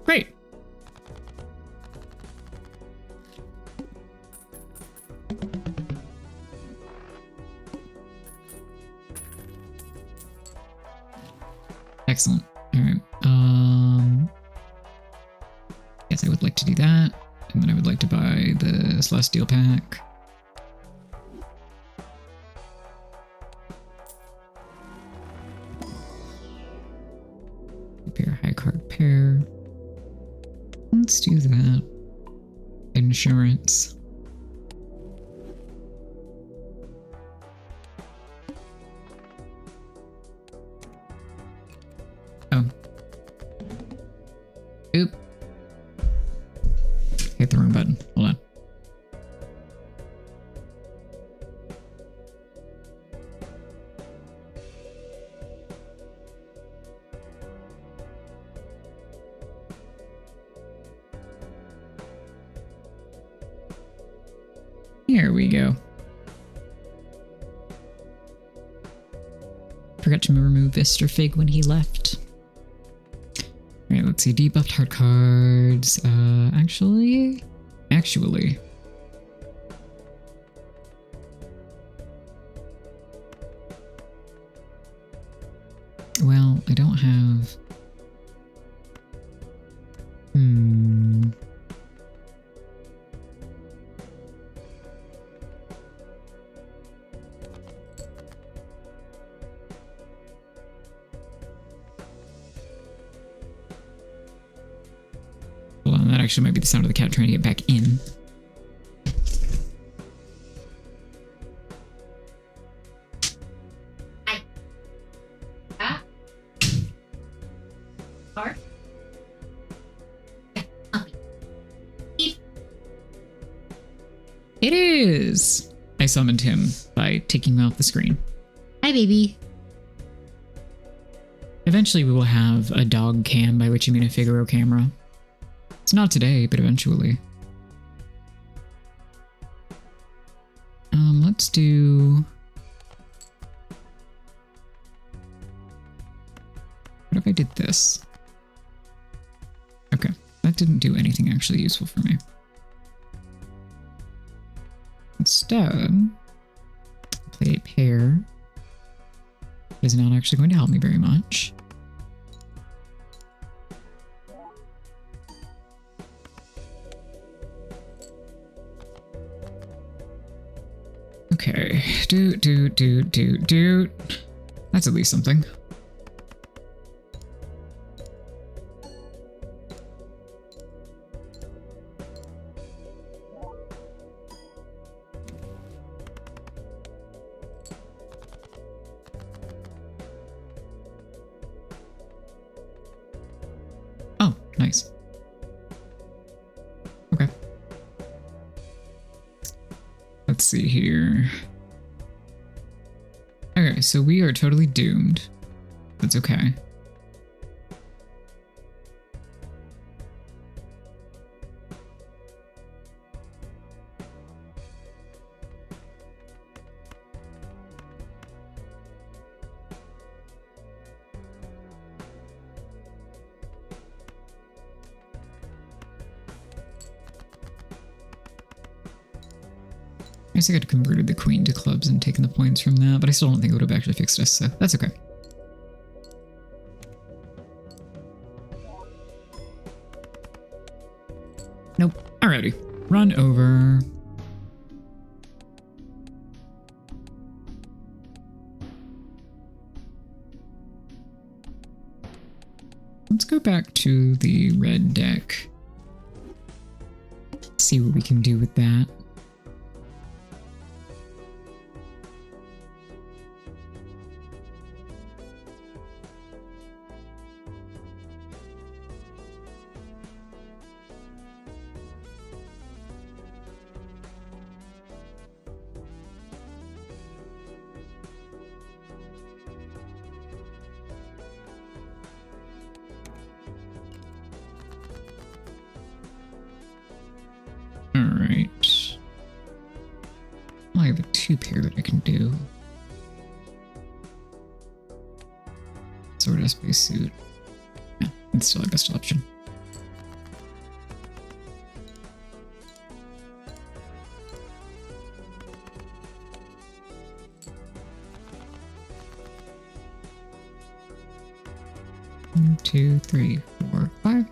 Great. Excellent. All right. Yes, I would like to do that. And then I would like to buy the Celestial pack. Pair, high card pair. Let's do that. Insurance. Oop. Hit the wrong button. Hold on. Here we go. Forgot to remove Mr. Fig when he left. Alright, let's see. Debuffed heart cards. Actually. Well, I don't have... Hold on, that actually might be the sound of the cat trying to get back in. It is! I summoned him by taking him off the screen. Hi, baby. Eventually we will have a dog cam, by which you mean a Figaro camera. It's not today, but eventually. Let's do... What if I did this? Okay, that didn't do anything actually useful for me. Instead, play a pair. It is not actually going to help me very much. Okay, do. That's at least something. Oh, nice. Okay. Let's see here. Okay, so we are totally doomed. That's okay. I guess I could have converted the queen to clubs and taken the points from that, but I still don't think it would have actually fixed us, so that's okay. Nope. Alrighty. Run over. Let's go back to the red deck. See what we can do with that. Alright. I have a 2-pair that I can do. Sword space suit. Yeah, it's still our best option. One, 2, 3, 4, 5.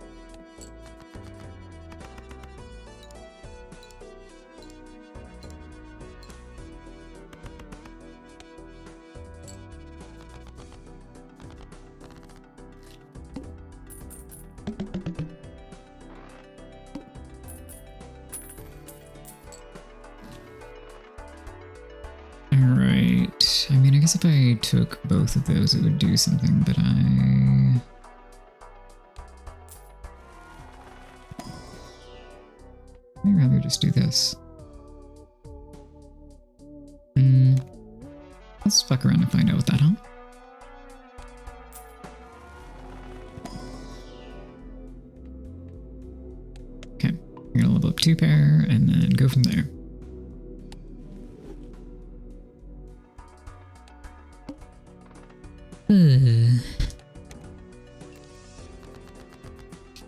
Alright, I mean, I guess if I took both of those, it would do something, but I'd rather just do this. Let's fuck around and find out with that, huh? Okay, we're gonna level up 2 pair and then go from there.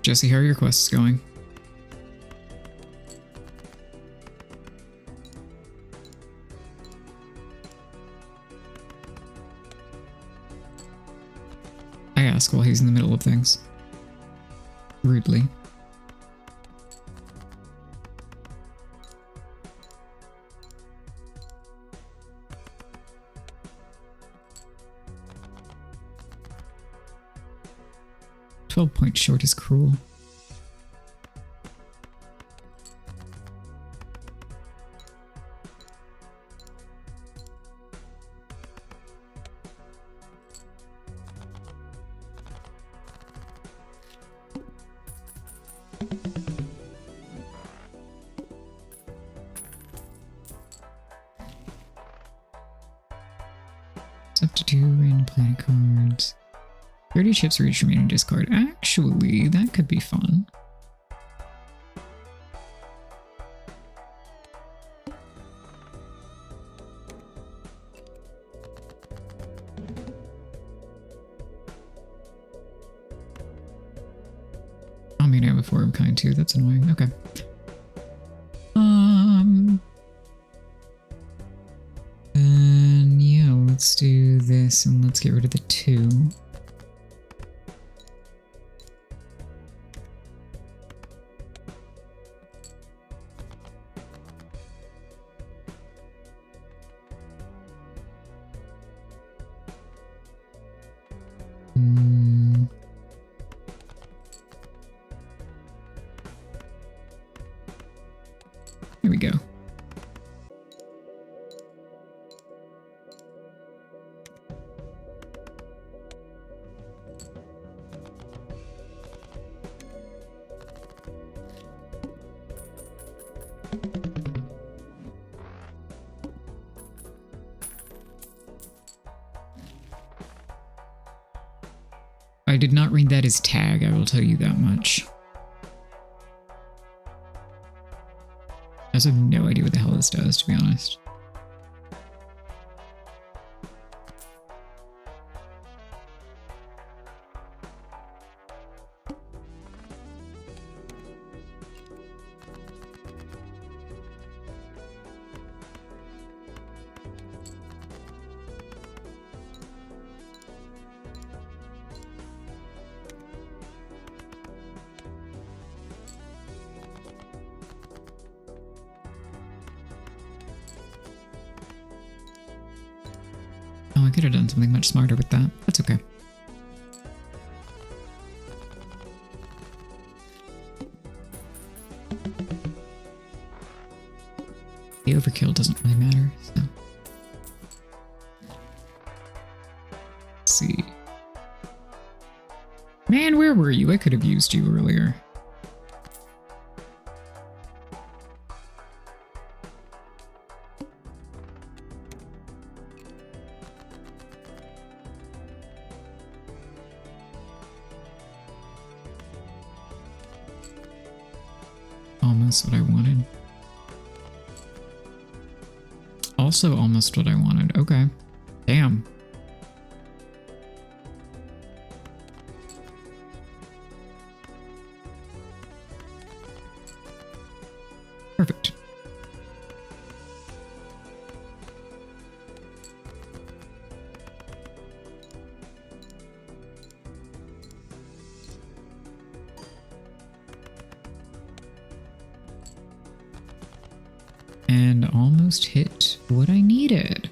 Jesse, how are your quests going? I ask while he's in the middle of things. Rudely. .12 short is cruel. It's up to 2 random planet cards. 30 chips for each remaining discard. Actually, that could be fun. I mean, I have a 4 of kind too. That's annoying. Okay. And yeah, let's do this and let's get rid of the 2. Here we go. I did not read that as tag, I will tell you that much. I also have no idea what the hell this does, to be honest. Oh, I could have done something much smarter with that. That's okay. The overkill doesn't really matter, so. Let's see. Man, where were you? I could have used you earlier. Almost what I wanted. Also almost what I wanted. Okay. Damn. Perfect. And almost hit what I needed.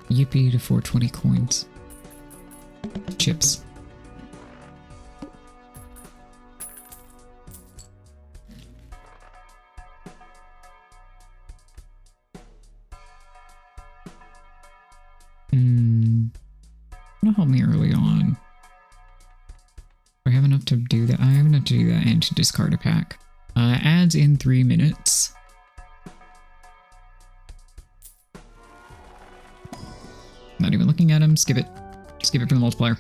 Yippee to 420 coins. Chips. Gonna help me early on. Do I have enough to do that? I have enough to do that and to discard a pack. Ads in 3 minutes. Not even looking at him. Skip it. Skip it for the multiplier.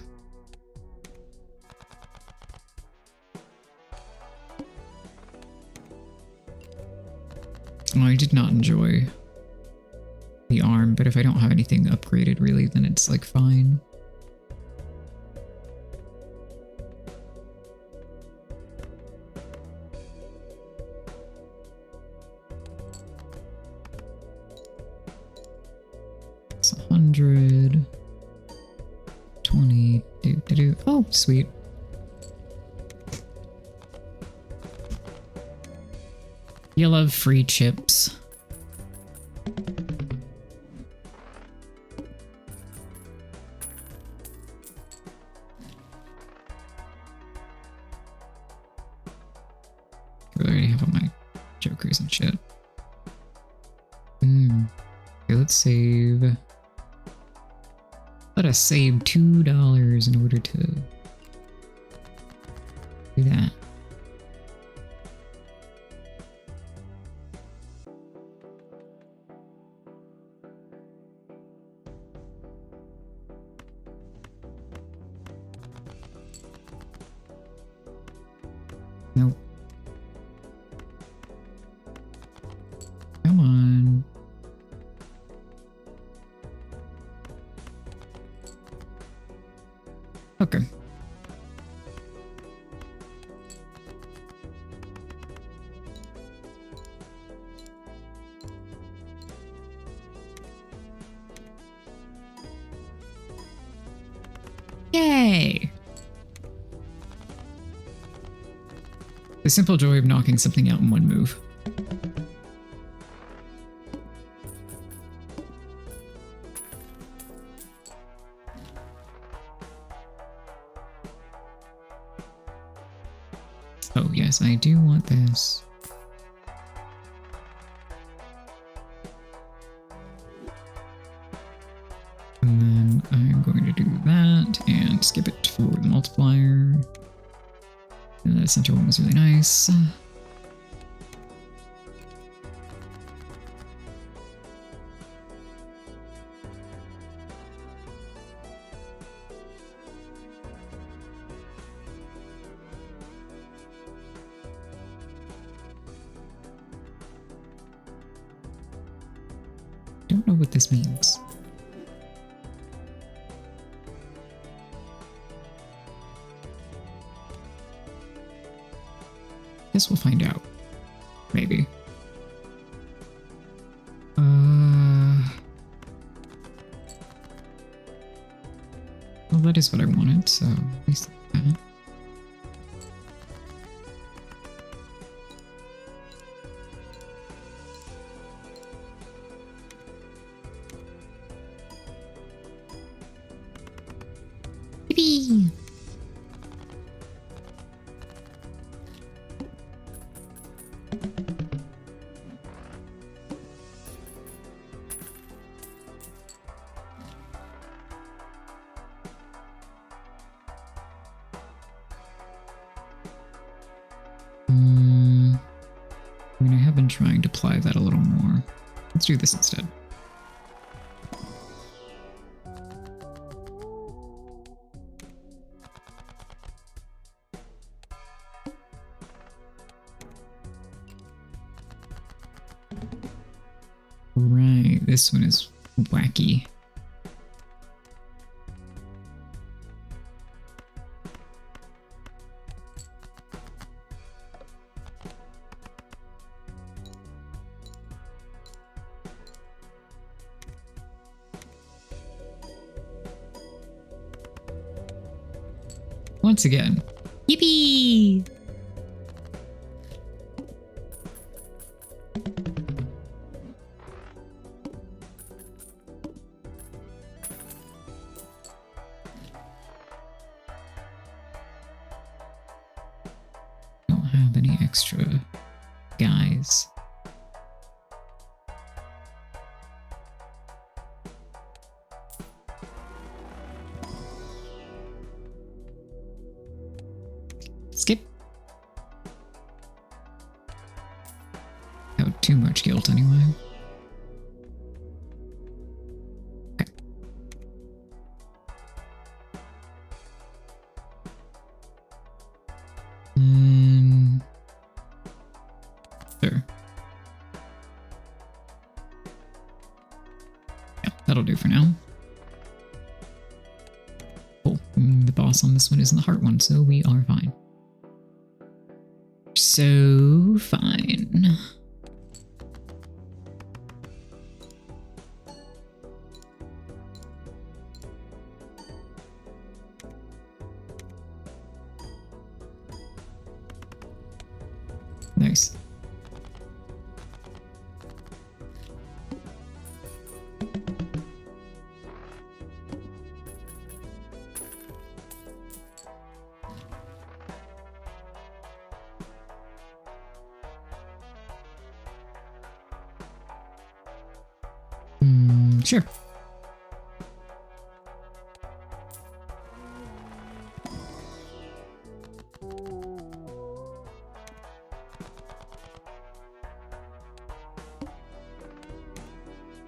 Oh, I did not enjoy the arm, but if I don't have anything upgraded really, then it's like fine. It's 100. 20. Oh, sweet. You love free chips. I already have all my jokers and shit. Okay, let's save. Let us save $2 in order to do that. Nope. Come on. Okay. Yay! The simple joy of knocking something out in one move. Oh yes, I do want this. And then I'm going to do that and skip it for the multiplier. And the center one was really nice. Don't know what this means. Guess we'll find out. Maybe. Well, that is what I wanted, so at least that. Yippee! I mean, I have been trying to apply that a little more. Let's do this instead. Right, this one is wacky. Once again. Yippee! Don't have any extra guys. Skip. Oh, too much guilt anyway. Okay. Sure. Yeah, that'll do for now. Cool. The boss on this one isn't the heart one, so we are fine. So fine. Nice. Sure.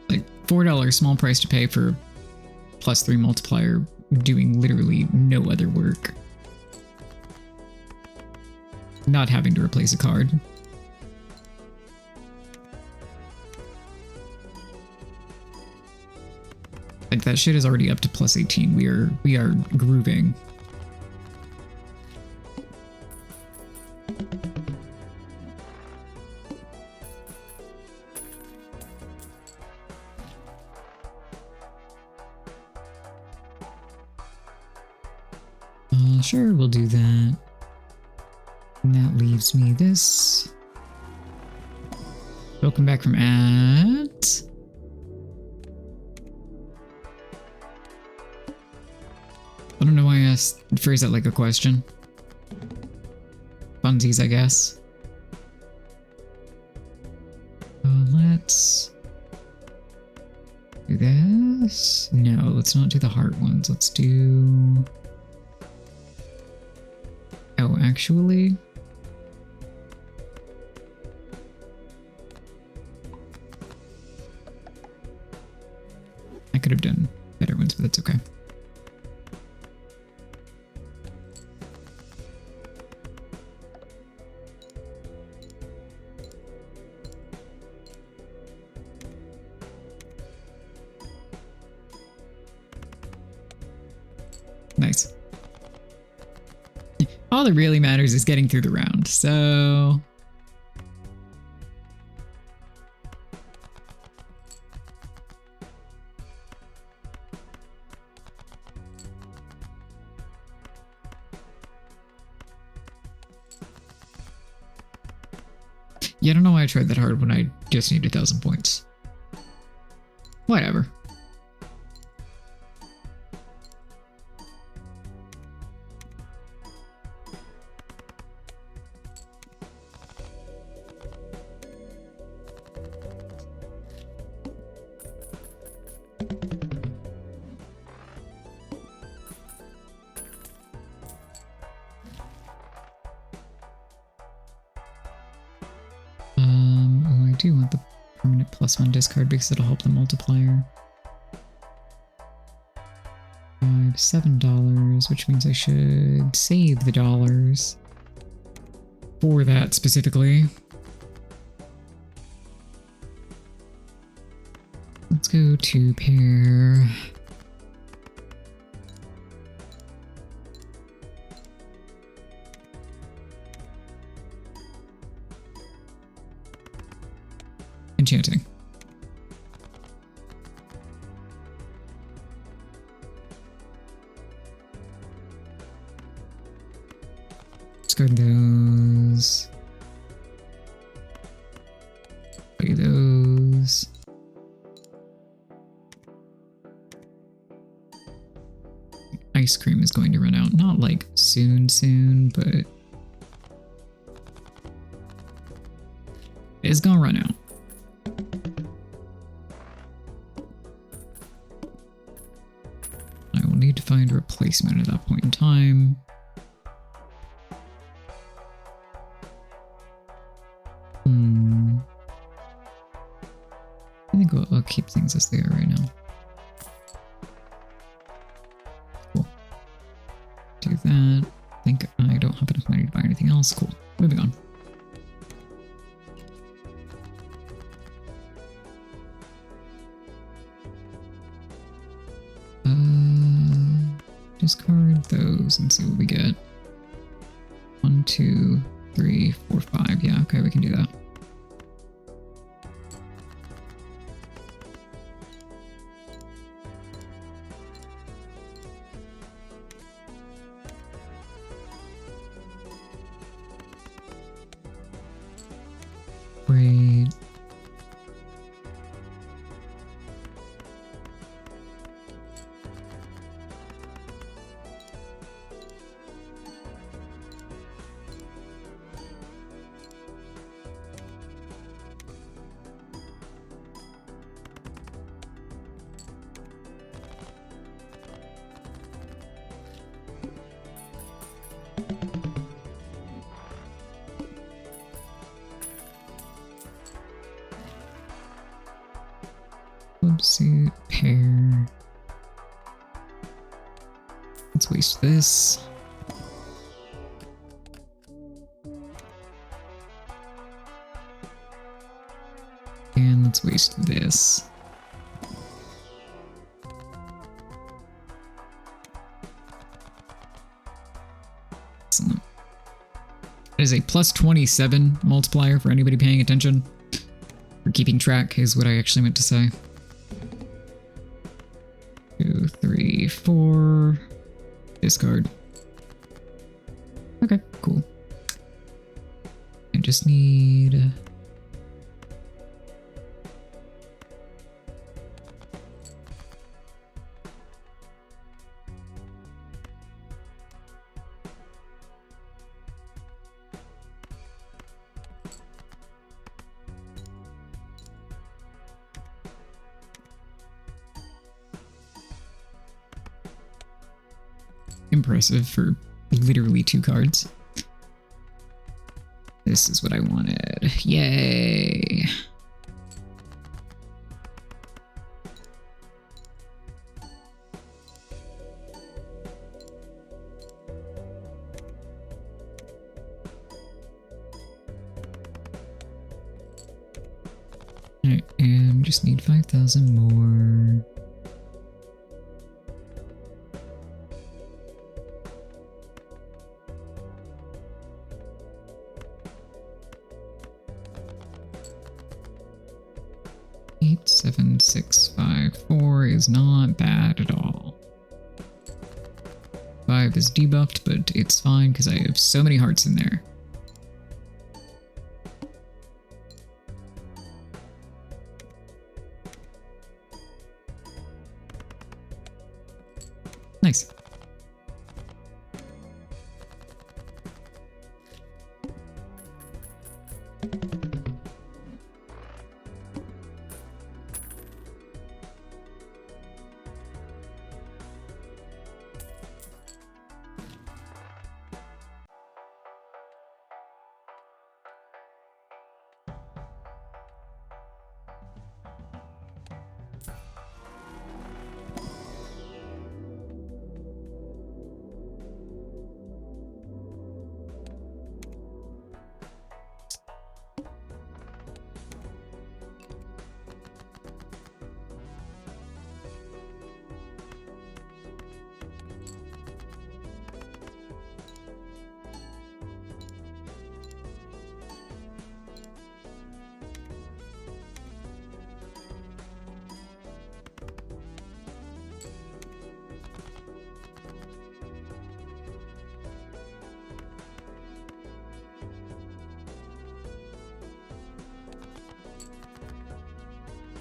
Like $4, small price to pay for +3 multiplier, doing literally no other work. Not having to replace a card. Like that shit is already up to +18. We are grooving. Sure, we'll do that. And that leaves me this. Welcome back from ads. I don't know why I phrased that like a question. Funsies, I guess. Let's do this. No, let's not do the heart ones. Let's do... Oh, actually... I could have done better ones, but that's okay. Nice. All that really matters is getting through the round, so... Yeah, I don't know why I tried that hard when I just need 1,000 points. Whatever. Oh, I do want the permanent +1 discard because it'll help the multiplier. $7, which means I should save the dollars for that specifically. Let's go to pair. Enchanting. Let's go to those. Play those. Ice cream is going to run out. Not like soon, but it's gonna run out. I will need to find a replacement at that point in time. I'll keep things as they are right now. Cool. Do that. I think I don't have enough money to buy anything else. Cool. Moving on. Discard those and see what we get. 1, 2, 3, 4, 5. Yeah, okay, we can do that. Great. Swimsuit, pair. Let's waste this. And let's waste this. Excellent. That is a plus 27 multiplier for anybody paying attention. Or keeping track is what I actually meant to say. 2, 3, 4. Discard. Okay, cool. I just need... impressive for literally 2 cards. This is what I wanted. Yay! Alright, and just need 5,000 more. Eight, 7, 6, 5, 4 is not bad at all. 5 is debuffed, but it's fine because I have so many hearts in there. Nice.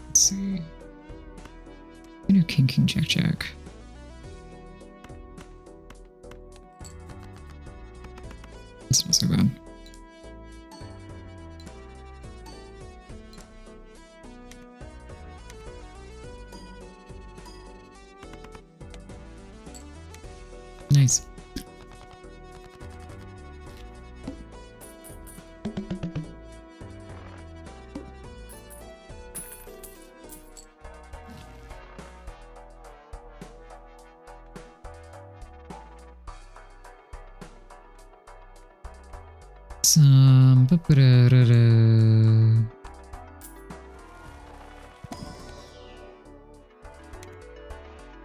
Let's see. I do king, king, jack, jack. That's not so bad. Nice. some.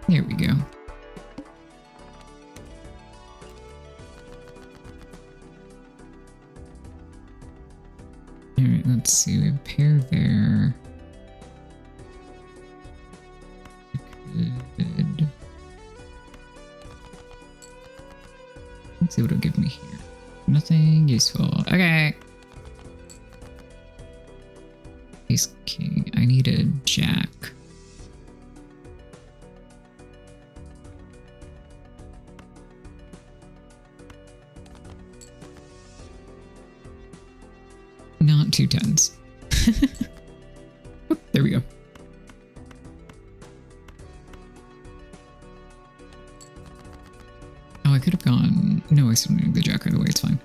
There we go. Alright, let's see. We have a pair there. Good. Let's see what it'll give me here. Nothing useful. Okay. Ace king. I need a jack. Not 2 10s. Oop, there we go. Oh, I could have gone. No, I still need the jack either way. It's fine.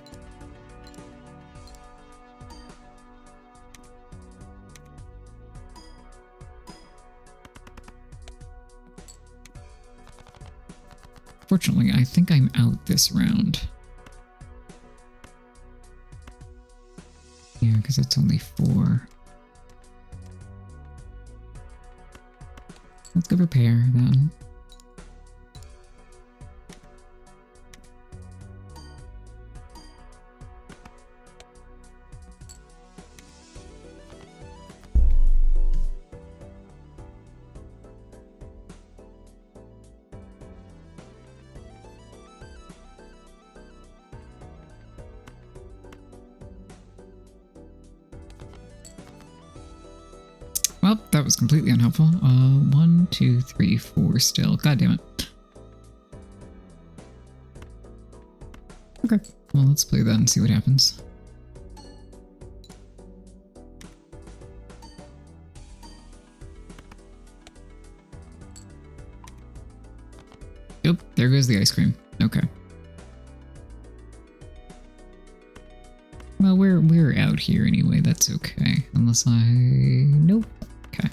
Fortunately, I think I'm out this round. Yeah, because it's only 4. Let's go prepare then. Well, that was completely unhelpful. 1, 2, 3, 4 still. God damn it. Okay, well, let's play that and see what happens. Yep, there goes the ice cream. Okay. Well, we're out here anyway. That's okay. Unless I... Nope. Okay.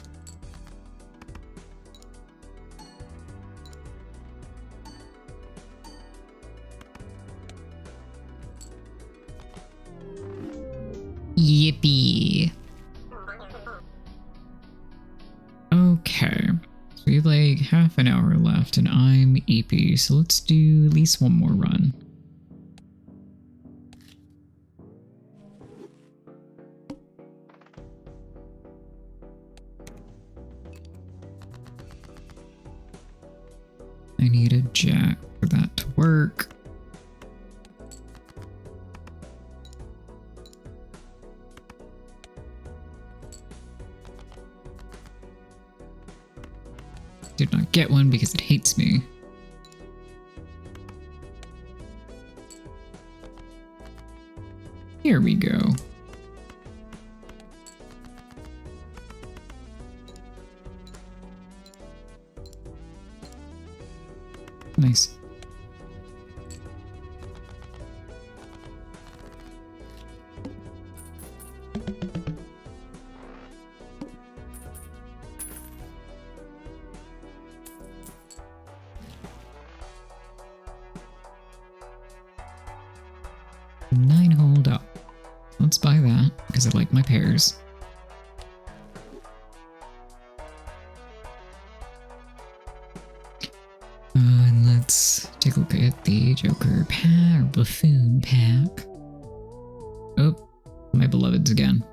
Yippee. Okay. So we have like half an hour left and I'm EP, so let's do at least one more run. I need a jack for that to work. Did not get one because it hates me. Here we go. Nice. Nine hold up. Let's buy that because I like my pairs. And let's take a look at the Joker pack or Buffoon pack. Oh, my beloveds again.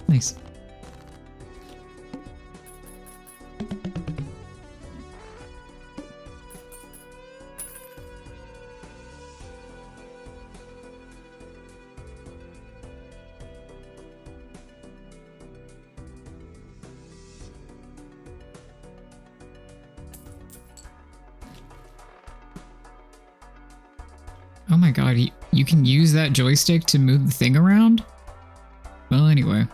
Nice. Oh my god, You can use that joystick to move the thing around? Well, anyway.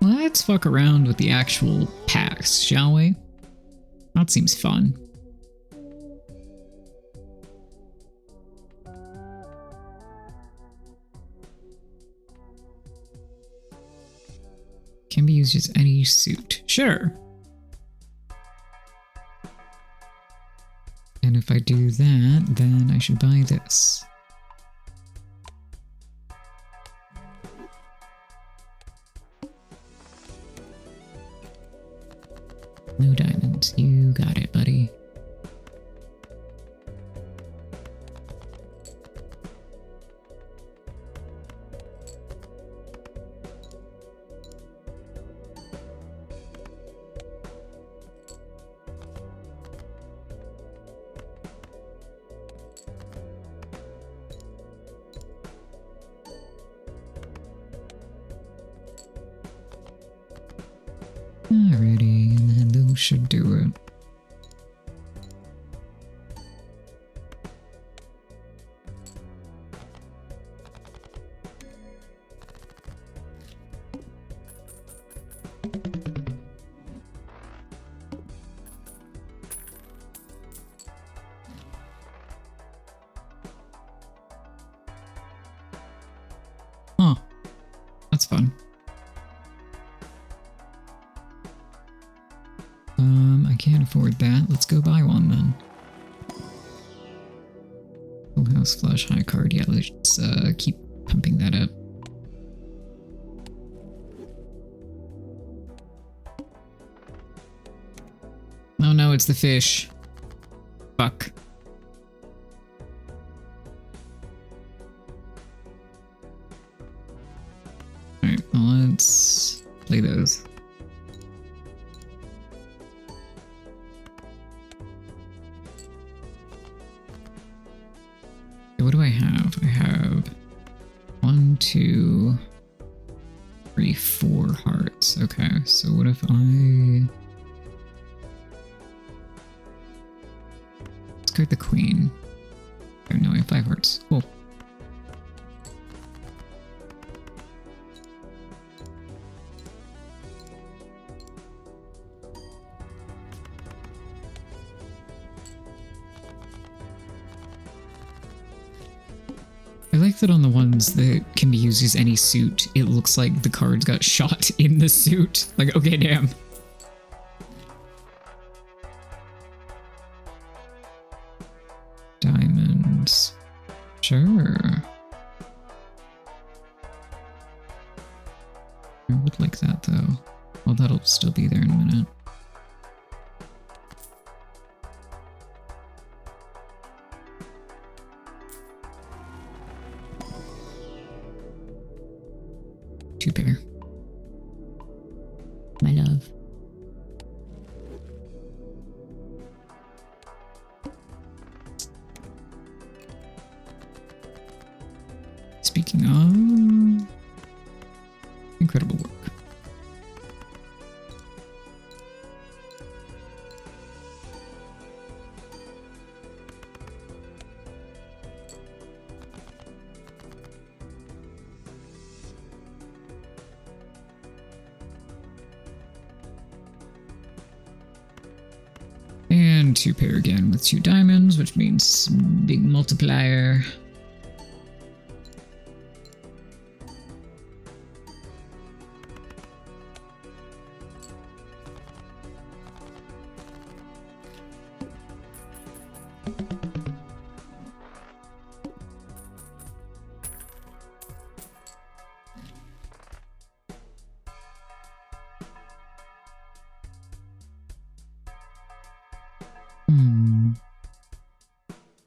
Let's fuck around with the actual packs, shall we? That seems fun. Can be used as any suit. Sure. And if I do that, then I should buy this. No diamonds. You got it, buddy. Alrighty, and then those should do it. Huh. That's fun. I can't afford that. Let's go buy one then. Full house flush, high card. Yeah, let's keep pumping that up. Oh no, it's the fish. Fuck. Alright, well, let's play those. What do I have? I have 1, 2, 3, 4 hearts. Okay, so what if I discard the queen? Oh no, I have 5 hearts. Cool. I like that on the ones that can be used as any suit, it looks like the cards got shot in the suit. Like, okay, damn. Diamonds. Sure. I would like that, though. Well, that'll still be there in a minute. Two pair. My love. Speaking of incredible work. And 2 pair again with 2 diamonds, which means big multiplier.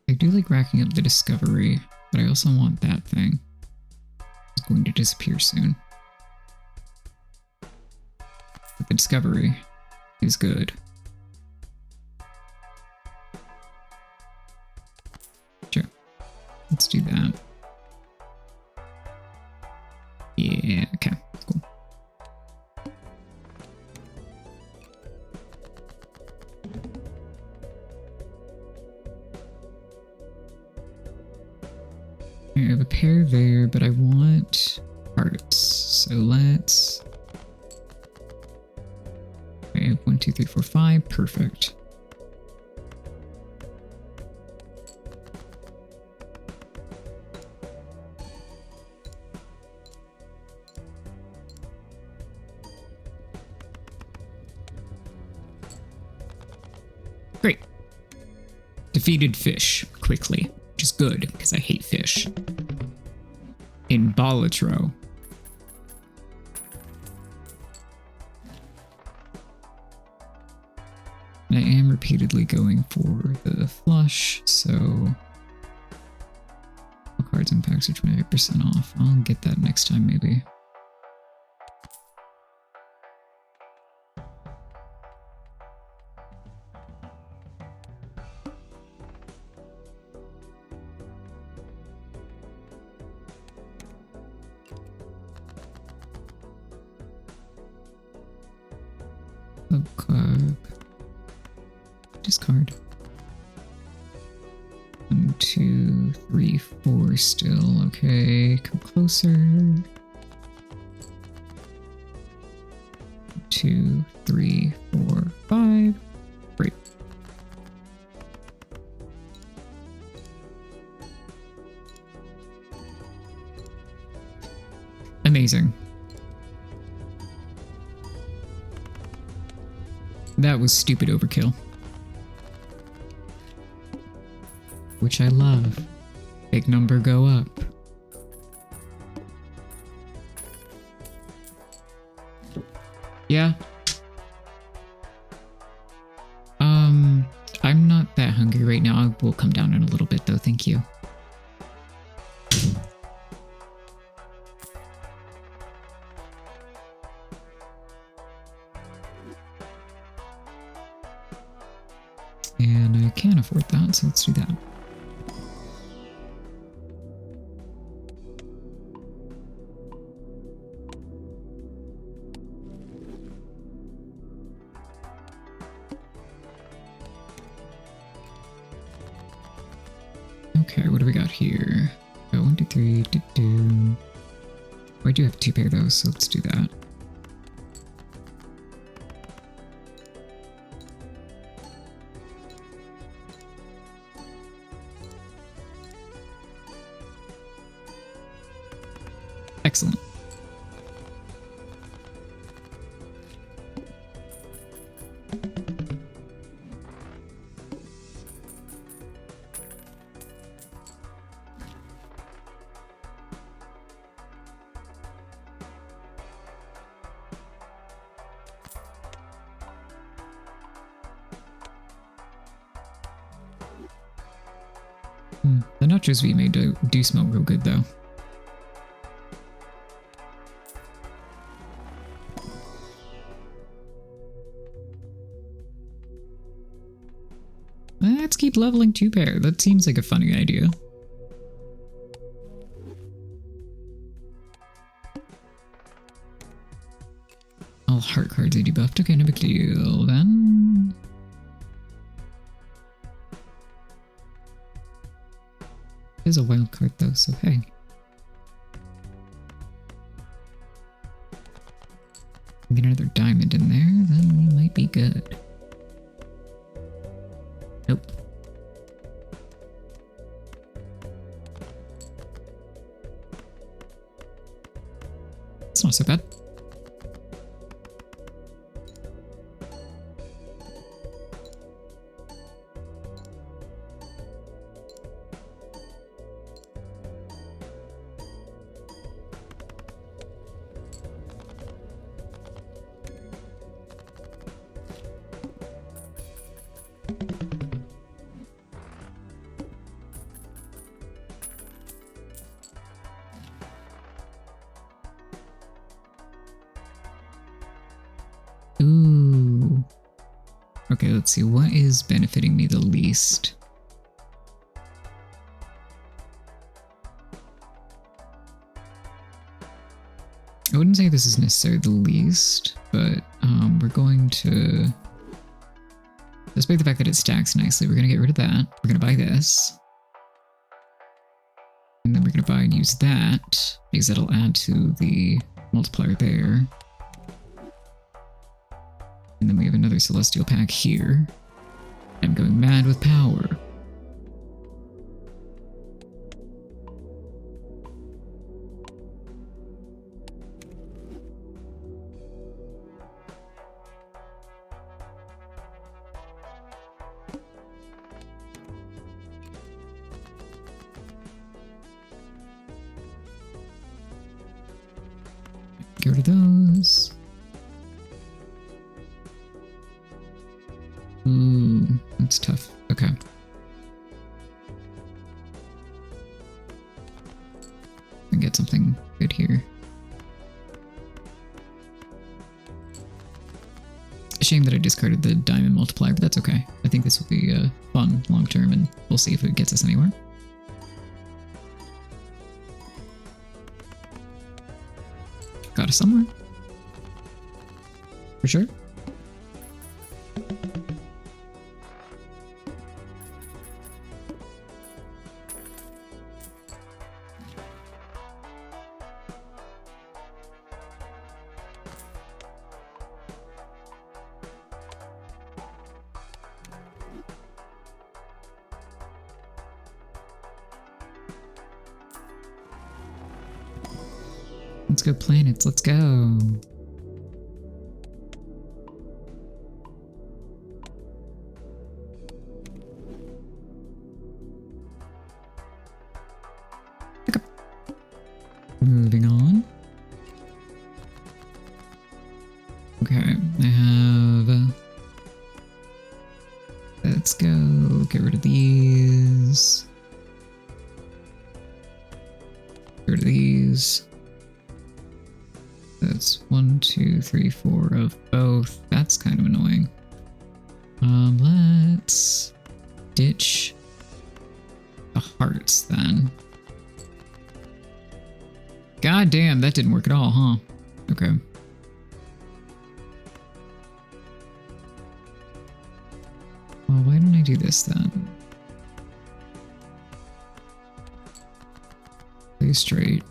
I do like racking up the discovery, but I also want that thing. It's going to disappear soon. But the discovery is good. Sure. Let's do that. I have a pair there, but I want hearts. So let's... I have 1, 2, 3, 4, 5. Perfect. Great. Defeated fish quickly, which is good because I hate fish. In Balatro. And I am repeatedly going for the flush, so all cards and packs are 25% off. I'll get that next time maybe. Club. Discard. 1, 2, 3, 4 still. Okay, come closer. 2, 3, 4, 5. Great. Amazing. That was stupid overkill. Which I love. Big number go up. Yeah. I'm not that hungry right now. I will come down in a little bit though, thank you. And I can afford that, so let's do that. Okay, what do we got here? Oh, 1, 2, 3, do. Oh, I do have 2 pair though, so let's do that. Excellent. The nachos we made do smell real good though. Let's keep leveling 2 pair. That seems like a funny idea. All heart cards are debuffed. Okay, no big deal then. It is a wild card though, so hey. Get another diamond in there, then we might be good. Nope. It's not so bad. Ooh. Okay, let's see. What is benefiting me the least? I wouldn't say this is necessarily the least, but we're going to... Despite the fact that it stacks nicely, we're going to get rid of that. We're going to buy this. And then we're going to buy and use that, because that'll add to the multiplier there. And then we have another Celestial Pack here. I'm going mad with power. Get rid of those. Ooh, that's tough. Okay. And get something good here. Shame that I discarded the diamond multiplier, but that's okay. I think this will be fun long term, and we'll see if it gets us anywhere. Got us somewhere. For sure. Let's go planets, let's go. Okay. Moving on. Okay, I have... let's go, get rid of these. Get rid of these. That's 1, 2, 3, 4 of both. That's kind of annoying. Let's ditch the hearts then. God damn, that didn't work at all, huh? Okay. Well, why don't I do this then? Play straight.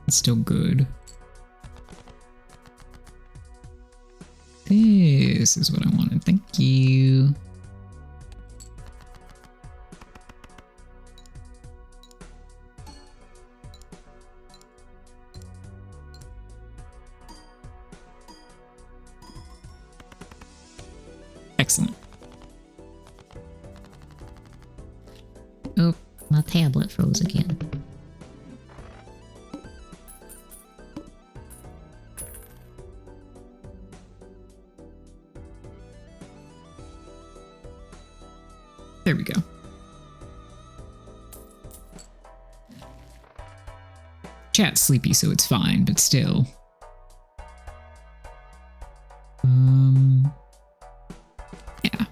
It's still good. This is what I wanted. Thank you. Excellent. Oh, my tablet froze again. There we go. Chat's sleepy, so it's fine, but still. Yeah.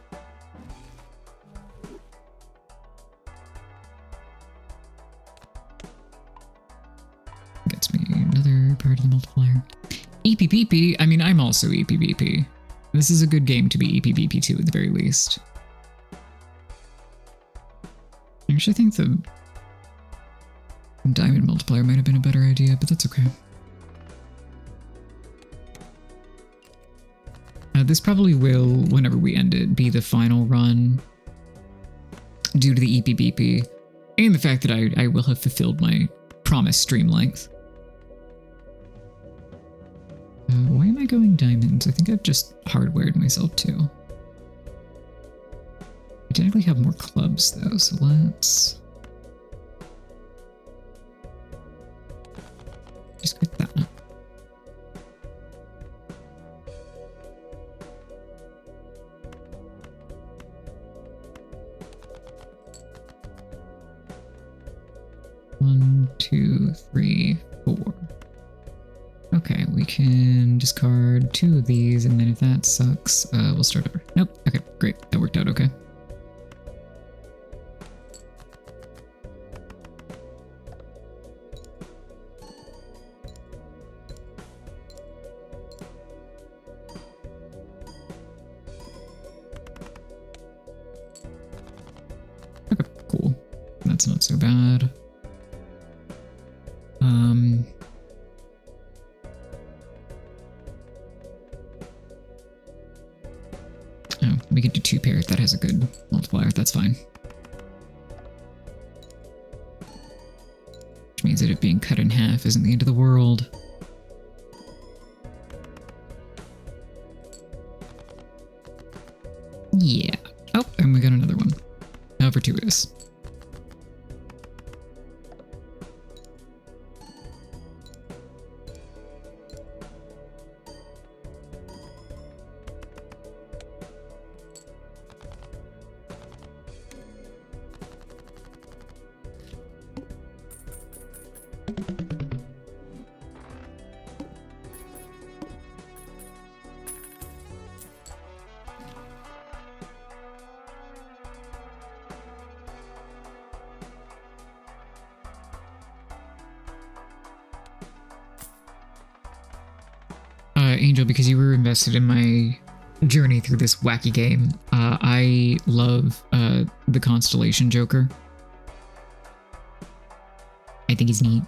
Gets me another part of the multiplier. EPBP, I mean, I'm also EPBP. This is a good game to be EPBP too, at the very least. I actually think the diamond multiplier might have been a better idea, but that's okay. This probably will, whenever we end it, be the final run due to the EPBP and the fact that I will have fulfilled my promised stream length. Why am I going diamonds? I think I've just hardwired myself too. I technically have more clubs though, so let's just quit that. One, two, three, four. Okay, we can discard 2 of these, and then if that sucks, we'll start over. Nope. Okay, great. That worked out okay. not so bad. Oh, we can do 2 pair. That has a good multiplier. That's fine. Which means that it being cut in half isn't the end of the world. Yeah. Oh, and we got another one. However, 2 is. Angel, because you were invested in my journey through this wacky game, I love the Constellation Joker. I think he's neat.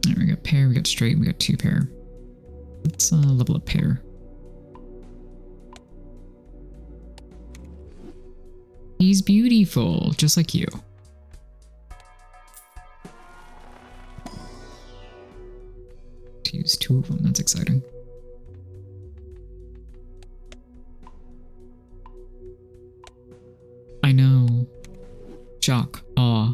Alright, we got pair, we got straight, we got 2 pair. Let's level up pair. He's beautiful, just like you. To use 2 of them, that's exciting. I know. Shock. Awe.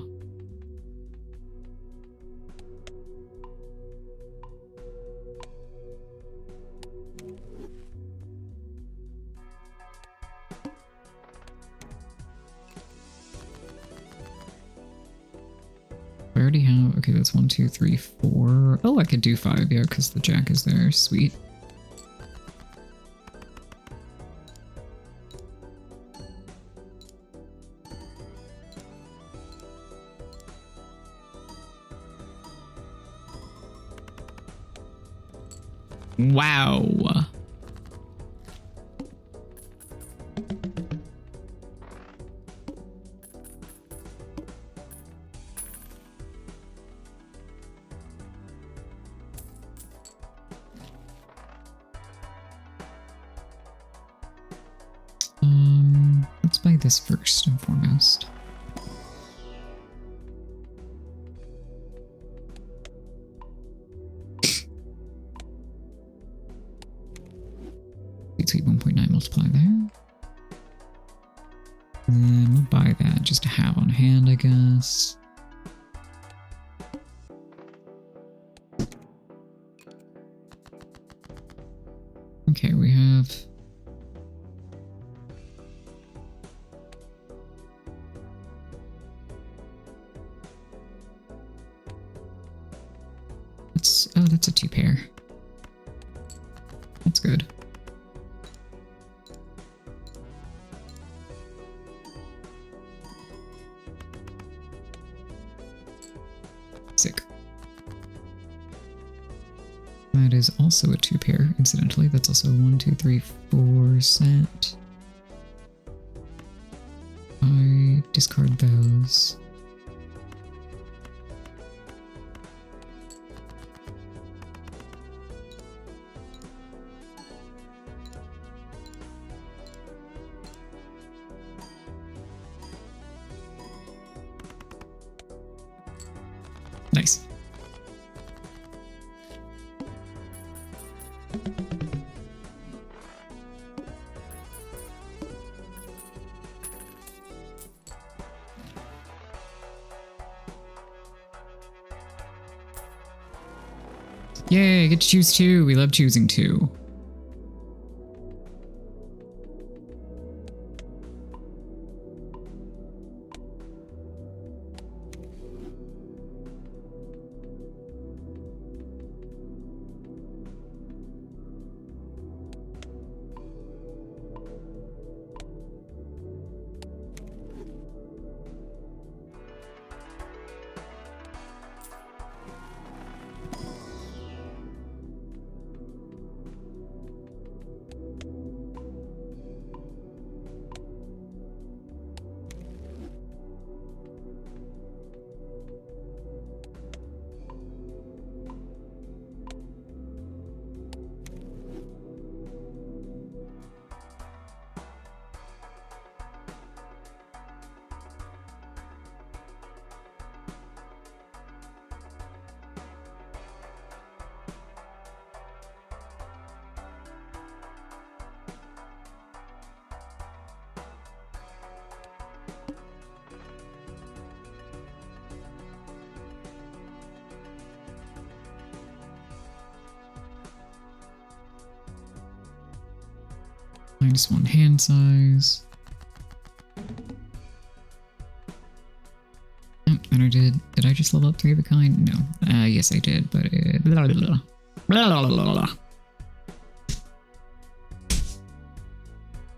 I already have, okay, that's 1, 2, 3, 4. Oh, I could do 5, yeah, because the jack is there. Sweet. Wow. Let's buy this first and foremost. Sweet 1.9 multiply there. And we'll buy that just to have on hand, I guess. Okay, we have... Oh, that's a 2 pair. That's good. Sick. That is also a 2 pair, incidentally. That's also 1, 2, 3, 4 set. I discard those. Nice. Yay, I get to choose 2. We love choosing 2. -1 hand size. Oh, and I did I just level up 3 of a kind? No. Yes, I did, but it... Blah, blah, blah. Blah, blah, blah, blah.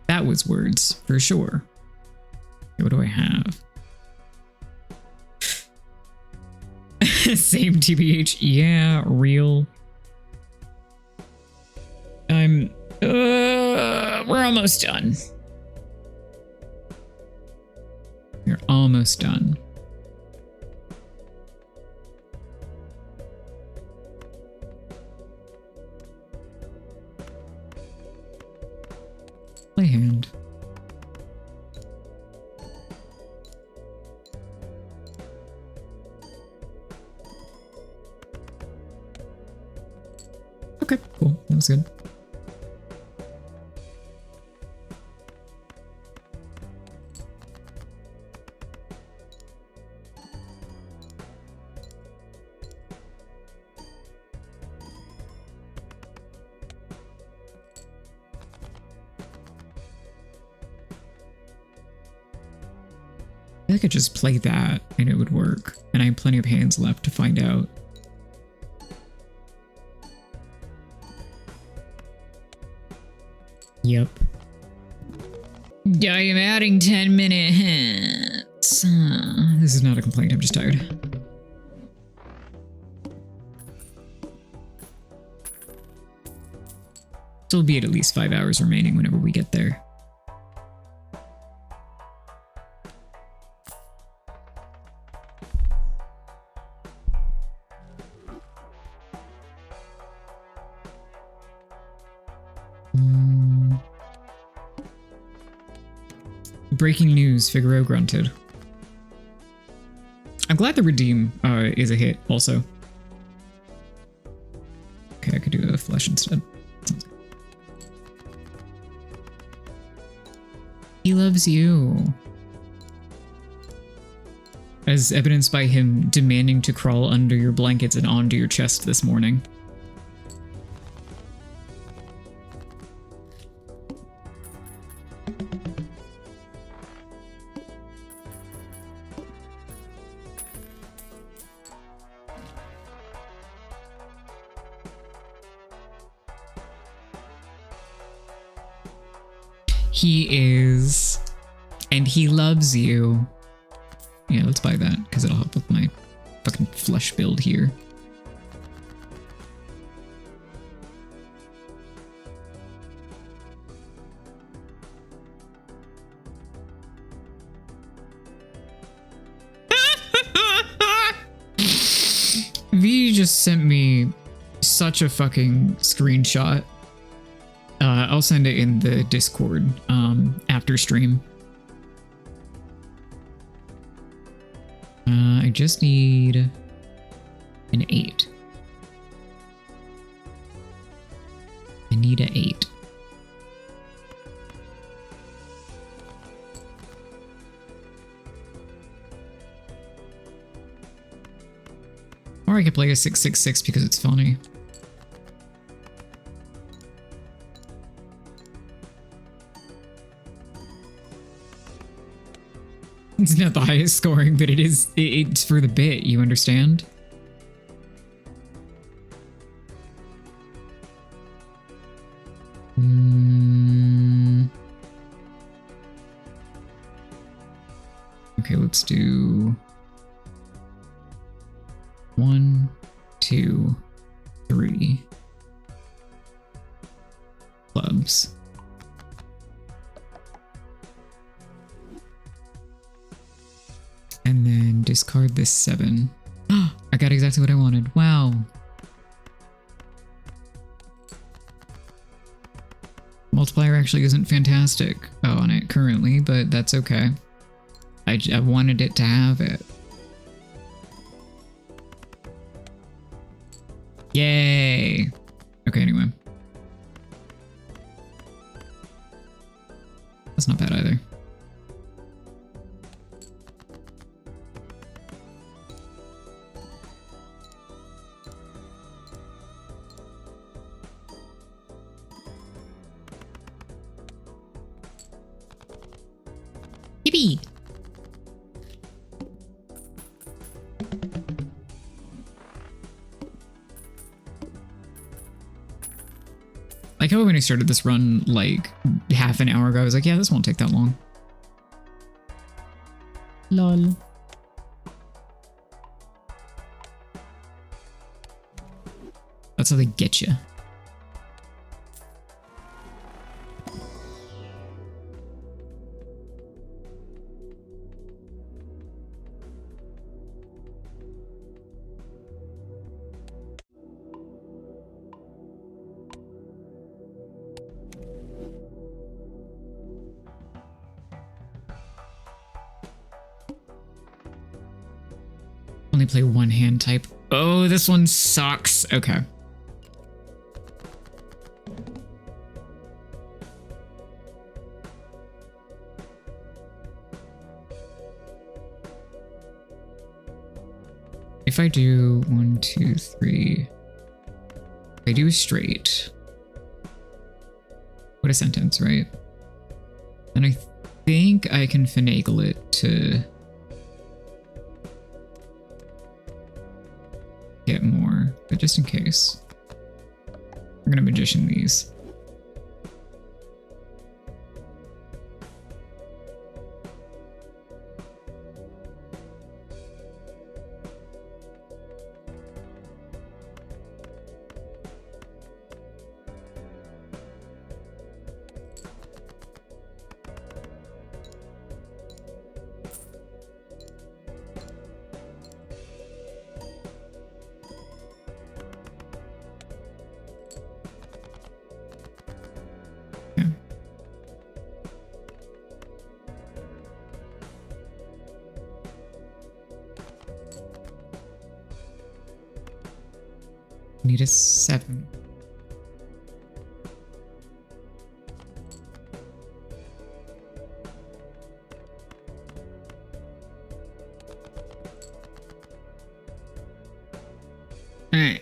That was words, for sure. Okay, what do I have? Same TBH. Yeah, real. We're almost done. We're almost done. Play hand. Okay, cool. That was good. I could just play that and it would work. And I have plenty of hands left to find out. Yep. I am adding 10-minute hints. This is not a complaint, I'm just tired. So it'll be at least 5 hours remaining whenever we get there. Breaking news, Figaro grunted. I'm glad the redeem is a hit also. Okay, I could do a flesh instead. Sounds good. He loves you. As evidenced by him demanding to crawl under your blankets and onto your chest this morning. He is, and he loves you. Yeah, let's buy that, because it'll help with my fucking flesh build here. V just sent me such a fucking screenshot. I'll send it in the Discord after stream. I just need an 8. I need an 8. Or I could play a 666 because it's funny. It's not the highest scoring, but it's for the bit, you understand? Okay, let's do 1, 2, 3 clubs. And then discard this 7. I got exactly what I wanted. Wow. Multiplier actually isn't fantastic on it currently, but that's okay. I wanted it to have it. Yay! Okay, anyway. That's not bad either. Yippee! Like how when I started this run like half an hour ago, I was like, yeah, this won't take that long. Lol. That's how they get you. Only play one hand type. Oh, this one sucks. Okay. If I do 1, 2, 3, if I do a straight, what a sentence, right? And I think I can finagle it to get more, but just in case, we're gonna magician these. Need a 7. All right.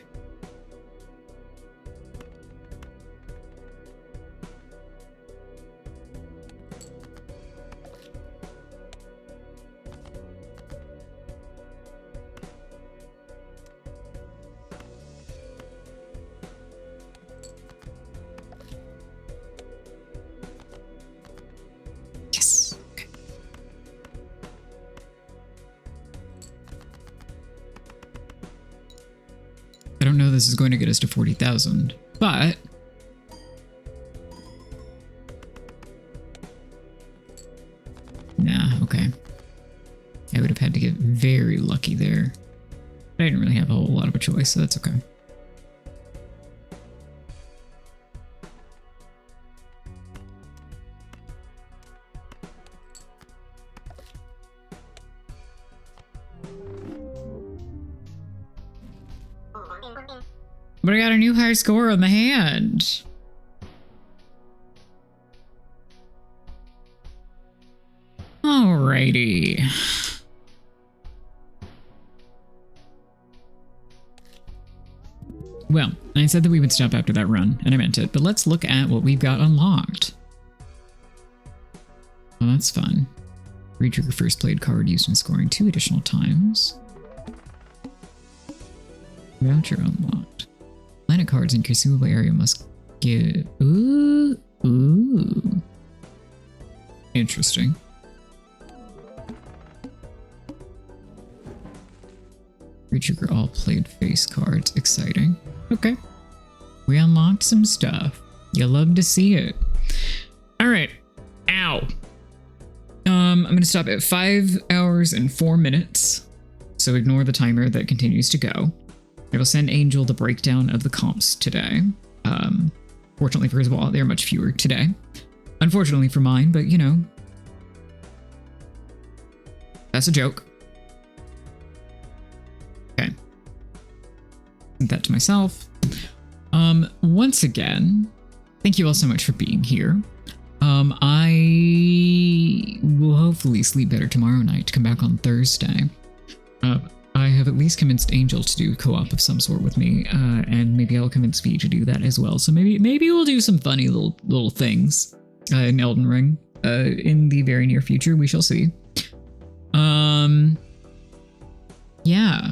I don't know this is going to get us to 40,000, but nah, okay. I would have had to get very lucky there. I didn't really have a whole lot of a choice, so that's okay. But I got a new high score on the hand. Alrighty. Well, I said that we would stop after that run, and I meant it, but let's look at what we've got unlocked. Well, that's fun. Retrigger first played card used in scoring 2 additional times. Voucher unlocked. Planet cards in consumable area must give. Ooh. Interesting. Retrigger all played face cards. Exciting. Okay. We unlocked some stuff. You love to see it. Alright. Ow. I'm gonna stop at 5 hours and 4 minutes. So ignore the timer that continues to go. I will send Angel the breakdown of the comps today. Fortunately for his wallet, there are much fewer today. Unfortunately for mine, but you know. That's a joke. Okay. Send that to myself. Once again, thank you all so much for being here. I will hopefully sleep better tomorrow night to come back on Thursday. I have at least convinced Angel to do co-op of some sort with me, and maybe I'll convince V to do that as well. So maybe we'll do some funny little things in Elden Ring. in the very near future. We shall see. Yeah.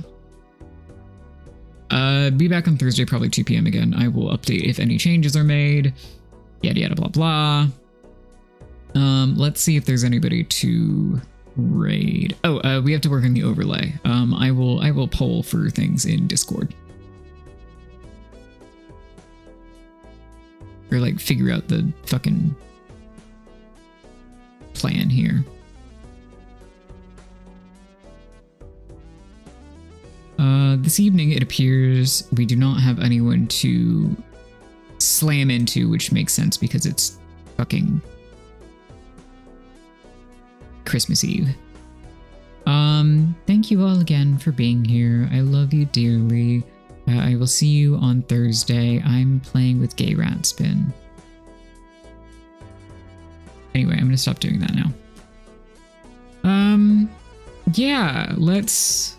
Be back on Thursday, probably 2 p.m. again. I will update if any changes are made. Yada yada blah blah. Let's see if there's anybody to raid. Oh, we have to work on the overlay. I will poll for things in Discord. Or like figure out the fucking plan here. This evening it appears we do not have anyone to slam into, which makes sense because it's fucking Christmas Eve. Thank you all again for being here. I love you dearly. I will see you on Thursday. I'm playing with Gay Rat Spin. Anyway, I'm gonna stop doing that now. Yeah, let's...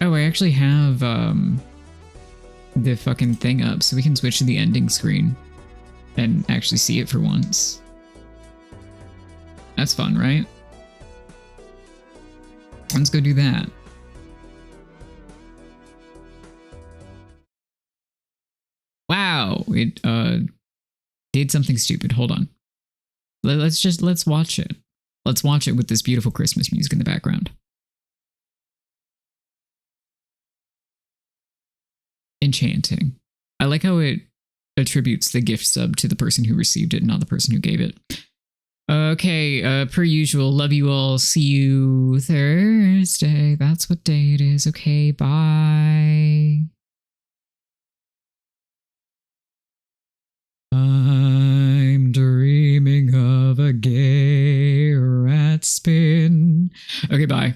Oh, I actually have, the fucking thing up, so we can switch to the ending screen and actually see it for once. That's fun, right? Let's go do that. Wow, it did something stupid. Hold on. Let's watch it. Let's watch it with this beautiful Christmas music in the background. Enchanting. I like how it attributes the gift sub to the person who received it, not the person who gave it. Okay, per usual, love you all. See you Thursday. That's what day it is. Okay, bye. I'm dreaming of a gay rat spin. Okay, bye.